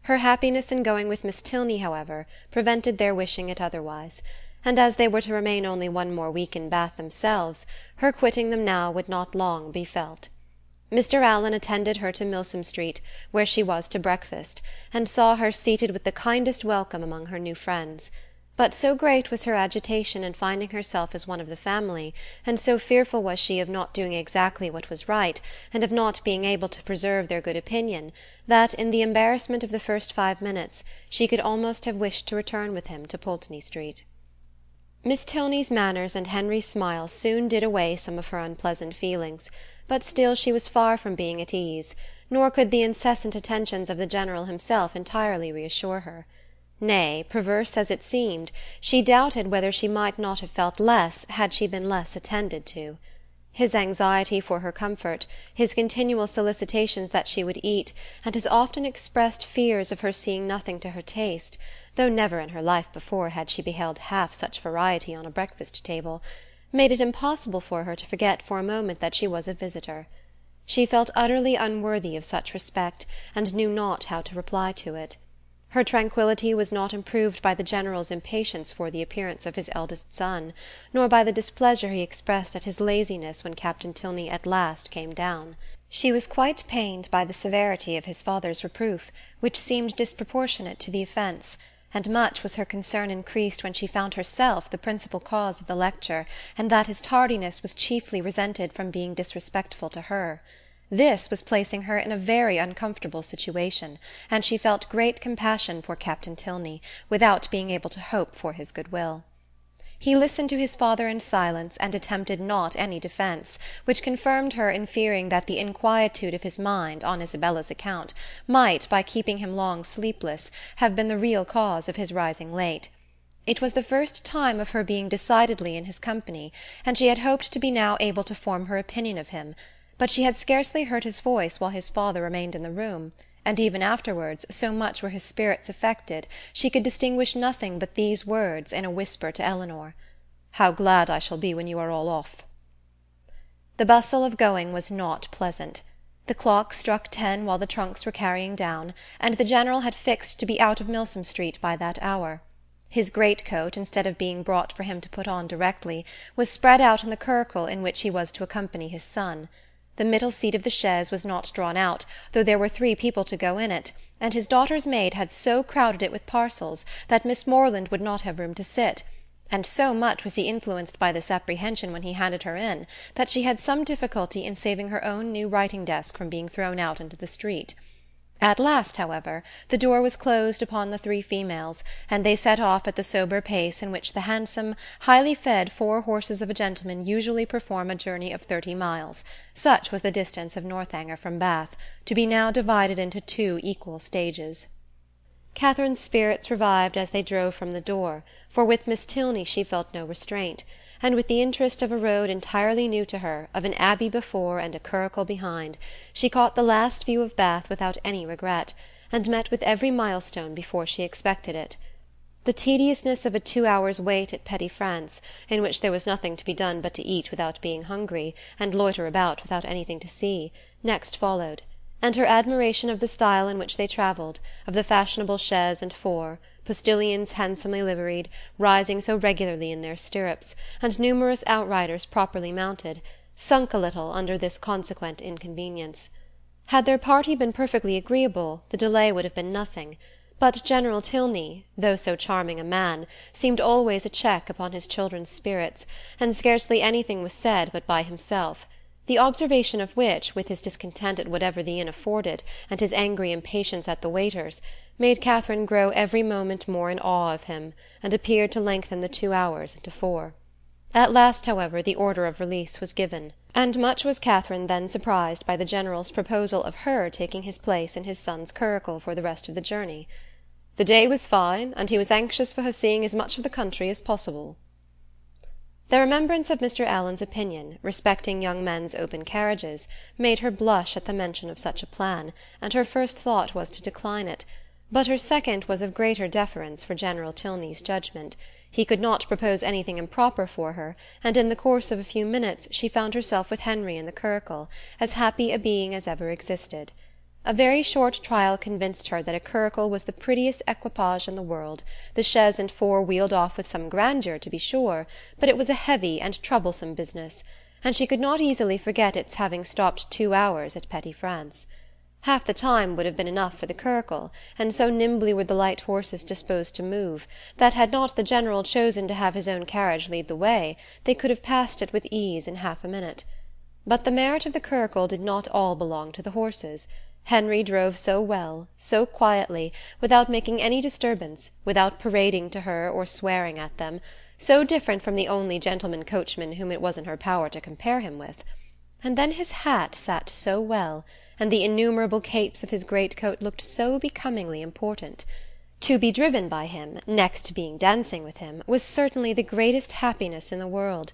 Her happiness in going with Miss Tilney, however, prevented their wishing it otherwise, and as they were to remain only one more week in Bath themselves, her quitting them now would not long be felt. Mr. Allen attended her to Milsom Street, where she was to breakfast, and saw her seated with the kindest welcome among her new friends. But so great was her agitation in finding herself as one of the family, and so fearful was she of not doing exactly what was right, and of not being able to preserve their good opinion, that, in the embarrassment of the first 5 minutes, she could almost have wished to return with him to Pulteney Street. Miss Tilney's manners and Henry's smile soon did away some of her unpleasant feelings, but still she was far from being at ease, nor could the incessant attentions of the General himself entirely reassure her. Nay, perverse as it seemed, she doubted whether she might not have felt less had she been less attended to. His anxiety for her comfort, his continual solicitations that she would eat, and his often expressed fears of her seeing nothing to her taste, though never in her life before had she beheld half such variety on a breakfast-table, made it impossible for her to forget for a moment that she was a visitor. She felt utterly unworthy of such respect, and knew not how to reply to it. Her tranquillity was not improved by the General's impatience for the appearance of his eldest son, nor by the displeasure he expressed at his laziness when Captain Tilney at last came down. She was quite pained by the severity of his father's reproof, which seemed disproportionate to the offence, and much was her concern increased when she found herself the principal cause of the lecture, and that his tardiness was chiefly resented from being disrespectful to her. This was placing her in a very uncomfortable situation, and she felt great compassion for Captain Tilney, without being able to hope for his goodwill. He listened to his father in silence, and attempted not any defence, which confirmed her in fearing that the inquietude of his mind, on Isabella's account, might, by keeping him long sleepless, have been the real cause of his rising late. It was the first time of her being decidedly in his company, and she had hoped to be now able to form her opinion of him, but she had scarcely heard his voice while his father remained in the room, and even afterwards, so much were his spirits affected, she could distinguish nothing but these words in a whisper to Eleanor: "How glad I shall be when you are all off." The bustle of going was not pleasant. The clock struck 10 while the trunks were carrying down, and the General had fixed to be out of Milsom Street by that hour. His greatcoat, instead of being brought for him to put on directly, was spread out in the curricle in which he was to accompany his son. The middle seat of the chaise was not drawn out, though there were 3 people to go in it, and his daughter's maid had so crowded it with parcels that Miss Morland would not have room to sit, and so much was he influenced by this apprehension when he handed her in, that she had some difficulty in saving her own new writing-desk from being thrown out into the street. At last, however, the door was closed upon the 3 females, and they set off at the sober pace in which the handsome, highly fed 4 horses of a gentleman usually perform a journey of 30 miles, such was the distance of Northanger from Bath, to be now divided into 2 equal stages. Catherine's spirits revived as they drove from the door, for with Miss Tilney she felt no restraint, and with the interest of a road entirely new to her, of an abbey before and a curricle behind, she caught the last view of Bath without any regret, and met with every milestone before she expected it. The tediousness of a 2 hours' wait at Petty France, in which there was nothing to be done but to eat without being hungry, and loiter about without anything to see, next followed, and her admiration of the style in which they travelled, of the fashionable chaise and four, postilions handsomely liveried, rising so regularly in their stirrups, and numerous outriders properly mounted, sunk a little under this consequent inconvenience. Had their party been perfectly agreeable, the delay would have been nothing, but General Tilney, though so charming a man, seemed always a check upon his children's spirits, and scarcely anything was said but by himself, the observation of which, with his discontent at whatever the inn afforded, and his angry impatience at the waiters, made Catherine grow every moment more in awe of him, and appeared to lengthen the 2 hours into 4. At last, however, the order of release was given, and much was Catherine then surprised by the General's proposal of her taking his place in his son's curricle for the rest of the journey. The day was fine, and he was anxious for her seeing as much of the country as possible. The remembrance of Mr. Allen's opinion, respecting young men's open carriages, made her blush at the mention of such a plan, and her first thought was to decline it, but her second was of greater deference for General Tilney's judgment. He could not propose anything improper for her, and in the course of a few minutes she found herself with Henry in the curricle, as happy a being as ever existed. A very short trial convinced her that a curricle was the prettiest equipage in the world. The chaise and four wheeled off with some grandeur, to be sure, but it was a heavy and troublesome business, and she could not easily forget its having stopped 2 hours at Petty France. Half the time would have been enough for the curricle, and so nimbly were the light horses disposed to move, that had not the General chosen to have his own carriage lead the way, they could have passed it with ease in half a minute. But the merit of the curricle did not all belong to the horses. Henry drove so well, so quietly, without making any disturbance, without parading to her or swearing at them, so different from the only gentleman coachman whom it was in her power to compare him with. And then his hat sat so well, and the innumerable capes of his greatcoat looked so becomingly important. To be driven by him, next to being dancing with him, was certainly the greatest happiness in the world.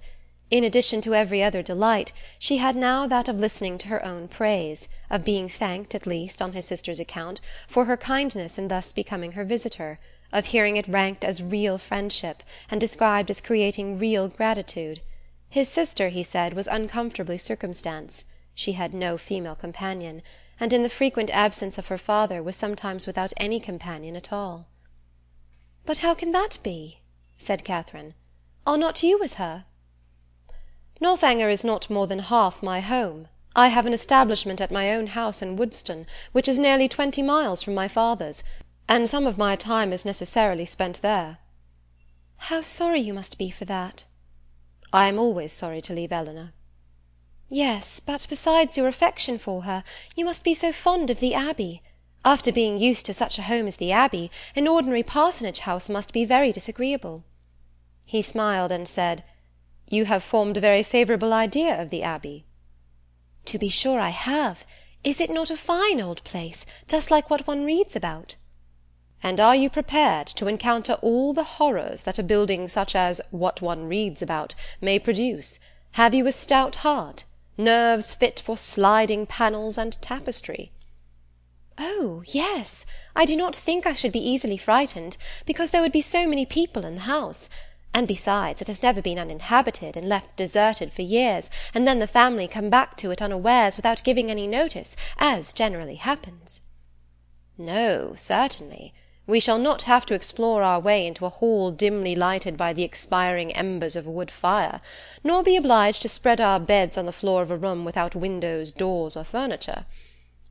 In addition to every other delight, she had now that of listening to her own praise, of being thanked, at least, on his sister's account, for her kindness in thus becoming her visitor, of hearing it ranked as real friendship, and described as creating real gratitude. His sister, he said, was uncomfortably circumstanced. She had no female companion, and in the frequent absence of her father was sometimes without any companion at all. "But how can that be?" said Catherine. "Are not you with her?" "Northanger is not more than half my home. I have an establishment at my own house in Woodston, which is nearly 20 miles from my father's, and some of my time is necessarily spent there." "How sorry you must be for that." "I am always sorry to leave Eleanor." "Yes, but besides your affection for her, you must be so fond of the Abbey. After being used to such a home as the Abbey, an ordinary parsonage house must be very disagreeable." He smiled and said, "You have formed a very favourable idea of the Abbey." "To be sure I have. Is it not a fine old place, just like what one reads about?" "And are you prepared to encounter all the horrors that a building such as what one reads about may produce? Have you a stout heart? Nerves fit for sliding panels and tapestry?" "Oh, yes. I do not think I should be easily frightened, because there would be so many people in the house. And besides, it has never been uninhabited, and left deserted for years, and then the family come back to it unawares without giving any notice, as generally happens." "No, certainly. We shall not have to explore our way into a hall dimly lighted by the expiring embers of a wood fire, nor be obliged to spread our beds on the floor of a room without windows, doors, or furniture.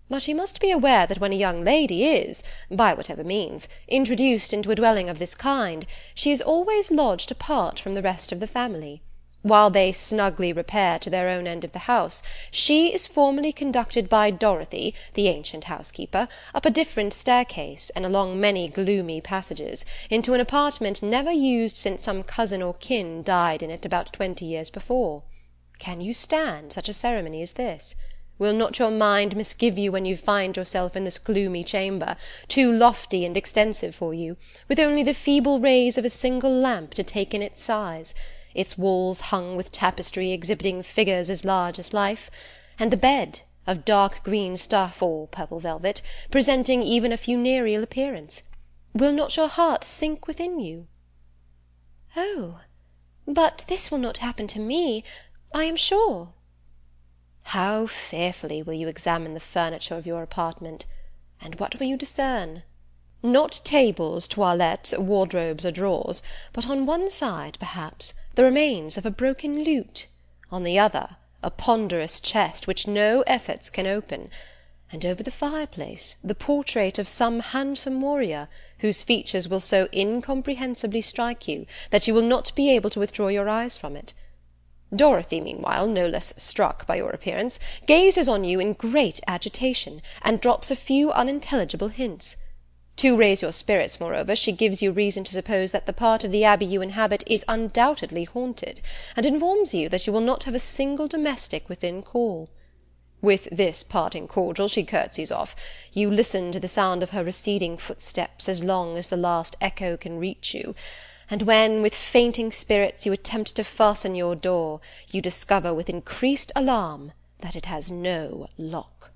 But you must be aware that when a young lady is, by whatever means, introduced into a dwelling of this kind, she is always lodged apart from the rest of the family. While they snugly repair to their own end of the house, she is formally conducted by Dorothy, the ancient housekeeper, up a different staircase, and along many gloomy passages, into an apartment never used since some cousin or kin died in it about 20 years before. Can you stand such a ceremony as this? Will not your mind misgive you when you find yourself in this gloomy chamber, too lofty and extensive for you, with only the feeble rays of a single lamp to take in its size? its walls hung with tapestry exhibiting figures as large as life, and the bed, of dark green stuff or purple velvet, presenting even a funereal appearance, will not your heart sink within you? Oh, but this will not happen to me, I am sure. How fearfully will you examine the furniture of your apartment, and what will you discern? Not tables, toilettes, wardrobes, or drawers, but on one side, perhaps, the remains of a broken lute, on the other, a ponderous chest which no efforts can open, and over the fireplace the portrait of some handsome warrior, whose features will so incomprehensibly strike you that you will not be able to withdraw your eyes from it. Dorothy, meanwhile, no less struck by your appearance, gazes on you in great agitation, and drops a few unintelligible hints. To raise your spirits, moreover, she gives you reason to suppose that the part of the Abbey you inhabit is undoubtedly haunted, and informs you that you will not have a single domestic within call. With this parting cordial she curtsies off. You listen to the sound of her receding footsteps as long as the last echo can reach you, and when, with fainting spirits, you attempt to fasten your door, you discover with increased alarm that it has no lock.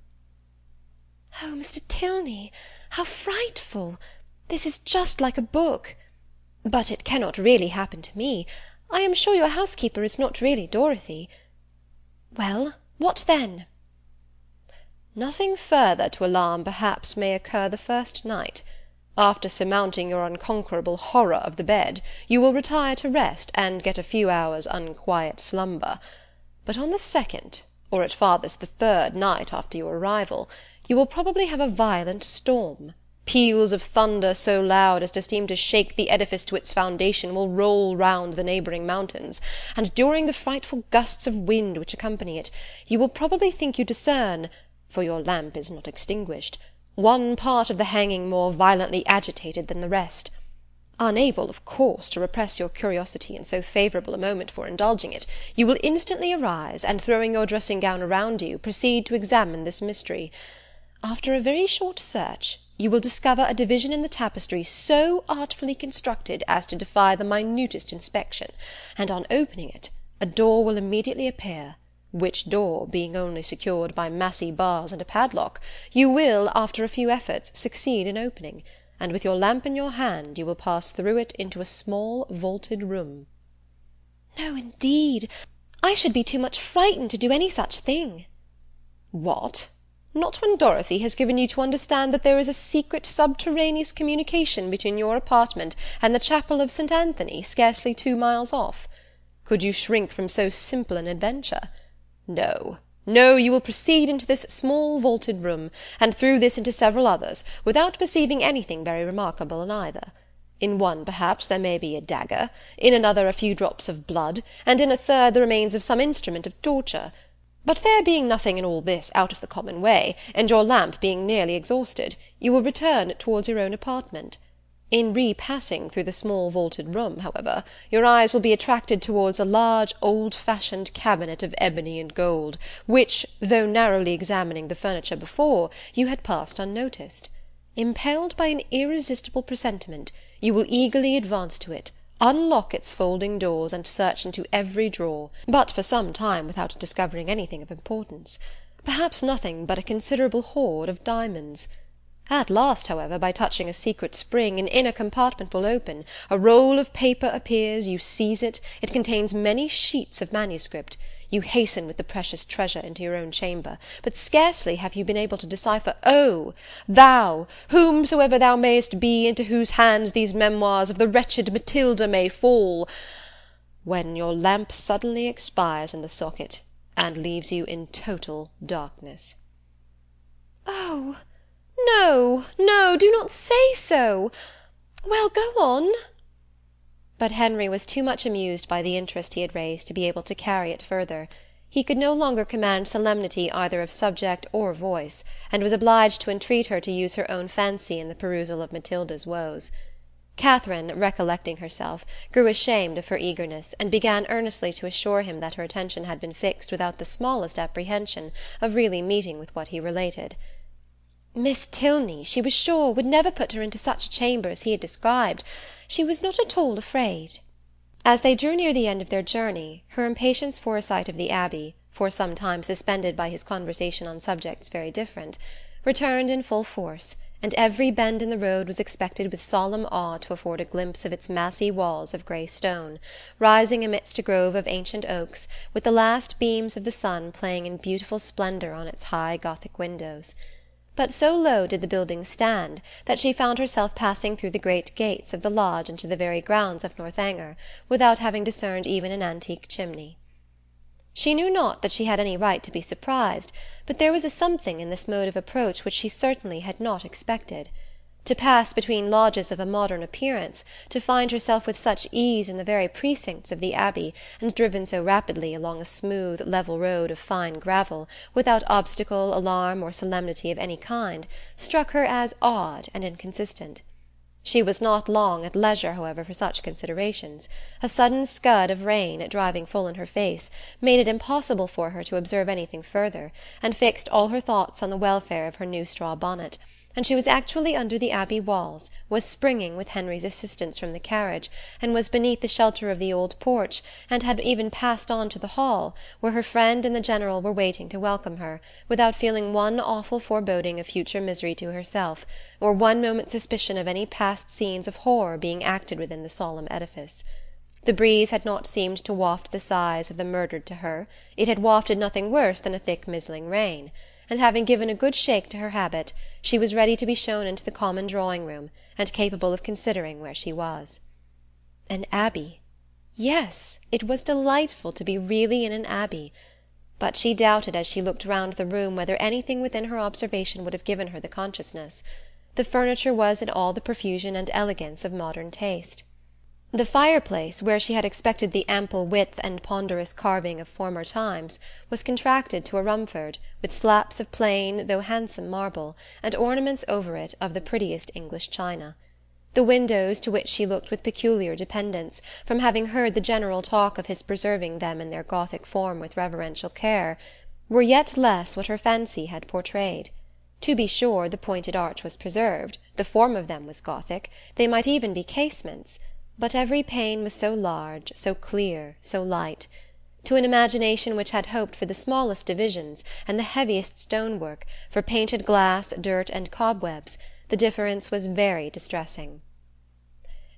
Oh, Mr. Tilney, how frightful! This is just like a book. But it cannot really happen to me. I am sure your housekeeper is not really Dorothy. Well, what then? Nothing further to alarm perhaps may occur the first night. After surmounting your unconquerable horror of the bed, you will retire to rest, and get a few hours' unquiet slumber. But on the second, or at farthest the third night after your arrival, you will probably have a violent storm. Peals of thunder so loud as to seem to shake the edifice to its foundation will roll round the neighbouring mountains, and during the frightful gusts of wind which accompany it, you will probably think you discern, for your lamp is not extinguished, one part of the hanging more violently agitated than the rest. Unable, of course, to repress your curiosity in so favourable a moment for indulging it, you will instantly arise, and throwing your dressing-gown around you, proceed to examine this mystery. After a very short search, you will discover a division in the tapestry so artfully constructed as to defy the minutest inspection, and on opening it, a door will immediately appear, which door, being only secured by massy bars and a padlock, you will, after a few efforts, succeed in opening, and with your lamp in your hand you will pass through it into a small vaulted room. No, indeed, I should be too much frightened to do any such thing. What? Not when Dorothy has given you to understand that there is a secret subterraneous communication between your apartment and the chapel of St. Anthony, scarcely 2 miles off? Could you shrink from so simple an adventure? No, no, you will proceed into this small vaulted room, and through this into several others, without perceiving anything very remarkable in either. In one, perhaps, there may be a dagger, in another a few drops of blood, and in a third the remains of some instrument of torture. But there being nothing in all this out of the common way, and your lamp being nearly exhausted, you will return towards your own apartment. In repassing through the small vaulted room, however, your eyes will be attracted towards a large old-fashioned cabinet of ebony and gold, which, though narrowly examining the furniture before, you had passed unnoticed. Impelled by an irresistible presentiment, you will eagerly advance to it, unlock its folding doors, and search into every drawer, but for some time without discovering anything of importance, perhaps nothing but a considerable hoard of diamonds. At last, however, by touching a secret spring, an inner compartment will open, a roll of paper appears, you seize it, it contains many sheets of manuscript. You hasten with the precious treasure into your own chamber, but scarcely have you been able to decipher, "Oh, thou, whomsoever thou mayest be, into whose hands these memoirs of the wretched Matilda may fall," when your lamp suddenly expires in the socket, and leaves you in total darkness. Oh, no, no, do not say so. Well, go on. But Henry was too much amused by the interest he had raised to be able to carry it further. He could no longer command solemnity either of subject or voice, and was obliged to entreat her to use her own fancy in the perusal of Matilda's woes. Catherine, recollecting herself, grew ashamed of her eagerness, and began earnestly to assure him that her attention had been fixed without the smallest apprehension of really meeting with what he related. Miss Tilney, she was sure, would never put her into such a chamber as he had described. She was not at all afraid. As they drew near the end of their journey, her impatience for a sight of the Abbey, for some time suspended by his conversation on subjects very different, returned in full force, and every bend in the road was expected with solemn awe to afford a glimpse of its massy walls of grey stone, rising amidst a grove of ancient oaks, with the last beams of the sun playing in beautiful splendour on its high Gothic windows. But so low did the building stand that she found herself passing through the great gates of the lodge into the very grounds of Northanger, without having discerned even an antique chimney. She knew not that she had any right to be surprised, but there was a something in this mode of approach which she certainly had not expected. To pass between lodges of a modern appearance, to find herself with such ease in the very precincts of the Abbey, and driven so rapidly along a smooth, level road of fine gravel, without obstacle, alarm, or solemnity of any kind, struck her as odd and inconsistent. She was not long at leisure, however, for such considerations. A sudden scud of rain, driving full in her face, made it impossible for her to observe anything further, and fixed all her thoughts on the welfare of her new straw bonnet, and she was actually under the Abbey walls, was springing with Henry's assistance from the carriage, and was beneath the shelter of the old porch, and had even passed on to the hall, where her friend and the General were waiting to welcome her, without feeling one awful foreboding of future misery to herself, or one moment's suspicion of any past scenes of horror being acted within the solemn edifice. The breeze had not seemed to waft the sighs of the murdered to her, it had wafted nothing worse than a thick mizzling rain, and having given a good shake to her habit, she was ready to be shown into the common drawing-room, and capable of considering where she was. An abbey! Yes, it was delightful to be really in an abbey. But she doubted as she looked round the room whether anything within her observation would have given her the consciousness. The furniture was in all the profusion and elegance of modern taste. The fireplace, where she had expected the ample width and ponderous carving of former times, was contracted to a Rumford, with slaps of plain though handsome marble, and ornaments over it of the prettiest English china. The windows, to which she looked with peculiar dependence, from having heard the General talk of his preserving them in their Gothic form with reverential care, were yet less what her fancy had portrayed. To be sure, the pointed arch was preserved, the form of them was Gothic, they might even be casements, but every pane was so large, so clear, so light. To an imagination which had hoped for the smallest divisions, and the heaviest stonework, for painted glass, dirt, and cobwebs, the difference was very distressing.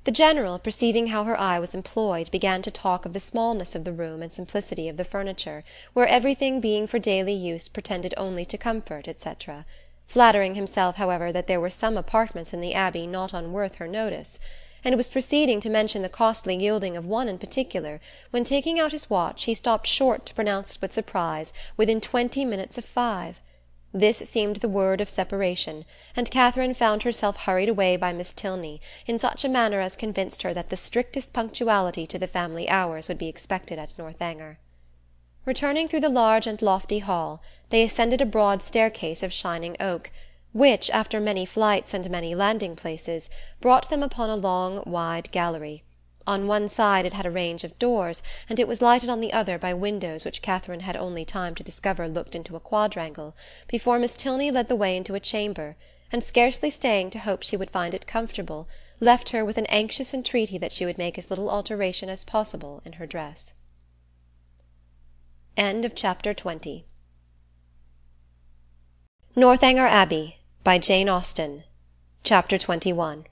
The General, perceiving how her eye was employed, began to talk of the smallness of the room and simplicity of the furniture, where everything being for daily use pretended only to comfort, etc., flattering himself, however, that there were some apartments in the Abbey not unworth her notice, and was proceeding to mention the costly gilding of one in particular, when, taking out his watch, he stopped short to pronounce with surprise, within 20 minutes of 5. This seemed the word of separation, and Catherine found herself hurried away by Miss Tilney, in such a manner as convinced her that the strictest punctuality to the family hours would be expected at Northanger. Returning through the large and lofty hall, they ascended a broad staircase of shining oak, which, after many flights and many landing-places, brought them upon a long, wide gallery. On one side it had a range of doors, and it was lighted on the other by windows which Catherine had only time to discover looked into a quadrangle, before Miss Tilney led the way into a chamber, and scarcely staying to hope she would find it comfortable, left her with an anxious entreaty that she would make as little alteration as possible in her dress. Chapter 20. Northanger Abbey, by Jane Austen. Chapter 21.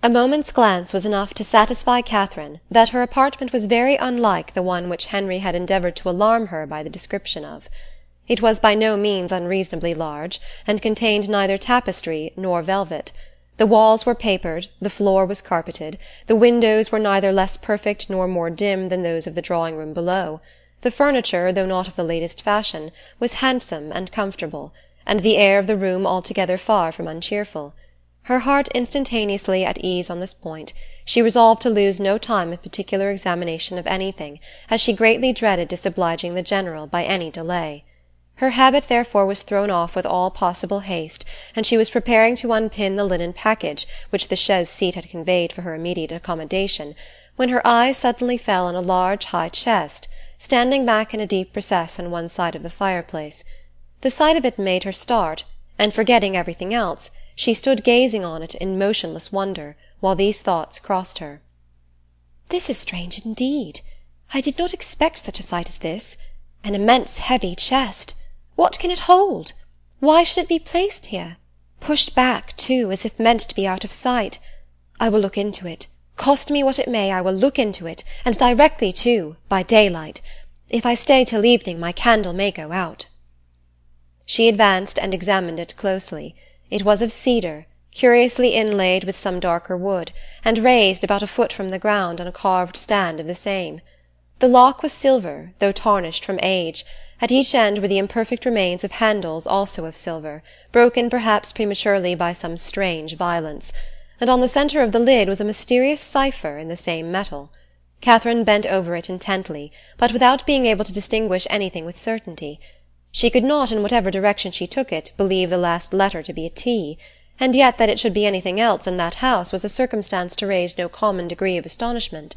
A moment's glance was enough to satisfy Catherine that her apartment was very unlike the one which Henry had endeavoured to alarm her by the description of. It was by no means unreasonably large, and contained neither tapestry nor velvet. The walls were papered, the floor was carpeted, the windows were neither less perfect nor more dim than those of the drawing-room below. The furniture, though not of the latest fashion, was handsome and comfortable, and the air of the room altogether far from uncheerful. Her heart instantaneously at ease on this point, she resolved to lose no time in particular examination of anything, as she greatly dreaded disobliging the General by any delay. Her habit therefore was thrown off with all possible haste, and she was preparing to unpin the linen package which the chaise seat had conveyed for her immediate accommodation, when her eye suddenly fell on a large high chest, standing back in a deep recess on one side of the fireplace. The sight of it made her start, and forgetting everything else, she stood gazing on it in motionless wonder, while these thoughts crossed her. This is strange indeed. I did not expect such a sight as this. An immense heavy chest. What can it hold? Why should it be placed here? Pushed back, too, as if meant to be out of sight. I will look into it. Cost me what it may, I will look into it, and directly too, by daylight. If I stay till evening, my candle may go out. She advanced and examined it closely. It was of cedar, curiously inlaid with some darker wood, and raised about a foot from the ground on a carved stand of the same. The lock was silver, though tarnished from age. At each end were the imperfect remains of handles also of silver, broken perhaps prematurely by some strange violence, and on the centre of the lid was a mysterious cipher in the same metal. Catherine bent over it intently, but without being able to distinguish anything with certainty. She could not, in whatever direction she took it, believe the last letter to be a T, and yet that it should be anything else in that house was a circumstance to raise no common degree of astonishment.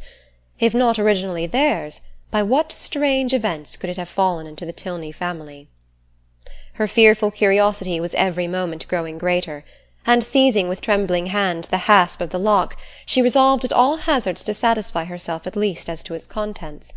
If not originally theirs, by what strange events could it have fallen into the Tilney family? Her fearful curiosity was every moment growing greater, and seizing with trembling hands the hasp of the lock, she resolved at all hazards to satisfy herself at least as to its contents.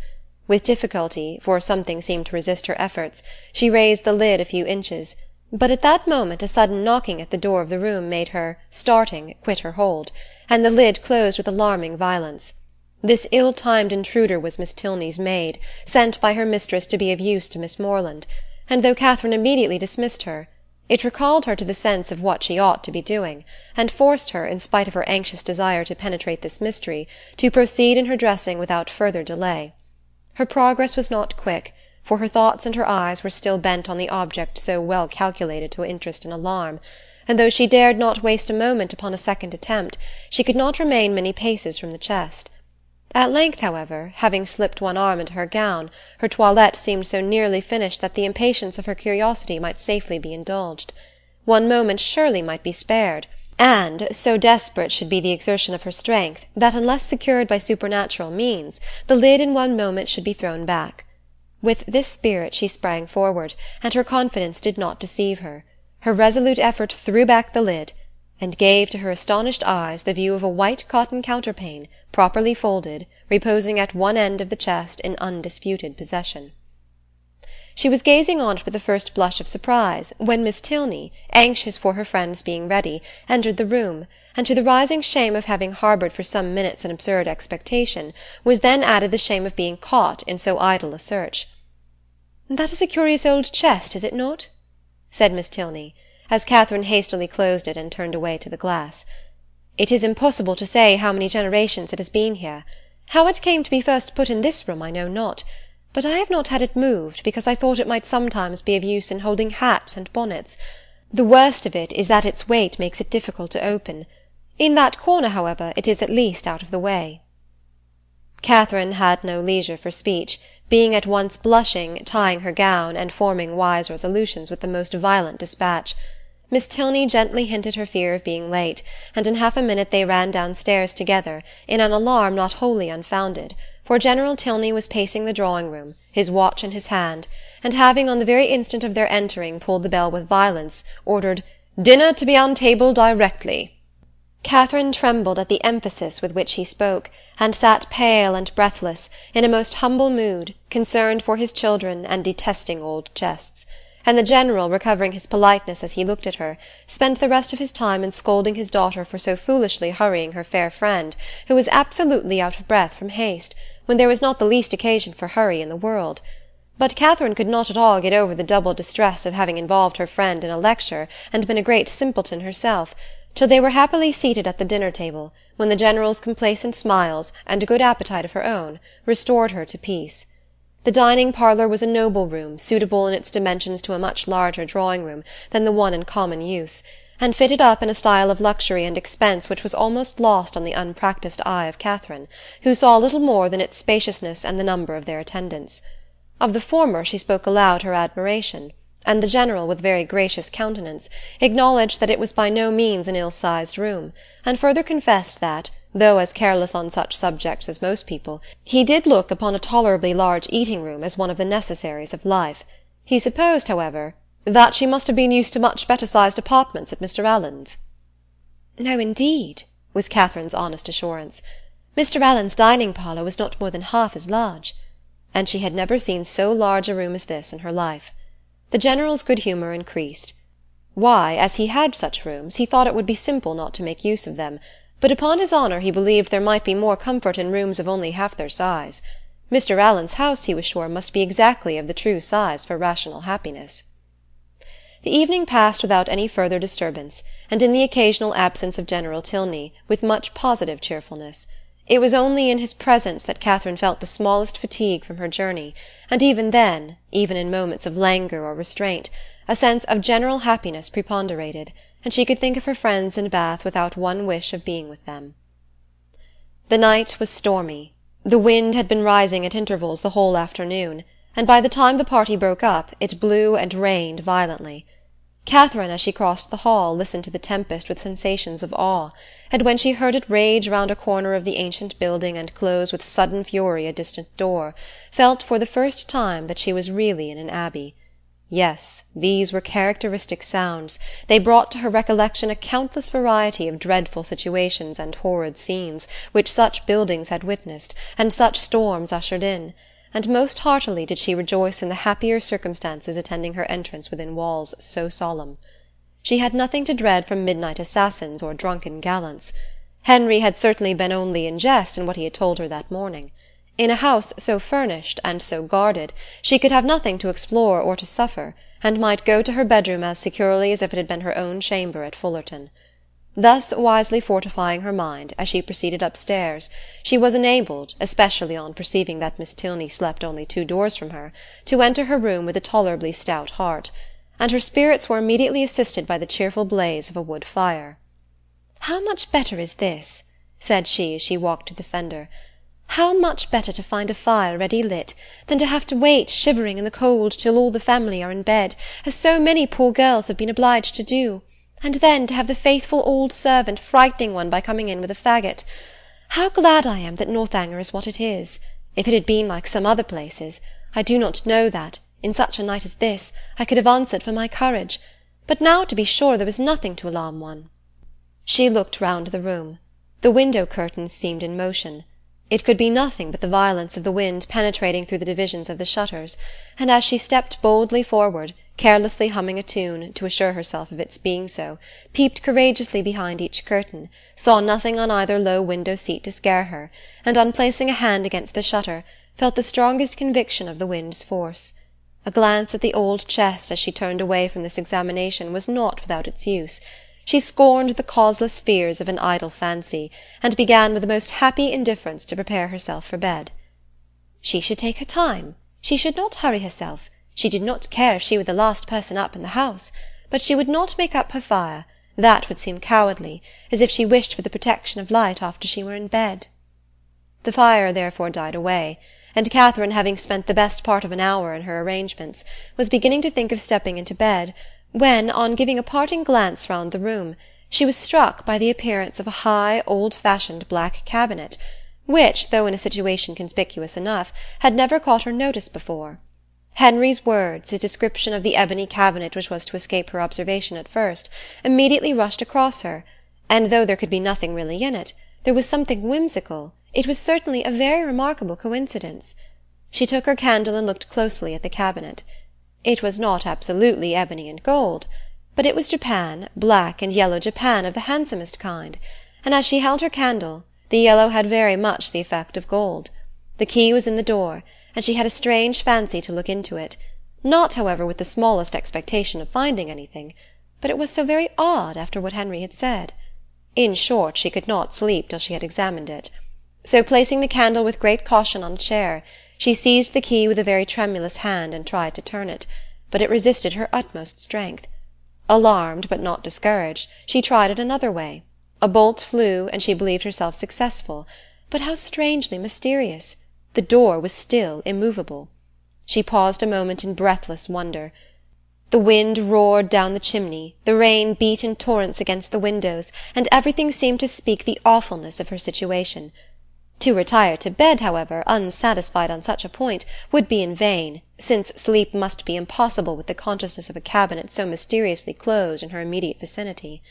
With difficulty, for something seemed to resist her efforts, she raised the lid a few inches, but at that moment a sudden knocking at the door of the room made her, starting, quit her hold, and the lid closed with alarming violence. This ill-timed intruder was Miss Tilney's maid, sent by her mistress to be of use to Miss Morland, and though Catherine immediately dismissed her, it recalled her to the sense of what she ought to be doing, and forced her, in spite of her anxious desire to penetrate this mystery, to proceed in her dressing without further delay. Her progress was not quick, for her thoughts and her eyes were still bent on the object so well calculated to interest and alarm, and though she dared not waste a moment upon a second attempt, she could not remain many paces from the chest. At length, however, having slipped one arm into her gown, her toilette seemed so nearly finished that the impatience of her curiosity might safely be indulged. One moment surely might be spared, and so desperate should be the exertion of her strength that, unless secured by supernatural means, the lid in one moment should be thrown back. With this spirit she sprang forward, and her confidence did not deceive her. Her resolute effort threw back the lid, and gave to her astonished eyes the view of a white cotton counterpane, properly folded, reposing at one end of the chest in undisputed possession. She was gazing on it with the first blush of surprise, when Miss Tilney, anxious for her friend's being ready, entered the room, and to the rising shame of having harboured for some minutes an absurd expectation, was then added the shame of being caught in so idle a search. "That is a curious old chest, is it not?" said Miss Tilney, as Catherine hastily closed it and turned away to the glass. "It is impossible to say how many generations it has been here. How it came to be first put in this room I know not, but I have not had it moved, because I thought it might sometimes be of use in holding hats and bonnets. The worst of it is that its weight makes it difficult to open. In that corner, however, it is at least out of the way." Catherine had no leisure for speech, being at once blushing, tying her gown, and forming wise resolutions with the most violent dispatch. Miss Tilney gently hinted her fear of being late, and in half a minute they ran downstairs together, in an alarm not wholly unfounded, for General Tilney was pacing the drawing-room, his watch in his hand, and having on the very instant of their entering pulled the bell with violence, ordered "Dinner to be on table directly." Catherine trembled at the emphasis with which he spoke, and sat pale and breathless, in a most humble mood, concerned for his children and detesting old chests. And the General, recovering his politeness as he looked at her, spent the rest of his time in scolding his daughter for so foolishly hurrying her fair friend, who was absolutely out of breath from haste, when there was not the least occasion for hurry in the world. But Catherine could not at all get over the double distress of having involved her friend in a lecture and been a great simpleton herself, till they were happily seated at the dinner-table, when the General's complacent smiles, and a good appetite of her own, restored her to peace. The dining-parlour was a noble room, suitable in its dimensions to a much larger drawing-room than the one in common use, and fitted up in a style of luxury and expense which was almost lost on the unpractised eye of Catherine, who saw little more than its spaciousness and the number of their attendants. Of the former she spoke aloud her admiration, and the General, with very gracious countenance, acknowledged that it was by no means an ill-sized room, and further confessed that, though as careless on such subjects as most people, he did look upon a tolerably large eating-room as one of the necessaries of life. He supposed, however, that she must have been used to much better-sized apartments at Mr. Allen's. "No, indeed," was Catherine's honest assurance. Mr. Allen's dining-parlour was not more than half as large, and she had never seen so large a room as this in her life. The General's good humour increased. Why, as he had such rooms, he thought it would be simple not to make use of them, but upon his honour he believed there might be more comfort in rooms of only half their size. Mr. Allen's house, he was sure, must be exactly of the true size for rational happiness. The evening passed without any further disturbance, and in the occasional absence of General Tilney, with much positive cheerfulness. It was only in his presence that Catherine felt the smallest fatigue from her journey, and even then, even in moments of languor or restraint, a sense of general happiness preponderated, and she could think of her friends in Bath without one wish of being with them. The night was stormy. The wind had been rising at intervals the whole afternoon, and by the time the party broke up it blew and rained violently. Catherine, as she crossed the hall, listened to the tempest with sensations of awe, and when she heard it rage round a corner of the ancient building and close with sudden fury a distant door, felt for the first time that she was really in an abbey. Yes, these were characteristic sounds. They brought to her recollection a countless variety of dreadful situations and horrid scenes which such buildings had witnessed, and such storms ushered in, and most heartily did she rejoice in the happier circumstances attending her entrance within walls so solemn. She had nothing to dread from midnight assassins or drunken gallants. Henry had certainly been only in jest in what he had told her that morning. In a house so furnished and so guarded, she could have nothing to explore or to suffer, and might go to her bedroom as securely as if it had been her own chamber at Fullerton. Thus wisely fortifying her mind, as she proceeded upstairs, she was enabled, especially on perceiving that Miss Tilney slept only 2 doors from her, to enter her room with a tolerably stout heart, and her spirits were immediately assisted by the cheerful blaze of a wood fire. "How much better is this," said she as she walked to the fender, "how much better to find a fire ready lit, than to have to wait shivering in the cold till all the family are in bed, as so many poor girls have been obliged to do, and then to have the faithful old servant frightening one by coming in with a faggot. How glad I am that Northanger is what it is! If it had been like some other places, I do not know that, in such a night as this, I could have answered for my courage, but now to be sure there was nothing to alarm one." She looked round the room. The window curtains seemed in motion. It could be nothing but the violence of the wind penetrating through the divisions of the shutters, and as she stepped boldly forward, carelessly humming a tune, to assure herself of its being so, peeped courageously behind each curtain, saw nothing on either low window-seat to scare her, and on placing a hand against the shutter, felt the strongest conviction of the wind's force. A glance at the old chest as she turned away from this examination was not without its use. She scorned the causeless fears of an idle fancy, and began with the most happy indifference to prepare herself for bed. She should take her time. She should not hurry herself. She did not care if she were the last person up in the house, but she would not make up her fire. That would seem cowardly, as if she wished for the protection of light after she were in bed. The fire therefore died away, and Catherine, having spent the best part of an hour in her arrangements, was beginning to think of stepping into bed, when, on giving a parting glance round the room, she was struck by the appearance of a high, old-fashioned black cabinet, which, though in a situation conspicuous enough, had never caught her notice before. Henry's words, his description of the ebony cabinet which was to escape her observation at first, immediately rushed across her, and though there could be nothing really in it, there was something whimsical. It was certainly a very remarkable coincidence. She took her candle and looked closely at the cabinet. It was not absolutely ebony and gold, but it was Japan, black and yellow Japan of the handsomest kind, and as she held her candle, the yellow had very much the effect of gold. The key was in the door, and she had a strange fancy to look into it, not, however, with the smallest expectation of finding anything, but it was so very odd after what Henry had said. In short, she could not sleep till she had examined it. So, placing the candle with great caution on a chair, she seized the key with a very tremulous hand and tried to turn it, but it resisted her utmost strength. Alarmed, but not discouraged, she tried it another way. A bolt flew, and she believed herself successful, but how strangely mysterious! The door was still immovable. She paused a moment in breathless wonder. The wind roared down the chimney, the rain beat in torrents against the windows, and everything seemed to speak the awfulness of her situation. To retire to bed, however, unsatisfied on such a point, would be in vain, since sleep must be impossible with the consciousness of a cabinet so mysteriously closed in her immediate vicinity.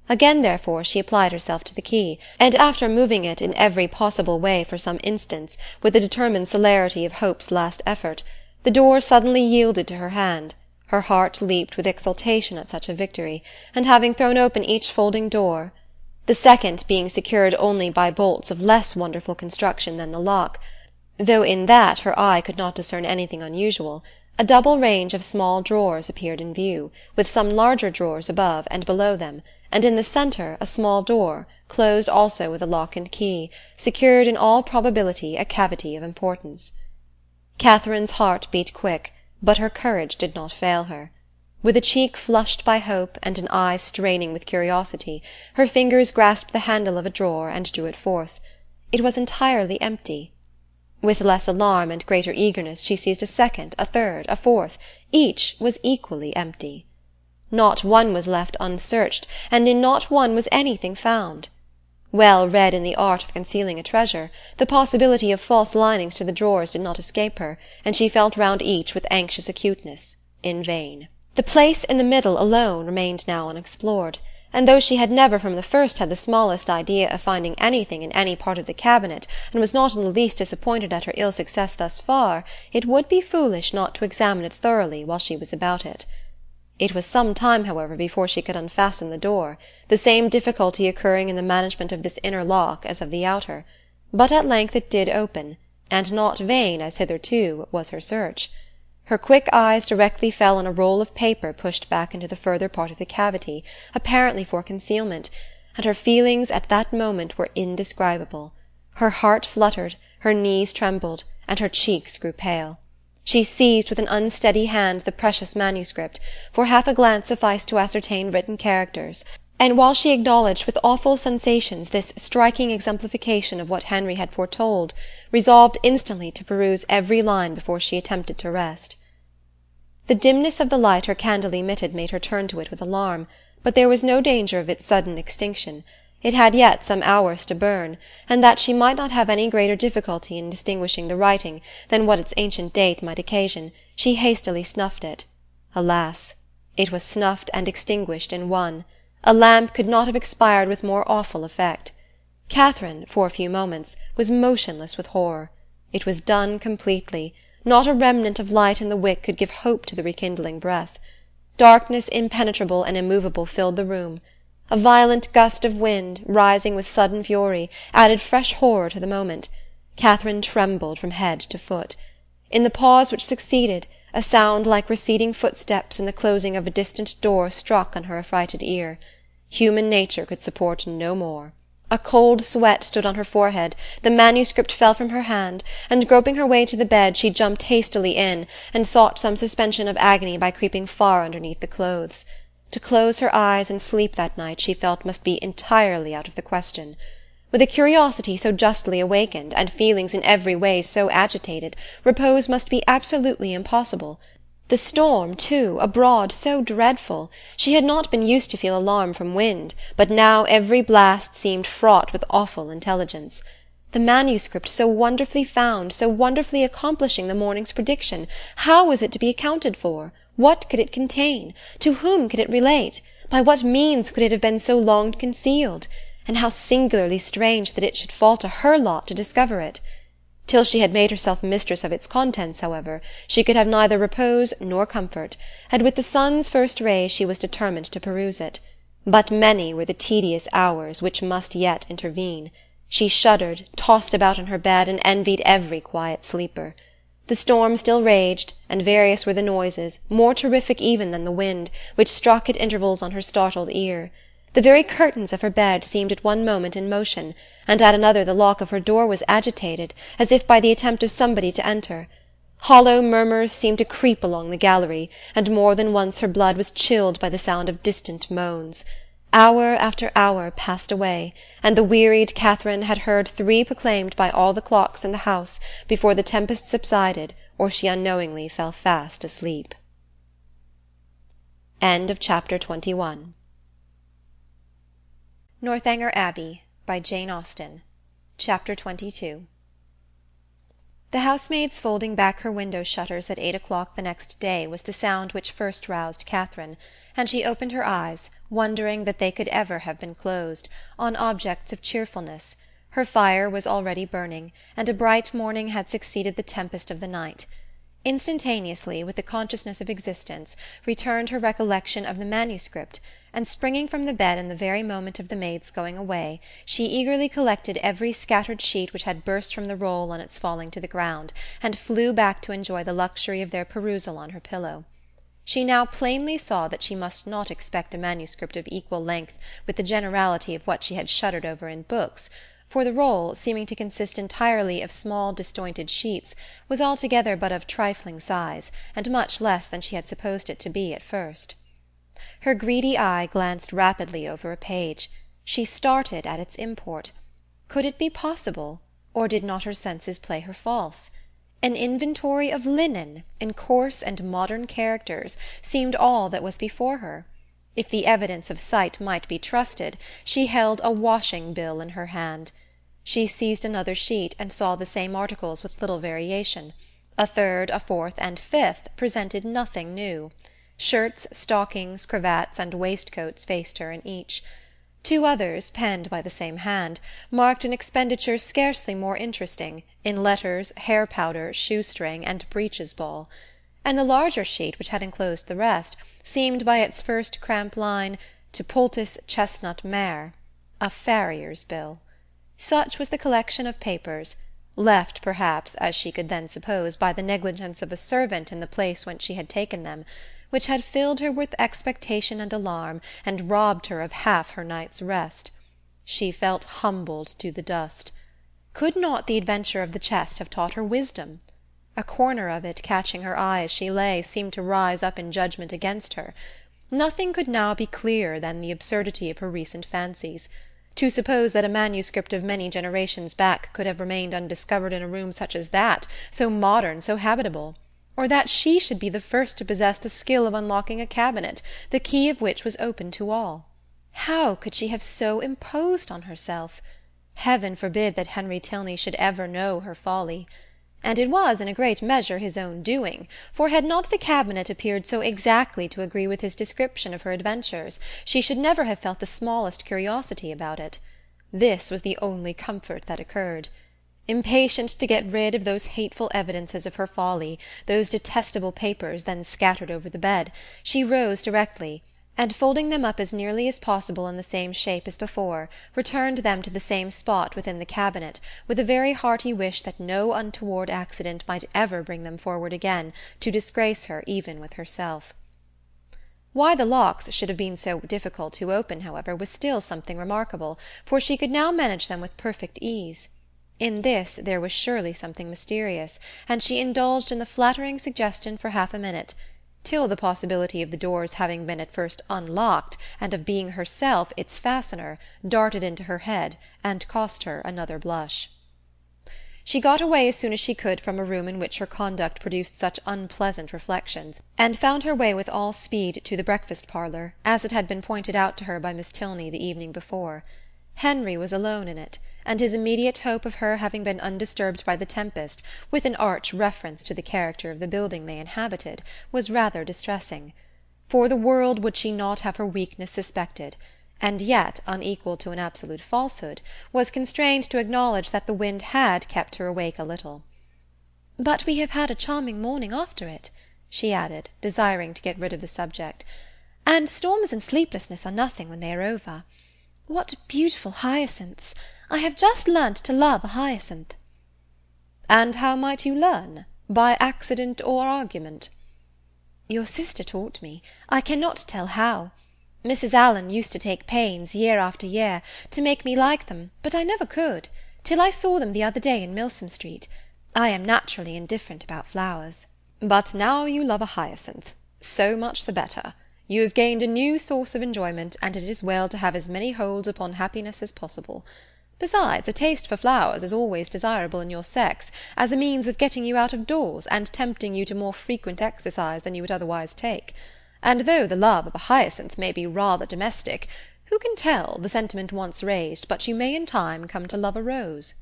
Again, therefore, she applied herself to the key, and after moving it in every possible way for some instants, with the determined celerity of hope's last effort, the door suddenly yielded to her hand. Her heart leaped with exultation at such a victory, and having thrown open each folding door, the second being secured only by bolts of less wonderful construction than the lock, though in that her eye could not discern anything unusual, a double range of small drawers appeared in view, with some larger drawers above and below them, and in the centre a small door, closed also with a lock and key, secured in all probability a cavity of importance. Catherine's heart beat quick, but her courage did not fail her. With a cheek flushed by hope and an eye straining with curiosity, her fingers grasped the handle of a drawer and drew it forth. It was entirely empty. With less alarm and greater eagerness she seized a second, a third, a fourth. Each was equally empty. Not one was left unsearched, and in not one was anything found. Well read in the art of concealing a treasure, the possibility of false linings to the drawers did not escape her, and she felt round each with anxious acuteness, in vain. The place in the middle alone remained now unexplored, and though she had never from the first had the smallest idea of finding anything in any part of the cabinet, and was not in the least disappointed at her ill success thus far, it would be foolish not to examine it thoroughly while she was about it. It was some time, however, before she could unfasten the door, the same difficulty occurring in the management of this inner lock as of the outer, but at length it did open, and not vain as hitherto was her search. Her quick eyes directly fell on a roll of paper pushed back into the further part of the cavity, apparently for concealment, and her feelings at that moment were indescribable. Her heart fluttered, her knees trembled, and her cheeks grew pale. She seized with an unsteady hand the precious manuscript, for half a glance sufficed to ascertain written characters, and while she acknowledged with awful sensations this striking exemplification of what Henry had foretold, resolved instantly to peruse every line before she attempted to rest. The dimness of the light her candle emitted made her turn to it with alarm, but there was no danger of its sudden extinction. It had yet some hours to burn, and that she might not have any greater difficulty in distinguishing the writing than what its ancient date might occasion, she hastily snuffed it. Alas! It was snuffed and extinguished in one. A lamp could not have expired with more awful effect. Catherine, for a few moments, was motionless with horror. It was done completely. Not a remnant of light in the wick could give hope to the rekindling breath. Darkness impenetrable and immovable filled the room. A violent gust of wind, rising with sudden fury, added fresh horror to the moment. Catherine trembled from head to foot. In the pause which succeeded, a sound like receding footsteps and the closing of a distant door struck on her affrighted ear. Human nature could support no more. A cold sweat stood on her forehead, the manuscript fell from her hand, and groping her way to the bed she jumped hastily in, and sought some suspension of agony by creeping far underneath the clothes. To close her eyes and sleep that night she felt must be entirely out of the question. With a curiosity so justly awakened, and feelings in every way so agitated, repose must be absolutely impossible. The storm, too, abroad so dreadful! She had not been used to feel alarm from wind, but now every blast seemed fraught with awful intelligence. The manuscript so wonderfully found, so wonderfully accomplishing the morning's prediction, how was it to be accounted for? What could it contain? To whom could it relate? By what means could it have been so long concealed? And how singularly strange that it should fall to her lot to discover it! Till she had made herself mistress of its contents, however, she could have neither repose nor comfort, and with the sun's first rays she was determined to peruse it. But many were the tedious hours which must yet intervene. She shuddered, tossed about in her bed, and envied every quiet sleeper. The storm still raged, and various were the noises, more terrific even than the wind, which struck at intervals on her startled ear. The very curtains of her bed seemed at one moment in motion, and at another the lock of her door was agitated, as if by the attempt of somebody to enter. Hollow murmurs seemed to creep along the gallery, and more than once her blood was chilled by the sound of distant moans. Hour after hour passed away, and the wearied Catherine had heard 3 proclaimed by all the clocks in the house before the tempest subsided, or she unknowingly fell fast asleep. Chapter 21. Northanger Abbey, by Jane Austen. Chapter 22. The housemaid's folding back her window-shutters at 8 o'clock the next day was the sound which first roused Catherine, and she opened her eyes, wondering that they could ever have been closed, on objects of cheerfulness. Her fire was already burning, and a bright morning had succeeded the tempest of the night. Instantaneously, with the consciousness of existence, returned her recollection of the manuscript, and springing from the bed in the very moment of the maid's going away, she eagerly collected every scattered sheet which had burst from the roll on its falling to the ground, and flew back to enjoy the luxury of their perusal on her pillow. She now plainly saw that she must not expect a manuscript of equal length with the generality of what she had shuddered over in books, for the roll, seeming to consist entirely of small disjointed sheets, was altogether but of trifling size, and much less than she had supposed it to be at first. Her greedy eye glanced rapidly over a page. She started at its import. Could it be possible, or did not her senses play her false? An inventory of linen, in coarse and modern characters, seemed all that was before her. If the evidence of sight might be trusted, she held a washing-bill in her hand. She seized another sheet, and saw the same articles with little variation. A third, a fourth, and fifth presented nothing new. Shirts, stockings, cravats, and waistcoats faced her in each. Two others, penned by the same hand, marked an expenditure scarcely more interesting, in letters, hair-powder, shoestring, and breeches-ball; and the larger sheet, which had enclosed the rest, seemed by its first cramped line to poultice chestnut mare, a farrier's bill. Such was the collection of papers, left perhaps, as she could then suppose, by the negligence of a servant in the place whence she had taken them, which had filled her with expectation and alarm, and robbed her of half her night's rest. She felt humbled to the dust. Could not the adventure of the chest have taught her wisdom? A corner of it, catching her eye as she lay, seemed to rise up in judgment against her. Nothing could now be clearer than the absurdity of her recent fancies. To suppose that a manuscript of many generations back could have remained undiscovered in a room such as that, so modern, so habitable, or that she should be the first to possess the skill of unlocking a cabinet, the key of which was open to all. How could she have so imposed on herself? Heaven forbid that Henry Tilney should ever know her folly. And it was in a great measure his own doing, for had not the cabinet appeared so exactly to agree with his description of her adventures, she should never have felt the smallest curiosity about it. This was the only comfort that occurred. Impatient to get rid of those hateful evidences of her folly, those detestable papers then scattered over the bed, she rose directly, and folding them up as nearly as possible in the same shape as before, returned them to the same spot within the cabinet, with a very hearty wish that no untoward accident might ever bring them forward again, to disgrace her even with herself. Why the locks should have been so difficult to open, however, was still something remarkable, for she could now manage them with perfect ease. In this there was surely something mysterious, and she indulged in the flattering suggestion for half a minute, till the possibility of the door's having been at first unlocked, and of being herself its fastener, darted into her head, and cost her another blush. She got away as soon as she could from a room in which her conduct produced such unpleasant reflections, and found her way with all speed to the breakfast-parlour, as it had been pointed out to her by Miss Tilney the evening before. Henry was alone in it, and his immediate hope of her having been undisturbed by the tempest, with an arch reference to the character of the building they inhabited, was rather distressing. For the world would she not have her weakness suspected, and yet, unequal to an absolute falsehood, was constrained to acknowledge that the wind had kept her awake a little. "But we have had a charming morning after it," she added, desiring to get rid of the subject, "and storms and sleeplessness are nothing when they are over. What beautiful hyacinths! I have just learnt to love a hyacinth." "And how might you learn? By accident or argument?" "Your sister taught me. I cannot tell how. Mrs. Allen used to take pains, year after year, to make me like them, but I never could, till I saw them the other day in Milsom Street. I am naturally indifferent about flowers." "But now you love a hyacinth. So much the better. You have gained a new source of enjoyment, and it is well to have as many holds upon happiness as possible. Besides, a taste for flowers is always desirable in your sex, as a means of getting you out of doors, and tempting you to more frequent exercise than you would otherwise take. And though the love of a hyacinth may be rather domestic, who can tell, the sentiment once raised, but you may in time come to love a rose?"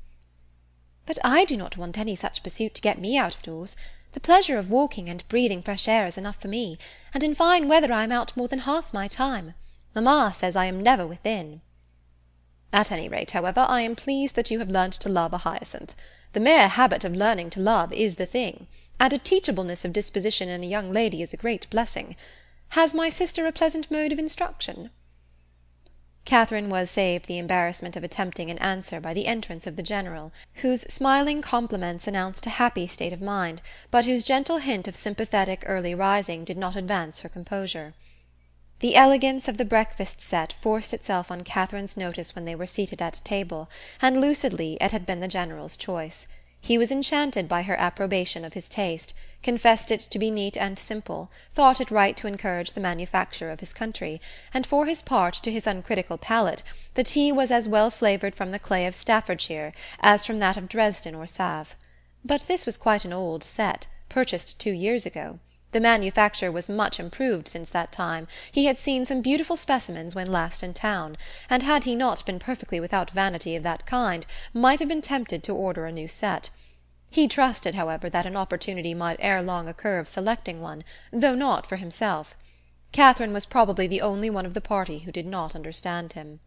But I do not want any such pursuit to get me out of doors. The pleasure of walking and breathing fresh air is enough for me, and in fine weather I am out more than half my time. Mamma says I am never within." "At any rate, however, I am pleased that you have learnt to love a hyacinth. The mere habit of learning to love is the thing, and a teachableness of disposition in a young lady is a great blessing. Has my sister a pleasant mode of instruction?" Catherine was saved the embarrassment of attempting an answer by the entrance of the General, whose smiling compliments announced a happy state of mind, but whose gentle hint of sympathetic early rising did not advance her composure. The elegance of the breakfast set forced itself on Catherine's notice when they were seated at table, and lucidly it had been the General's choice. He was enchanted by her approbation of his taste, confessed it to be neat and simple, thought it right to encourage the manufacture of his country, and for his part, to his uncritical palate, the tea was as well flavoured from the clay of Staffordshire as from that of Dresden or Salve. But this was quite an old set, purchased 2 years ago. The manufacture was much improved since that time. He had seen some beautiful specimens when last in town, and had he not been perfectly without vanity of that kind, might have been tempted to order a new set. He trusted, however, that an opportunity might ere long occur of selecting one, though not for himself. Catherine was probably the only one of the party who did not understand him.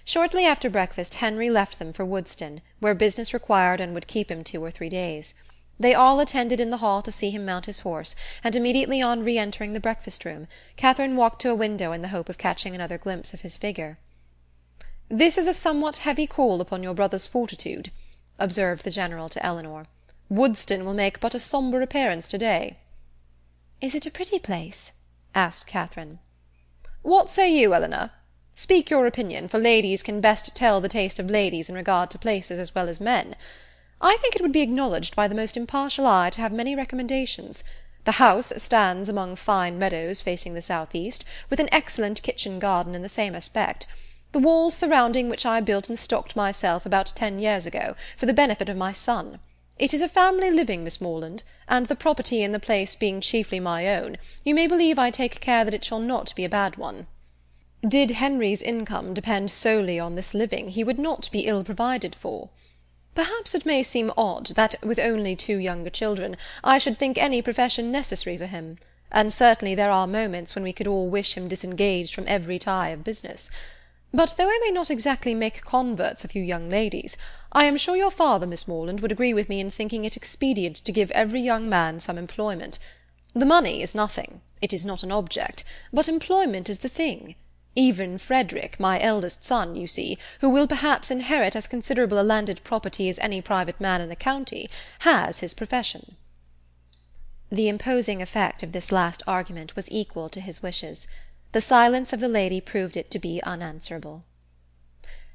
Shortly after breakfast Henry left them for Woodston, where business required and would keep him 2 or 3 days. They all attended in the hall to see him mount his horse, and immediately on re-entering the breakfast-room, Catherine walked to a window in the hope of catching another glimpse of his figure. "This is a somewhat heavy call upon your brother's fortitude," observed the General to Elinor. "Woodston will make but a sombre appearance to-day." "Is it a pretty place?" asked Catherine. "What say you, Elinor? Speak your opinion, for ladies can best tell the taste of ladies in regard to places as well as men. I think it would be acknowledged by the most impartial eye to have many recommendations. The house stands among fine meadows facing the south-east, with an excellent kitchen garden in the same aspect, the walls surrounding which I built and stocked myself about 10 years ago, for the benefit of my son. It is a family living, Miss Morland, and the property in the place being chiefly my own, you may believe I take care that it shall not be a bad one. Did Henry's income depend solely on this living, he would not be ill provided for. Perhaps it may seem odd that, with only 2 younger children, I should think any profession necessary for him, and certainly there are moments when we could all wish him disengaged from every tie of business. But though I may not exactly make converts of you young ladies, I am sure your father, Miss Morland, would agree with me in thinking it expedient to give every young man some employment. The money is nothing, it is not an object, but employment is the thing. Even Frederick, my eldest son, you see, who will perhaps inherit as considerable a landed property as any private man in the county, has his profession." The imposing effect of this last argument was equal to his wishes. The silence of the lady proved it to be unanswerable.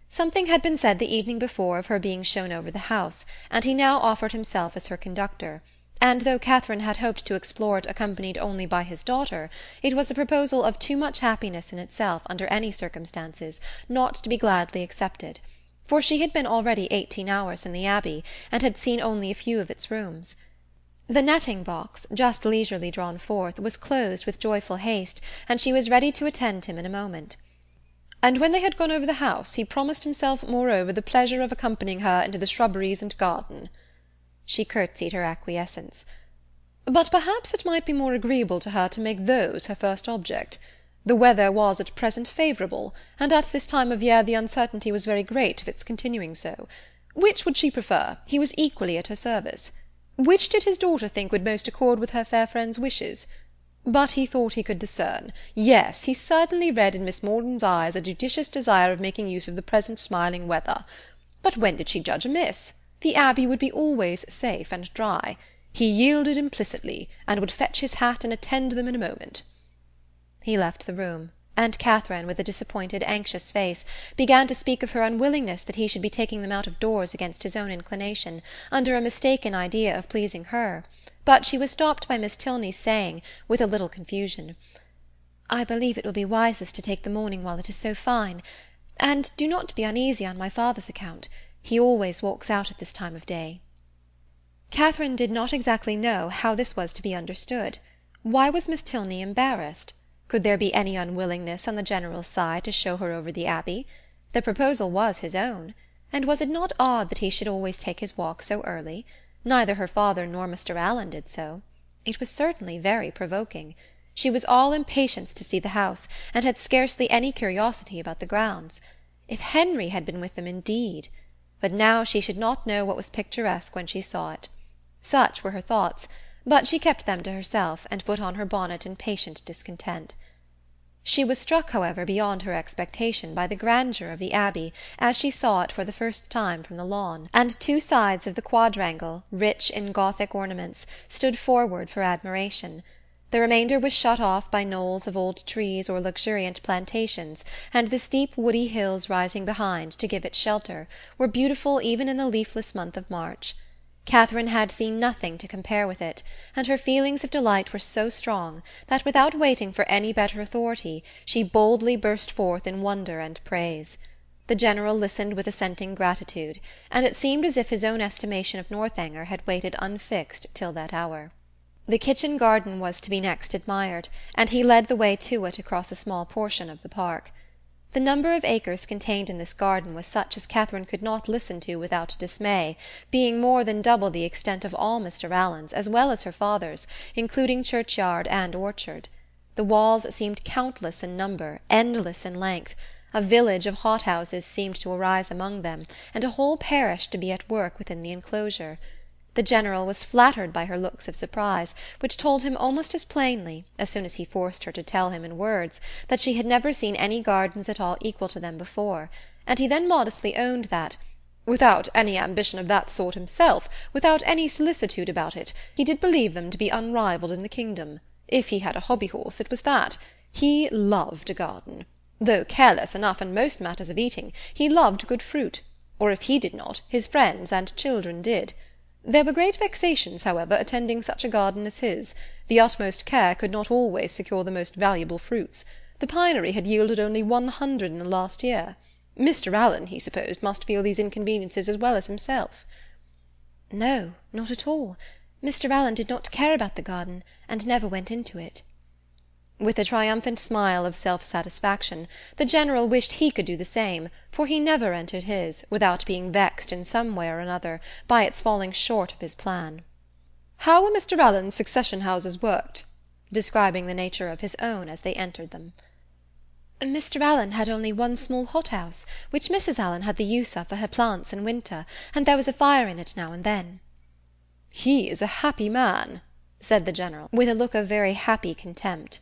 Something had been said the evening before of her being shown over the house, and he now offered himself as her conductor, and though Catherine had hoped to explore it accompanied only by his daughter, it was a proposal of too much happiness in itself, under any circumstances, not to be gladly accepted, for she had been already 18 hours in the Abbey, and had seen only a few of its rooms. The netting-box, just leisurely drawn forth, was closed with joyful haste, and she was ready to attend him in a moment. And when they had gone over the house, he promised himself moreover the pleasure of accompanying her into the shrubberies and garden. She curtsied her acquiescence. But perhaps it might be more agreeable to her to make those her first object. The weather was at present favourable, and at this time of year the uncertainty was very great of its continuing so. Which would she prefer? He was equally at her service. Which did his daughter think would most accord with her fair friend's wishes? But he thought he could discern. Yes, he certainly read in Miss Morland's eyes a judicious desire of making use of the present smiling weather. But when did she judge amiss? The Abbey would be always safe and dry. He yielded implicitly, and would fetch his hat and attend them in a moment. He left the room, and Catherine, with a disappointed, anxious face, began to speak of her unwillingness that he should be taking them out of doors against his own inclination, under a mistaken idea of pleasing her, but she was stopped by Miss Tilney's saying, with a little confusion, "I believe it will be wisest to take the morning while it is so fine, and do not be uneasy on my father's account. He always walks out at this time of day." Catherine did not exactly know how this was to be understood. Why was Miss Tilney embarrassed? Could there be any unwillingness on the General's side to show her over the Abbey? The proposal was his own. And was it not odd that he should always take his walk so early? Neither her father nor Mr. Allen did so. It was certainly very provoking. She was all impatience to see the house, and had scarcely any curiosity about the grounds. If Henry had been with them, indeed! But now she should not know what was picturesque when she saw it. Such were her thoughts, but she kept them to herself, and put on her bonnet in patient discontent. She was struck, however, beyond her expectation by the grandeur of the Abbey as she saw it for the first time from the lawn, and two sides of the quadrangle, rich in Gothic ornaments, stood forward for admiration. The remainder was shut off by knolls of old trees or luxuriant plantations, and the steep woody hills rising behind to give it shelter were beautiful even in the leafless month of March. Catherine had seen nothing to compare with it, and her feelings of delight were so strong that, without waiting for any better authority, she boldly burst forth in wonder and praise. The General listened with assenting gratitude, and it seemed as if his own estimation of Northanger had waited unfixed till that hour. The kitchen garden was to be next admired, and he led the way to it across a small portion of the park. The number of acres contained in this garden was such as Catherine could not listen to without dismay, being more than double the extent of all Mr. Allen's, as well as her father's, including churchyard and orchard. The walls seemed countless in number, endless in length. A village of hothouses seemed to arise among them, and a whole parish to be at work within the enclosure. The General was flattered by her looks of surprise, which told him almost as plainly, as soon as he forced her to tell him in words, that she had never seen any gardens at all equal to them before, and he then modestly owned that, without any ambition of that sort himself, without any solicitude about it, he did believe them to be unrivalled in the kingdom. If he had a hobby-horse, it was that. He loved a garden. Though careless enough in most matters of eating, he loved good fruit, or if he did not, his friends and children did. There were great vexations, however, attending such a garden as his. The utmost care could not always secure the most valuable fruits. The pinery had yielded only 100 in the last year. Mr. Allen, he supposed, must feel these inconveniences as well as himself. No, not at all. Mr. Allen did not care about the garden, and never went into it. With a triumphant smile of self-satisfaction, the General wished he could do the same, for he never entered his, without being vexed in some way or another by its falling short of his plan. "How were Mr. Allen's succession-houses worked?" describing the nature of his own as they entered them. Mr. Allen had only one small hothouse, which Mrs. Allen had the use of for her plants in winter, and there was a fire in it now and then. "He is a happy man," said the General, with a look of very happy contempt.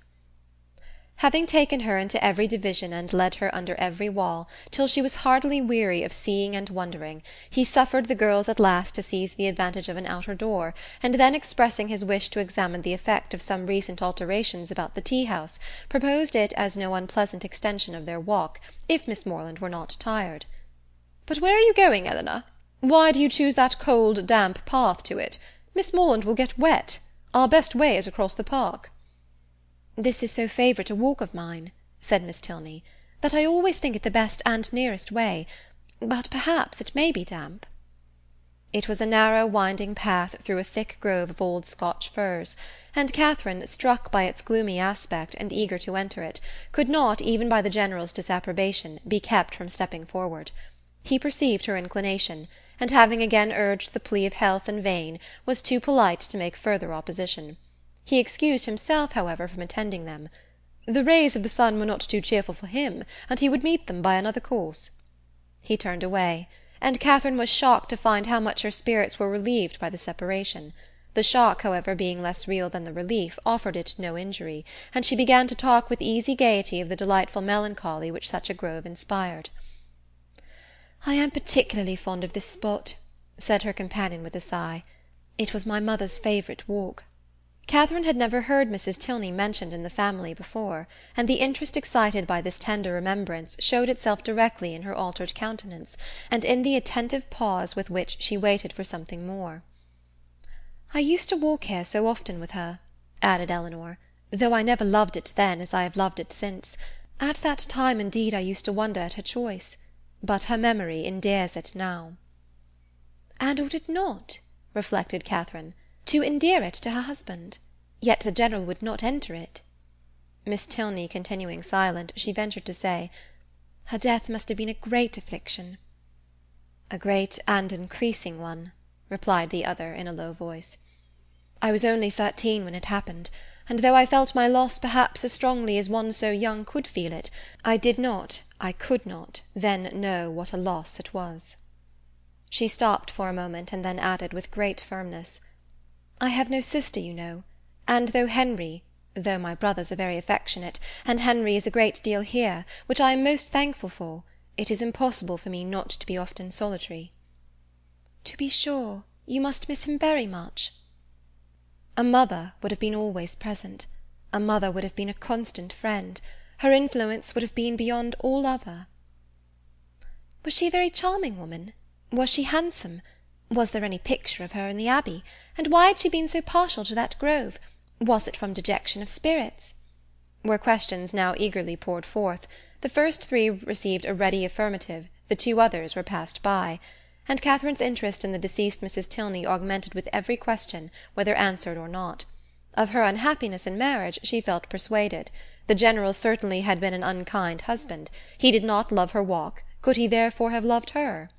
Having taken her into every division and led her under every wall, till she was heartily weary of seeing and wondering, he suffered the girls at last to seize the advantage of an outer door, and then expressing his wish to examine the effect of some recent alterations about the tea-house, proposed it as no unpleasant extension of their walk, if Miss Morland were not tired. "But where are you going, Eleanor? Why do you choose that cold, damp path to it? Miss Morland will get wet. Our best way is across the park." "This is so favourite a walk of mine," said Miss Tilney, "that I always think it the best and nearest way. But perhaps it may be damp." It was a narrow winding path through a thick grove of old Scotch firs, and Catherine, struck by its gloomy aspect and eager to enter it, could not, even by the General's disapprobation, be kept from stepping forward. He perceived her inclination, and having again urged the plea of health in vain, was too polite to make further opposition. He excused himself, however, from attending them. The rays of the sun were not too cheerful for him, and he would meet them by another course. He turned away, and Catherine was shocked to find how much her spirits were relieved by the separation. The shock, however, being less real than the relief, offered it no injury, and she began to talk with easy gaiety of the delightful melancholy which such a grove inspired. "I am particularly fond of this spot," said her companion with a sigh. "It was my mother's favourite walk." Catherine had never heard Mrs. Tilney mentioned in the family before, and the interest excited by this tender remembrance showed itself directly in her altered countenance, and in the attentive pause with which she waited for something more. "I used to walk here so often with her," added Eleanor, "though I never loved it then as I have loved it since. At that time, indeed, I used to wonder at her choice. But her memory endears it now." "And ought it not," reflected Catherine, "to endear it to her husband? Yet the General would not enter it." Miss Tilney continuing silent, she ventured to say, "Her death must have been a great affliction." "A great and increasing one," replied the other in a low voice. "I was only 13 when it happened, and though I felt my loss perhaps as strongly as one so young could feel it, I could not, then know what a loss it was." She stopped for a moment, and then added with great firmness, "I have no sister, you know, and though my brothers are very affectionate, and Henry is a great deal here, which I am most thankful for, it is impossible for me not to be often solitary." "To be sure, you must miss him very much." "A mother would have been always present. A mother would have been a constant friend. Her influence would have been beyond all other." "Was she a very charming woman? Was she handsome? Was there any picture of her in the Abbey? And why had she been so partial to that grove? Was it from dejection of spirits?" were questions now eagerly poured forth. The first 3 received a ready affirmative, the 2 others were passed by; and Catherine's interest in the deceased Mrs. Tilney augmented with every question, whether answered or not. Of her unhappiness in marriage she felt persuaded. The General certainly had been an unkind husband. He did not love her walk, could he therefore have loved her?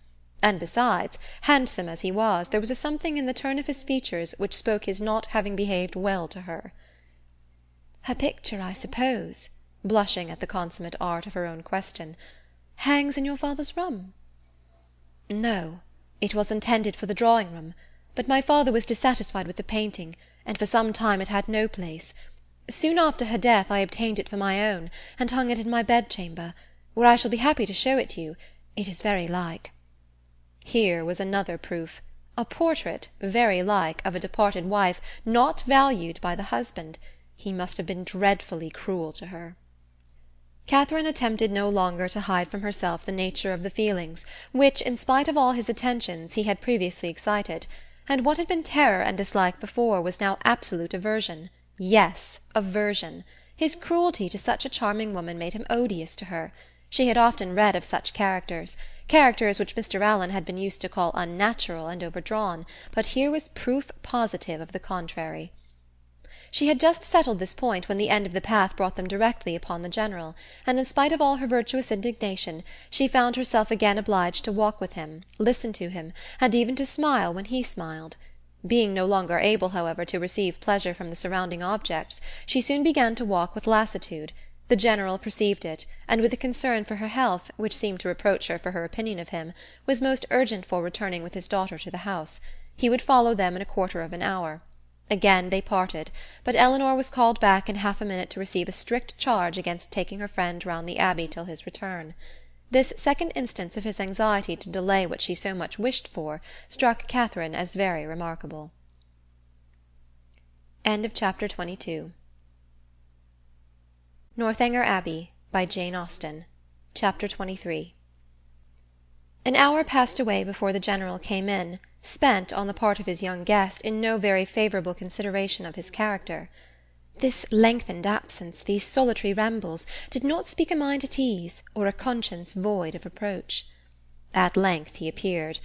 And besides, handsome as he was, there was a something in the turn of his features which spoke his not having behaved well to her. "Her picture, I suppose," blushing at the consummate art of her own question, "hangs in your father's room?" "No, it was intended for the drawing-room, but my father was dissatisfied with the painting, and for some time it had no place. Soon after her death I obtained it for my own, and hung it in my bedchamber, where I shall be happy to show it to you. It is very like." Here was another proof. A portrait, very like, of a departed wife, not valued by the husband. He must have been dreadfully cruel to her. Catherine attempted no longer to hide from herself the nature of the feelings which, in spite of all his attentions, he had previously excited, and what had been terror and dislike before was now absolute aversion. Yes, aversion. His cruelty to such a charming woman made him odious to her. She had often read of such characters which Mr. Allen had been used to call unnatural and overdrawn, but here was proof positive of the contrary. She had just settled this point when the end of the path brought them directly upon the General, and in spite of all her virtuous indignation, she found herself again obliged to walk with him, listen to him, and even to smile when he smiled. Being no longer able, however, to receive pleasure from the surrounding objects, she soon began to walk with lassitude. The General perceived it, and with a concern for her health, which seemed to reproach her for her opinion of him, was most urgent for returning with his daughter to the house. He would follow them in a quarter of an hour. Again they parted, but Eleanor was called back in half a minute to receive a strict charge against taking her friend round the Abbey till his return. This second instance of his anxiety to delay what she so much wished for struck Catherine as very remarkable. Chapter 22. Northanger Abbey, by Jane Austen. Chapter 23. An hour passed away before the General came in, spent, on the part of his young guest, in no very favourable consideration of his character. This lengthened absence, these solitary rambles, did not speak a mind at ease, or a conscience void of reproach. At length he appeared,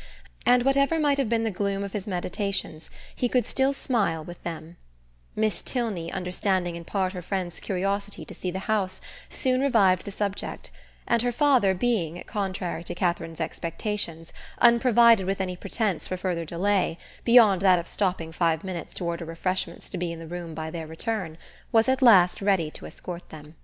and whatever might have been the gloom of his meditations, he could still smile with them. Miss Tilney, understanding in part her friend's curiosity to see the house, soon revived the subject, and her father being, contrary to Catherine's expectations, unprovided with any pretence for further delay, beyond that of stopping 5 minutes to order refreshments to be in the room by their return, was at last ready to escort them.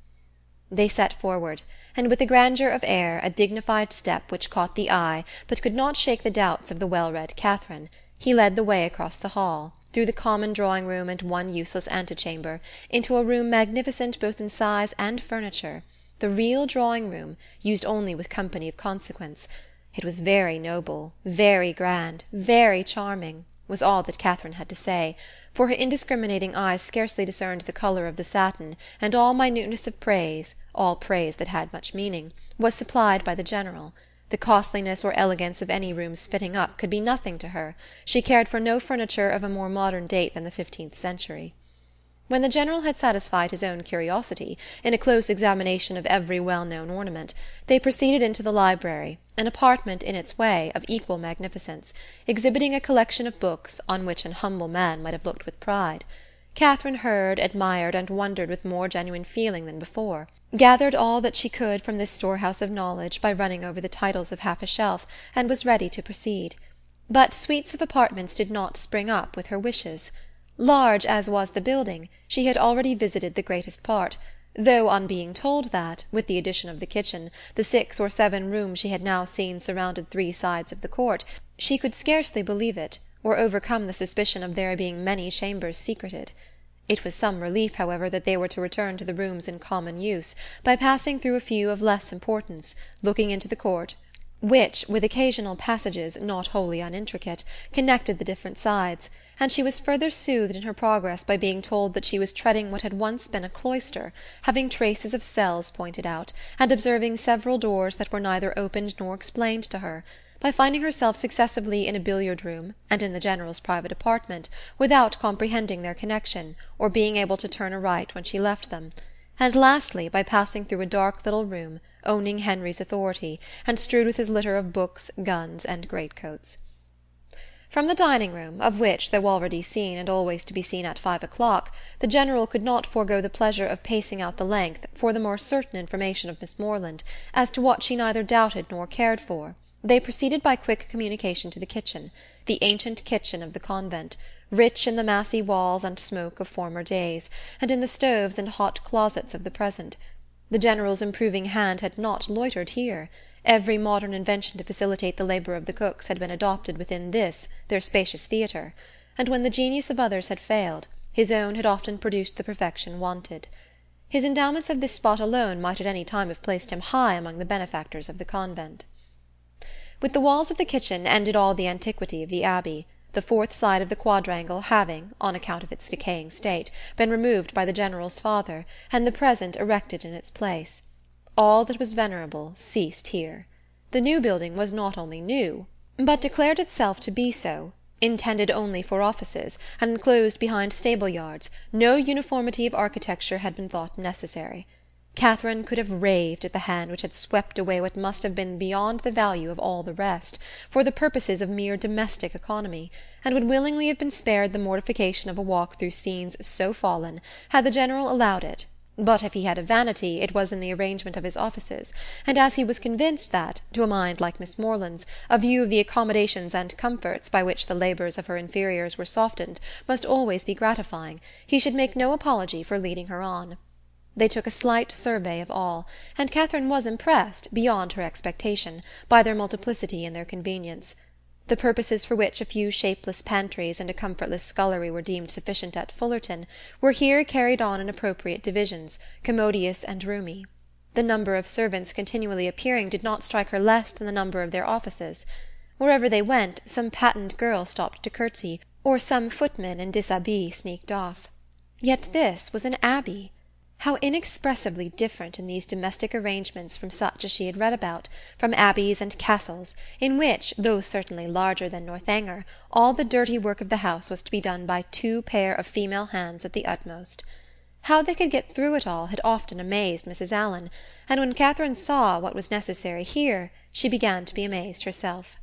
They set forward, and with a grandeur of air, a dignified step which caught the eye, but could not shake the doubts of the well-read Catherine, he led the way across the hall, through the common drawing-room and one useless antechamber, into a room magnificent both in size and furniture, the real drawing-room, used only with company of consequence. It was very noble, very grand, very charming, was all that Catherine had to say, for her indiscriminating eyes scarcely discerned the colour of the satin, and all minuteness of praise, all praise that had much meaning, was supplied by the General. The costliness or elegance of any room's fitting up could be nothing to her. She cared for no furniture of a more modern date than the 15th century. When the General had satisfied his own curiosity, in a close examination of every well-known ornament, they proceeded into the library, an apartment in its way of equal magnificence, exhibiting a collection of books on which an humble man might have looked with pride. Catherine heard, admired, and wondered with more genuine feeling than before, gathered all that she could from this storehouse of knowledge by running over the titles of half a shelf, and was ready to proceed. But suites of apartments did not spring up with her wishes. Large as was the building, she had already visited the greatest part, though on being told that, with the addition of the kitchen, the 6 or 7 rooms she had now seen surrounded 3 sides of the court, she could scarcely believe it, or overcome the suspicion of there being many chambers secreted. It was some relief, however, that they were to return to the rooms in common use, by passing through a few of less importance, looking into the court, which, with occasional passages not wholly unintricate, connected the different sides, and she was further soothed in her progress by being told that she was treading what had once been a cloister, having traces of cells pointed out, and observing several doors that were neither opened nor explained to her, by finding herself successively in a billiard-room and in the General's private apartment, without comprehending their connection, or being able to turn aright when she left them, and lastly by passing through a dark little room, owning Henry's authority, and strewed with his litter of books, guns, and greatcoats. From the dining-room, of which, though already seen and always to be seen at 5 o'clock, the General could not forego the pleasure of pacing out the length for the more certain information of Miss Morland, as to what she neither doubted nor cared for, they proceeded by quick communication to the kitchen, the ancient kitchen of the convent, rich in the massy walls and smoke of former days, and in the stoves and hot closets of the present. The General's improving hand had not loitered here. Every modern invention to facilitate the labour of the cooks had been adopted within this, their spacious theatre, and when the genius of others had failed, his own had often produced the perfection wanted. His endowments of this spot alone might at any time have placed him high among the benefactors of the convent. With the walls of the kitchen ended all the antiquity of the Abbey, the 4th side of the quadrangle having, on account of its decaying state, been removed by the General's father, and the present erected in its place. All that was venerable ceased here. The new building was not only new, but declared itself to be so, intended only for offices, and enclosed behind stable-yards. No uniformity of architecture had been thought necessary. Catherine could have raved at the hand which had swept away what must have been beyond the value of all the rest, for the purposes of mere domestic economy, and would willingly have been spared the mortification of a walk through scenes so fallen, had the General allowed it. But if he had a vanity, it was in the arrangement of his offices, and as he was convinced that, to a mind like Miss Morland's, a view of the accommodations and comforts by which the labours of her inferiors were softened must always be gratifying, he should make no apology for leading her on. They took a slight survey of all, and Catherine was impressed, beyond her expectation, by their multiplicity and their convenience. The purposes for which a few shapeless pantries and a comfortless scullery were deemed sufficient at Fullerton were here carried on in appropriate divisions, commodious and roomy. The number of servants continually appearing did not strike her less than the number of their offices. Wherever they went, some patent girl stopped to curtsy, or some footman in dishabille sneaked off. Yet this was an abbey! How inexpressibly different in these domestic arrangements from such as she had read about, from abbeys and castles, in which, though certainly larger than Northanger, all the dirty work of the house was to be done by 2 pair of female hands at the utmost. How they could get through it all had often amazed Mrs. Allen, and when Catherine saw what was necessary here, she began to be amazed herself.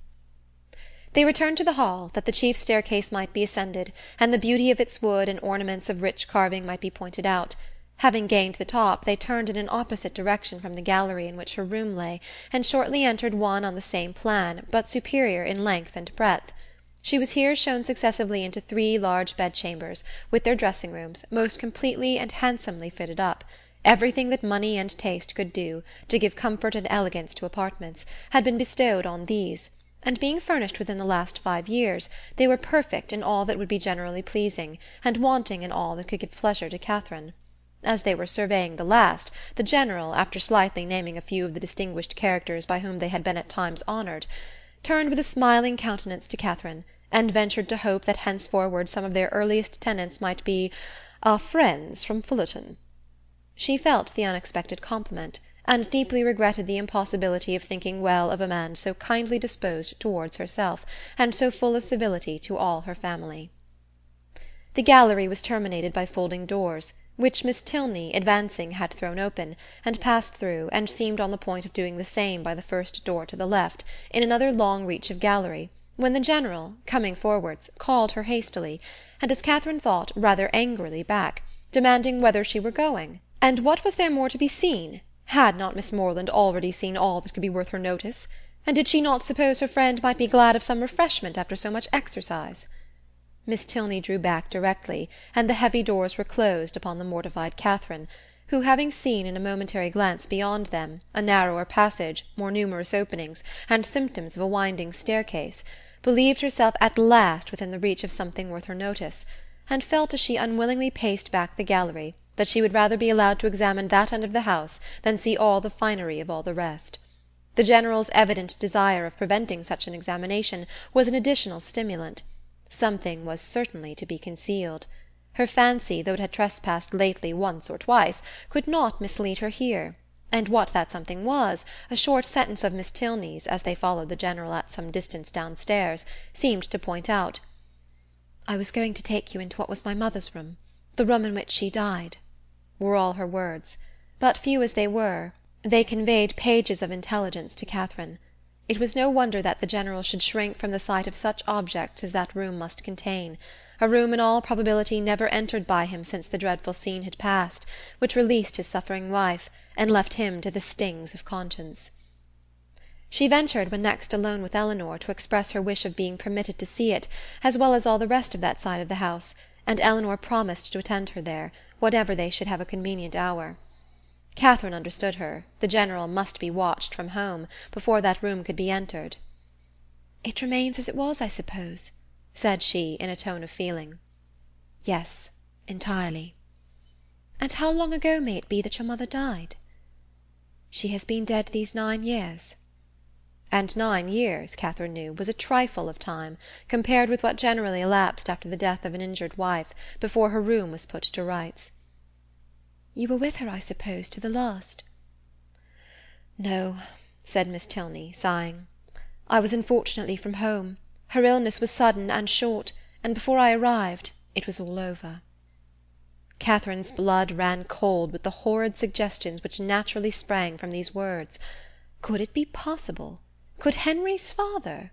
They returned to the hall, that the chief staircase might be ascended, and the beauty of its wood and ornaments of rich carving might be pointed out. Having gained the top, they turned in an opposite direction from the gallery in which her room lay, and shortly entered one on the same plan, but superior in length and breadth. She was here shown successively into 3 large bedchambers, with their dressing-rooms, most completely and handsomely fitted up. Everything that money and taste could do, to give comfort and elegance to apartments, had been bestowed on these, and being furnished within the last 5 years, they were perfect in all that would be generally pleasing, and wanting in all that could give pleasure to Catherine. As they were surveying the last, the General, after slightly naming a few of the distinguished characters by whom they had been at times honoured, turned with a smiling countenance to Catherine, and ventured to hope that henceforward some of their earliest tenants might be "our friends from Fullerton." She felt the unexpected compliment, and deeply regretted the impossibility of thinking well of a man so kindly disposed towards herself, and so full of civility to all her family. The gallery was terminated by folding doors, which Miss Tilney, advancing, had thrown open, and passed through, and seemed on the point of doing the same by the first door to the left, in another long reach of gallery, when the General, coming forwards, called her hastily, and, as Catherine thought, rather angrily back, demanding whither she were going, and what was there more to be seen? Had not Miss Morland already seen all that could be worth her notice? And did she not suppose her friend might be glad of some refreshment after so much exercise? Miss Tilney drew back directly, and the heavy doors were closed upon the mortified Catherine, who, having seen in a momentary glance beyond them a narrower passage, more numerous openings, and symptoms of a winding staircase, believed herself at last within the reach of something worth her notice, and felt, as she unwillingly paced back the gallery, that she would rather be allowed to examine that end of the house than see all the finery of all the rest. The General's evident desire of preventing such an examination was an additional stimulant. Something was certainly to be concealed. Her fancy, though it had trespassed lately once or twice, could not mislead her here, and what that something was, a short sentence of Miss Tilney's, as they followed the General at some distance downstairs, seemed to point out. "I was going to take you into what was my mother's room, the room in which she died," were all her words, but few as they were, they conveyed pages of intelligence to Catherine. It was no wonder that the General should shrink from the sight of such objects as that room must contain, a room in all probability never entered by him since the dreadful scene had passed, which released his suffering wife, and left him to the stings of conscience. She ventured, when next alone with Eleanor, to express her wish of being permitted to see it, as well as all the rest of that side of the house, and Eleanor promised to attend her there, whatever they should have a convenient hour. Catherine understood her. The General must be watched from home before that room could be entered. "It remains as it was, I suppose," said she, in a tone of feeling. "Yes, entirely." "And how long ago may it be that your mother died?" "She has been dead these 9 years." And 9 years, Catherine knew, was a trifle of time, compared with what generally elapsed after the death of an injured wife, before her room was put to rights. "You were with her, I suppose, to the last?" "No," said Miss Tilney, sighing. "I was unfortunately from home. Her illness was sudden and short, and before I arrived it was all over." Catherine's blood ran cold with the horrid suggestions which naturally sprang from these words. Could it be possible? Could Henry's father?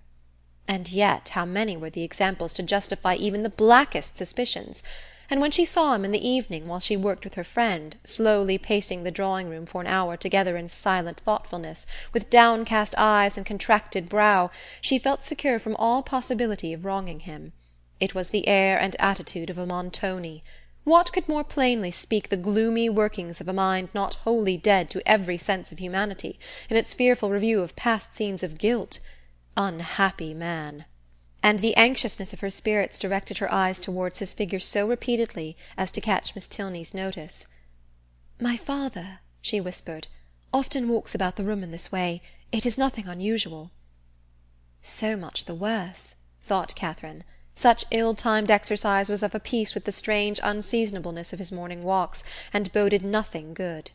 And yet how many were the examples to justify even the blackest suspicions? And when she saw him in the evening, while she worked with her friend, slowly pacing the drawing-room for an hour together in silent thoughtfulness, with downcast eyes and contracted brow, she felt secure from all possibility of wronging him. It was the air and attitude of a Montoni. What could more plainly speak the gloomy workings of a mind not wholly dead to every sense of humanity, in its fearful review of past scenes of guilt? Unhappy man! And the anxiousness of her spirits directed her eyes towards his figure so repeatedly as to catch Miss Tilney's notice. "My father," she whispered, "often walks about the room in this way. It is nothing unusual." So much the worse, thought Catherine. Such ill-timed exercise was of a piece with the strange unseasonableness of his morning walks, and boded nothing good.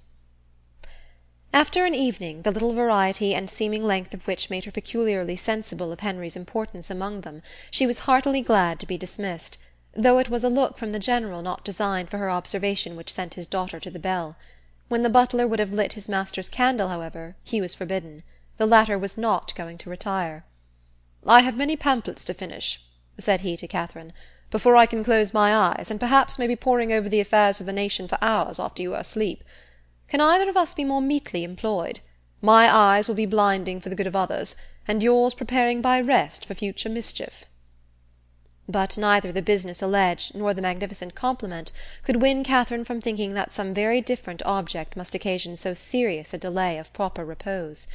After an evening, the little variety and seeming length of which made her peculiarly sensible of Henry's importance among them, she was heartily glad to be dismissed, though it was a look from the General not designed for her observation which sent his daughter to the bell. When the butler would have lit his master's candle, however, he was forbidden. The latter was not going to retire. "I have many pamphlets to finish," said he to Catherine, "before I can close my eyes, and perhaps may be poring over the affairs of the nation for hours after you are asleep. Can either of us be more meetly employed? My eyes will be blinding for the good of others, and yours preparing by rest for future mischief." But neither the business alleged nor the magnificent compliment could win Catherine from thinking that some very different object must occasion so serious a delay of proper repose.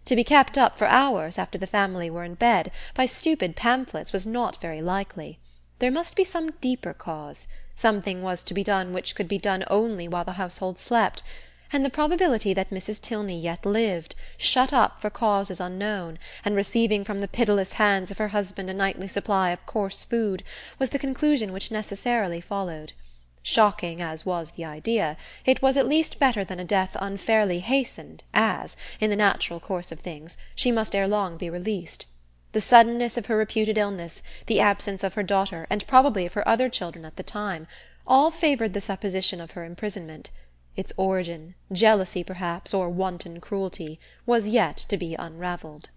To be kept up for hours after the family were in bed by stupid pamphlets was not very likely. There must be some deeper cause. Something was to be done which could be done only while the household slept, and the probability that Mrs. Tilney yet lived, shut up for causes unknown, and receiving from the pitiless hands of her husband a nightly supply of coarse food, was the conclusion which necessarily followed. Shocking as was the idea, it was at least better than a death unfairly hastened, as, in the natural course of things, she must ere long be released. The suddenness of her reputed illness, the absence of her daughter, and probably of her other children at the time, all favoured the supposition of her imprisonment. Its origin, jealousy perhaps, or wanton cruelty, was yet to be unravelled.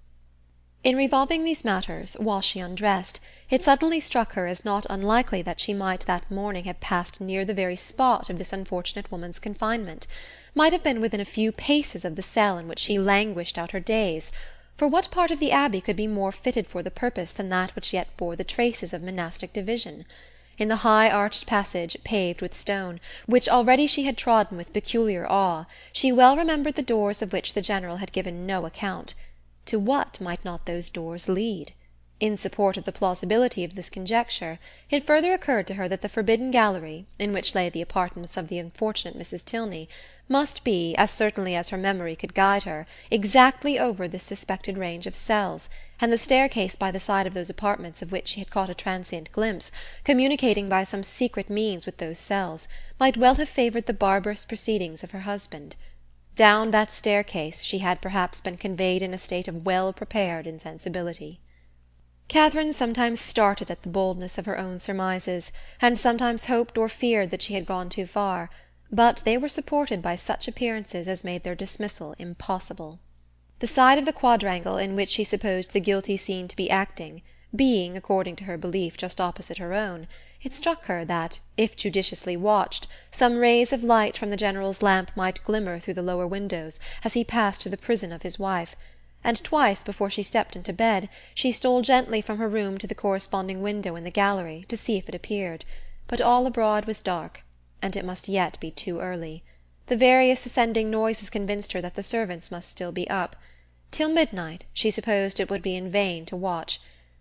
In revolving these matters, while she undressed, it suddenly struck her as not unlikely that she might that morning have passed near the very spot of this unfortunate woman's confinement, might have been within a few paces of the cell in which she languished out her days, for what part of the Abbey could be more fitted for the purpose than that which yet bore the traces of monastic division? In the high arched passage, paved with stone, which already she had trodden with peculiar awe, she well remembered the doors of which the General had given no account. To what might not those doors lead? In support of the plausibility of this conjecture, it further occurred to her that the forbidden gallery, in which lay the apartments of the unfortunate Mrs. Tilney, must be, as certainly as her memory could guide her, exactly over this suspected range of cells, and the staircase by the side of those apartments of which she had caught a transient glimpse, communicating by some secret means with those cells, might well have favoured the barbarous proceedings of her husband. Down that staircase she had perhaps been conveyed in a state of well-prepared insensibility. Catherine sometimes started at the boldness of her own surmises, and sometimes hoped or feared that she had gone too far, but they were supported by such appearances as made their dismissal impossible. The side of the quadrangle in which she supposed the guilty scene to be acting, being, according to her belief, just opposite her own, it struck her that, if judiciously watched, some rays of light from the General's lamp might glimmer through the lower windows as he passed to the prison of his wife, and twice before she stepped into bed she stole gently from her room to the corresponding window in the gallery to see if it appeared, but all abroad was dark, and it must yet be too early. The various ascending noises convinced her that the servants must still be up. Till midnight she supposed it would be in vain to watch,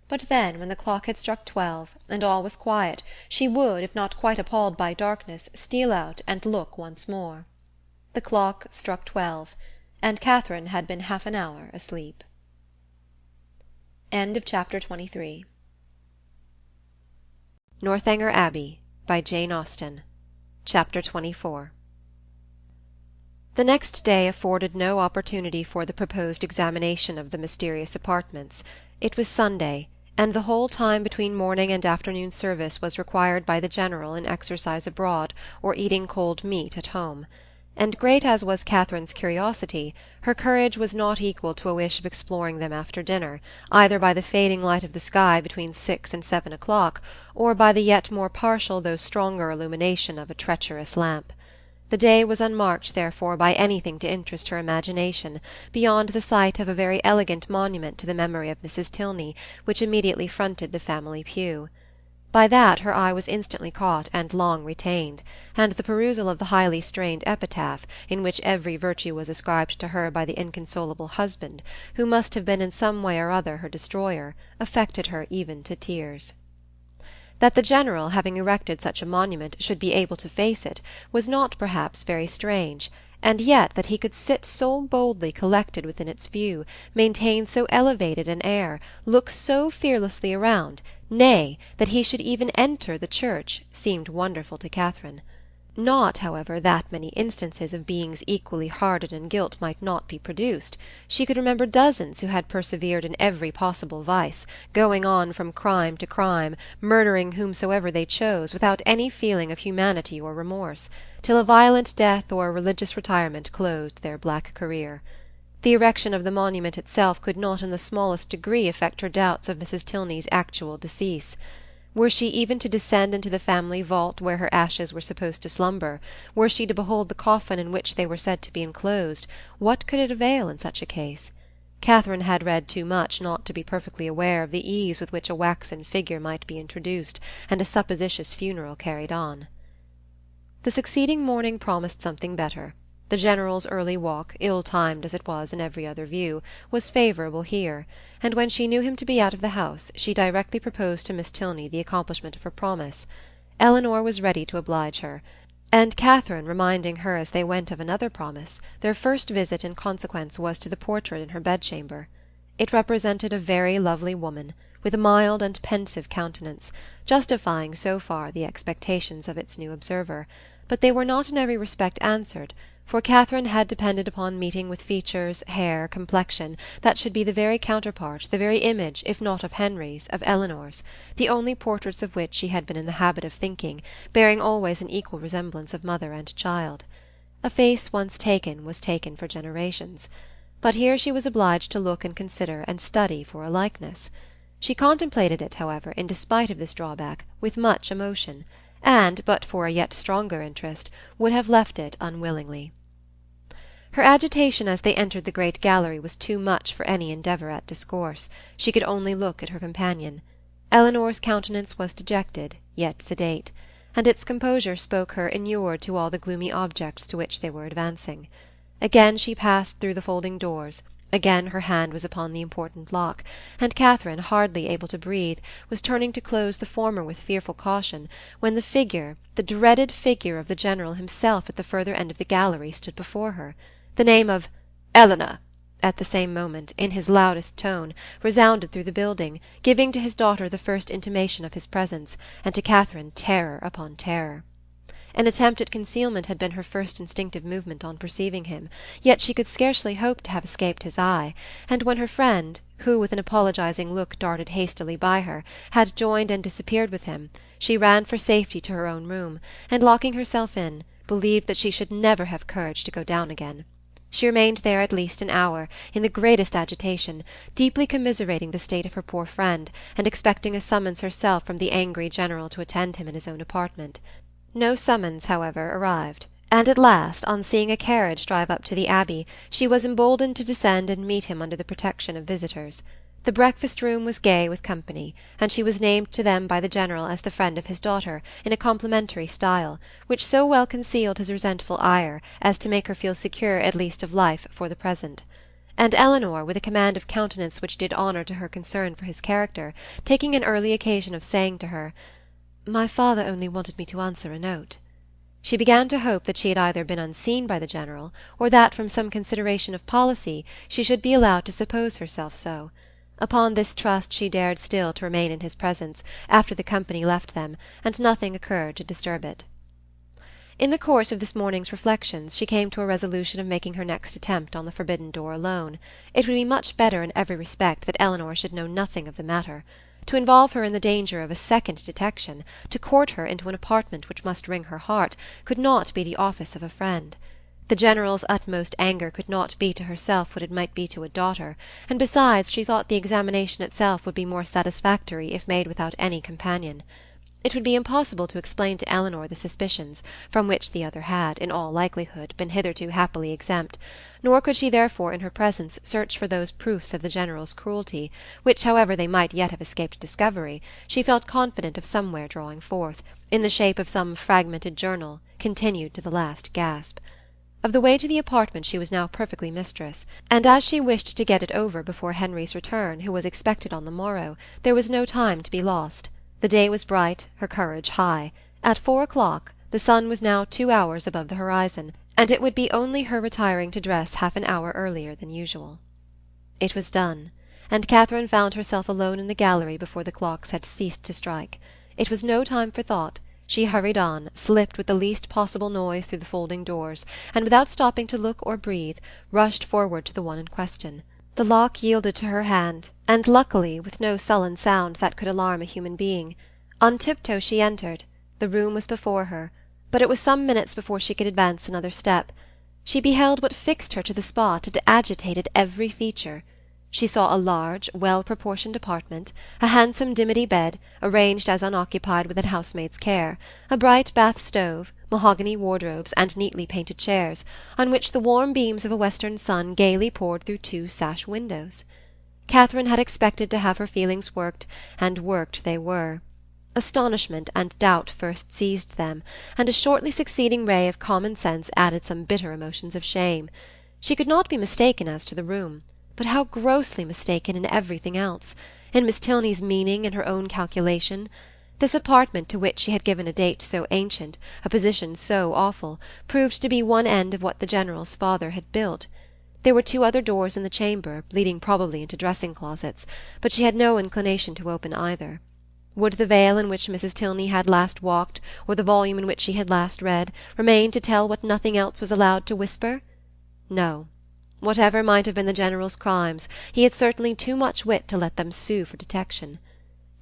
but then, when the clock had struck 12, and all was quiet, she would, if not quite appalled by darkness, steal out and look once more. The clock struck 12, and Catherine had been half an hour asleep. Chapter 23. Northanger Abbey, by Jane Austen. Chapter 24. The next day afforded no opportunity for the proposed examination of the mysterious apartments. It was Sunday, and the whole time between morning and afternoon service was required by the General in exercise abroad or eating cold meat at home. And great as was Catherine's curiosity, her courage was not equal to a wish of exploring them after dinner, either by the fading light of the sky between 6 and 7 o'clock, or by the yet more partial though stronger illumination of a treacherous lamp. The day was unmarked, therefore, by anything to interest her imagination, beyond the sight of a very elegant monument to the memory of Mrs. Tilney, which immediately fronted the family pew. By that her eye was instantly caught and long retained, and the perusal of the highly strained epitaph, in which every virtue was ascribed to her by the inconsolable husband, who must have been in some way or other her destroyer, affected her even to tears. That the General, having erected such a monument, should be able to face it, was not perhaps very strange, and yet that he could sit so boldly collected within its view, maintain so elevated an air, look so fearlessly around, nay, that he should even enter the church, seemed wonderful to Catherine. Not, however, that many instances of beings equally hardened in guilt might not be produced. She could remember dozens who had persevered in every possible vice, going on from crime to crime, murdering whomsoever they chose, without any feeling of humanity or remorse, till a violent death or a religious retirement closed their black career. The erection of the monument itself could not in the smallest degree affect her doubts of Mrs. Tilney's actual decease. Were she even to descend into the family vault where her ashes were supposed to slumber, were she to behold the coffin in which they were said to be enclosed, what could it avail in such a case? Catherine had read too much not to be perfectly aware of the ease with which a waxen figure might be introduced, and a supposititious funeral carried on. The succeeding morning promised something better. The General's early walk, ill-timed as it was in every other view, was favourable here, and when she knew him to be out of the house, she directly proposed to Miss Tilney the accomplishment of her promise. Eleanor was ready to oblige her, and Catherine reminding her as they went of another promise, their first visit in consequence was to the portrait in her bedchamber. It represented a very lovely woman, with a mild and pensive countenance, justifying so far the expectations of its new observer, but they were not in every respect answered, for Catherine had depended upon meeting with features, hair, complexion, that should be the very counterpart, the very image, if not of Henry's, of Eleanor's, the only portraits of which she had been in the habit of thinking, bearing always an equal resemblance of mother and child. A face once taken was taken for generations. but here she was obliged to look and consider and study for a likeness. She contemplated it, however, in despite of this drawback, with much emotion, and, but for a yet stronger interest, would have left it unwillingly. Her agitation as they entered the great gallery was too much for any endeavour at discourse. She could only look at her companion. Eleanor's countenance was dejected, yet sedate, and its composure spoke her inured to all the gloomy objects to which they were advancing. Again she passed through the folding doors, again her hand was upon the important lock, and Catherine, hardly able to breathe, was turning to close the former with fearful caution, when the figure, the dreaded figure of the General himself at the further end of the gallery, stood before her. The name of "Eleanor," at the same moment, in his loudest tone, resounded through the building, giving to his daughter the first intimation of his presence, and to Catherine terror upon terror. An attempt at concealment had been her first instinctive movement on perceiving him, yet she could scarcely hope to have escaped his eye, and when her friend, who with an apologizing look darted hastily by her, had joined and disappeared with him, she ran for safety to her own room, and locking herself in, believed that she should never have courage to go down again. She remained there at least an hour, in the greatest agitation, deeply commiserating the state of her poor friend, and expecting a summons herself from the angry General to attend him in his own apartment. No summons, however, arrived, and at last, on seeing a carriage drive up to the Abbey, she was emboldened to descend and meet him under the protection of visitors. The breakfast-room was gay with company, and she was named to them by the General as the friend of his daughter, in a complimentary style, which so well concealed his resentful ire as to make her feel secure at least of life for the present. And Eleanor, with a command of countenance which did honour to her concern for his character, taking an early occasion of saying to her, "My father only wanted me to answer a note," she began to hope that she had either been unseen by the General, or that, from some consideration of policy, she should be allowed to suppose herself so. Upon this trust she dared still to remain in his presence, after the company left them, and nothing occurred to disturb it. In the course of this morning's reflections she came to a resolution of making her next attempt on the forbidden door alone. It would be much better in every respect that Eleanor should know nothing of the matter. To involve her in the danger of a second detection, to court her into an apartment which must wring her heart, could not be the office of a friend. The General's utmost anger could not be to herself what it might be to a daughter, and besides she thought the examination itself would be more satisfactory if made without any companion. It would be impossible to explain to Eleanor the suspicions, from which the other had, in all likelihood, been hitherto happily exempt, nor could she therefore in her presence search for those proofs of the General's cruelty, which, however they might yet have escaped discovery, she felt confident of somewhere drawing forth, in the shape of some fragmented journal, continued to the last gasp. Of the way to the apartment she was now perfectly mistress, and as she wished to get it over before Henry's return, who was expected on the morrow, there was no time to be lost. The day was bright, her courage high. At 4 o'clock the sun was now 2 hours above the horizon, and it would be only her retiring to dress half an hour earlier than usual. It was done, and Catherine found herself alone in the gallery before the clocks had ceased to strike. It was no time for thought. She hurried on, slipped with the least possible noise through the folding doors, and without stopping to look or breathe, rushed forward to the one in question. The lock yielded to her hand, and luckily with no sullen sound that could alarm a human being. On tiptoe she entered. The room was before her, but it was some minutes before she could advance another step. She beheld what fixed her to the spot and agitated every feature. She saw a large, well-proportioned apartment, a handsome dimity bed, arranged as unoccupied with a housemaid's care, a bright bath stove, mahogany wardrobes, and neatly painted chairs, on which the warm beams of a western sun gaily poured through 2 sash windows. Catherine had expected to have her feelings worked, and worked they were. Astonishment and doubt first seized them, and a shortly succeeding ray of common sense added some bitter emotions of shame. She could not be mistaken as to the room, but how grossly mistaken in everything else, in Miss Tilney's meaning and her own calculation. This apartment, to which she had given a date so ancient, a position so awful, proved to be one end of what the General's father had built. There were 2 other doors in the chamber, leading probably into dressing-closets, but she had no inclination to open either. Would the veil in which Mrs. Tilney had last walked, or the volume in which she had last read, remain to tell what nothing else was allowed to whisper? No. Whatever might have been the General's crimes, he had certainly too much wit to let them sue for detection.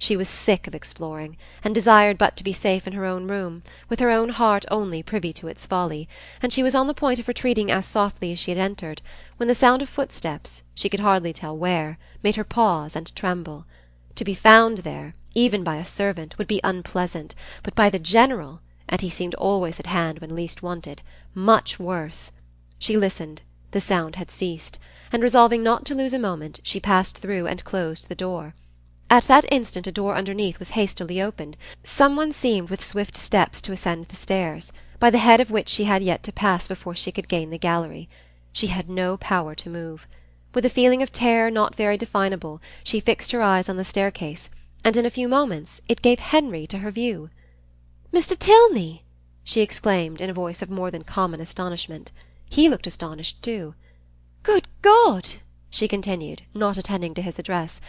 She was sick of exploring, and desired but to be safe in her own room, with her own heart only privy to its folly, and she was on the point of retreating as softly as she had entered, when the sound of footsteps, she could hardly tell where, made her pause and tremble. To be found there, even by a servant, would be unpleasant, but by the General, and he seemed always at hand when least wanted, much worse. She listened. The sound had ceased, and resolving not to lose a moment, she passed through and closed the door. At that instant a door underneath was hastily opened. Some one seemed with swift steps to ascend the stairs, by the head of which she had yet to pass before she could gain the gallery. She had no power to move. With a feeling of terror not very definable, she fixed her eyes on the staircase, and in a few moments it gave Henry to her view. "Mr. Tilney!" she exclaimed in a voice of more than common astonishment. He looked astonished too. "Good God!" she continued, not attending to his address.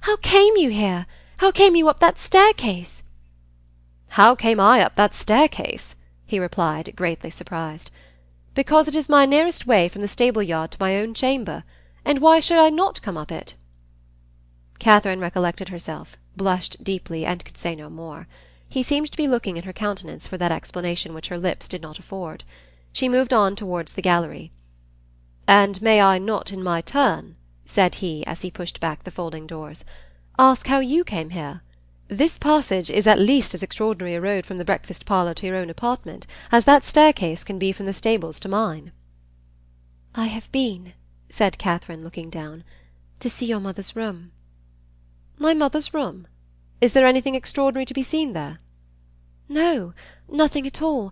"How came you here? How came you up that staircase?" "How came I up that staircase?" he replied, greatly surprised. "Because it is my nearest way from the stable-yard to my own chamber, and why should I not come up it?" Catherine recollected herself, blushed deeply, and could say no more. He seemed to be looking in her countenance for that explanation which her lips did not afford. She moved on towards the gallery. "And may I not in my turn," said he, as he pushed back the folding doors, "ask how you came here? This passage is at least as extraordinary a road from the breakfast-parlour to your own apartment as that staircase can be from the stables to mine." "I have been," said Catherine, looking down, "to see your mother's room." "My mother's room? Is there anything extraordinary to be seen there?" "No, nothing at all.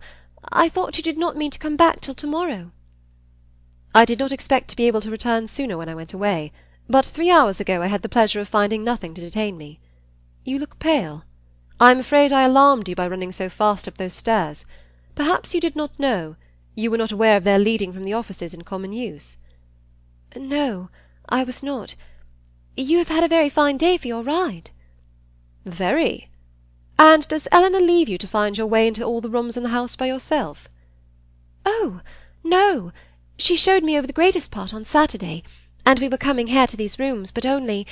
I thought you did not mean to come back till to-morrow." "I did not expect to be able to return sooner when I went away, but 3 hours ago I had the pleasure of finding nothing to detain me. You look pale. I am afraid I alarmed you by running so fast up those stairs. Perhaps you did not know, you were not aware of their leading from the offices in common use?" "No, I was not. You have had a very fine day for your ride." "Very. And does Eleanor leave you to find your way into all the rooms in the house by yourself?" "Oh, no. She showed me over the greatest part on Saturday, and we were coming here to these rooms, but only,"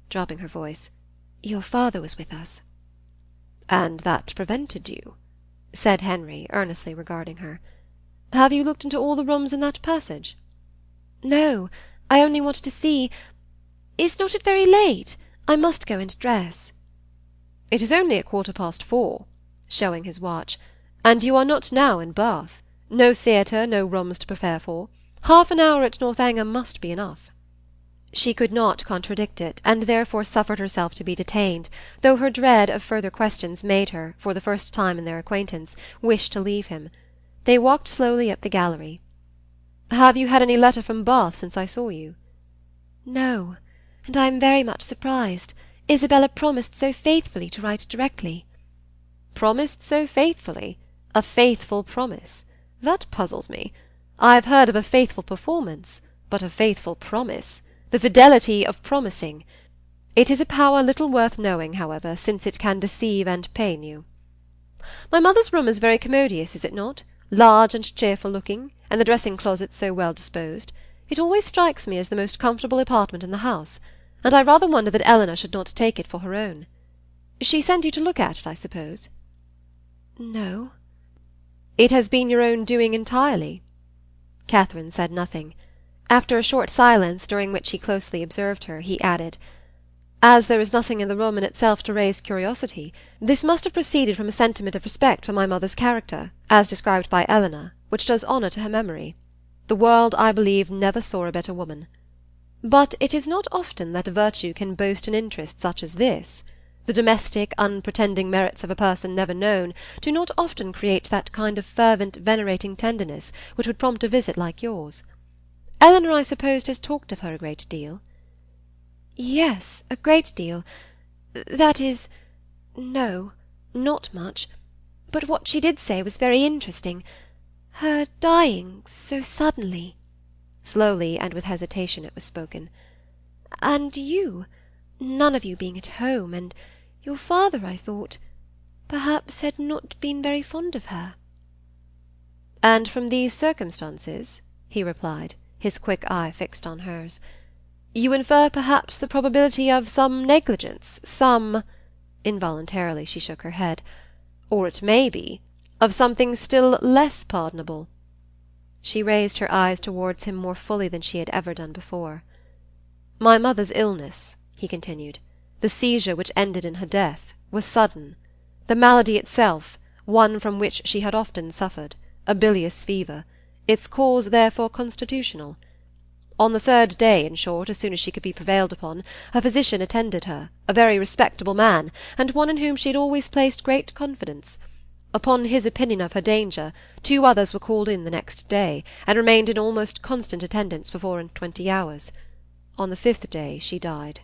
dropping her voice, "your father was with us." "And that prevented you?" said Henry, earnestly regarding her. "Have you looked into all the rooms in that passage?" "No, I only wanted to see. Is not it very late? I must go and dress." "It is only 4:15, showing his watch, and you are not now in Bath. No theatre, no rooms to prepare for. Half an hour at Northanger must be enough." She could not contradict it, and therefore suffered herself to be detained, though her dread of further questions made her, for the first time in their acquaintance, wish to leave him. They walked slowly up the gallery. "Have you had any letter from Bath since I saw you?" "No, and I am very much surprised. Isabella promised so faithfully to write directly." "Promised so faithfully? A faithful promise? That puzzles me. I have heard of a faithful performance, but a faithful promise, the fidelity of promising. It is a power little worth knowing, however, since it can deceive and pain you. My mother's room is very commodious, is it not? Large and cheerful-looking, and the dressing-closet so well disposed. It always strikes me as the most comfortable apartment in the house, and I rather wonder that Eleanor should not take it for her own. She sent you to look at it, I suppose?" "No." "It has been your own doing entirely?" Catherine said nothing. After a short silence, during which he closely observed her, he added, "As there is nothing in the room in itself to raise curiosity, this must have proceeded from a sentiment of respect for my mother's character, as described by Eleanor, which does honour to her memory. The world, I believe, never saw a better woman. But it is not often that virtue can boast an interest such as this. The domestic, unpretending merits of a person never known do not often create that kind of fervent, venerating tenderness which would prompt a visit like yours. Eleanor, I suppose, has talked of her a great deal?" "Yes, a great deal. That is, no, not much. But what she did say was very interesting. Her dying so suddenly." Slowly and with hesitation it was spoken. "And you, none of you being at home, and your father, I thought, perhaps had not been very fond of her." "And from these circumstances," he replied, his quick eye fixed on hers, "you infer perhaps the probability of some negligence, some—" Involuntarily she shook her head. "Or it may be of something still less pardonable." She raised her eyes towards him more fully than she had ever done before. "My mother's illness," he continued, "the seizure which ended in her death, was sudden. The malady itself, one from which she had often suffered, a bilious fever, its cause therefore constitutional. On the third day, in short, as soon as she could be prevailed upon, a physician attended her, a very respectable man, and one in whom she had always placed great confidence. Upon his opinion of her danger, 2 others were called in the next day, and remained in almost constant attendance for 24 hours. On the 5th day she died.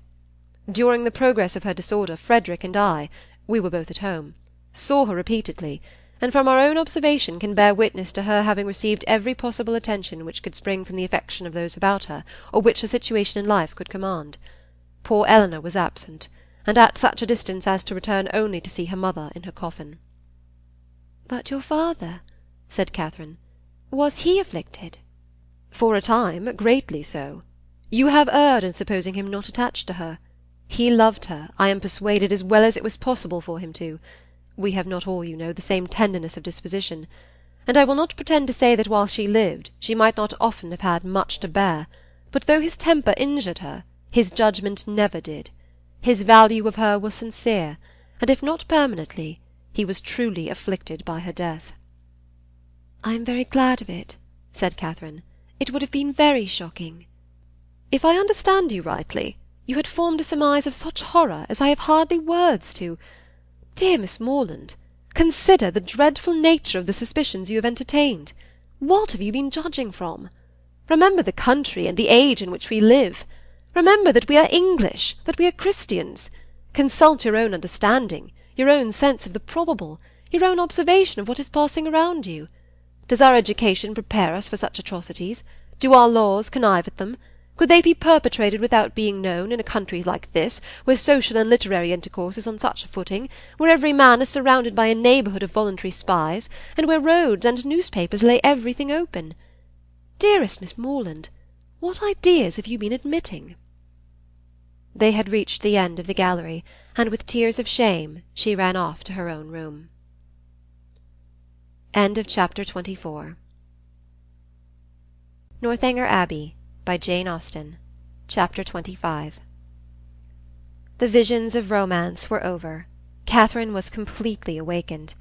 During the progress of her disorder, Frederick and I—we were both at home—saw her repeatedly, and from our own observation can bear witness to her having received every possible attention which could spring from the affection of those about her, or which her situation in life could command. Poor Eleanor was absent, and at such a distance as to return only to see her mother in her coffin." "But your father," said Catherine, "was he afflicted?" "For a time, greatly so. You have erred in supposing him not attached to her. He loved her, I am persuaded, as well as it was possible for him to. We have not all, you know, the same tenderness of disposition, and I will not pretend to say that while she lived she might not often have had much to bear, but though his temper injured her, his judgment never did. His value of her was sincere, and if not permanently, he was truly afflicted by her death." "I am very glad of it," said Catherine. "It would have been very shocking." "If I understand you rightly, you had formed a surmise of such horror as I have hardly words to. Dear Miss Morland, consider the dreadful nature of the suspicions you have entertained. What have you been judging from? Remember the country and the age in which we live. Remember that we are English, that we are Christians. Consult your own understanding, your own sense of the probable, your own observation of what is passing around you. Does our education prepare us for such atrocities? Do our laws connive at them? Could they be perpetrated without being known, in a country like this, where social and literary intercourse is on such a footing, where every man is surrounded by a neighbourhood of voluntary spies, and where roads and newspapers lay everything open? Dearest Miss Morland, what ideas have you been admitting?" They had reached the end of the gallery, and with tears of shame she ran off to her own room. Chapter 24. Northanger Abbey, by Jane Austen. Chapter 25. The visions of romance were over. Catherine was completely awakened.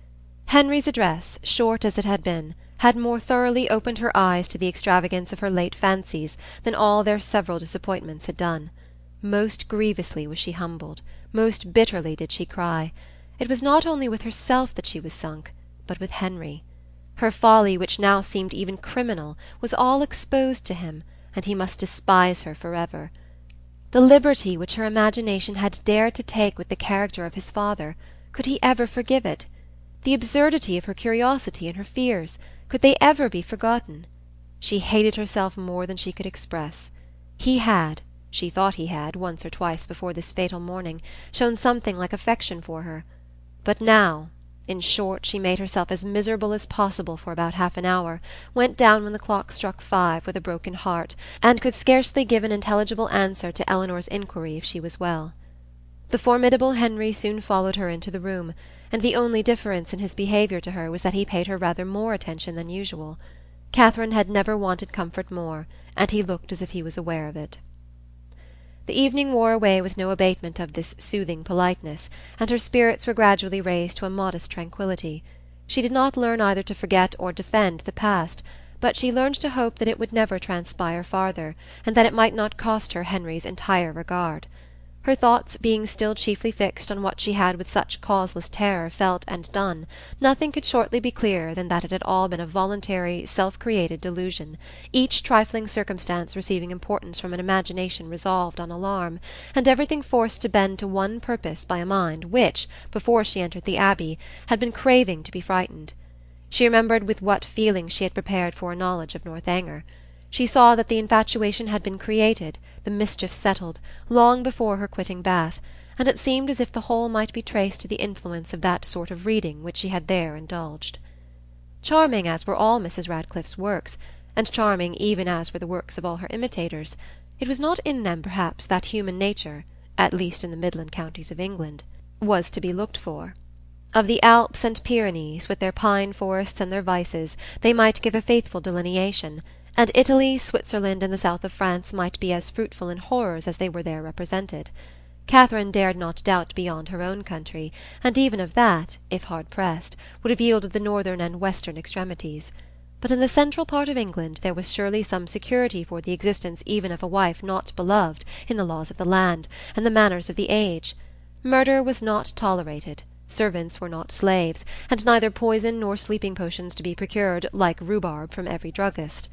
Henry's address, short as it had been, had more thoroughly opened her eyes to the extravagance of her late fancies than all their several disappointments had done. Most grievously was she humbled, most bitterly did she cry. It was not only with herself that she was sunk, but with Henry. Her folly, which now seemed even criminal, was all exposed to him, and he must despise her forever. The liberty which her imagination had dared to take with the character of his father, could he ever forgive it? The absurdity of her curiosity and her fears, could they ever be forgotten? She hated herself more than she could express. He had, she thought he had, once or twice before this fatal morning, shown something like affection for her. But now, in short, she made herself as miserable as possible for about half an hour, went down when the clock struck 5 with a broken heart, and could scarcely give an intelligible answer to Eleanor's inquiry if she was well. The formidable Henry soon followed her into the room, and the only difference in his behaviour to her was that he paid her rather more attention than usual. Catherine had never wanted comfort more, and he looked as if he was aware of it. The evening wore away with no abatement of this soothing politeness, and her spirits were gradually raised to a modest tranquillity. She did not learn either to forget or defend the past, but she learned to hope that it would never transpire farther, and that it might not cost her Henry's entire regard. Her thoughts being still chiefly fixed on what she had with such causeless terror felt and done, nothing could shortly be clearer than that it had all been a voluntary, self-created delusion, each trifling circumstance receiving importance from an imagination resolved on alarm, and everything forced to bend to one purpose by a mind which, before she entered the Abbey, had been craving to be frightened. She remembered with what feelings she had prepared for a knowledge of Northanger. She saw that the infatuation had been created, the mischief settled, long before her quitting Bath, and it seemed as if the whole might be traced to the influence of that sort of reading which she had there indulged. Charming as were all Mrs. Radcliffe's works, and charming even as were the works of all her imitators, it was not in them perhaps that human nature, at least in the Midland counties of England, was to be looked for. Of the Alps and Pyrenees, with their pine forests and their vices, they might give a faithful delineation, and Italy, Switzerland, and the south of France might be as fruitful in horrors as they were there represented. Catherine dared not doubt beyond her own country, and even of that, if hard pressed, would have yielded the northern and western extremities. But in the central part of England there was surely some security for the existence even of a wife not beloved in the laws of the land and the manners of the age. Murder was not tolerated, servants were not slaves, and neither poison nor sleeping potions to be procured, like rhubarb, from every druggist.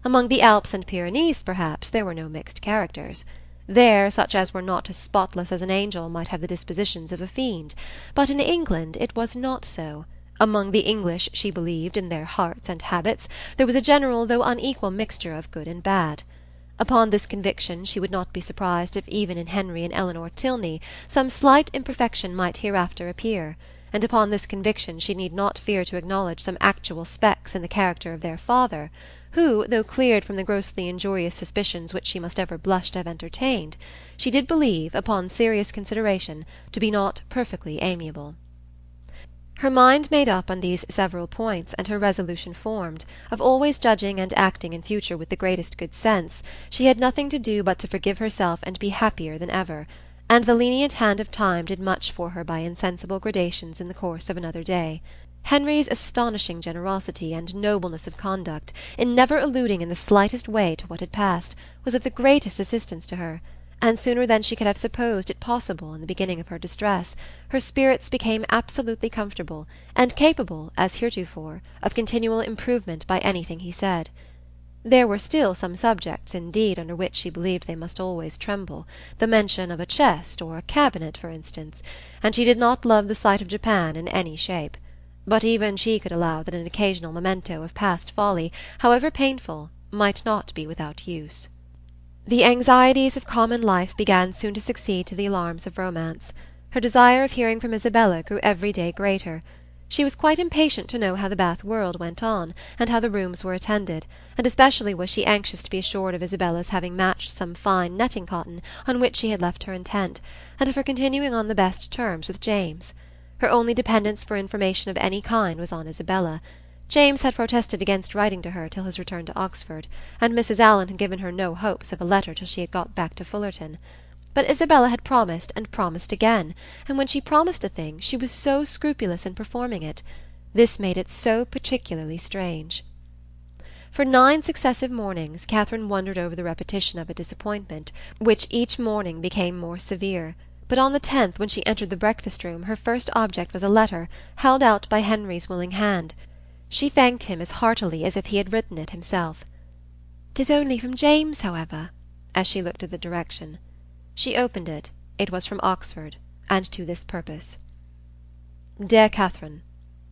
Among the Alps and Pyrenees, perhaps, there were no mixed characters. There, such as were not as spotless as an angel might have the dispositions of a fiend, but in England it was not so. Among the English, she believed, in their hearts and habits, there was a general though unequal mixture of good and bad. Upon this conviction she would not be surprised if even in Henry and Eleanor Tilney some slight imperfection might hereafter appear, and upon this conviction she need not fear to acknowledge some actual specks in the character of their father, who, though cleared from the grossly injurious suspicions which she must ever blush to have entertained, she did believe, upon serious consideration, to be not perfectly amiable. Her mind made up on these several points, and her resolution formed, of always judging and acting in future with the greatest good sense, she had nothing to do but to forgive herself and be happier than ever, and the lenient hand of time did much for her by insensible gradations in the course of another day. Henry's astonishing generosity and nobleness of conduct, in never alluding in the slightest way to what had passed, was of the greatest assistance to her, and sooner than she could have supposed it possible in the beginning of her distress, her spirits became absolutely comfortable, and capable, as heretofore, of continual improvement by anything he said. There were still some subjects, indeed, under which she believed they must always tremble, the mention of a chest or a cabinet, for instance, and she did not love the sight of Japan in any shape. But even she could allow that an occasional memento of past folly, however painful, might not be without use. The anxieties of common life began soon to succeed to the alarms of romance. Her desire of hearing from Isabella grew every day greater. She was quite impatient to know how the Bath world went on, and how the rooms were attended, and especially was she anxious to be assured of Isabella's having matched some fine netting cotton on which she had left her intent, and of her continuing on the best terms with James. Her only dependence for information of any kind was on Isabella. James had protested against writing to her till his return to Oxford, and Mrs. Allen had given her no hopes of a letter till she had got back to Fullerton. But Isabella had promised and promised again, and when she promised a thing she was so scrupulous in performing it. This made it so particularly strange. For 9 successive mornings Catherine wondered over the repetition of a disappointment, which each morning became more severe. But on the 10th, when she entered the breakfast-room, her first object was a letter, held out by Henry's willing hand. She thanked him as heartily as if he had written it himself. "'Tis only from James, however," as she looked at the direction. She opened it. It was from Oxford, and to this purpose. "Dear Catherine,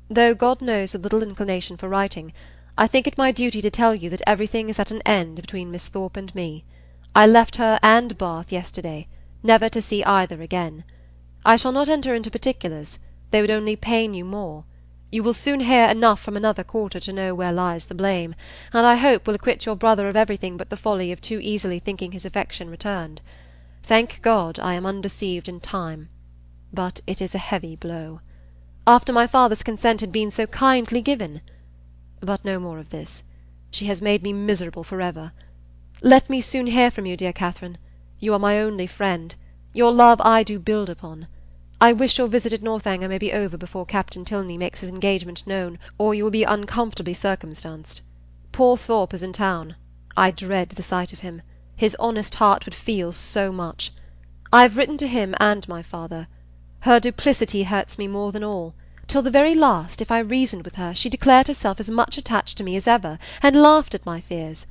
though God knows with little inclination for writing, I think it my duty to tell you that everything is at an end between Miss Thorpe and me. I left her and Bath yesterday, never to see either again. I shall not enter into particulars, they would only pain you more. You will soon hear enough from another quarter to know where lies the blame, and I hope will acquit your brother of everything but the folly of too easily thinking his affection returned. Thank God, I am undeceived in time, but it is a heavy blow. After my father's consent had been so kindly given. But no more of this. She has made me miserable for ever. Let me soon hear from you, dear Catherine. You are my only friend. Your love I do build upon. I wish your visit at Northanger may be over before Captain Tilney makes his engagement known, or you will be uncomfortably circumstanced. Poor Thorpe is in town. I dread the sight of him. His honest heart would feel so much. I have written to him and my father. Her duplicity hurts me more than all. Till the very last, if I reasoned with her, she declared herself as much attached to me as ever, and laughed at my fears.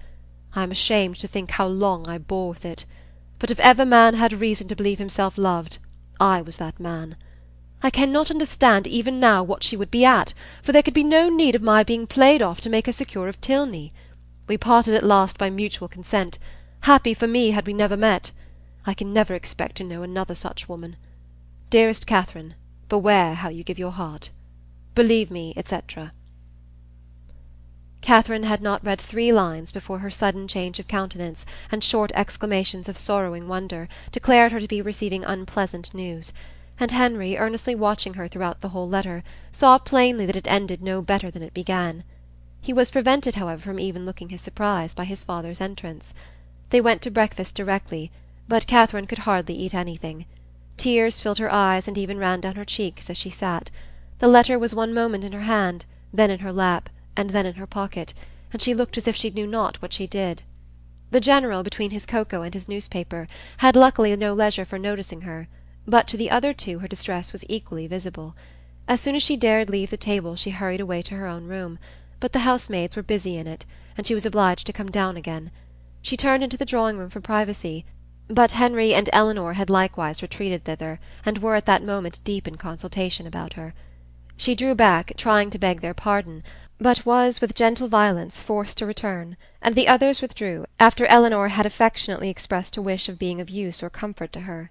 I am ashamed to think how long I bore with it. But if ever man had reason to believe himself loved, I was that man. I cannot understand even now what she would be at, for there could be no need of my being played off to make her secure of Tilney. We parted at last by mutual consent. Happy for me had we never met. I can never expect to know another such woman. Dearest Catherine, beware how you give your heart. Believe me, etc." Catherine had not read 3 lines before her sudden change of countenance and short exclamations of sorrowing wonder declared her to be receiving unpleasant news, and Henry, earnestly watching her throughout the whole letter, saw plainly that it ended no better than it began. He was prevented, however, from even looking his surprise by his father's entrance. They went to breakfast directly, but Catherine could hardly eat anything. Tears filled her eyes and even ran down her cheeks as she sat. The letter was one moment in her hand, then in her lap, and then in her pocket, and she looked as if she knew not what she did. The General, between his cocoa and his newspaper, had luckily no leisure for noticing her, but to the other two her distress was equally visible. As soon as she dared leave the table she hurried away to her own room, but the housemaids were busy in it, and she was obliged to come down again. She turned into the drawing-room for privacy, but Henry and Eleanor had likewise retreated thither, and were at that moment deep in consultation about her. She drew back, trying to beg their pardon, but was with gentle violence forced to return, and the others withdrew, after Eleanor had affectionately expressed a wish of being of use or comfort to her.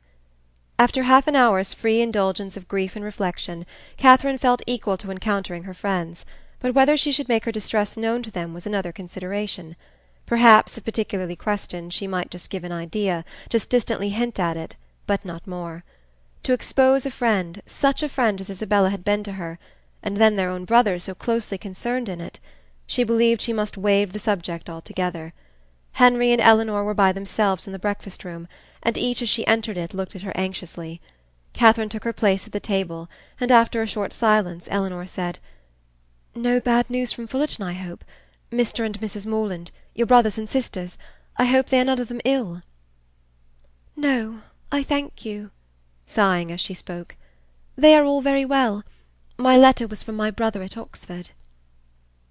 After half an hour's free indulgence of grief and reflection, Catherine felt equal to encountering her friends, but whether she should make her distress known to them was another consideration. Perhaps, if particularly questioned, she might just give an idea, just distantly hint at it, but not more. To expose a friend, such a friend as Isabella had been to her, and then their own brother so closely concerned in it, she believed she must waive the subject altogether. Henry and Eleanor were by themselves in the breakfast-room, and each as she entered it looked at her anxiously. Catherine took her place at the table, and after a short silence Eleanor said, "No bad news from Fullerton, I hope? Mr. and Mrs. Morland, your brothers and sisters, I hope they are none of them ill?" "No, I thank you," sighing as she spoke. "They are all very well. My letter was from my brother at Oxford."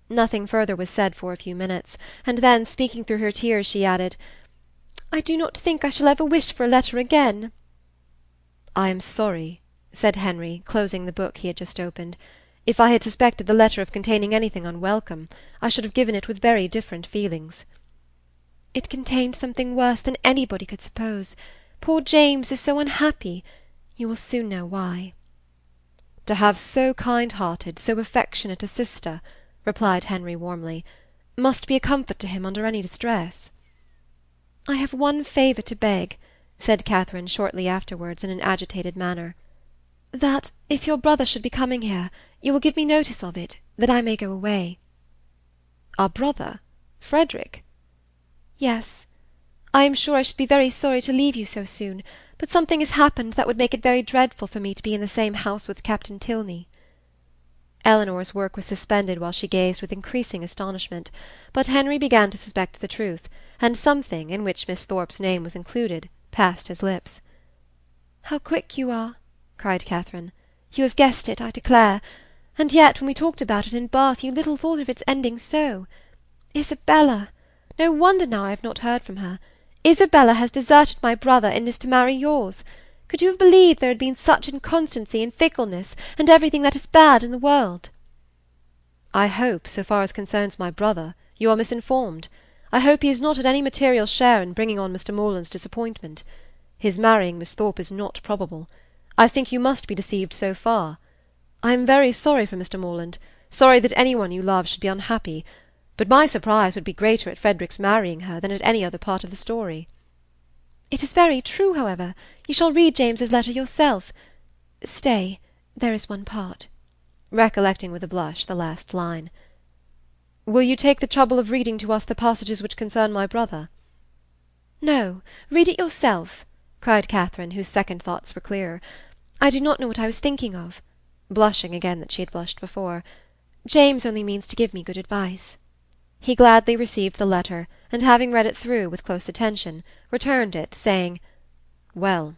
Nothing further was said for a few minutes, and then, speaking through her tears, she added, "I do not think I shall ever wish for a letter again." "I am sorry," said Henry, closing the book he had just opened. "If I had suspected the letter of containing anything unwelcome, I should have given it with very different feelings." "It contained something worse than anybody could suppose. Poor James is so unhappy. You will soon know why." "To have so kind-hearted, so affectionate a sister," replied Henry warmly, "must be a comfort to him under any distress." "I have one favour to beg," said Catherine shortly afterwards in an agitated manner, "that, if your brother should be coming here, you will give me notice of it, that I may go away." "Our brother? Frederick?" "Yes. I am sure I should be very sorry to leave you so soon, but something has happened that would make it very dreadful for me to be in the same house with Captain Tilney." Eleanor's work was suspended while she gazed with increasing astonishment, but Henry began to suspect the truth, and something, in which Miss Thorpe's name was included, passed his lips. "How quick you are!" cried Catherine. "You have guessed it, I declare. And yet, when we talked about it in Bath, you little thought of its ending so. Isabella! No wonder now I have not heard from her. Isabella has deserted my brother and is to marry yours. Could you have believed there had been such inconstancy and fickleness, and everything that is bad in the world?" "I hope, so far as concerns my brother, you are misinformed. I hope he has not had any material share in bringing on Mr. Morland's disappointment. His marrying Miss Thorpe is not probable. I think you must be deceived so far. I am very sorry for Mr. Morland, sorry that any one you love should be unhappy, but my surprise would be greater at Frederick's marrying her than at any other part of the story." "It is very true, however. You shall read James's letter yourself. Stay, there is one part," recollecting with a blush the last line. "Will you take the trouble of reading to us the passages which concern my brother?" "No, read it yourself," cried Catherine, whose second thoughts were clearer. "I do not know what I was thinking of," blushing again that she had blushed before. "James only means to give me good advice." He gladly received the letter, and having read it through with close attention, returned it, saying, "Well,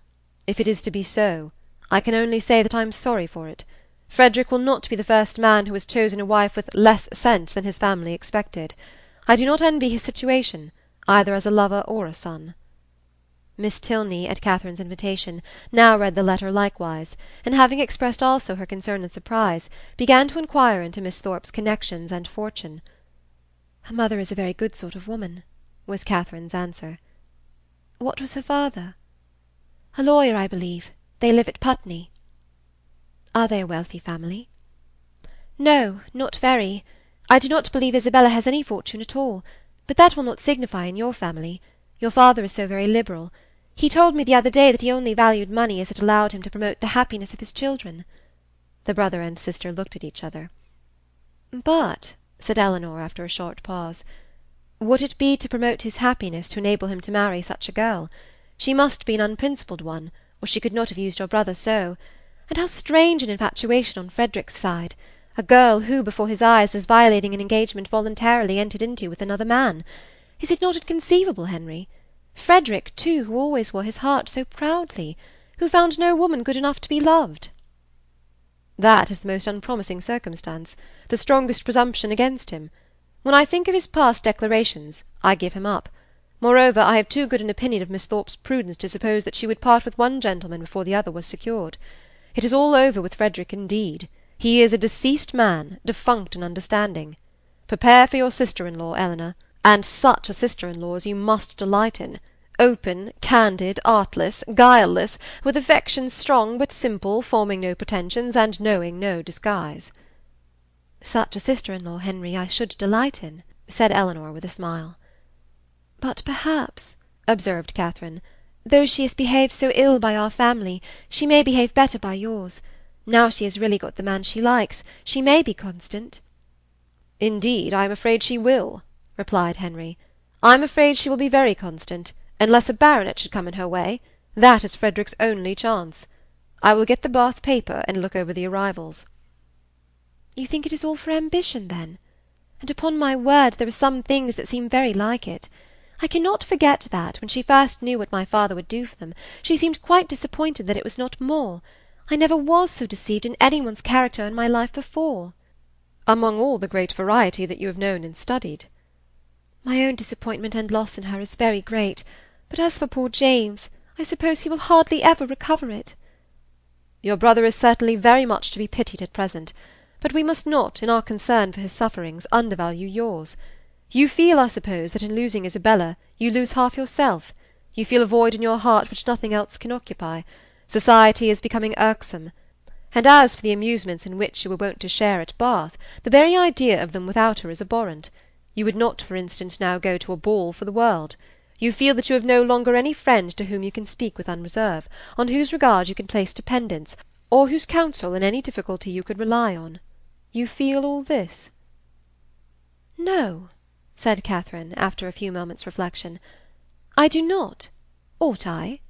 if it is to be so, I can only say that I am sorry for it. Frederick will not be the first man who has chosen a wife with less sense than his family expected. I do not envy his situation, either as a lover or a son." Miss Tilney, at Catherine's invitation, now read the letter likewise, and having expressed also her concern and surprise, began to inquire into Miss Thorpe's connections and fortune. "Her mother is a very good sort of woman," was Catherine's answer. "What was her father?" "A lawyer, I believe. They live at Putney." "Are they a wealthy family?" "No, not very. I do not believe Isabella has any fortune at all, but that will not signify in your family. Your father is so very liberal. He told me the other day that he only valued money as it allowed him to promote the happiness of his children." The brother and sister looked at each other. "But," said Eleanor, after a short pause, "would it be to promote his happiness to enable him to marry such a girl? She must be an unprincipled one, or she could not have used your brother so. And how strange an infatuation on Frederick's side! A girl who, before his eyes, is violating an engagement voluntarily entered into with another man. Is it not inconceivable, Henry? Frederick, too, who always wore his heart so proudly, who found no woman good enough to be loved." "That is the most unpromising circumstance, the strongest presumption against him. When I think of his past declarations, I give him up. Moreover, I have too good an opinion of Miss Thorpe's prudence to suppose that she would part with one gentleman before the other was secured. It is all over with Frederick indeed. He is a deceased man, defunct in understanding. Prepare for your sister-in-law, Eleanor, and such a sister-in-law as you must delight in. Open, candid, artless, guileless, with affections strong but simple, forming no pretensions, and knowing no disguise." "Such a sister-in-law, Henry, I should delight in," said Eleanor with a smile. "But perhaps," observed Catherine, "though she has behaved so ill by our family, she may behave better by yours. Now she has really got the man she likes, she may be constant." "Indeed, I am afraid she will," replied Henry. "I am afraid she will be very constant, unless a baronet should come in her way. That is Frederick's only chance. I will get the Bath paper and look over the arrivals." "You think it is all for ambition, then? And upon my word there are some things that seem very like it. I cannot forget that, when she first knew what my father would do for them, she seemed quite disappointed that it was not more. I never was so deceived in anyone's character in my life before." "Among all the great variety that you have known and studied." "My own disappointment and loss in her is very great, but as for poor James, I suppose he will hardly ever recover it." "Your brother is certainly very much to be pitied at present, but we must not, in our concern for his sufferings, undervalue yours. You feel, I suppose, that in losing Isabella you lose half yourself. You feel a void in your heart which nothing else can occupy. Society is becoming irksome. And as for the amusements in which you were wont to share at Bath, the very idea of them without her is abhorrent. You would not, for instance, now go to a ball for the world. You feel that you have no longer any friend to whom you can speak with unreserve, on whose regard you can place dependence, or whose counsel in any difficulty you could rely on. You feel all this?" "No," said Catherine, after a few moments' reflection. "I do not. Ought I?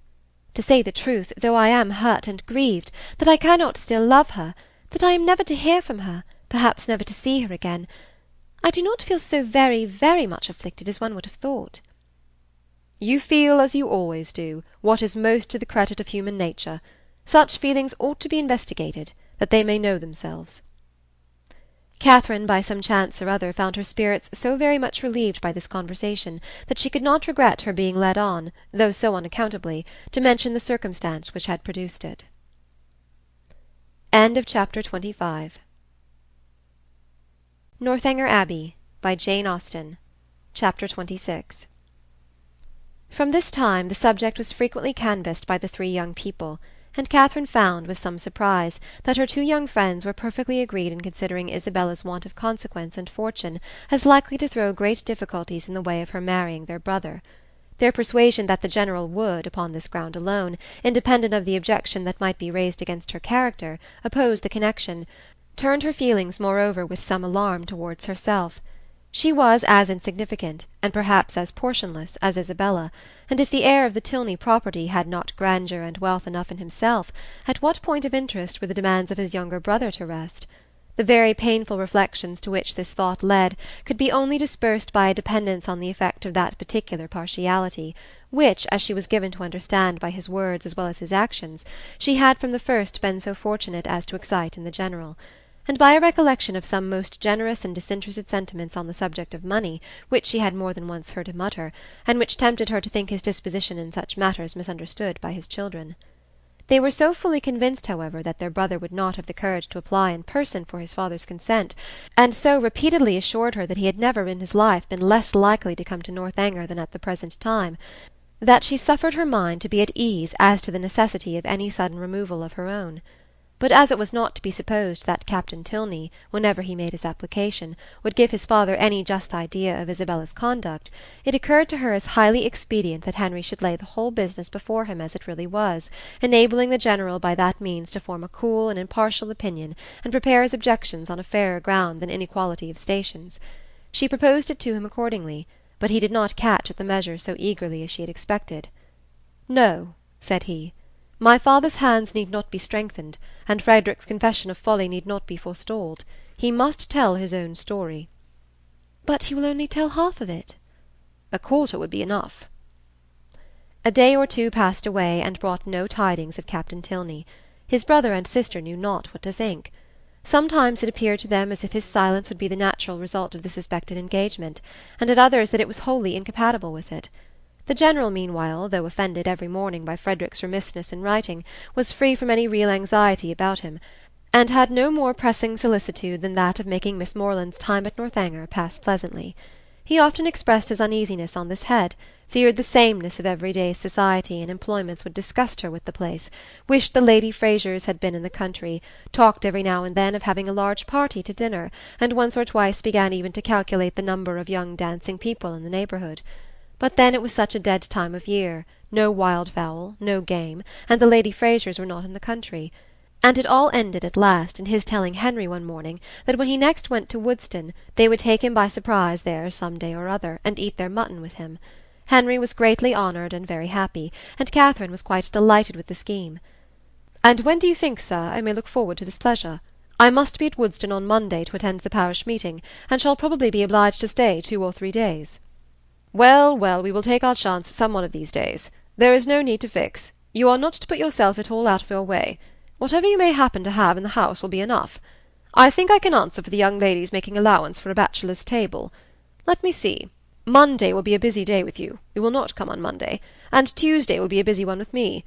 To say the truth, though I am hurt and grieved, that I cannot still love her, that I am never to hear from her, perhaps never to see her again, I do not feel so very, very much afflicted as one would have thought." "You feel, as you always do, what is most to the credit of human nature. Such feelings ought to be investigated, that they may know themselves." Catherine, by some chance or other, found her spirits so very much relieved by this conversation that she could not regret her being led on, though so unaccountably, to mention the circumstance which had produced it. Chapter 25. Northanger Abbey, by Jane Austen. Chapter 26. From this time the subject was frequently canvassed by the three young people, and Catherine found, with some surprise, that her two young friends were perfectly agreed in considering Isabella's want of consequence and fortune as likely to throw great difficulties in the way of her marrying their brother. Their persuasion that the General would, upon this ground alone, independent of the objection that might be raised against her character, oppose the connection, turned her feelings moreover with some alarm towards herself. She was as insignificant, and perhaps as portionless, as Isabella, and if the heir of the Tilney property had not grandeur and wealth enough in himself, at what point of interest were the demands of his younger brother to rest? The very painful reflections to which this thought led could be only dispersed by a dependence on the effect of that particular partiality, which, as she was given to understand by his words as well as his actions, she had from the first been so fortunate as to excite in the General, and by a recollection of some most generous and disinterested sentiments on the subject of money, which she had more than once heard him utter, and which tempted her to think his disposition in such matters misunderstood by his children. They were so fully convinced, however, that their brother would not have the courage to apply in person for his father's consent, and so repeatedly assured her that he had never in his life been less likely to come to Northanger than at the present time, that she suffered her mind to be at ease as to the necessity of any sudden removal of her own. but as it was not to be supposed that Captain Tilney, whenever he made his application, would give his father any just idea of Isabella's conduct, it occurred to her as highly expedient that Henry should lay the whole business before him as it really was, enabling the General by that means to form a cool and impartial opinion, and prepare his objections on a fairer ground than inequality of stations. She proposed it to him accordingly, but he did not catch at the measure so eagerly as she had expected. "No," said he, "my father's hands need not be strengthened, and Frederick's confession of folly need not be forestalled. He must tell his own story." "But he will only tell half of it." "A quarter would be enough." A day or two passed away, and brought no tidings of Captain Tilney. His brother and sister knew not what to think. Sometimes it appeared to them as if his silence would be the natural result of the suspected engagement, and at others that it was wholly incompatible with it. The General, meanwhile, though offended every morning by Frederick's remissness in writing, was free from any real anxiety about him, and had no more pressing solicitude than that of making Miss Morland's time at Northanger pass pleasantly. He often expressed his uneasiness on this head, feared the sameness of every-day society and employments would disgust her with the place, wished the Lady Frasers had been in the country, talked every now and then of having a large party to dinner, and once or twice began even to calculate the number of young dancing people in the neighbourhood. But then it was such a dead time of year, no wild-fowl, no game, and the Lady Frasers were not in the country. And it all ended at last in his telling Henry one morning that when he next went to Woodston they would take him by surprise there some day or other, and eat their mutton with him. Henry was greatly honoured and very happy, and Catherine was quite delighted with the scheme. "And when do you think, sir, I may look forward to this pleasure? I must be at Woodston on Monday to attend the parish meeting, and shall probably be obliged to stay 2 or 3 days." "Well, well, we will take our chance some one of these days. There is no need to fix. You are not to put yourself at all out of your way. Whatever you may happen to have in the house will be enough. I think I can answer for the young ladies making allowance for a bachelor's table. Let me see. Monday will be a busy day with you. You will not come on Monday. And Tuesday will be a busy one with me.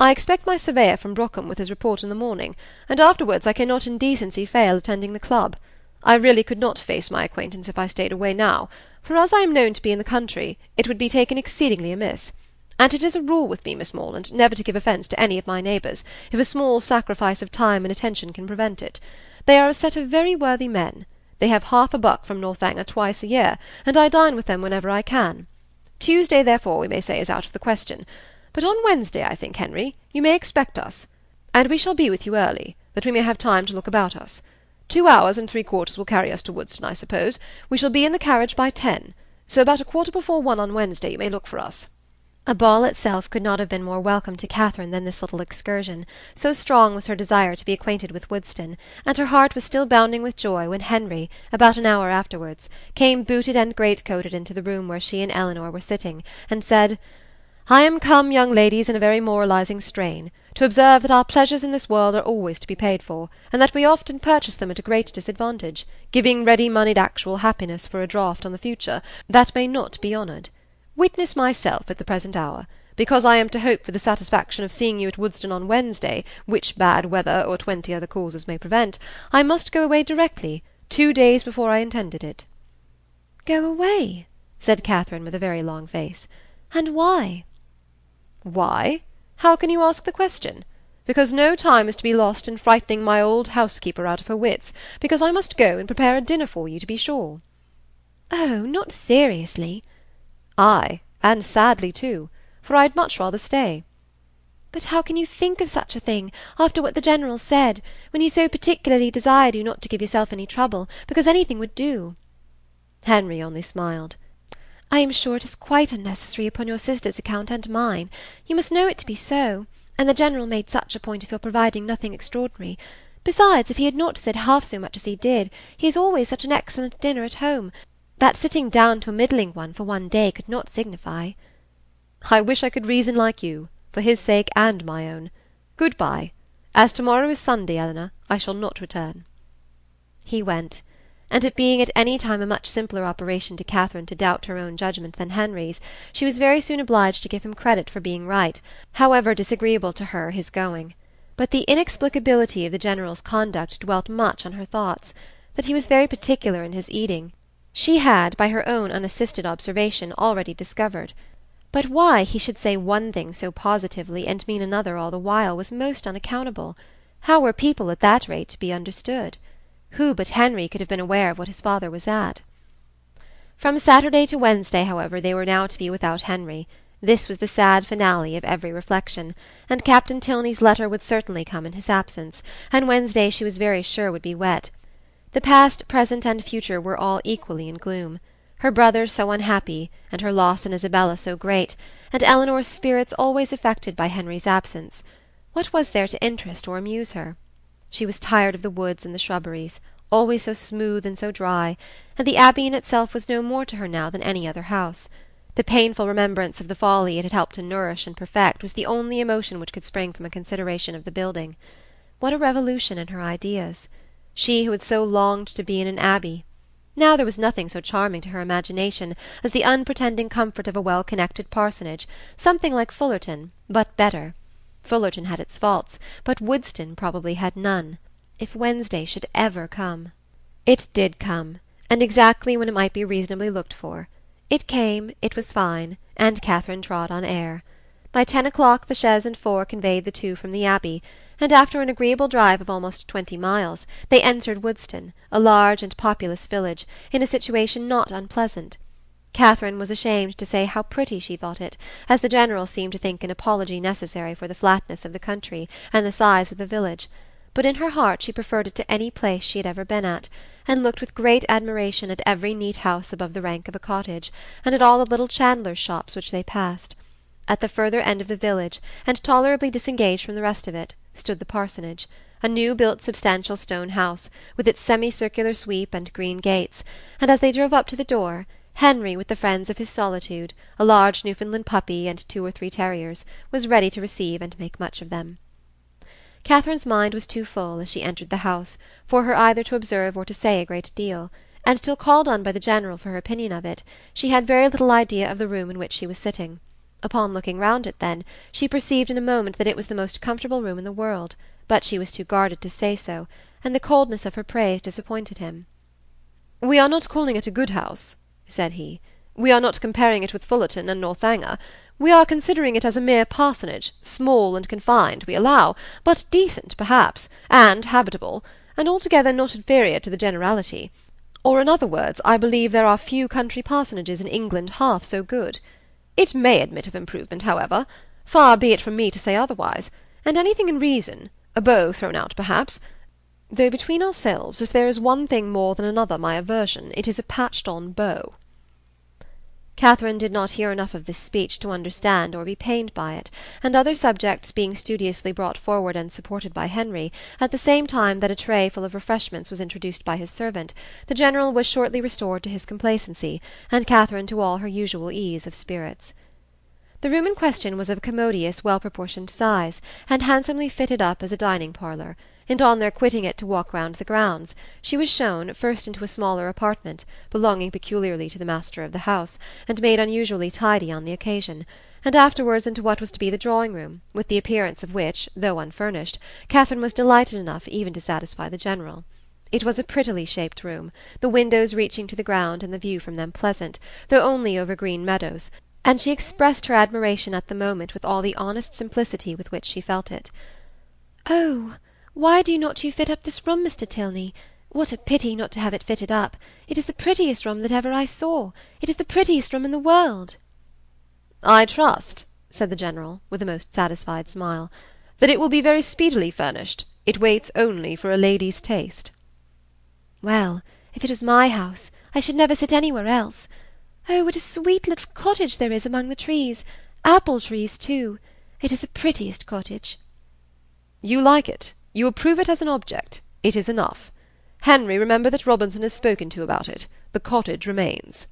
I expect my surveyor from Brockham with his report in the morning, and afterwards I cannot in decency fail attending the club. I really could not face my acquaintance if I stayed away now, for as I am known to be in the country, it would be taken exceedingly amiss. And it is a rule with me, Miss Morland, never to give offence to any of my neighbours, if a small sacrifice of time and attention can prevent it. They are a set of very worthy men. They have half a buck from Northanger twice a year, and I dine with them whenever I can. Tuesday, therefore, we may say is out of the question. But on Wednesday, I think, Henry, you may expect us. And we shall be with you early, that we may have time to look about us. 2 hours and 3/4 will carry us to Woodston, I suppose. We shall be in the carriage by 10, so about 1:15 on Wednesday you may look for us." A ball itself could not have been more welcome to Catherine than this little excursion, so strong was her desire to be acquainted with Woodston, and her heart was still bounding with joy when Henry, about an hour afterwards, came booted and greatcoated into the room where she and Eleanor were sitting, and said, "I am come, young ladies, in a very moralizing strain, to observe that our pleasures in this world are always to be paid for, and that we often purchase them at a great disadvantage, giving ready-moneyed actual happiness for a draught on the future that may not be honoured. Witness myself at the present hour, because I am to hope for the satisfaction of seeing you at Woodston on Wednesday, which bad weather or 20 other causes may prevent, I must go away directly, 2 days before I intended it." "Go away?" said Catherine with a very long face. "And why?" "Why? How can you ask the question? Because no time is to be lost in frightening my old housekeeper out of her wits, because I must go and prepare a dinner for you, to be sure." "Oh, not seriously." "Ay, and sadly too, for I'd much rather stay." "But how can you think of such a thing, after what the General said, when he so particularly desired you not to give yourself any trouble, because anything would do?" Henry only smiled. "I am sure it is quite unnecessary upon your sister's account and mine. You must know it to be so, and the General made such a point of your providing nothing extraordinary. Besides, if he had not said half so much as he did, he has always such an excellent dinner at home, that sitting down to a middling one for one day could not signify." "I wish I could reason like you, for his sake and my own. Good-bye. As to-morrow is Sunday, Eleanor, I shall not return." He went, and it being at any time a much simpler operation to Catherine to doubt her own judgment than Henry's, she was very soon obliged to give him credit for being right, however disagreeable to her his going. But the inexplicability of the General's conduct dwelt much on her thoughts. That he was very particular in his eating, she had, by her own unassisted observation, already discovered. But why he should say one thing so positively and mean another all the while was most unaccountable. How were people at that rate to be understood? Who but Henry could have been aware of what his father was at? From Saturday to Wednesday, however, they were now to be without Henry. This was the sad finale of every reflection, and Captain Tilney's letter would certainly come in his absence, and Wednesday she was very sure would be wet. The past, present, and future were all equally in gloom. Her brother so unhappy, and her loss in Isabella so great, and Eleanor's spirits always affected by Henry's absence. What was there to interest or amuse her? She was tired of the woods and the shrubberies, always so smooth and so dry, and the Abbey in itself was no more to her now than any other house. The painful remembrance of the folly it had helped to nourish and perfect was the only emotion which could spring from a consideration of the building. What a revolution in her ideas! She who had so longed to be in an abbey! Now there was nothing so charming to her imagination as the unpretending comfort of a well-connected parsonage, something like Fullerton, but better. Fullerton had its faults, but Woodston probably had none. If Wednesday should ever come! It did come, and exactly when it might be reasonably looked for. It came, it was fine, and Catherine trod on air. By 10 o'clock the chaise and four conveyed the two from the Abbey, and after an agreeable drive of almost 20 miles, they entered Woodston, a large and populous village, in a situation not unpleasant. Catherine was ashamed to say how pretty she thought it, as the General seemed to think an apology necessary for the flatness of the country and the size of the village, but in her heart she preferred it to any place she had ever been at, and looked with great admiration at every neat house above the rank of a cottage, and at all the little chandlers' shops which they passed. At the further end of the village, and tolerably disengaged from the rest of it, stood the parsonage, a new-built substantial stone house, with its semicircular sweep and green gates, and as they drove up to the door, Henry, with the friends of his solitude, a large Newfoundland puppy and 2 or 3 terriers, was ready to receive and make much of them. Catherine's mind was too full, as she entered the house, for her either to observe or to say a great deal, and till called on by the General for her opinion of it, she had very little idea of the room in which she was sitting. Upon looking round it, then, she perceived in a moment that it was the most comfortable room in the world, but she was too guarded to say so, and the coldness of her praise disappointed him. "We are not calling it a good house," said he. "We are not comparing it with Fullerton and Northanger. We are considering it as a mere parsonage, small and confined, we allow, but decent, perhaps, and habitable, and altogether not inferior to the generality. Or, in other words, I believe there are few country parsonages in England half so good. It may admit of improvement, however. Far be it from me to say otherwise, and anything in reason, a bow thrown out, perhaps. Though between ourselves, if there is one thing more than another my aversion, it is a patched-on bow." Catherine did not hear enough of this speech to understand or be pained by it, and other subjects being studiously brought forward and supported by Henry, at the same time that a tray full of refreshments was introduced by his servant, the General was shortly restored to his complacency, and Catherine to all her usual ease of spirits. The room in question was of a commodious, well-proportioned size, and handsomely fitted up as a dining-parlour, and on their quitting it to walk round the grounds, she was shown, first into a smaller apartment, belonging peculiarly to the master of the house, and made unusually tidy on the occasion, and afterwards into what was to be the drawing-room, with the appearance of which, though unfurnished, Catherine was delighted enough even to satisfy the General. It was a prettily shaped room, the windows reaching to the ground and the view from them pleasant, though only over green meadows, and she expressed her admiration at the moment with all the honest simplicity with which she felt it. "Oh, why do not you fit up this room, Mr. Tilney? What a pity not to have it fitted up! It is the prettiest room that ever I saw. It is the prettiest room in the world." "I trust," said the General, with a most satisfied smile, "that it will be very speedily furnished. It waits only for a lady's taste." "Well, if it was my house, I should never sit anywhere else. Oh, what a sweet little cottage there is among the trees! Apple trees, too. It is the prettiest cottage." "You like it? You approve it as an object. It is enough. Henry, remember that Robinson has spoken to you about it. The cottage remains."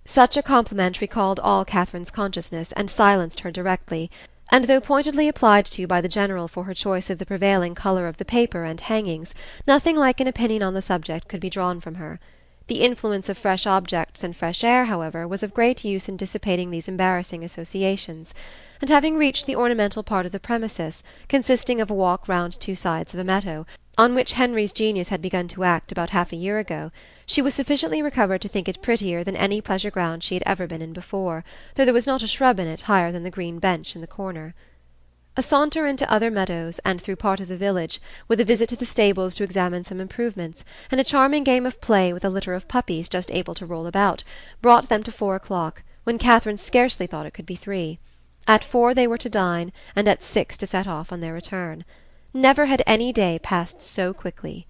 Such a compliment recalled all Catherine's consciousness, and silenced her directly, and though pointedly applied to by the General for her choice of the prevailing colour of the paper and hangings, nothing like an opinion on the subject could be drawn from her. The influence of fresh objects and fresh air, however, was of great use in dissipating these embarrassing associations, and having reached the ornamental part of the premises, consisting of a walk round 2 sides of a meadow, on which Henry's genius had begun to act about half a year ago, she was sufficiently recovered to think it prettier than any pleasure ground she had ever been in before, though there was not a shrub in it higher than the green bench in the corner. A saunter into other meadows, and through part of the village, with a visit to the stables to examine some improvements, and a charming game of play with a litter of puppies just able to roll about, brought them to 4 o'clock, when Catherine scarcely thought it could be 3. At 4 they were to dine, and at 6 to set off on their return. Never had any day passed so quickly.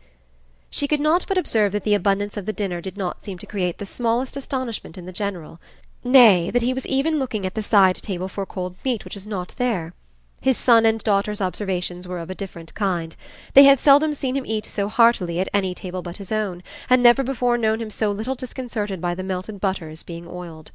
She could not but observe that the abundance of the dinner did not seem to create the smallest astonishment in the General, nay, that he was even looking at the side table for cold meat which was not there. His son and daughter's observations were of a different kind. They had seldom seen him eat so heartily at any table but his own, and never before known him so little disconcerted by the melted butters being oiled.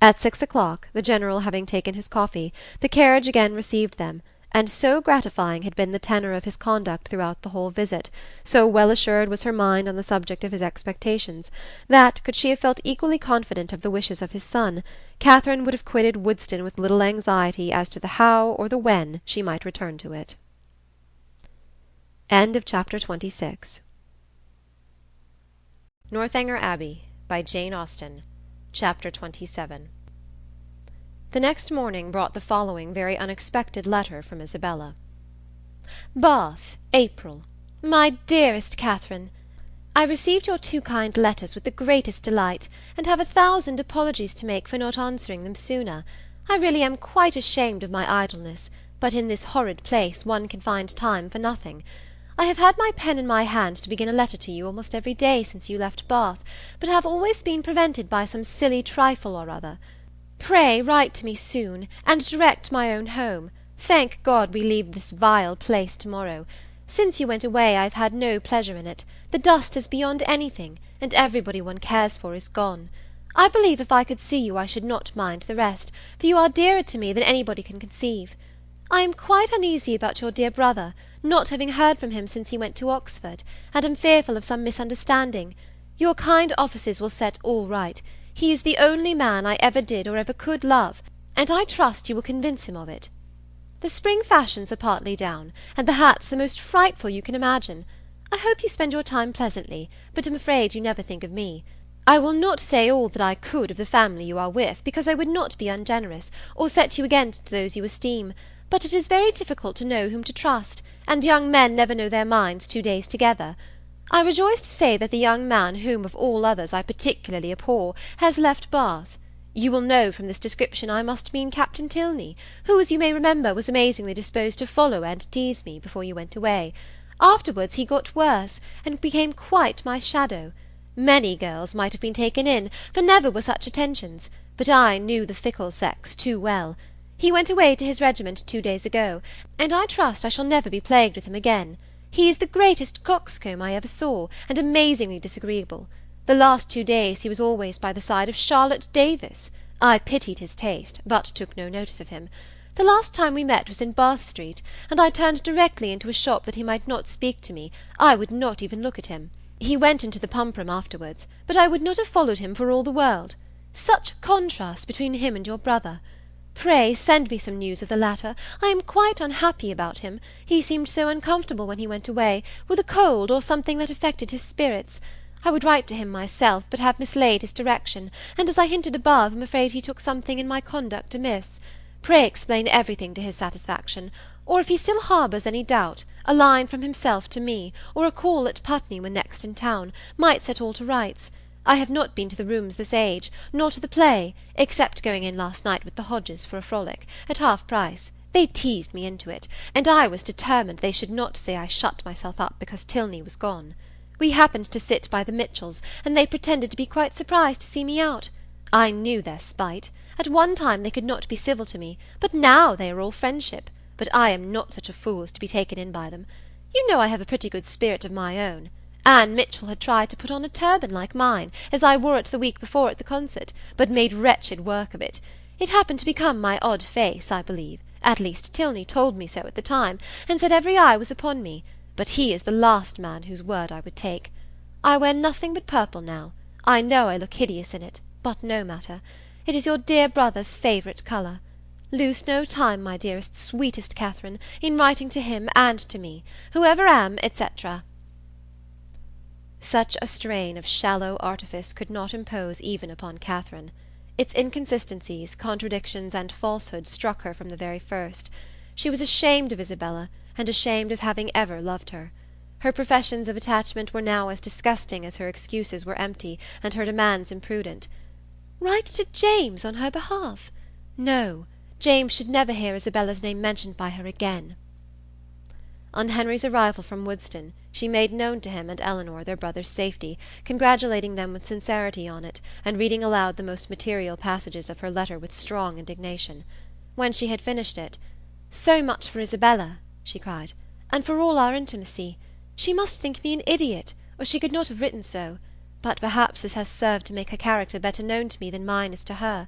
At 6 o'clock, the General having taken his coffee, the carriage again received them, and so gratifying had been the tenor of his conduct throughout the whole visit, so well assured was her mind on the subject of his expectations, that, could she have felt equally confident of the wishes of his son, Catherine would have quitted Woodston with little anxiety as to the how or the when she might return to it. Chapter 26. Northanger Abbey, by Jane Austen. Chapter 27. The next morning brought the following very unexpected letter from Isabella. Bath, April. My dearest Catherine, I received your 2 kind letters with the greatest delight, and have 1,000 apologies to make for not answering them sooner. I really am quite ashamed of my idleness, but in this horrid place one can find time for nothing. I have had my pen in my hand to begin a letter to you almost every day since you left Bath, but have always been prevented by some silly trifle or other. Pray write to me soon, and direct my own home. Thank God we leave this vile place to-morrow. Since you went away I have had no pleasure in it. The dust is beyond anything, and everybody one cares for is gone. I believe if I could see you I should not mind the rest, for you are dearer to me than anybody can conceive. I am quite uneasy about your dear brother, not having heard from him since he went to Oxford, and am fearful of some misunderstanding. Your kind offices will set all right. He is the only man I ever did or ever could love, and I trust you will convince him of it. The spring fashions are partly down, and the hats the most frightful you can imagine. I hope you spend your time pleasantly, but am afraid you never think of me. I will not say all that I could of the family you are with, because I would not be ungenerous, or set you against those you esteem, but it is very difficult to know whom to trust, and young men never know their minds 2 days together. I rejoice to say that the young man whom of all others I particularly abhor has left Bath. You will know from this description I must mean Captain Tilney, who, as you may remember, was amazingly disposed to follow and tease me before you went away. Afterwards he got worse, and became quite my shadow. Many girls might have been taken in, for never were such attentions, but I knew the fickle sex too well. He went away to his regiment 2 days ago, and I trust I shall never be plagued with him again. He is the greatest coxcomb I ever saw, and amazingly disagreeable. The last 2 days he was always by the side of Charlotte Davis. I pitied his taste, but took no notice of him. The last time we met was in Bath Street, and I turned directly into a shop that he might not speak to me. I would not even look at him. He went into the pump-room afterwards, but I would not have followed him for all the world. Such a contrast between him and your brother! Pray send me some news of the latter. I am quite unhappy about him. He seemed so uncomfortable when he went away, with a cold or something that affected his spirits. I would write to him myself, but have mislaid his direction, and as I hinted above, am afraid he took something in my conduct amiss. Pray explain everything to his satisfaction, or if he still harbours any doubt, a line from himself to me, or a call at Putney when next in town, might set all to rights. I have not been to the rooms this age, nor to the play, except going in last night with the Hodges for a frolic, at half price. They teased me into it, and I was determined they should not say I shut myself up because Tilney was gone. We happened to sit by the Mitchells, and they pretended to be quite surprised to see me out. I knew their spite. At one time they could not be civil to me, but now they are all friendship. But I am not such a fool as to be taken in by them. You know I have a pretty good spirit of my own. Anne Mitchell had tried to put on a turban like mine, as I wore it the week before at the concert, but made wretched work of it. It happened to become my odd face, I believe. At least Tilney told me so at the time, and said every eye was upon me, but he is the last man whose word I would take. I wear nothing but purple now. I know I look hideous in it, but no matter. It is your dear brother's favourite colour. Lose no time, my dearest, sweetest Catherine, in writing to him and to me, whoever am, etc. Such a strain of shallow artifice could not impose even upon Catherine. Its inconsistencies, contradictions, and falsehoods struck her from the very first. She was ashamed of Isabella, and ashamed of having ever loved her. Her professions of attachment were now as disgusting as her excuses were empty, and her demands imprudent. Write to James on her behalf? No, James should never hear Isabella's name mentioned by her again. On Henry's arrival from Woodston, she made known to him and Eleanor their brother's safety, congratulating them with sincerity on it, and reading aloud the most material passages of her letter with strong indignation. When she had finished it, "So much for Isabella," she cried, "and for all our intimacy. She must think me an idiot, or she could not have written so, but perhaps this has served to make her character better known to me than mine is to her.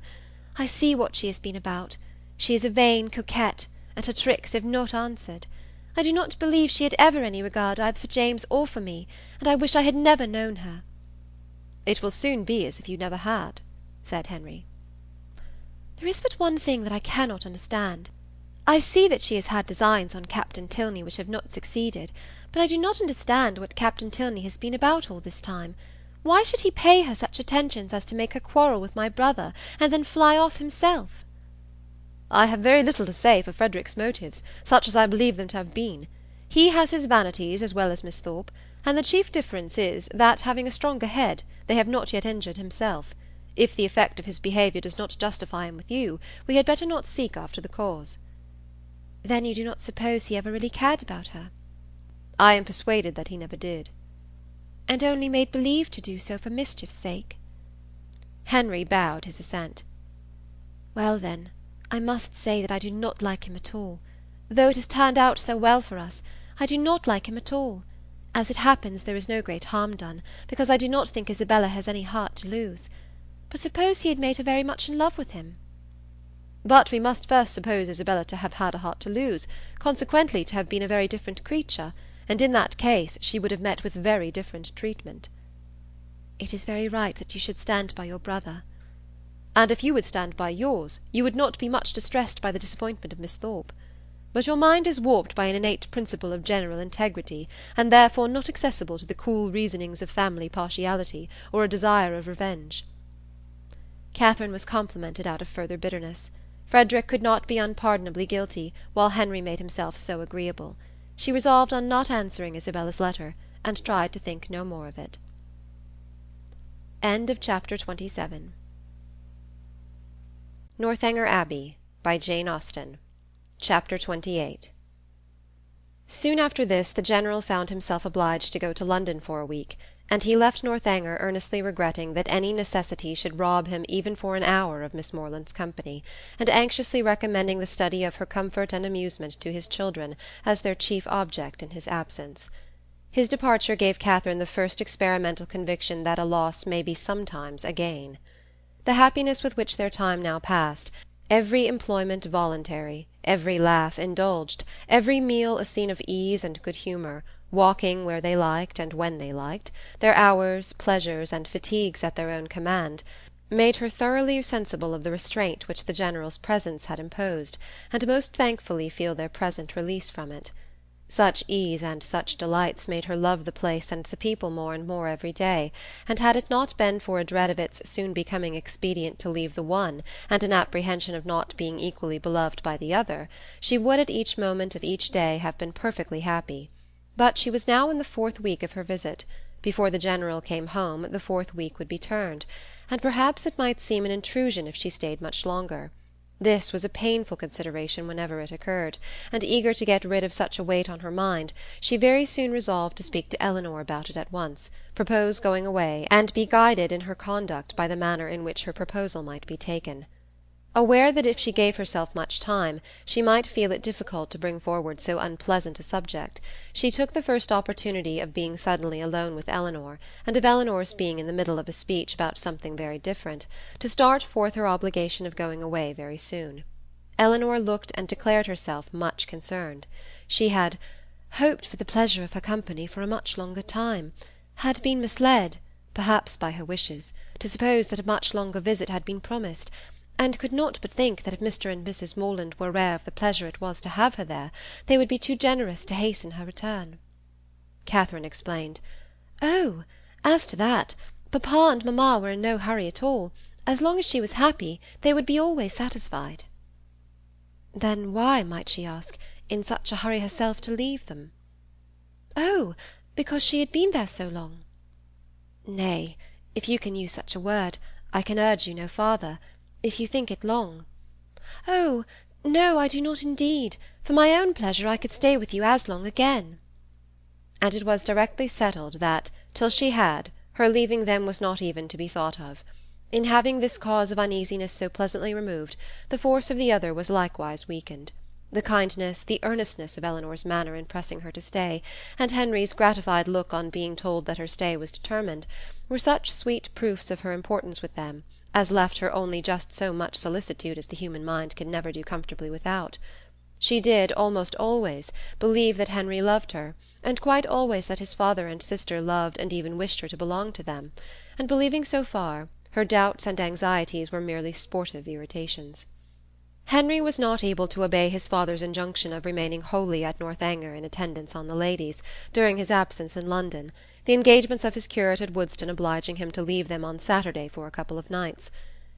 I see what she has been about. She is a vain coquette, and her tricks have not answered. I do not believe she had ever any regard either for James or for me, and I wish I had never known her." "It will soon be as if you never had," said Henry. "There is but one thing that I cannot understand. I see that she has had designs on Captain Tilney which have not succeeded, but I do not understand what Captain Tilney has been about all this time. Why should he pay her such attentions as to make her quarrel with my brother, and then fly off himself?" "I have very little to say for Frederick's motives, such as I believe them to have been. He has his vanities as well as Miss Thorpe, and the chief difference is, that, having a stronger head, they have not yet injured himself. If the effect of his behaviour does not justify him with you, we had better not seek after the cause." "Then you do not suppose he ever really cared about her?" "I am persuaded that he never did." "And only made believe to do so for mischief's sake?" Henry bowed his assent. "Well, then, I must say that I do not like him at all. Though it has turned out so well for us, I do not like him at all. As it happens, there is no great harm done, because I do not think Isabella has any heart to lose. But suppose he had made her very much in love with him?" "But we must first suppose Isabella to have had a heart to lose, consequently to have been a very different creature, and in that case she would have met with very different treatment." "It is very right that you should stand by your brother." "And if you would stand by yours, you would not be much distressed by the disappointment of Miss Thorpe. But your mind is warped by an innate principle of general integrity, and therefore not accessible to the cool reasonings of family partiality, or a desire of revenge." Catherine was complimented out of further bitterness. Frederick could not be unpardonably guilty, while Henry made himself so agreeable. She resolved on not answering Isabella's letter, and tried to think no more of it. Chapter 27. Northanger Abbey, by Jane Austen. Chapter 28. Soon after this the General found himself obliged to go to London for a week, and he left Northanger earnestly regretting that any necessity should rob him even for an hour of Miss Morland's company, and anxiously recommending the study of her comfort and amusement to his children as their chief object in his absence. His departure gave Catherine the first experimental conviction that a loss may be sometimes a gain. The happiness with which their time now passed, every employment voluntary, every laugh indulged, every meal a scene of ease and good humour, walking where they liked and when they liked, their hours, pleasures, and fatigues at their own command, made her thoroughly sensible of the restraint which the General's presence had imposed, and most thankfully feel their present release from it. Such ease and such delights made her love the place and the people more and more every day, and had it not been for a dread of its soon becoming expedient to leave the one, and an apprehension of not being equally beloved by the other, she would at each moment of each day have been perfectly happy. But she was now in the 4th week of her visit. Before the General came home the 4th week would be turned, and perhaps it might seem an intrusion if she stayed much longer. This was a painful consideration whenever it occurred, and eager to get rid of such a weight on her mind, she very soon resolved to speak to Eleanor about it at once, propose going away, and be guided in her conduct by the manner in which her proposal might be taken. Aware that if she gave herself much time, she might feel it difficult to bring forward so unpleasant a subject, she took the first opportunity of being suddenly alone with Eleanor, and of Eleanor's being in the middle of a speech about something very different, to start forth her obligation of going away very soon. Eleanor looked and declared herself much concerned. She had "hoped for the pleasure of her company for a much longer time, had been misled, perhaps by her wishes, to suppose that a much longer visit had been promised, and could not but think that if Mr. and Mrs. Morland were aware of the pleasure it was to have her there, they would be too generous to hasten her return." Catherine explained, "Oh, as to that, papa and mamma were in no hurry at all. As long as she was happy, they would be always satisfied." Then why, might she ask, in such a hurry herself to leave them? Oh, because she had been there so long. Nay, if you can use such a word, I can urge you no farther, if you think it long. Oh, no, I do not indeed. For my own pleasure I could stay with you as long again. And it was directly settled that, till she had, her leaving them was not even to be thought of. In having this cause of uneasiness so pleasantly removed, the force of the other was likewise weakened. The kindness, the earnestness of Eleanor's manner in pressing her to stay, and Henry's gratified look on being told that her stay was determined, were such sweet proofs of her importance with them, as left her only just so much solicitude as the human mind can never do comfortably without. She did, almost always, believe that Henry loved her, and quite always that his father and sister loved and even wished her to belong to them, and believing so far, her doubts and anxieties were merely sportive irritations. Henry was not able to obey his father's injunction of remaining wholly at Northanger in attendance on the ladies, during his absence in London, the engagements of his curate at Woodstock obliging him to leave them on Saturday for a couple of nights.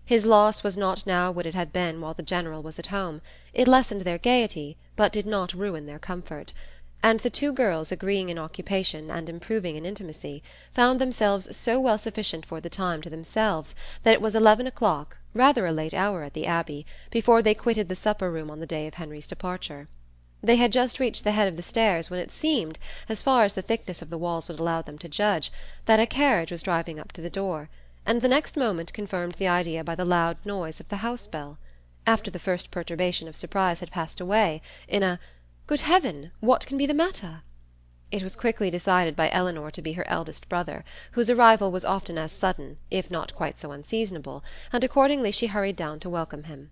His loss was not now what it had been while the General was at home. It lessened their gaiety, but did not ruin their comfort, and the two girls, agreeing in occupation and improving in intimacy, found themselves so well sufficient for the time to themselves that it was 11 o'clock, rather a late hour at the Abbey, before they quitted the supper-room on the day of Henry's departure. They had just reached the head of the stairs when it seemed, as far as the thickness of the walls would allow them to judge, that a carriage was driving up to the door, and the next moment confirmed the idea by the loud noise of the house-bell. After the first perturbation of surprise had passed away, in a "Good heaven, what can be the matter?" It was quickly decided by Eleanor to be her eldest brother, whose arrival was often as sudden, if not quite so unseasonable, and accordingly she hurried down to welcome him.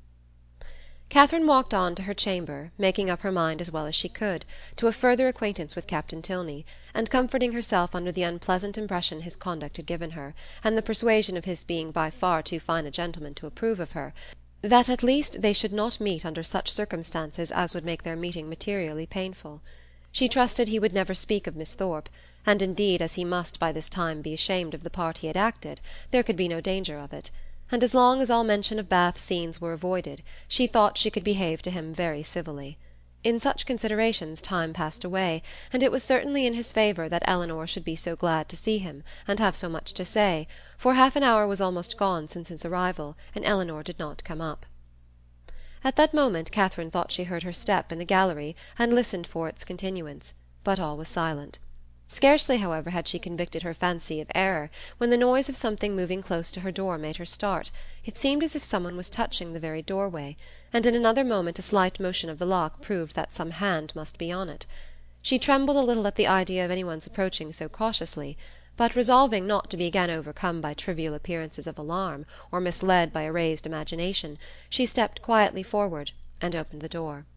Catherine walked on to her chamber, making up her mind as well as she could, to a further acquaintance with Captain Tilney, and comforting herself under the unpleasant impression his conduct had given her, and the persuasion of his being by far too fine a gentleman to approve of her, that at least they should not meet under such circumstances as would make their meeting materially painful. She trusted he would never speak of Miss Thorpe, and indeed, as he must by this time be ashamed of the part he had acted, there could be no danger of it, and as long as all mention of Bath scenes were avoided, she thought she could behave to him very civilly. In such considerations time passed away, and it was certainly in his favour that Eleanor should be so glad to see him, and have so much to say, for half an hour was almost gone since his arrival, and Eleanor did not come up. At that moment Catherine thought she heard her step in the gallery, and listened for its continuance, but all was silent. Scarcely, however, had she convicted her fancy of error, when the noise of something moving close to her door made her start. It seemed as if someone was touching the very doorway, and in another moment a slight motion of the lock proved that some hand must be on it. She trembled a little at the idea of anyone's approaching so cautiously, but resolving not to be again overcome by trivial appearances of alarm, or misled by a raised imagination, she stepped quietly forward, and opened the door.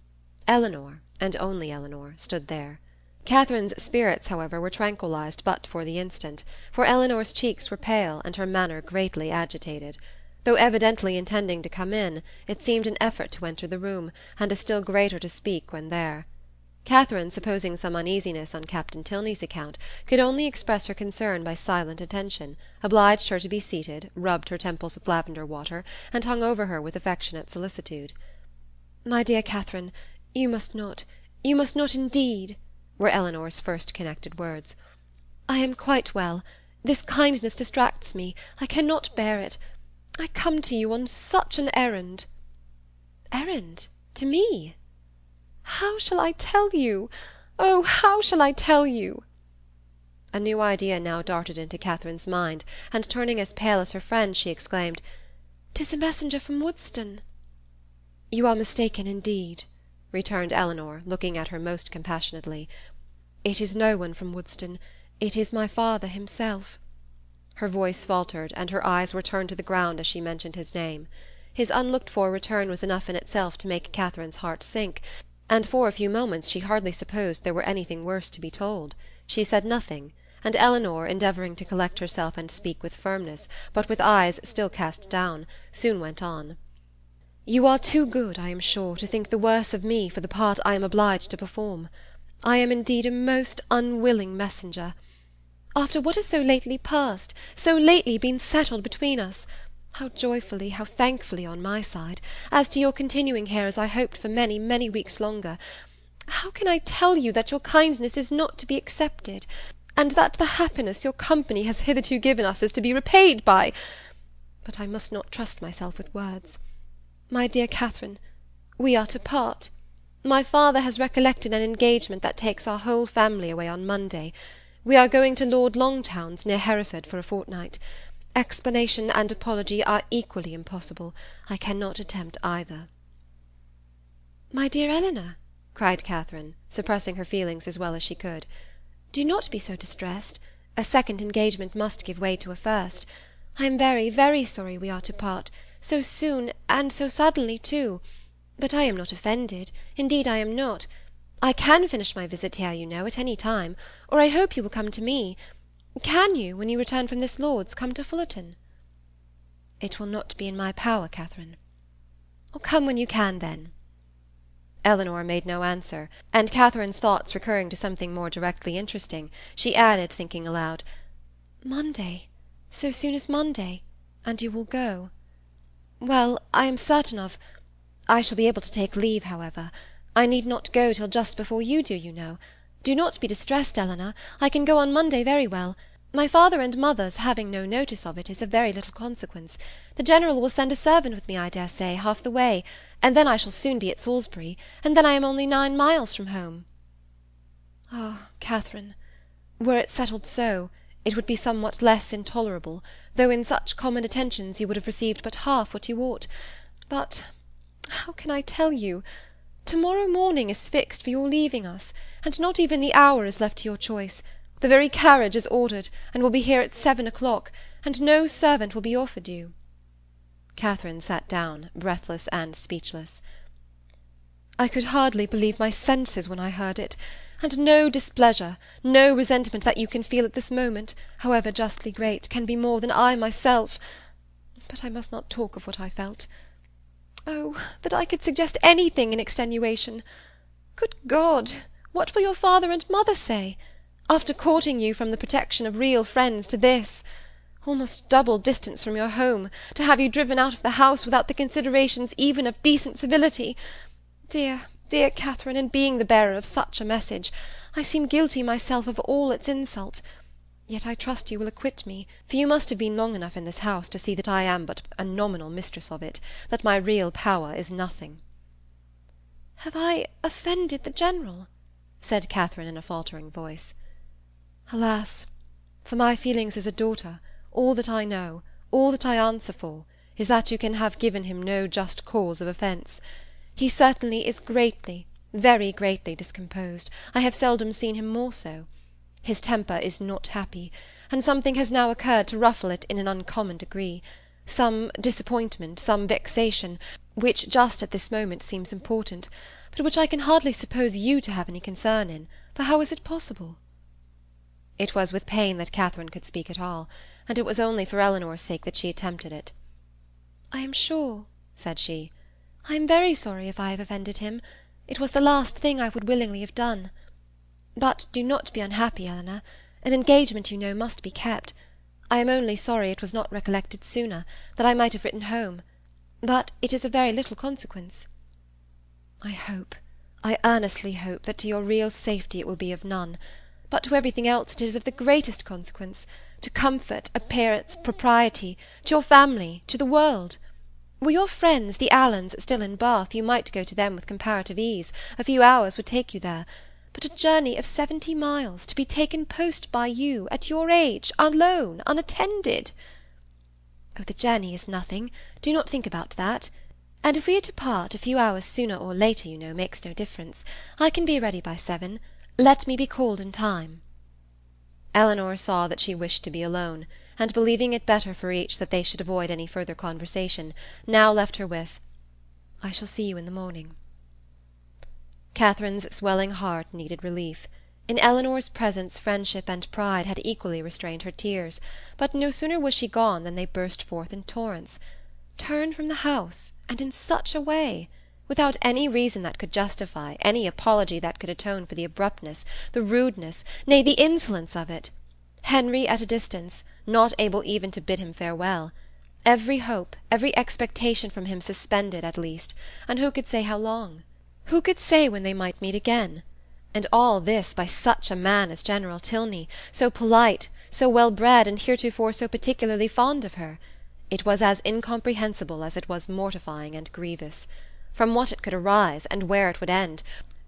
Eleanor, and only Eleanor, stood there. Catherine's spirits, however, were tranquillized but for the instant, for Eleanor's cheeks were pale, and her manner greatly agitated. Though evidently intending to come in, it seemed an effort to enter the room, and a still greater to speak when there. Catherine, supposing some uneasiness on Captain Tilney's account, could only express her concern by silent attention, obliged her to be seated, rubbed her temples with lavender water, and hung over her with affectionate solicitude. "My dear Catherine, you must not indeed," were Eleanor's first connected words. "I am quite well. This kindness distracts me. I cannot bear it. I come to you on such an errand." "Errand? To me?" "How shall I tell you? Oh, how shall I tell you?" A new idea now darted into Catherine's mind, and turning as pale as her friend, she exclaimed, "'Tis a messenger from Woodstock." "You are mistaken indeed," returned Eleanor, looking at her most compassionately. "It is no one from Woodstock. It is my father himself." Her voice faltered, and her eyes were turned to the ground as she mentioned his name. His unlooked-for return was enough in itself to make Catherine's heart sink, and for a few moments she hardly supposed there were anything worse to be told. She said nothing, and Eleanor, endeavouring to collect herself and speak with firmness, but with eyes still cast down, soon went on. "You are too good, I am sure, to think the worse of me for the part I am obliged to perform. I am indeed a most unwilling messenger. After what has so lately passed, so lately been settled between us, How joyfully, how thankfully on my side, as to your continuing here as I hoped for many, many weeks longer. How can I tell you that your kindness is not to be accepted, and that the happiness your company has hitherto given us is to be repaid by— But I must not trust myself with words. My dear Catherine, we are to part. My father has recollected an engagement that takes our whole family away on Monday. We are going to Lord Longtown's, near Hereford, for a fortnight. Explanation and apology are equally impossible. I cannot attempt either. My dear Eleanor, cried Catherine, suppressing her feelings as well as she could, do not be so distressed. A second engagement must give way to a first. I am very, very sorry we are to part, so soon, and so suddenly too. But I am not offended, indeed I am not. I can finish my visit here, you know, at any time, or I hope you will come to me. Can you, when you return from this Lord's, come to Fullerton? It will not be in my power, Catherine. Oh, come when you can, then. Eleanor made no answer, and Catherine's thoughts recurring to something more directly interesting, she added, thinking aloud, Monday, so soon as Monday, and you will go. Well, I am certain of— I shall be able to take leave, however. I need not go till just before you do, you know. Do not be distressed, Eleanor. I can go on Monday very well. My father and mother's having no notice of it is of very little consequence. The General will send a servant with me, I dare say, half the way, and then I shall soon be at Salisbury, and then I am only 9 miles from home. Ah, Catherine, were it settled so, it would be somewhat less intolerable, though in such common attentions you would have received but half what you ought. But how can I tell you? To-morrow morning is fixed for your leaving us, and not even the hour is left to your choice. The very carriage is ordered, and will be here at 7 o'clock, and no servant will be offered you. Catherine sat down, breathless and speechless. I could hardly believe my senses when I heard it, and no displeasure, no resentment that you can feel at this moment, however justly great, can be more than I myself. But I must not talk of what I felt. Oh, that I could suggest anything in extenuation! Good God! What will your father and mother say? After courting you from the protection of real friends to this, almost double distance from your home, to have you driven out of the house without the considerations even of decent civility. Dear, dear Catherine, in being the bearer of such a message, I seem guilty myself of all its insult. Yet I trust you will acquit me, for you must have been long enough in this house to see that I am but a nominal mistress of it, that my real power is nothing. Have I offended the General? said Catherine in a faltering voice. Alas! For my feelings as a daughter, all that I know, all that I answer for, is that you can have given him no just cause of offence. He certainly is greatly, very greatly discomposed. I have seldom seen him more so. His temper is not happy, and something has now occurred to ruffle it in an uncommon degree. Some disappointment, some vexation, which just at this moment seems important, but which I can hardly suppose you to have any concern in, for how is it possible? It was with pain that Catherine could speak at all, and it was only for Eleanor's sake that she attempted it. I am sure, said she, I am very sorry if I have offended him. It was the last thing I would willingly have done. But do not be unhappy, Eleanor. An engagement, you know, must be kept. I am only sorry it was not recollected sooner, that I might have written home. But it is of very little consequence. I earnestly hope, that to your real safety it will be of none. But to everything else it is of the greatest consequence, to comfort, appearance, propriety, to your family, to the world. Were your friends, the Allens, still in Bath, you might go to them with comparative ease. A few hours would take you there. But a journey of 70 miles, to be taken post by you, at your age, alone, unattended! Oh, the journey is nothing. Do not think about that. And if we are to part, a few hours sooner or later, you know, makes no difference. I can be ready by 7. Let me be called in time. Eleanor saw that she wished to be alone, and believing it better for each that they should avoid any further conversation, now left her with, I shall see you in the morning. Catherine's swelling heart needed relief. In Eleanor's presence friendship and pride had equally restrained her tears, but no sooner was she gone than they burst forth in torrents. Turn from the house, and in such a way! Without any reason that could justify, any apology that could atone for the abruptness, the rudeness, nay, the insolence of it. Henry at a distance, not able even to bid him farewell. Every hope, every expectation from him suspended, at least, and who could say how long? Who could say when they might meet again? And all this by such a man as General Tilney, so polite, so well-bred, and heretofore so particularly fond of her. It was as incomprehensible as it was mortifying and grievous. From what it could arise, and where it would end,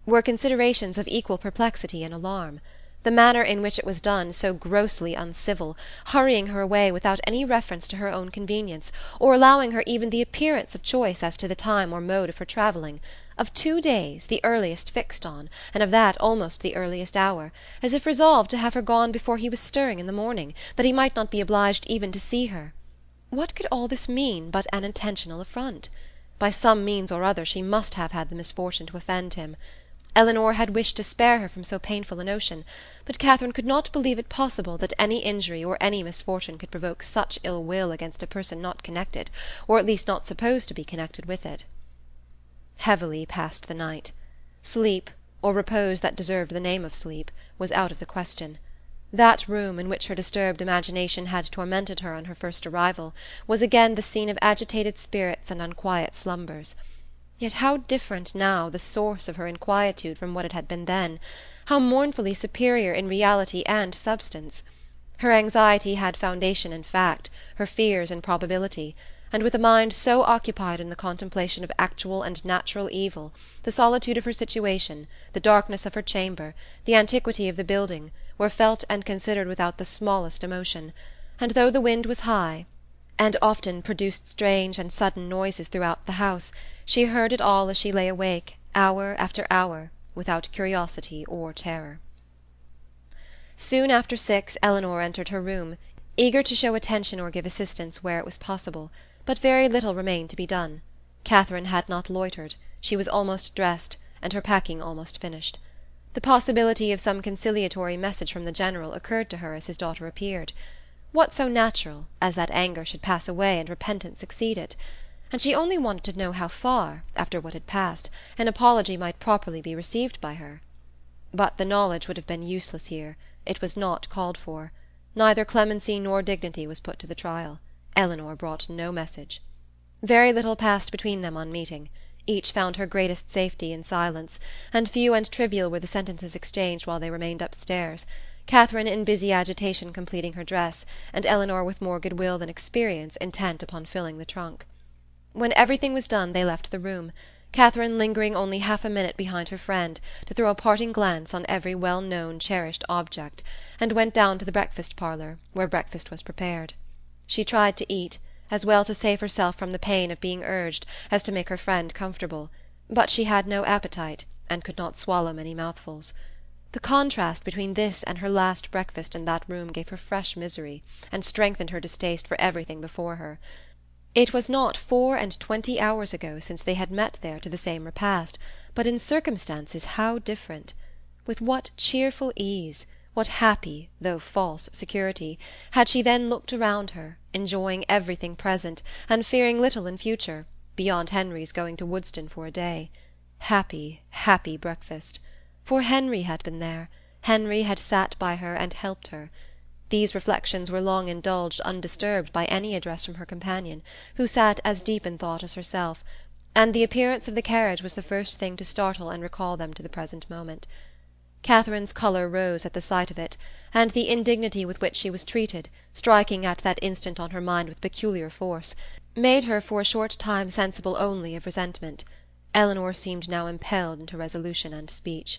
were considerations of equal perplexity and alarm. The manner in which it was done so grossly uncivil, hurrying her away without any reference to her own convenience, or allowing her even the appearance of choice as to the time or mode of her travelling, of 2 days, the earliest fixed on, and of that almost the earliest hour, as if resolved to have her gone before he was stirring in the morning, that he might not be obliged even to see her. What could all this mean but an intentional affront? By some means or other she must have had the misfortune to offend him. Eleanor had wished to spare her from so painful a notion, but Catherine could not believe it possible that any injury or any misfortune could provoke such ill will against a person not connected, or at least not supposed to be connected with it. Heavily passed the night. Sleep, or repose that deserved the name of sleep, was out of the question. That room, in which her disturbed imagination had tormented her on her first arrival, was again the scene of agitated spirits and unquiet slumbers. Yet how different now the source of her inquietude from what it had been then, how mournfully superior in reality and substance! Her anxiety had foundation in fact, her fears in probability, and with a mind so occupied in the contemplation of actual and natural evil, the solitude of her situation, the darkness of her chamber, the antiquity of the building, were felt and considered without the smallest emotion, and though the wind was high, and often produced strange and sudden noises throughout the house, she heard it all as she lay awake, hour after hour, without curiosity or terror. Soon after 6 Eleanor entered her room, eager to show attention or give assistance where it was possible, but very little remained to be done. Catherine had not loitered, she was almost dressed, and her packing almost finished. The possibility of some conciliatory message from the General occurred to her as his daughter appeared. What so natural as that anger should pass away and repentance succeed it? And she only wanted to know how far, after what had passed, an apology might properly be received by her. But the knowledge would have been useless here. It was not called for. Neither clemency nor dignity was put to the trial. Eleanor brought no message. Very little passed between them on meeting. Each found her greatest safety in silence, and few and trivial were the sentences exchanged while they remained upstairs, Catherine in busy agitation completing her dress, and Eleanor with more goodwill than experience intent upon filling the trunk. When everything was done they left the room, Catherine lingering only half a minute behind her friend to throw a parting glance on every well-known cherished object, and went down to the breakfast-parlour, where breakfast was prepared. She tried to eat, as well to save herself from the pain of being urged as to make her friend comfortable, but she had no appetite, and could not swallow many mouthfuls. The contrast between this and her last breakfast in that room gave her fresh misery, and strengthened her distaste for everything before her. It was not 24 hours ago since they had met there to the same repast, but in circumstances how different! With what cheerful ease, what happy, though false, security, had she then looked around her, enjoying everything present, and fearing little in future, beyond Henry's going to Woodstock for a day. Happy, happy breakfast! For Henry had been there. Henry had sat by her and helped her. These reflections were long indulged undisturbed by any address from her companion, who sat as deep in thought as herself, and the appearance of the carriage was the first thing to startle and recall them to the present moment. Catherine's colour rose at the sight of it, and the indignity with which she was treated, striking at that instant on her mind with peculiar force, made her for a short time sensible only of resentment. Eleanor seemed now impelled into resolution and speech.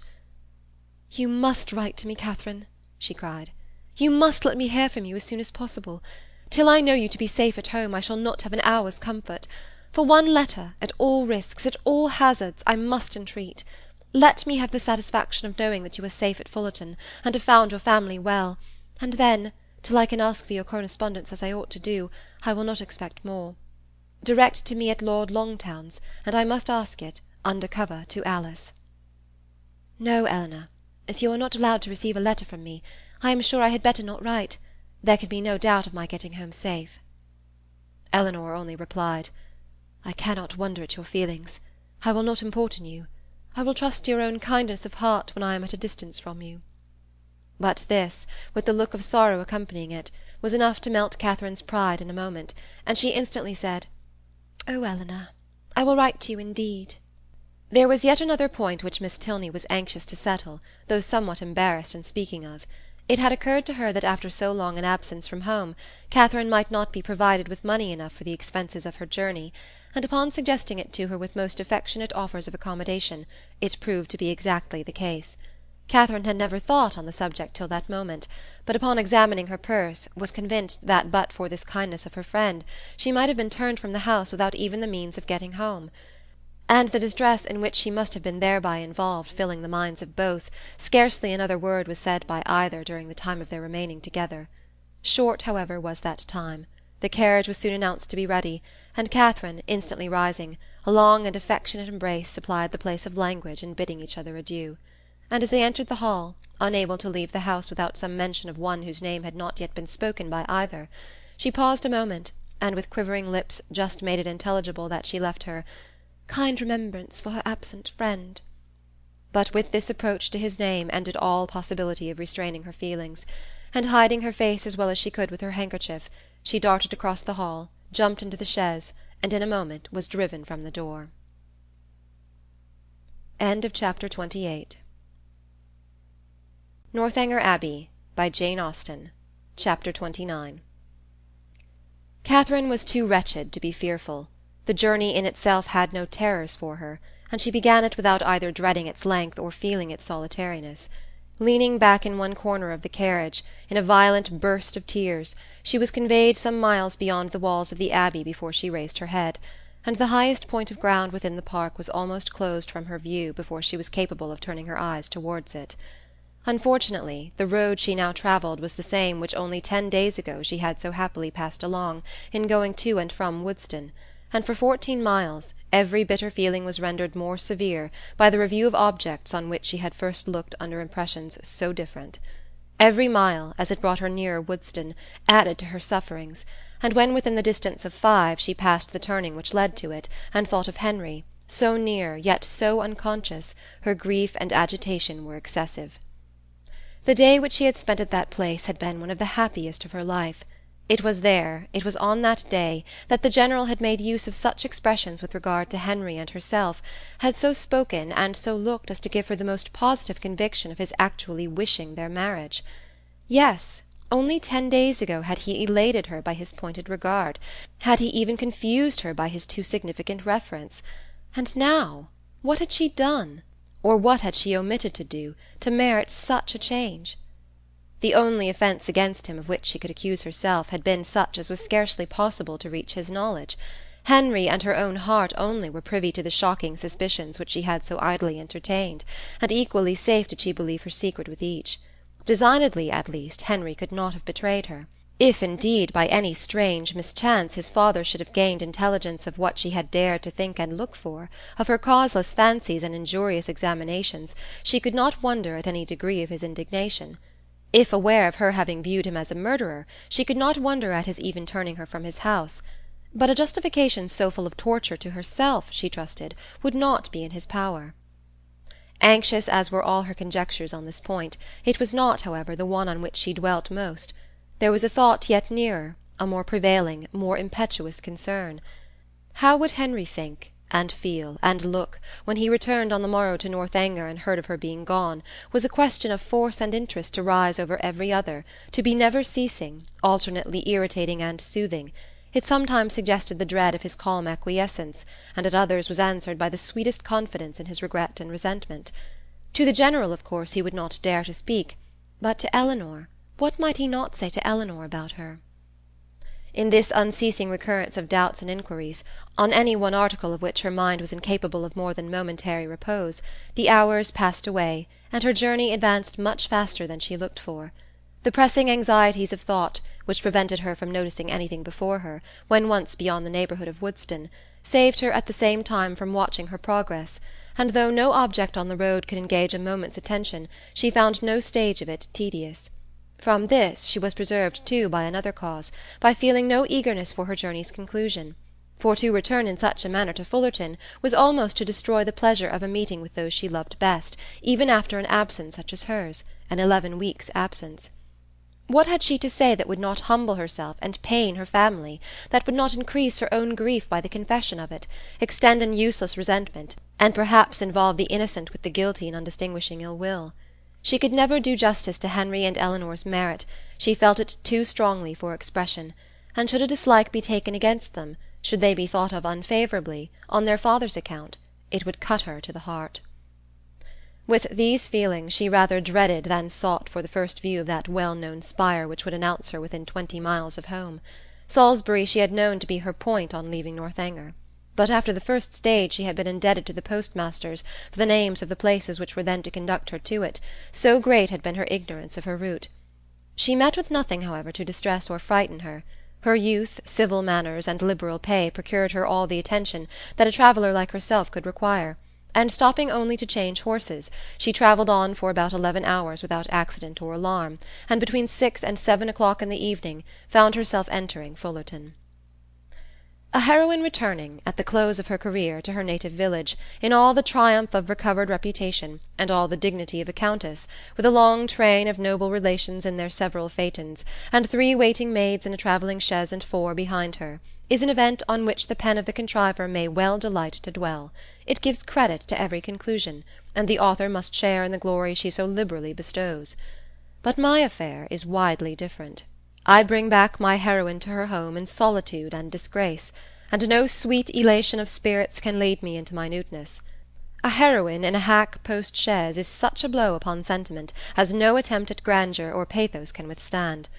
"You must write to me, Catherine," she cried. "You must let me hear from you as soon as possible. Till I know you to be safe at home I shall not have an hour's comfort. For one letter, at all risks, at all hazards, I must entreat. Let me have the satisfaction of knowing that you are safe at Fullerton, and have found your family well, and then, till I can ask for your correspondence as I ought to do, I will not expect more. Direct to me at Lord Longtown's, and I must ask it, under cover, to Alice." "No, Eleanor, if you are not allowed to receive a letter from me, I am sure I had better not write. There can be no doubt of my getting home safe." Eleanor only replied, "I cannot wonder at your feelings. I will not importune you. I will trust to your own kindness of heart when I am at a distance from you." But this, with the look of sorrow accompanying it, was enough to melt Catherine's pride in a moment, and she instantly said, "Oh, Eleanor, I will write to you indeed." There was yet another point which Miss Tilney was anxious to settle, though somewhat embarrassed in speaking of. It had occurred to her that after so long an absence from home, Catherine might not be provided with money enough for the expenses of her journey, and upon suggesting it to her with most affectionate offers of accommodation, it proved to be exactly the case. Catherine had never thought on the subject till that moment, but upon examining her purse was convinced that but for this kindness of her friend she might have been turned from the house without even the means of getting home, and the distress in which she must have been thereby involved filling the minds of both, scarcely another word was said by either during the time of their remaining together. Short, however, was that time. The carriage was soon announced to be ready, and Catherine, instantly rising, a long and affectionate embrace supplied the place of language in bidding each other adieu. And as they entered the hall, unable to leave the house without some mention of one whose name had not yet been spoken by either, she paused a moment, and with quivering lips just made it intelligible that she left her kind remembrance for her absent friend. But with this approach to his name ended all possibility of restraining her feelings, and hiding her face as well as she could with her handkerchief, she darted across the hall, jumped into the chaise, and in a moment was driven from the door. Chapter 28. Northanger Abbey, by Jane Austen. Chapter 29. Catherine was too wretched to be fearful. The journey in itself had no terrors for her, and she began it without either dreading its length or feeling its solitariness. Leaning back in one corner of the carriage, in a violent burst of tears, she was conveyed some miles beyond the walls of the Abbey before she raised her head, and the highest point of ground within the park was almost closed from her view before she was capable of turning her eyes towards it. Unfortunately, the road she now travelled was the same which only 10 days ago she had so happily passed along in going to and from Woodston, and for 14 miles every bitter feeling was rendered more severe by the review of objects on which she had first looked under impressions so different. Every mile, as it brought her nearer Woodston, added to her sufferings, and when within the distance of 5 she passed the turning which led to it, and thought of Henry, so near, yet so unconscious, her grief and agitation were excessive. The day which she had spent at that place had been one of the happiest of her life. It was on that day, that the General had made use of such expressions with regard to Henry and herself, had so spoken and so looked as to give her the most positive conviction of his actually wishing their marriage. Yes, only 10 days ago had he elated her by his pointed regard, had he even confused her by his too significant reference. And now, what had she done, or what had she omitted to do, to merit such a change? The only offence against him of which she could accuse herself had been such as was scarcely possible to reach his knowledge. Henry and her own heart only were privy to the shocking suspicions which she had so idly entertained, and equally safe did she believe her secret with each. Designedly, at least, Henry could not have betrayed her. If indeed by any strange mischance his father should have gained intelligence of what she had dared to think and look for, of her causeless fancies and injurious examinations, she could not wonder at any degree of his indignation. If aware of her having viewed him as a murderer, she could not wonder at his even turning her from his house. But a justification so full of torture to herself, she trusted, would not be in his power. Anxious as were all her conjectures on this point, it was not, however, the one on which she dwelt most. There was a thought yet nearer, a more prevailing, more impetuous concern. How would Henry think, and feel, and look, when he returned on the morrow to Northanger and heard of her being gone, was a question of force and interest to rise over every other, to be never ceasing, alternately irritating and soothing. It sometimes suggested the dread of his calm acquiescence, and at others was answered by the sweetest confidence in his regret and resentment. To the General, of course, he would not dare to speak, but to Eleanor, what might he not say to Eleanor about her? In this unceasing recurrence of doubts and inquiries, on any one article of which her mind was incapable of more than momentary repose, the hours passed away, and her journey advanced much faster than she looked for. The pressing anxieties of thought, which prevented her from noticing anything before her, when once beyond the neighbourhood of Woodston, saved her at the same time from watching her progress, and though no object on the road could engage a moment's attention, she found no stage of it tedious. From this she was preserved too by another cause, by feeling no eagerness for her journey's conclusion, for to return in such a manner to Fullerton was almost to destroy the pleasure of a meeting with those she loved best, even after an absence such as hers, an 11 weeks' absence. What had she to say that would not humble herself and pain her family, that would not increase her own grief by the confession of it, extend an useless resentment, and perhaps involve the innocent with the guilty in undistinguishing ill will? She could never do justice to Henry and Eleanor's merit, she felt it too strongly for expression, and should a dislike be taken against them, should they be thought of unfavourably, on their father's account, it would cut her to the heart. With these feelings she rather dreaded than sought for the first view of that well-known spire which would announce her within 20 miles of home. Salisbury she had known to be her point on leaving Northanger. But after the first stage she had been indebted to the postmasters for the names of the places which were then to conduct her to it, so great had been her ignorance of her route. She met with nothing, however, to distress or frighten her. Her youth, civil manners, and liberal pay procured her all the attention that a traveller like herself could require, and stopping only to change horses, she travelled on for about 11 hours without accident or alarm, and between 6 and 7 o'clock in the evening found herself entering Fullerton. A heroine returning, at the close of her career, to her native village, in all the triumph of recovered reputation, and all the dignity of a countess, with a long train of noble relations in their several phaetons, and 3 waiting maids in a travelling chaise and 4 behind her, is an event on which the pen of the contriver may well delight to dwell. It gives credit to every conclusion, and the author must share in the glory she so liberally bestows. But my affair is widely different. I bring back my heroine to her home in solitude and disgrace, and no sweet elation of spirits can lead me into minuteness. A heroine in a hack post-chaise is such a blow upon sentiment as no attempt at grandeur or pathos can withstand.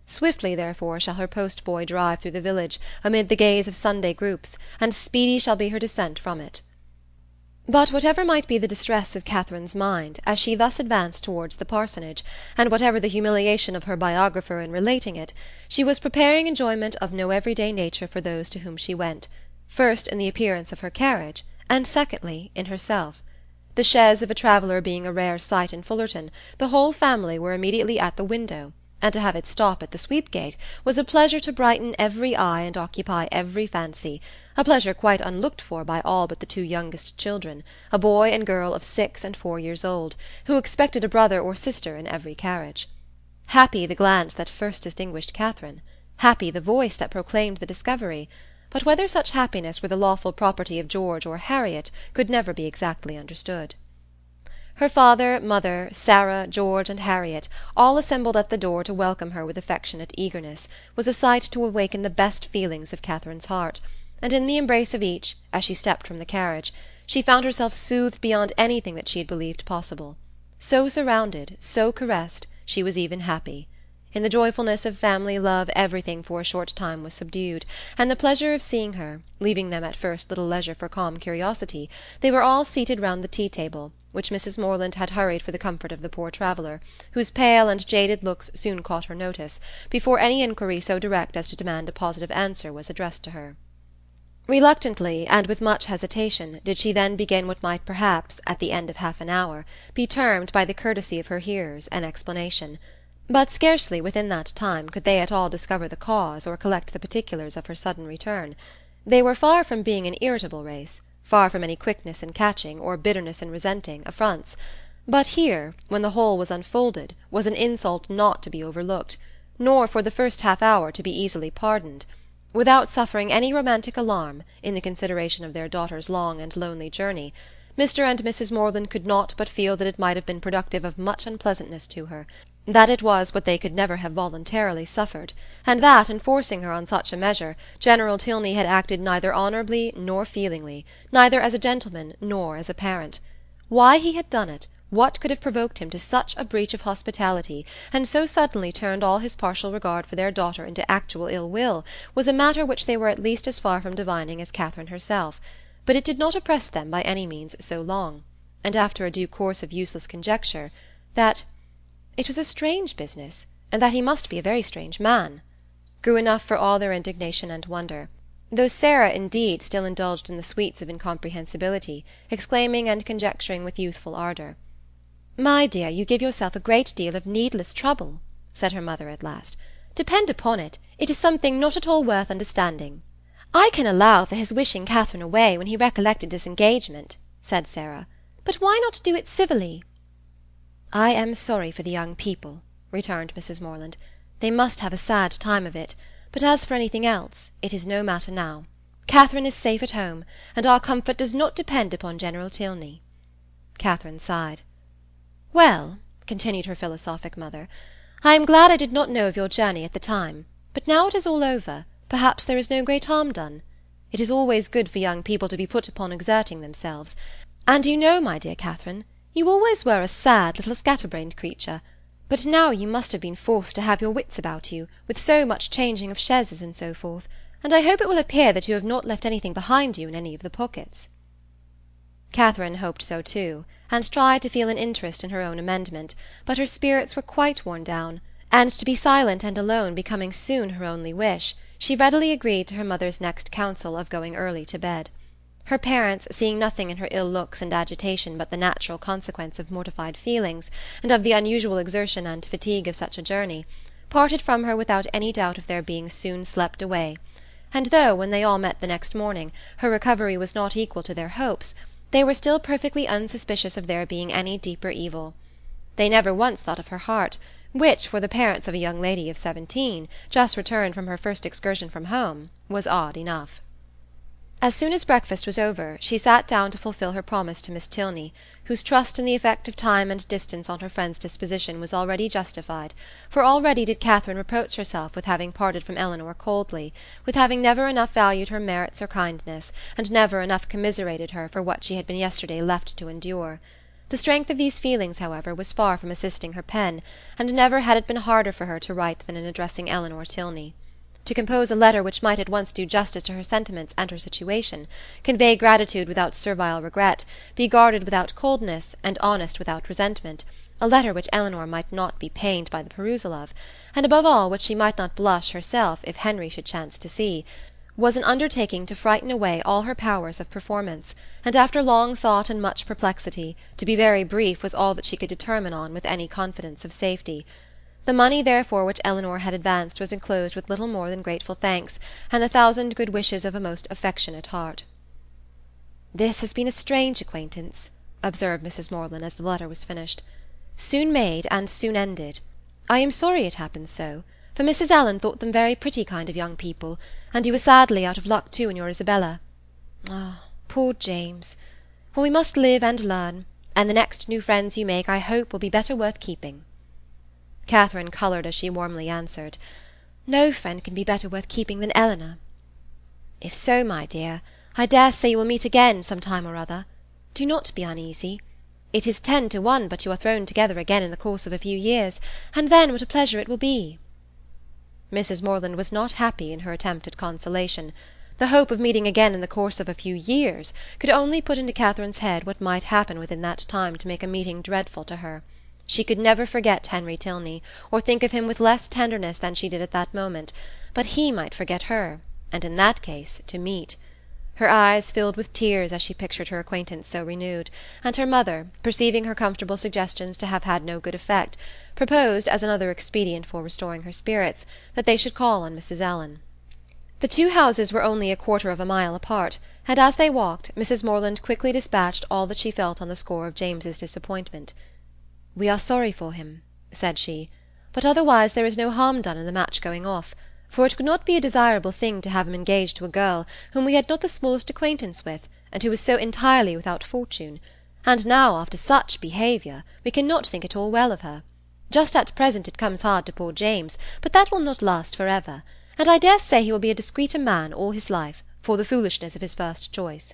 Swiftly, therefore, shall her post-boy drive through the village, amid the gaze of Sunday groups, and speedy shall be her descent from it. But whatever might be the distress of Catherine's mind, as she thus advanced towards the parsonage, and whatever the humiliation of her biographer in relating it, she was preparing enjoyment of no everyday nature for those to whom she went, first in the appearance of her carriage, and secondly in herself. The chaise of a traveller being a rare sight in Fullerton, the whole family were immediately at the window, and to have it stop at the sweep-gate was a pleasure to brighten every eye and occupy every fancy, a pleasure quite unlooked for by all but the 2 youngest children, a boy and girl of 6 and 4 years old, who expected a brother or sister in every carriage. Happy the glance that first distinguished Catherine, happy the voice that proclaimed the discovery, but whether such happiness were the lawful property of George or Harriet could never be exactly understood. Her father, mother, Sarah, George, and Harriet, all assembled at the door to welcome her with affectionate eagerness, was a sight to awaken the best feelings of Catherine's heart, and in the embrace of each, as she stepped from the carriage, she found herself soothed beyond anything that she had believed possible. So surrounded, so caressed, she was even happy. In the joyfulness of family love everything for a short time was subdued, and the pleasure of seeing her, leaving them at first little leisure for calm curiosity, they were all seated round the tea-table, which Mrs. Morland had hurried for the comfort of the poor traveller, whose pale and jaded looks soon caught her notice, before any inquiry so direct as to demand a positive answer was addressed to her. Reluctantly, and with much hesitation, did she then begin what might perhaps, at the end of half an hour, be termed by the courtesy of her hearers an explanation. But scarcely within that time could they at all discover the cause or collect the particulars of her sudden return. They were far from being an irritable race, far from any quickness in catching, or bitterness in resenting, affronts. But here, when the whole was unfolded, was an insult not to be overlooked, nor for the first half-hour to be easily pardoned. Without suffering any romantic alarm, in the consideration of their daughter's long and lonely journey, Mr. and Mrs. Morland could not but feel that it might have been productive of much unpleasantness to her, that it was what they could never have voluntarily suffered, and that, in forcing her on such a measure, General Tilney had acted neither honourably nor feelingly, neither as a gentleman nor as a parent. Why he had done it, what could have provoked him to such a breach of hospitality, and so suddenly turned all his partial regard for their daughter into actual ill-will, was a matter which they were at least as far from divining as Catherine herself, but it did not oppress them by any means so long, and after a due course of useless conjecture, that it was a strange business, and that he must be a very strange man, grew enough for all their indignation and wonder, though Sarah, indeed, still indulged in the sweets of incomprehensibility, exclaiming and conjecturing with youthful ardour. "My dear, you give yourself a great deal of needless trouble," said her mother at last. "Depend upon it, it is something not at all worth understanding." "I can allow for his wishing Catherine away when he recollected his engagement," said Sarah, "but why not do it civilly?" "I am sorry for the young people," returned Mrs. Morland, They must have a sad time of it, but as for anything else, it is no matter now. Catherine is safe at home, and our comfort does not depend upon General Tilney." Catherine sighed. "Well," continued her philosophic mother, "I am glad I did not know of your journey at the time, but now it is all over, perhaps there is no great harm done. It is always good for young people to be put upon exerting themselves, and you know, my dear Catherine, you always were a sad little scatterbrained creature, but now you must have been forced to have your wits about you, with so much changing of chaises and so forth, and I hope it will appear that you have not left anything behind you in any of the pockets." Catherine hoped so too, and tried to feel an interest in her own amendment, but her spirits were quite worn down, and to be silent and alone becoming soon her only wish, she readily agreed to her mother's next counsel of going early to bed. Her parents, seeing nothing in her ill looks and agitation but the natural consequence of mortified feelings, and of the unusual exertion and fatigue of such a journey, parted from her without any doubt of their being soon slept away, and though, when they all met the next morning, her recovery was not equal to their hopes, they were still perfectly unsuspicious of there being any deeper evil. They never once thought of her heart, which, for the parents of a young lady of 17, just returned from her first excursion from home, was odd enough. As soon as breakfast was over, she sat down to fulfil her promise to Miss Tilney, whose trust in the effect of time and distance on her friend's disposition was already justified, for already did Catherine reproach herself with having parted from Eleanor coldly, with having never enough valued her merits or kindness, and never enough commiserated her for what she had been yesterday left to endure. The strength of these feelings, however, was far from assisting her pen, and never had it been harder for her to write than in addressing Eleanor Tilney. To compose a letter which might at once do justice to her sentiments and her situation, convey gratitude without servile regret, be guarded without coldness, and honest without resentment, a letter which Eleanor might not be pained by the perusal of, and above all which she might not blush herself if Henry should chance to see, was an undertaking to frighten away all her powers of performance, and after long thought and much perplexity, to be very brief was all that she could determine on with any confidence of safety. The money, therefore, which Eleanor had advanced was enclosed with little more than grateful thanks, and the 1,000 good wishes of a most affectionate heart. "This has been a strange acquaintance," observed Mrs. Morland as the letter was finished. "Soon made and soon ended. I am sorry it happened so, for Mrs. Allen thought them very pretty kind of young people, and you were sadly out of luck too in your Isabella. Ah, poor James! Well, we must live and learn, and the next new friends you make I hope will be better worth keeping." Catherine coloured as she warmly answered, "No friend can be better worth keeping than Eleanor." "If so, my dear, I dare say you will meet again some time or other. Do not be uneasy. It is 10 to 1 but you are thrown together again in the course of a few years, and then what a pleasure it will be." Mrs. Morland was not happy in her attempt at consolation. The hope of meeting again in the course of a few years could only put into Catherine's head what might happen within that time to make a meeting dreadful to her. She could never forget Henry Tilney, or think of him with less tenderness than she did at that moment, but he might forget her, and in that case to meet. Her eyes filled with tears as she pictured her acquaintance so renewed, and her mother, perceiving her comfortable suggestions to have had no good effect, proposed, as another expedient for restoring her spirits, that they should call on Mrs. Allen. The two houses were only 1/4 of a mile apart, and as they walked, Mrs. Morland quickly dispatched all that she felt on the score of James's disappointment. "We are sorry for him," said she, "but otherwise there is no harm done in the match going off, for it could not be a desirable thing to have him engaged to a girl whom we had not the smallest acquaintance with, and who was so entirely without fortune, and now, after such behaviour, we cannot think at all well of her. Just at present it comes hard to poor James, but that will not last for ever, and I dare say he will be a discreeter man all his life, for the foolishness of his first choice."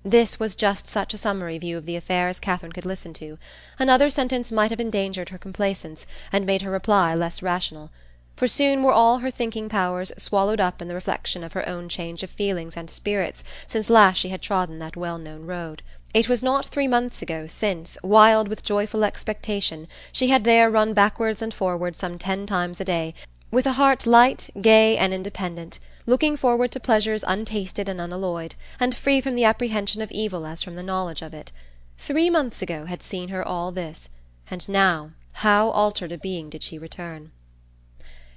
This was just such a summary view of the affair as Catherine could listen to. Another sentence might have endangered her complacence, and made her reply less rational, for soon were all her thinking powers swallowed up in the reflection of her own change of feelings and spirits since last she had trodden that well-known road. It was not 3 months ago since, wild with joyful expectation, she had there run backwards and forwards some 10 times a day, with a heart light, gay, and independent, looking forward to pleasures untasted and unalloyed, and free from the apprehension of evil as from the knowledge of it. 3 months ago had seen her all this, and now how altered a being did she return!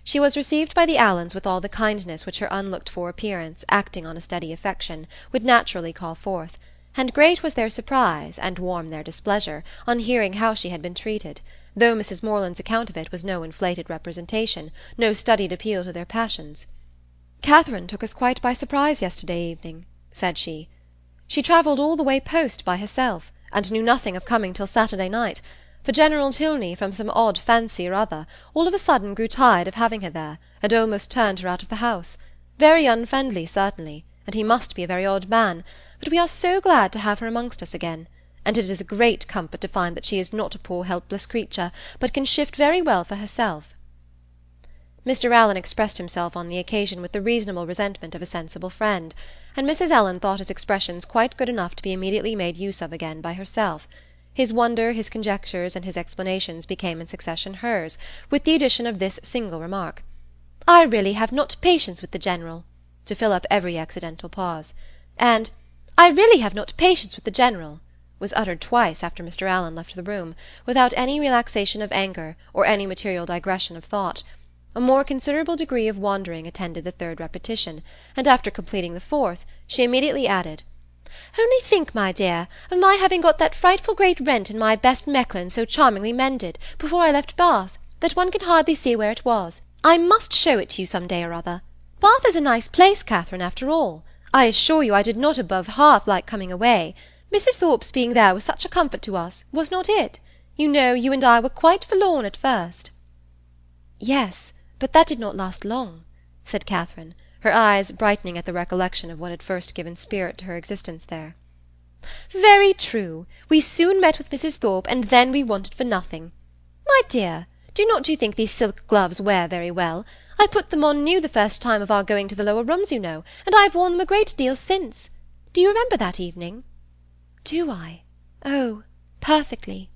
She was received by the Allens with all the kindness which her unlooked-for appearance, acting on a steady affection, would naturally call forth, and great was their surprise, and warm their displeasure, on hearing how she had been treated, though Mrs. Morland's account of it was no inflated representation, no studied appeal to their passions. "Catherine took us quite by surprise yesterday evening," said she. "She travelled all the way post by herself, and knew nothing of coming till Saturday night, for General Tilney, from some odd fancy or other, all of a sudden grew tired of having her there, and almost turned her out of the house. Very unfriendly, certainly, and he must be a very odd man, but we are so glad to have her amongst us again, and it is a great comfort to find that she is not a poor helpless creature, but can shift very well for herself." Mr. Allen expressed himself on the occasion with the reasonable resentment of a sensible friend, and Mrs. Allen thought his expressions quite good enough to be immediately made use of again by herself. His wonder, his conjectures, and his explanations became in succession hers, with the addition of this single remark, "I really have not patience with the General," to fill up every accidental pause, and "I really have not patience with the General," was uttered twice after Mr. Allen left the room, without any relaxation of anger, or any material digression of thought. A more considerable degree of wandering attended the third repetition, and after completing the fourth, she immediately added, "Only think, my dear, of my having got that frightful great rent in my best Mechlin so charmingly mended, before I left Bath, that one can hardly see where it was. I must show it to you some day or other. Bath is a nice place, Catherine, after all. I assure you I did not above half like coming away. Mrs. Thorpe's being there was such a comfort to us, was not it? You know, you and I were quite forlorn at first." "Yes, but that did not last long," said Catherine, her eyes brightening at the recollection of what had first given spirit to her existence there. "Very true. We soon met with Mrs. Thorpe, and then we wanted for nothing. My dear, do not you think these silk gloves wear very well? I put them on new the first time of our going to the lower rooms, you know, and I have worn them a great deal since. Do you remember that evening?" "Do I? Oh, perfectly."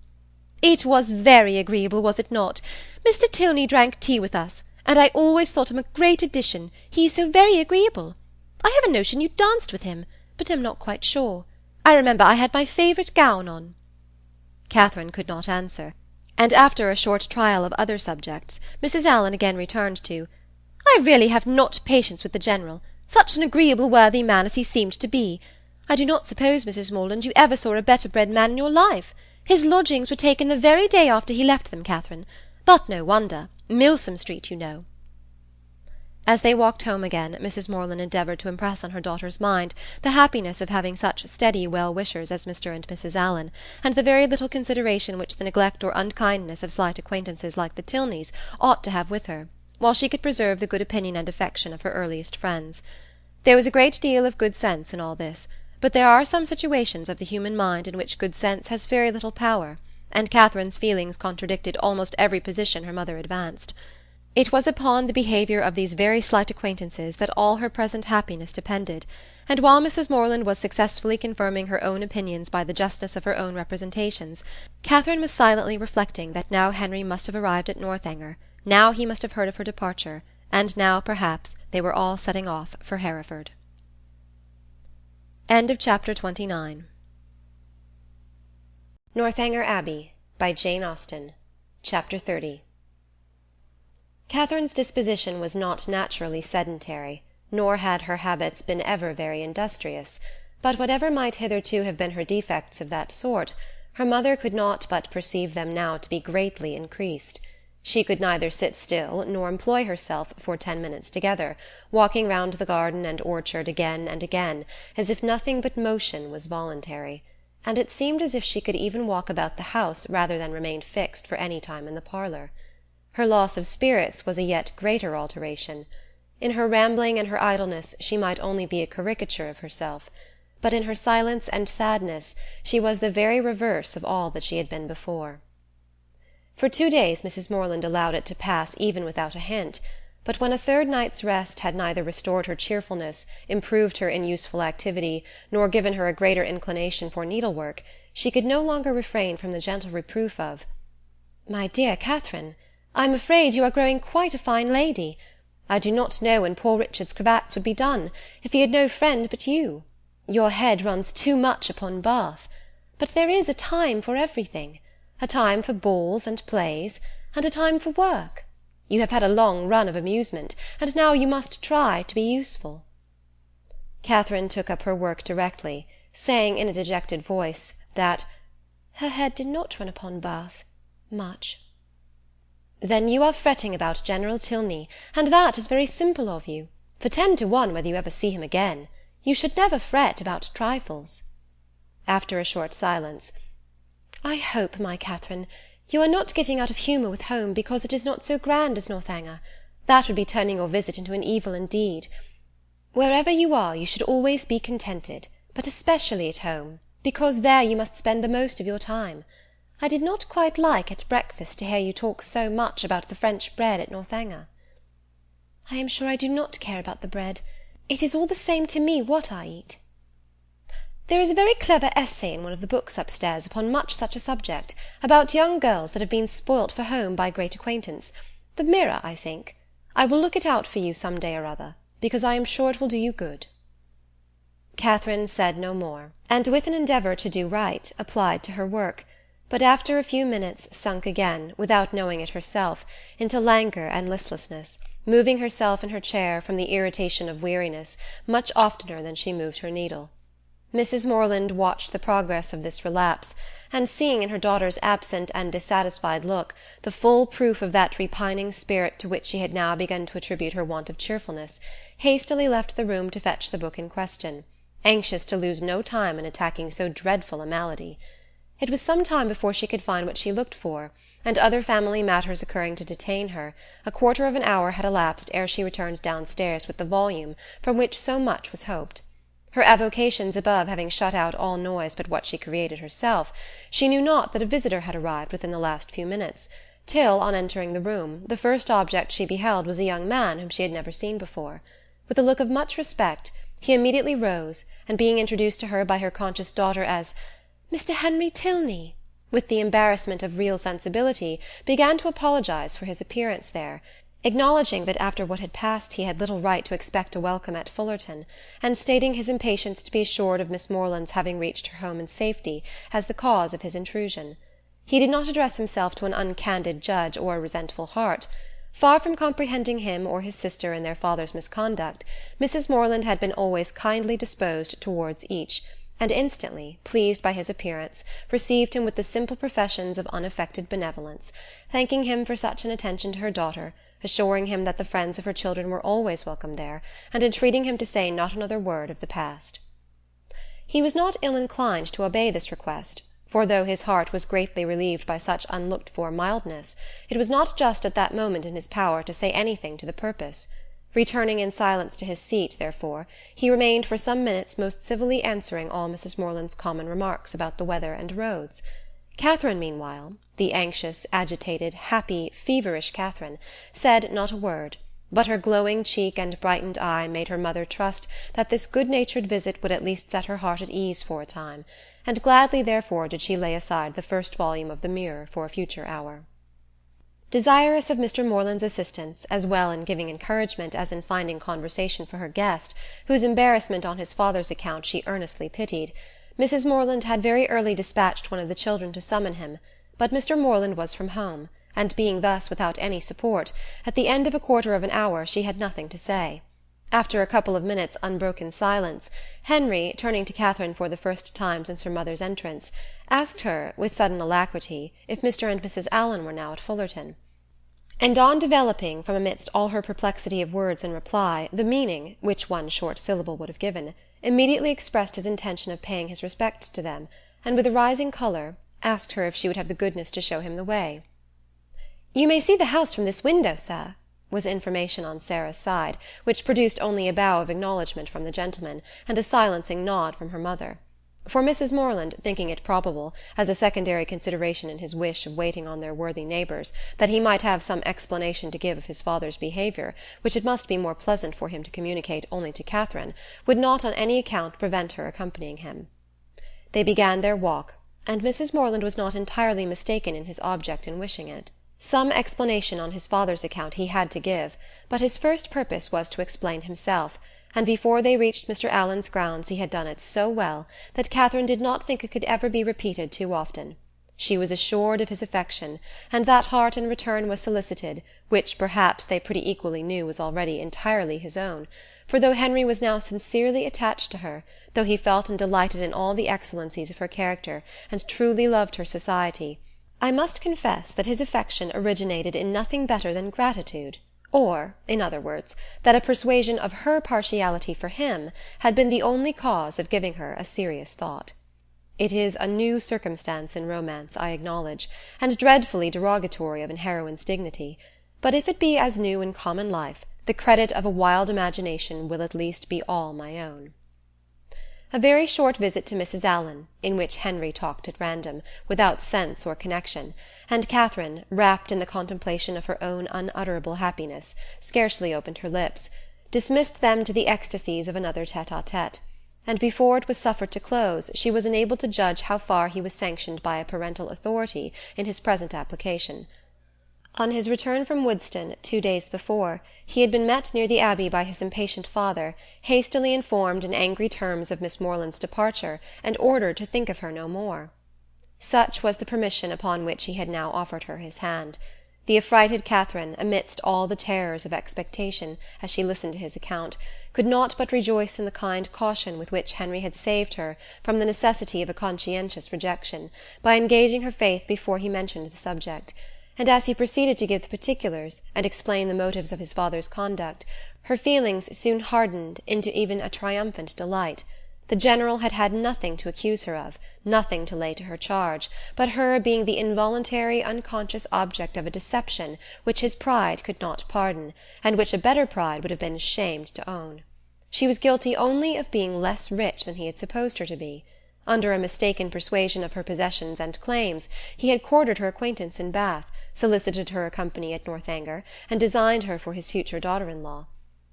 "It was very agreeable, was it not? Mr. Tilney drank tea with us, and I always thought him a great addition, he is so very agreeable. I have a notion you danced with him, but am not quite sure. I remember I had my favourite gown on." Catherine could not answer, and after a short trial of other subjects, Mrs. Allen again returned to, "I really have not patience with the General, such an agreeable worthy man as he seemed to be. I do not suppose, Mrs. Morland, you ever saw a better bred man in your life. His lodgings were taken the very day after he left them, Catherine. But no wonder. Milsom Street, you know." As they walked home again, Mrs. Morland endeavoured to impress on her daughter's mind the happiness of having such steady well-wishers as Mr. and Mrs. Allen, and the very little consideration which the neglect or unkindness of slight acquaintances like the Tilneys ought to have with her, while she could preserve the good opinion and affection of her earliest friends. There was a great deal of good sense in all this, but there are some situations of the human mind in which good sense has very little power, and Catherine's feelings contradicted almost every position her mother advanced. It was upon the behaviour of these very slight acquaintances that all her present happiness depended, and while Mrs. Morland was successfully confirming her own opinions by the justness of her own representations, Catherine was silently reflecting that now Henry must have arrived at Northanger, now he must have heard of her departure, and now, perhaps, they were all setting off for Hereford. Chapter 29. Northanger Abbey, by Jane Austen. Chapter 30. Catherine's disposition was not naturally sedentary, nor had her habits been ever very industrious, but whatever might hitherto have been her defects of that sort, her mother could not but perceive them now to be greatly increased. She could neither sit still nor employ herself for 10 minutes together, walking round the garden and orchard again and again, as if nothing but motion was voluntary, and it seemed as if she could even walk about the house rather than remain fixed for any time in the parlour. Her loss of spirits was a yet greater alteration. In her rambling and her idleness she might only be a caricature of herself, but in her silence and sadness she was the very reverse of all that she had been before. For 2 days Mrs. Morland allowed it to pass even without a hint, but when a third night's rest had neither restored her cheerfulness, improved her in useful activity, nor given her a greater inclination for needlework, she could no longer refrain from the gentle reproof of, "My dear Catherine, I am afraid you are growing quite a fine lady. I do not know when poor Richard's cravats would be done, if he had no friend but you. Your head runs too much upon Bath. But there is a time for everything, a time for balls and plays, and a time for work. You have had a long run of amusement, and now you must try to be useful." Catherine took up her work directly, saying in a dejected voice that "her head did not run upon Bath much." "Then you are fretting about General Tilney, and that is very simple of you, for 10 to 1 whether you ever see him again. You should never fret about trifles." After a short silence, "I hope, my Catherine, you are not getting out of humour with home because it is not so grand as Northanger. That would be turning your visit into an evil indeed. Wherever you are, you should always be contented, but especially at home, because there you must spend the most of your time. I did not quite like at breakfast to hear you talk so much about the French bread at Northanger." "I am sure I do not care about the bread. It is all the same to me what I eat." "There is a very clever essay in one of the books upstairs upon much such a subject, about young girls that have been spoilt for home by great acquaintance. The Mirror, I think. I will look it out for you some day or other, because I am sure it will do you good." Catherine said no more, and with an endeavour to do right, applied to her work, but after a few minutes sunk again, without knowing it herself, into languor and listlessness, moving herself in her chair, from the irritation of weariness, much oftener than she moved her needle. Mrs. Morland watched the progress of this relapse, and seeing in her daughter's absent and dissatisfied look the full proof of that repining spirit to which she had now begun to attribute her want of cheerfulness, hastily left the room to fetch the book in question, anxious to lose no time in attacking so dreadful a malady. It was some time before she could find what she looked for, and other family matters occurring to detain her, a quarter of an hour had elapsed ere she returned downstairs with the volume from which so much was hoped. Her avocations above having shut out all noise but what she created herself, she knew not that a visitor had arrived within the last few minutes, till, on entering the room, the first object she beheld was a young man whom she had never seen before. With a look of much respect, he immediately rose, and being introduced to her by her conscious daughter as "Mr. Henry Tilney," with the embarrassment of real sensibility, began to apologize for his appearance there, acknowledging that after what had passed he had little right to expect a welcome at Fullerton, and stating his impatience to be assured of Miss Morland's having reached her home in safety as the cause of his intrusion. He did not address himself to an uncandid judge or a resentful heart. Far from comprehending him or his sister in their father's misconduct, Mrs. Morland had been always kindly disposed towards each, and instantly, pleased by his appearance, received him with the simple professions of unaffected benevolence, thanking him for such an attention to her daughter, assuring him that the friends of her children were always welcome there, and entreating him to say not another word of the past. He was not ill inclined to obey this request, for though his heart was greatly relieved by such unlooked-for mildness, it was not just at that moment in his power to say anything to the purpose. Returning in silence to his seat, therefore, he remained for some minutes most civilly answering all Mrs. Morland's common remarks about the weather and roads. Catherine, meanwhile, the anxious, agitated, happy, feverish Catherine, said not a word, but her glowing cheek and brightened eye made her mother trust that this good-natured visit would at least set her heart at ease for a time, and gladly therefore did she lay aside the first volume of the Mirror for a future hour. Desirous of Mr. Morland's assistance, as well in giving encouragement as in finding conversation for her guest, whose embarrassment on his father's account she earnestly pitied, Mrs. Morland had very early dispatched one of the children to summon him, but Mr. Morland was from home, and being thus without any support, at the end of a quarter of an hour she had nothing to say. After a couple of minutes' unbroken silence, Henry, turning to Catherine for the first time since her mother's entrance, asked her, with sudden alacrity, if Mr. and Mrs. Allen were now at Fullerton. And on developing, from amidst all her perplexity of words in reply, the meaning, which one short syllable would have given, immediately expressed his intention of paying his respects to them, and with a rising colour, asked her if she would have the goodness to show him the way. "You may see the house from this window, sir," was information on Sarah's side, which produced only a bow of acknowledgment from the gentleman, and a silencing nod from her mother. For Mrs. Morland, thinking it probable, as a secondary consideration in his wish of waiting on their worthy neighbours, that he might have some explanation to give of his father's behaviour, which it must be more pleasant for him to communicate only to Catherine, would not on any account prevent her accompanying him. They began their walk, and Mrs. Morland was not entirely mistaken in his object in wishing it. Some explanation on his father's account he had to give, but his first purpose was to explain himself, and before they reached Mr. Allen's grounds he had done it so well that Catherine did not think it could ever be repeated too often. She was assured of his affection, and that heart in return was solicited, which perhaps they pretty equally knew was already entirely his own, for though Henry was now sincerely attached to her, though he felt and delighted in all the excellencies of her character, and truly loved her society, I must confess that his affection originated in nothing better than gratitude, or, in other words, that a persuasion of her partiality for him had been the only cause of giving her a serious thought. It is a new circumstance in romance, I acknowledge, and dreadfully derogatory of an heroine's dignity, but if it be as new in common life, the credit of a wild imagination will at least be all my own. A very short visit to Mrs. Allen, in which Henry talked at random, without sense or connection, and Catherine, wrapped in the contemplation of her own unutterable happiness, scarcely opened her lips, dismissed them to the ecstasies of another tête-à-tête, and before it was suffered to close she was enabled to judge how far he was sanctioned by a parental authority in his present application. On his return from Woodston, 2 days before, he had been met near the Abbey by his impatient father, hastily informed in angry terms of Miss Morland's departure, and ordered to think of her no more. Such was the permission upon which he had now offered her his hand. The affrighted Catherine, amidst all the terrors of expectation, as she listened to his account, could not but rejoice in the kind caution with which Henry had saved her from the necessity of a conscientious rejection, by engaging her faith before he mentioned the subject; and as he proceeded to give the particulars, and explain the motives of his father's conduct, her feelings soon hardened into even a triumphant delight. The General had had nothing to accuse her of, nothing to lay to her charge, but her being the involuntary, unconscious object of a deception which his pride could not pardon, and which a better pride would have been ashamed to own. She was guilty only of being less rich than he had supposed her to be. Under a mistaken persuasion of her possessions and claims, he had courted her acquaintance in Bath, solicited her company at Northanger, and designed her for his future daughter-in-law.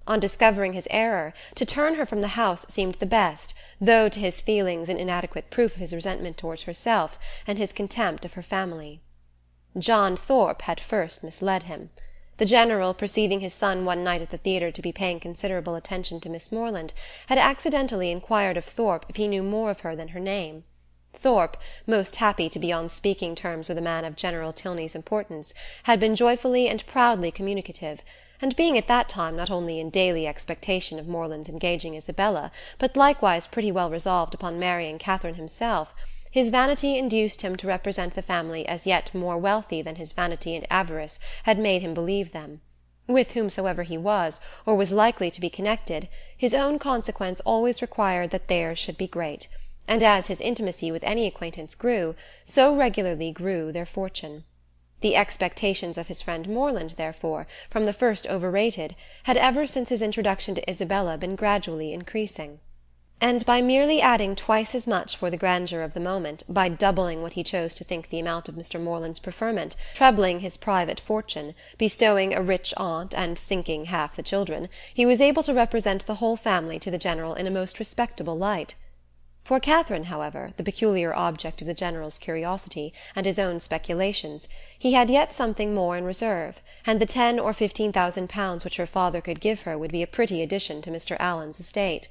On discovering his error, to turn her from the house seemed the best, though to his feelings an inadequate proof of his resentment towards herself and his contempt of her family. John Thorpe had first misled him. The General, perceiving his son one night at the theatre to be paying considerable attention to Miss Morland, had accidentally inquired of Thorpe if he knew more of her than her name. Thorpe, most happy to be on speaking terms with a man of General Tilney's importance, had been joyfully and proudly communicative, and being at that time not only in daily expectation of Morland's engaging Isabella, but likewise pretty well resolved upon marrying Catherine himself, his vanity induced him to represent the family as yet more wealthy than his vanity and avarice had made him believe them. With whomsoever he was, or was likely to be connected, his own consequence always required that theirs should be great, and as his intimacy with any acquaintance grew, so regularly grew their fortune. The expectations of his friend Morland, therefore, from the first overrated, had ever since his introduction to Isabella been gradually increasing. And by merely adding twice as much for the grandeur of the moment, by doubling what he chose to think the amount of Mr. Morland's preferment, trebling his private fortune, bestowing a rich aunt, and sinking half the children, he was able to represent the whole family to the General in a most respectable light. For Catherine, however, the peculiar object of the General's curiosity, and his own speculations, he had yet something more in reserve, and the 10,000 or 15,000 pounds which her father could give her would be a pretty addition to Mr. Allen's estate.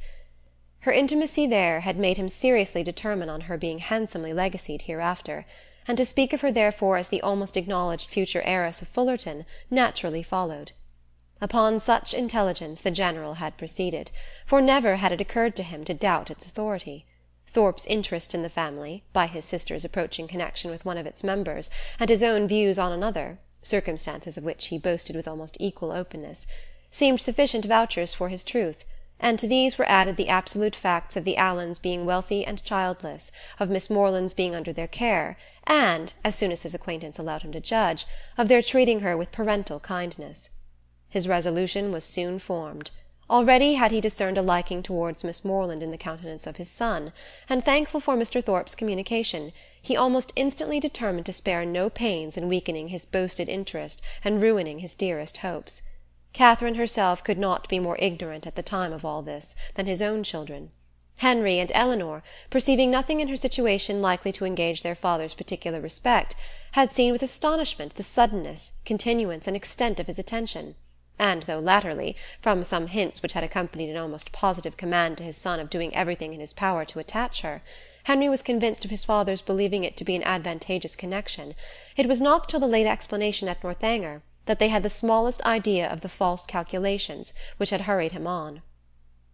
Her intimacy there had made him seriously determine on her being handsomely legacied hereafter, and to speak of her therefore as the almost acknowledged future heiress of Fullerton naturally followed. Upon such intelligence the General had proceeded, for never had it occurred to him to doubt its authority. Thorpe's interest in the family, by his sister's approaching connection with one of its members, and his own views on another, circumstances of which he boasted with almost equal openness, seemed sufficient vouchers for his truth, and to these were added the absolute facts of the Allens being wealthy and childless, of Miss Morland's being under their care, and, as soon as his acquaintance allowed him to judge, of their treating her with parental kindness. His resolution was soon formed. Already had he discerned a liking towards Miss Morland in the countenance of his son, and, thankful for Mr. Thorpe's communication, he almost instantly determined to spare no pains in weakening his boasted interest and ruining his dearest hopes. Catherine herself could not be more ignorant at the time of all this than his own children. Henry and Eleanor, perceiving nothing in her situation likely to engage their father's particular respect, had seen with astonishment the suddenness, continuance, and extent of his attention, and though latterly, from some hints which had accompanied an almost positive command to his son of doing everything in his power to attach her, Henry was convinced of his father's believing it to be an advantageous connection, it was not till the late explanation at Northanger that they had the smallest idea of the false calculations which had hurried him on.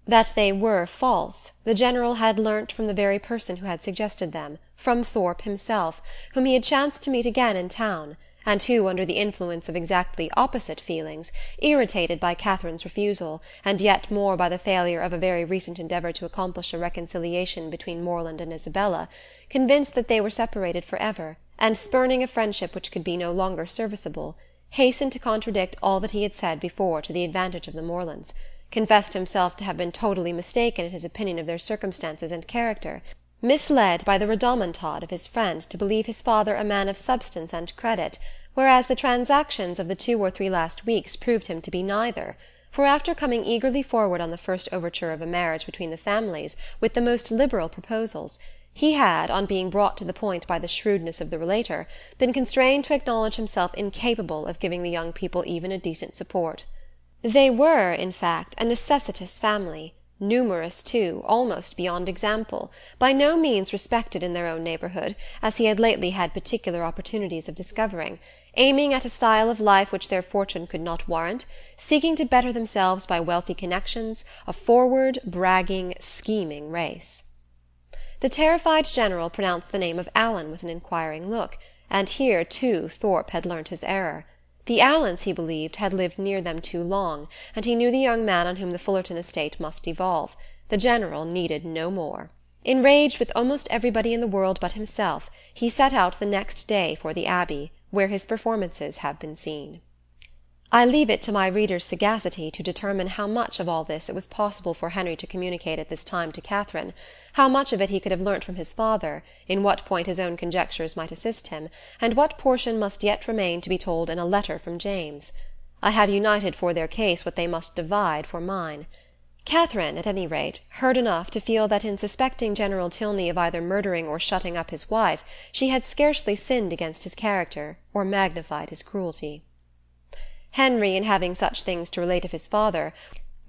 That they were false, the General had learnt from the very person who had suggested them, from Thorpe himself, whom he had chanced to meet again in town, and who, under the influence of exactly opposite feelings, irritated by Catherine's refusal, and yet more by the failure of a very recent endeavour to accomplish a reconciliation between Morland and Isabella, convinced that they were separated for ever, and spurning a friendship which could be no longer serviceable, hastened to contradict all that he had said before to the advantage of the Morlands, confessed himself to have been totally mistaken in his opinion of their circumstances and character, misled by the rhodomontade of his friend to believe his father a man of substance and credit, whereas the transactions of the 2 or 3 last weeks proved him to be neither, for after coming eagerly forward on the first overture of a marriage between the families with the most liberal proposals, he had, on being brought to the point by the shrewdness of the relator, been constrained to acknowledge himself incapable of giving the young people even a decent support. They were, in fact, a necessitous family, numerous too, almost beyond example, by no means respected in their own neighbourhood, as he had lately had particular opportunities of discovering, aiming at a style of life which their fortune could not warrant, seeking to better themselves by wealthy connections, a forward, bragging, scheming race. The terrified General pronounced the name of Allen with an inquiring look, and here too Thorpe had learnt his error. The Allens, he believed, had lived near them too long, and he knew the young man on whom the Fullerton estate must devolve. The General needed no more. Enraged with almost everybody in the world but himself, he set out the next day for the Abbey, where his performances have been seen. I leave it to my reader's sagacity to determine how much of all this it was possible for Henry to communicate at this time to Catherine, how much of it he could have learnt from his father, in what point his own conjectures might assist him, and what portion must yet remain to be told in a letter from James. I have united for their case what they must divide for mine. Catherine, at any rate, heard enough to feel that in suspecting General Tilney of either murdering or shutting up his wife, she had scarcely sinned against his character, or magnified his cruelty. Henry, in having such things to relate of his father,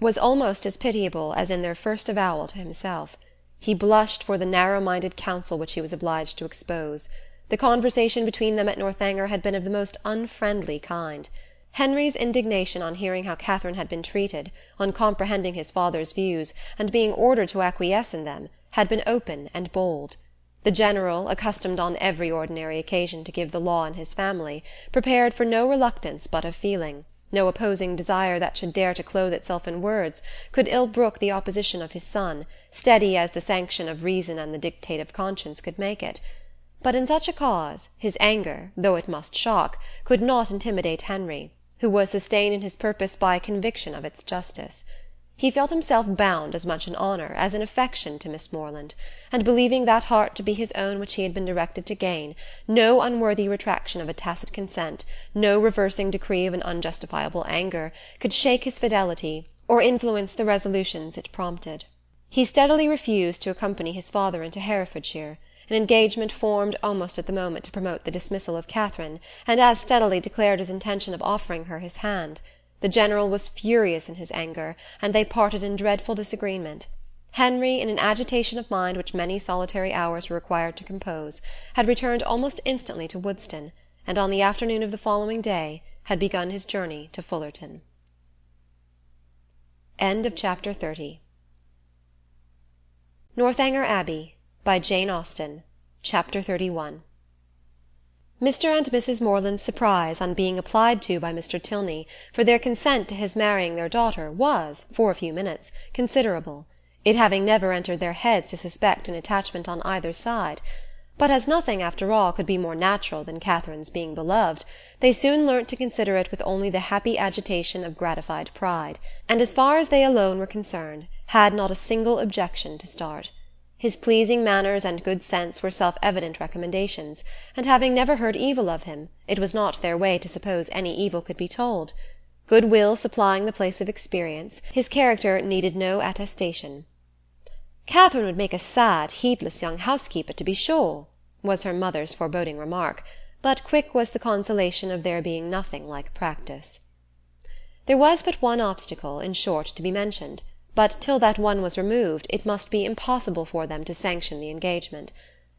was almost as pitiable as in their first avowal to himself. He blushed for the narrow-minded counsel which he was obliged to expose. The conversation between them at Northanger had been of the most unfriendly kind. Henry's indignation on hearing how Catherine had been treated, on comprehending his father's views, and being ordered to acquiesce in them, had been open and bold. The General, accustomed on every ordinary occasion to give the law in his family, prepared for no reluctance but of feeling, no opposing desire that should dare to clothe itself in words, could ill brook the opposition of his son, steady as the sanction of reason and the dictate of conscience could make it. But in such a cause, his anger, though it must shock, could not intimidate Henry, who was sustained in his purpose by a conviction of its justice. He felt himself bound as much in honour as in affection to Miss Morland, and believing that heart to be his own which he had been directed to gain, no unworthy retraction of a tacit consent, no reversing decree of an unjustifiable anger, could shake his fidelity, or influence the resolutions it prompted. He steadily refused to accompany his father into Herefordshire, an engagement formed almost at the moment to promote the dismissal of Catherine, and as steadily declared his intention of offering her his hand. The General was furious in his anger, and they parted in dreadful disagreement. Henry, in an agitation of mind which many solitary hours were required to compose, had returned almost instantly to Woodston, and on the afternoon of the following day had begun his journey to Fullerton. Chapter 30. Northanger Abbey, by Jane Austen. Chapter 31. Mr. and Mrs. Morland's surprise on being applied to by Mr. Tilney for their consent to his marrying their daughter was, for a few minutes, considerable, it having never entered their heads to suspect an attachment on either side; but as nothing, after all, could be more natural than Catherine's being beloved, they soon learnt to consider it with only the happy agitation of gratified pride, and as far as they alone were concerned, had not a single objection to start. His pleasing manners and good sense were self-evident recommendations, and having never heard evil of him, it was not their way to suppose any evil could be told. Good-will supplying the place of experience, his character needed no attestation. "Catherine would make a sad, heedless young housekeeper, to be sure," was her mother's foreboding remark, but quick was the consolation of there being nothing like practice. There was but one obstacle, in short, to be mentioned, but till that one was removed it must be impossible for them to sanction the engagement.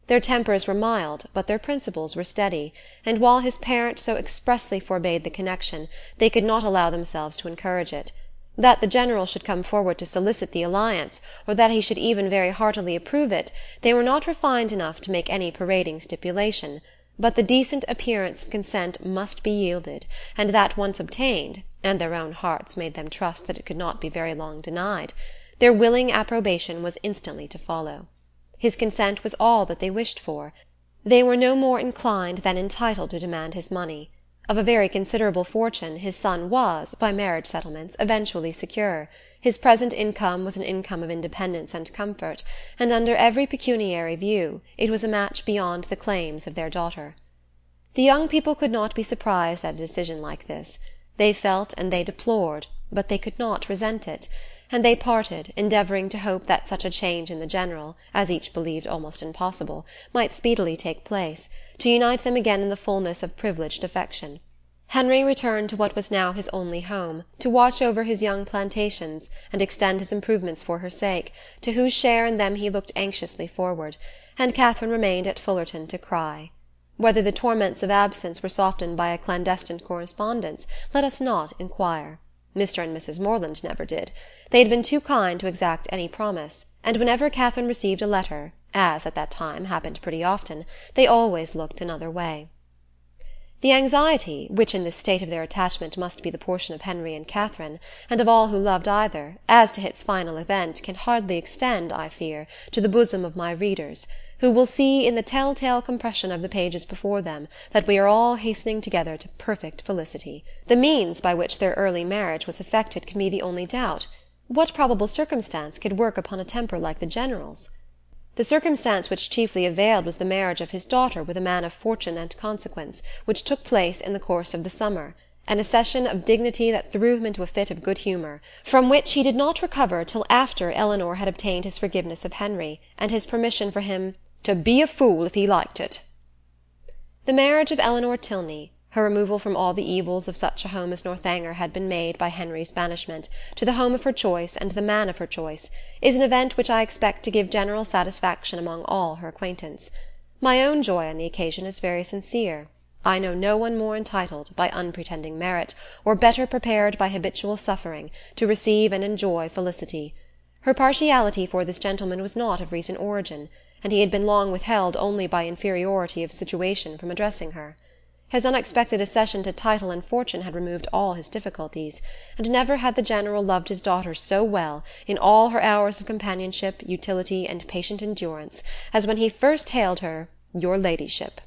Their tempers were mild, but their principles were steady, and while his parent so expressly forbade the connection, they could not allow themselves to encourage it. That the General should come forward to solicit the alliance, or that he should even very heartily approve it, they were not refined enough to make any parading stipulation, but the decent appearance of consent must be yielded, and that once obtained, and their own hearts made them trust that it could not be very long denied, their willing approbation was instantly to follow. His consent was all that they wished for. They were no more inclined than entitled to demand his money. Of a very considerable fortune his son was, by marriage settlements, eventually secure. His present income was an income of independence and comfort, and under every pecuniary view it was a match beyond the claims of their daughter. The young people could not be surprised at a decision like this. They felt and they deplored, but they could not resent it, and they parted, endeavouring to hope that such a change in the General, as each believed almost impossible, might speedily take place, to unite them again in the fullness of privileged affection. Henry returned to what was now his only home, to watch over his young plantations, and extend his improvements for her sake, to whose share in them he looked anxiously forward, and Catherine remained at Fullerton to cry. Whether the torments of absence were softened by a clandestine correspondence, let us not inquire. Mr. and Mrs. Morland never did. They had been too kind to exact any promise, and whenever Catherine received a letter, as at that time happened pretty often, they always looked another way. The anxiety, which in this state of their attachment must be the portion of Henry and Catherine, and of all who loved either, as to its final event, can hardly extend, I fear, to the bosom of my readers, who will see in the tell-tale compression of the pages before them that we are all hastening together to perfect felicity. The means by which their early marriage was effected can be the only doubt. What probable circumstance could work upon a temper like the General's? The circumstance which chiefly availed was the marriage of his daughter with a man of fortune and consequence, which took place in the course of the summer, an accession of dignity that threw him into a fit of good humour, from which he did not recover till after Eleanor had obtained his forgiveness of Henry, and his permission for him to be a fool if he liked it. The marriage of Eleanor Tilney, her removal from all the evils of such a home as Northanger had been made by Henry's banishment, to the home of her choice and the man of her choice, is an event which I expect to give general satisfaction among all her acquaintance. My own joy on the occasion is very sincere. I know no one more entitled, by unpretending merit, or better prepared by habitual suffering, to receive and enjoy felicity. Her partiality for this gentleman was not of recent origin, and he had been long withheld only by inferiority of situation from addressing her. His unexpected accession to title and fortune had removed all his difficulties, and never had the General loved his daughter so well, in all her hours of companionship, utility, and patient endurance, as when he first hailed her "Your Ladyship."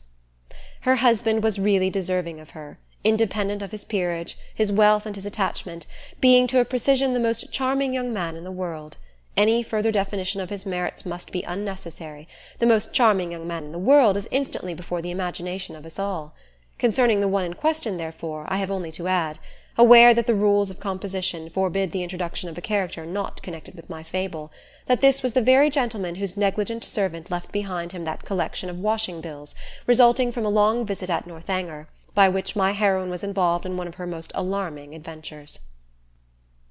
Her husband was really deserving of her, independent of his peerage, his wealth, and his attachment, being to a precision the most charming young man in the world. Any further definition of his merits must be unnecessary. The most charming young man in the world is instantly before the imagination of us all. Concerning the one in question, therefore, I have only to add, aware that the rules of composition forbid the introduction of a character not connected with my fable, that this was the very gentleman whose negligent servant left behind him that collection of washing bills, resulting from a long visit at Northanger, by which my heroine was involved in one of her most alarming adventures.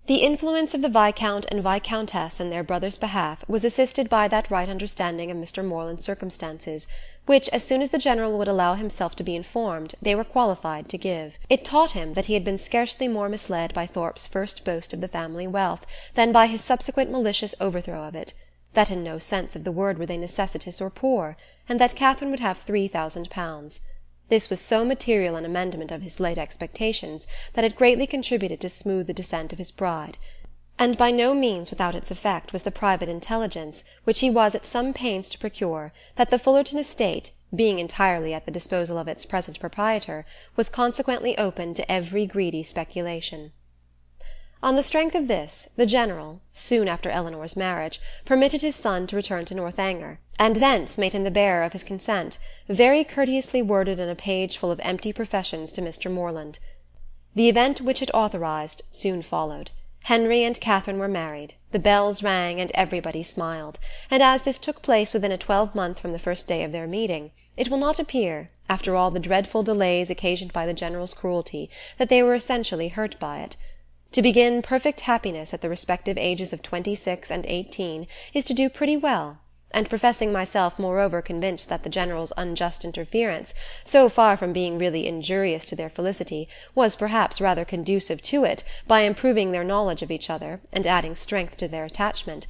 The influence of the Viscount and Viscountess in their brother's behalf was assisted by that right understanding of Mr. Morland's circumstances, which, as soon as the General would allow himself to be informed, they were qualified to give. It taught him that he had been scarcely more misled by Thorpe's first boast of the family wealth than by his subsequent malicious overthrow of it, that in no sense of the word were they necessitous or poor, and that Catherine would have £3,000. This was so material an amendment of his late expectations that it greatly contributed to smooth the descent of his pride. And by no means without its effect was the private intelligence, which he was at some pains to procure, that the Fullerton estate, being entirely at the disposal of its present proprietor, was consequently open to every greedy speculation. On the strength of this, the General, soon after Eleanor's marriage, permitted his son to return to Northanger, and thence made him the bearer of his consent, very courteously worded in a page full of empty professions to Mr. Morland. The event which it authorized soon followed. Henry and Catherine were married, the bells rang, and everybody smiled, and as this took place within a 12-month from the first day of their meeting, it will not appear, after all the dreadful delays occasioned by the General's cruelty, that they were essentially hurt by it. To begin perfect happiness at the respective ages of 26 and 18 is to do pretty well, and professing myself moreover convinced that the General's unjust interference, so far from being really injurious to their felicity, was perhaps rather conducive to it, by improving their knowledge of each other, and adding strength to their attachment,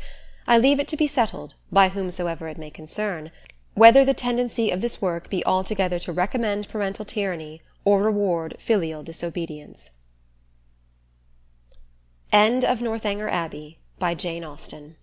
I leave it to be settled, by whomsoever it may concern, whether the tendency of this work be altogether to recommend parental tyranny, or reward filial disobedience. End of Northanger Abbey, by Jane Austen.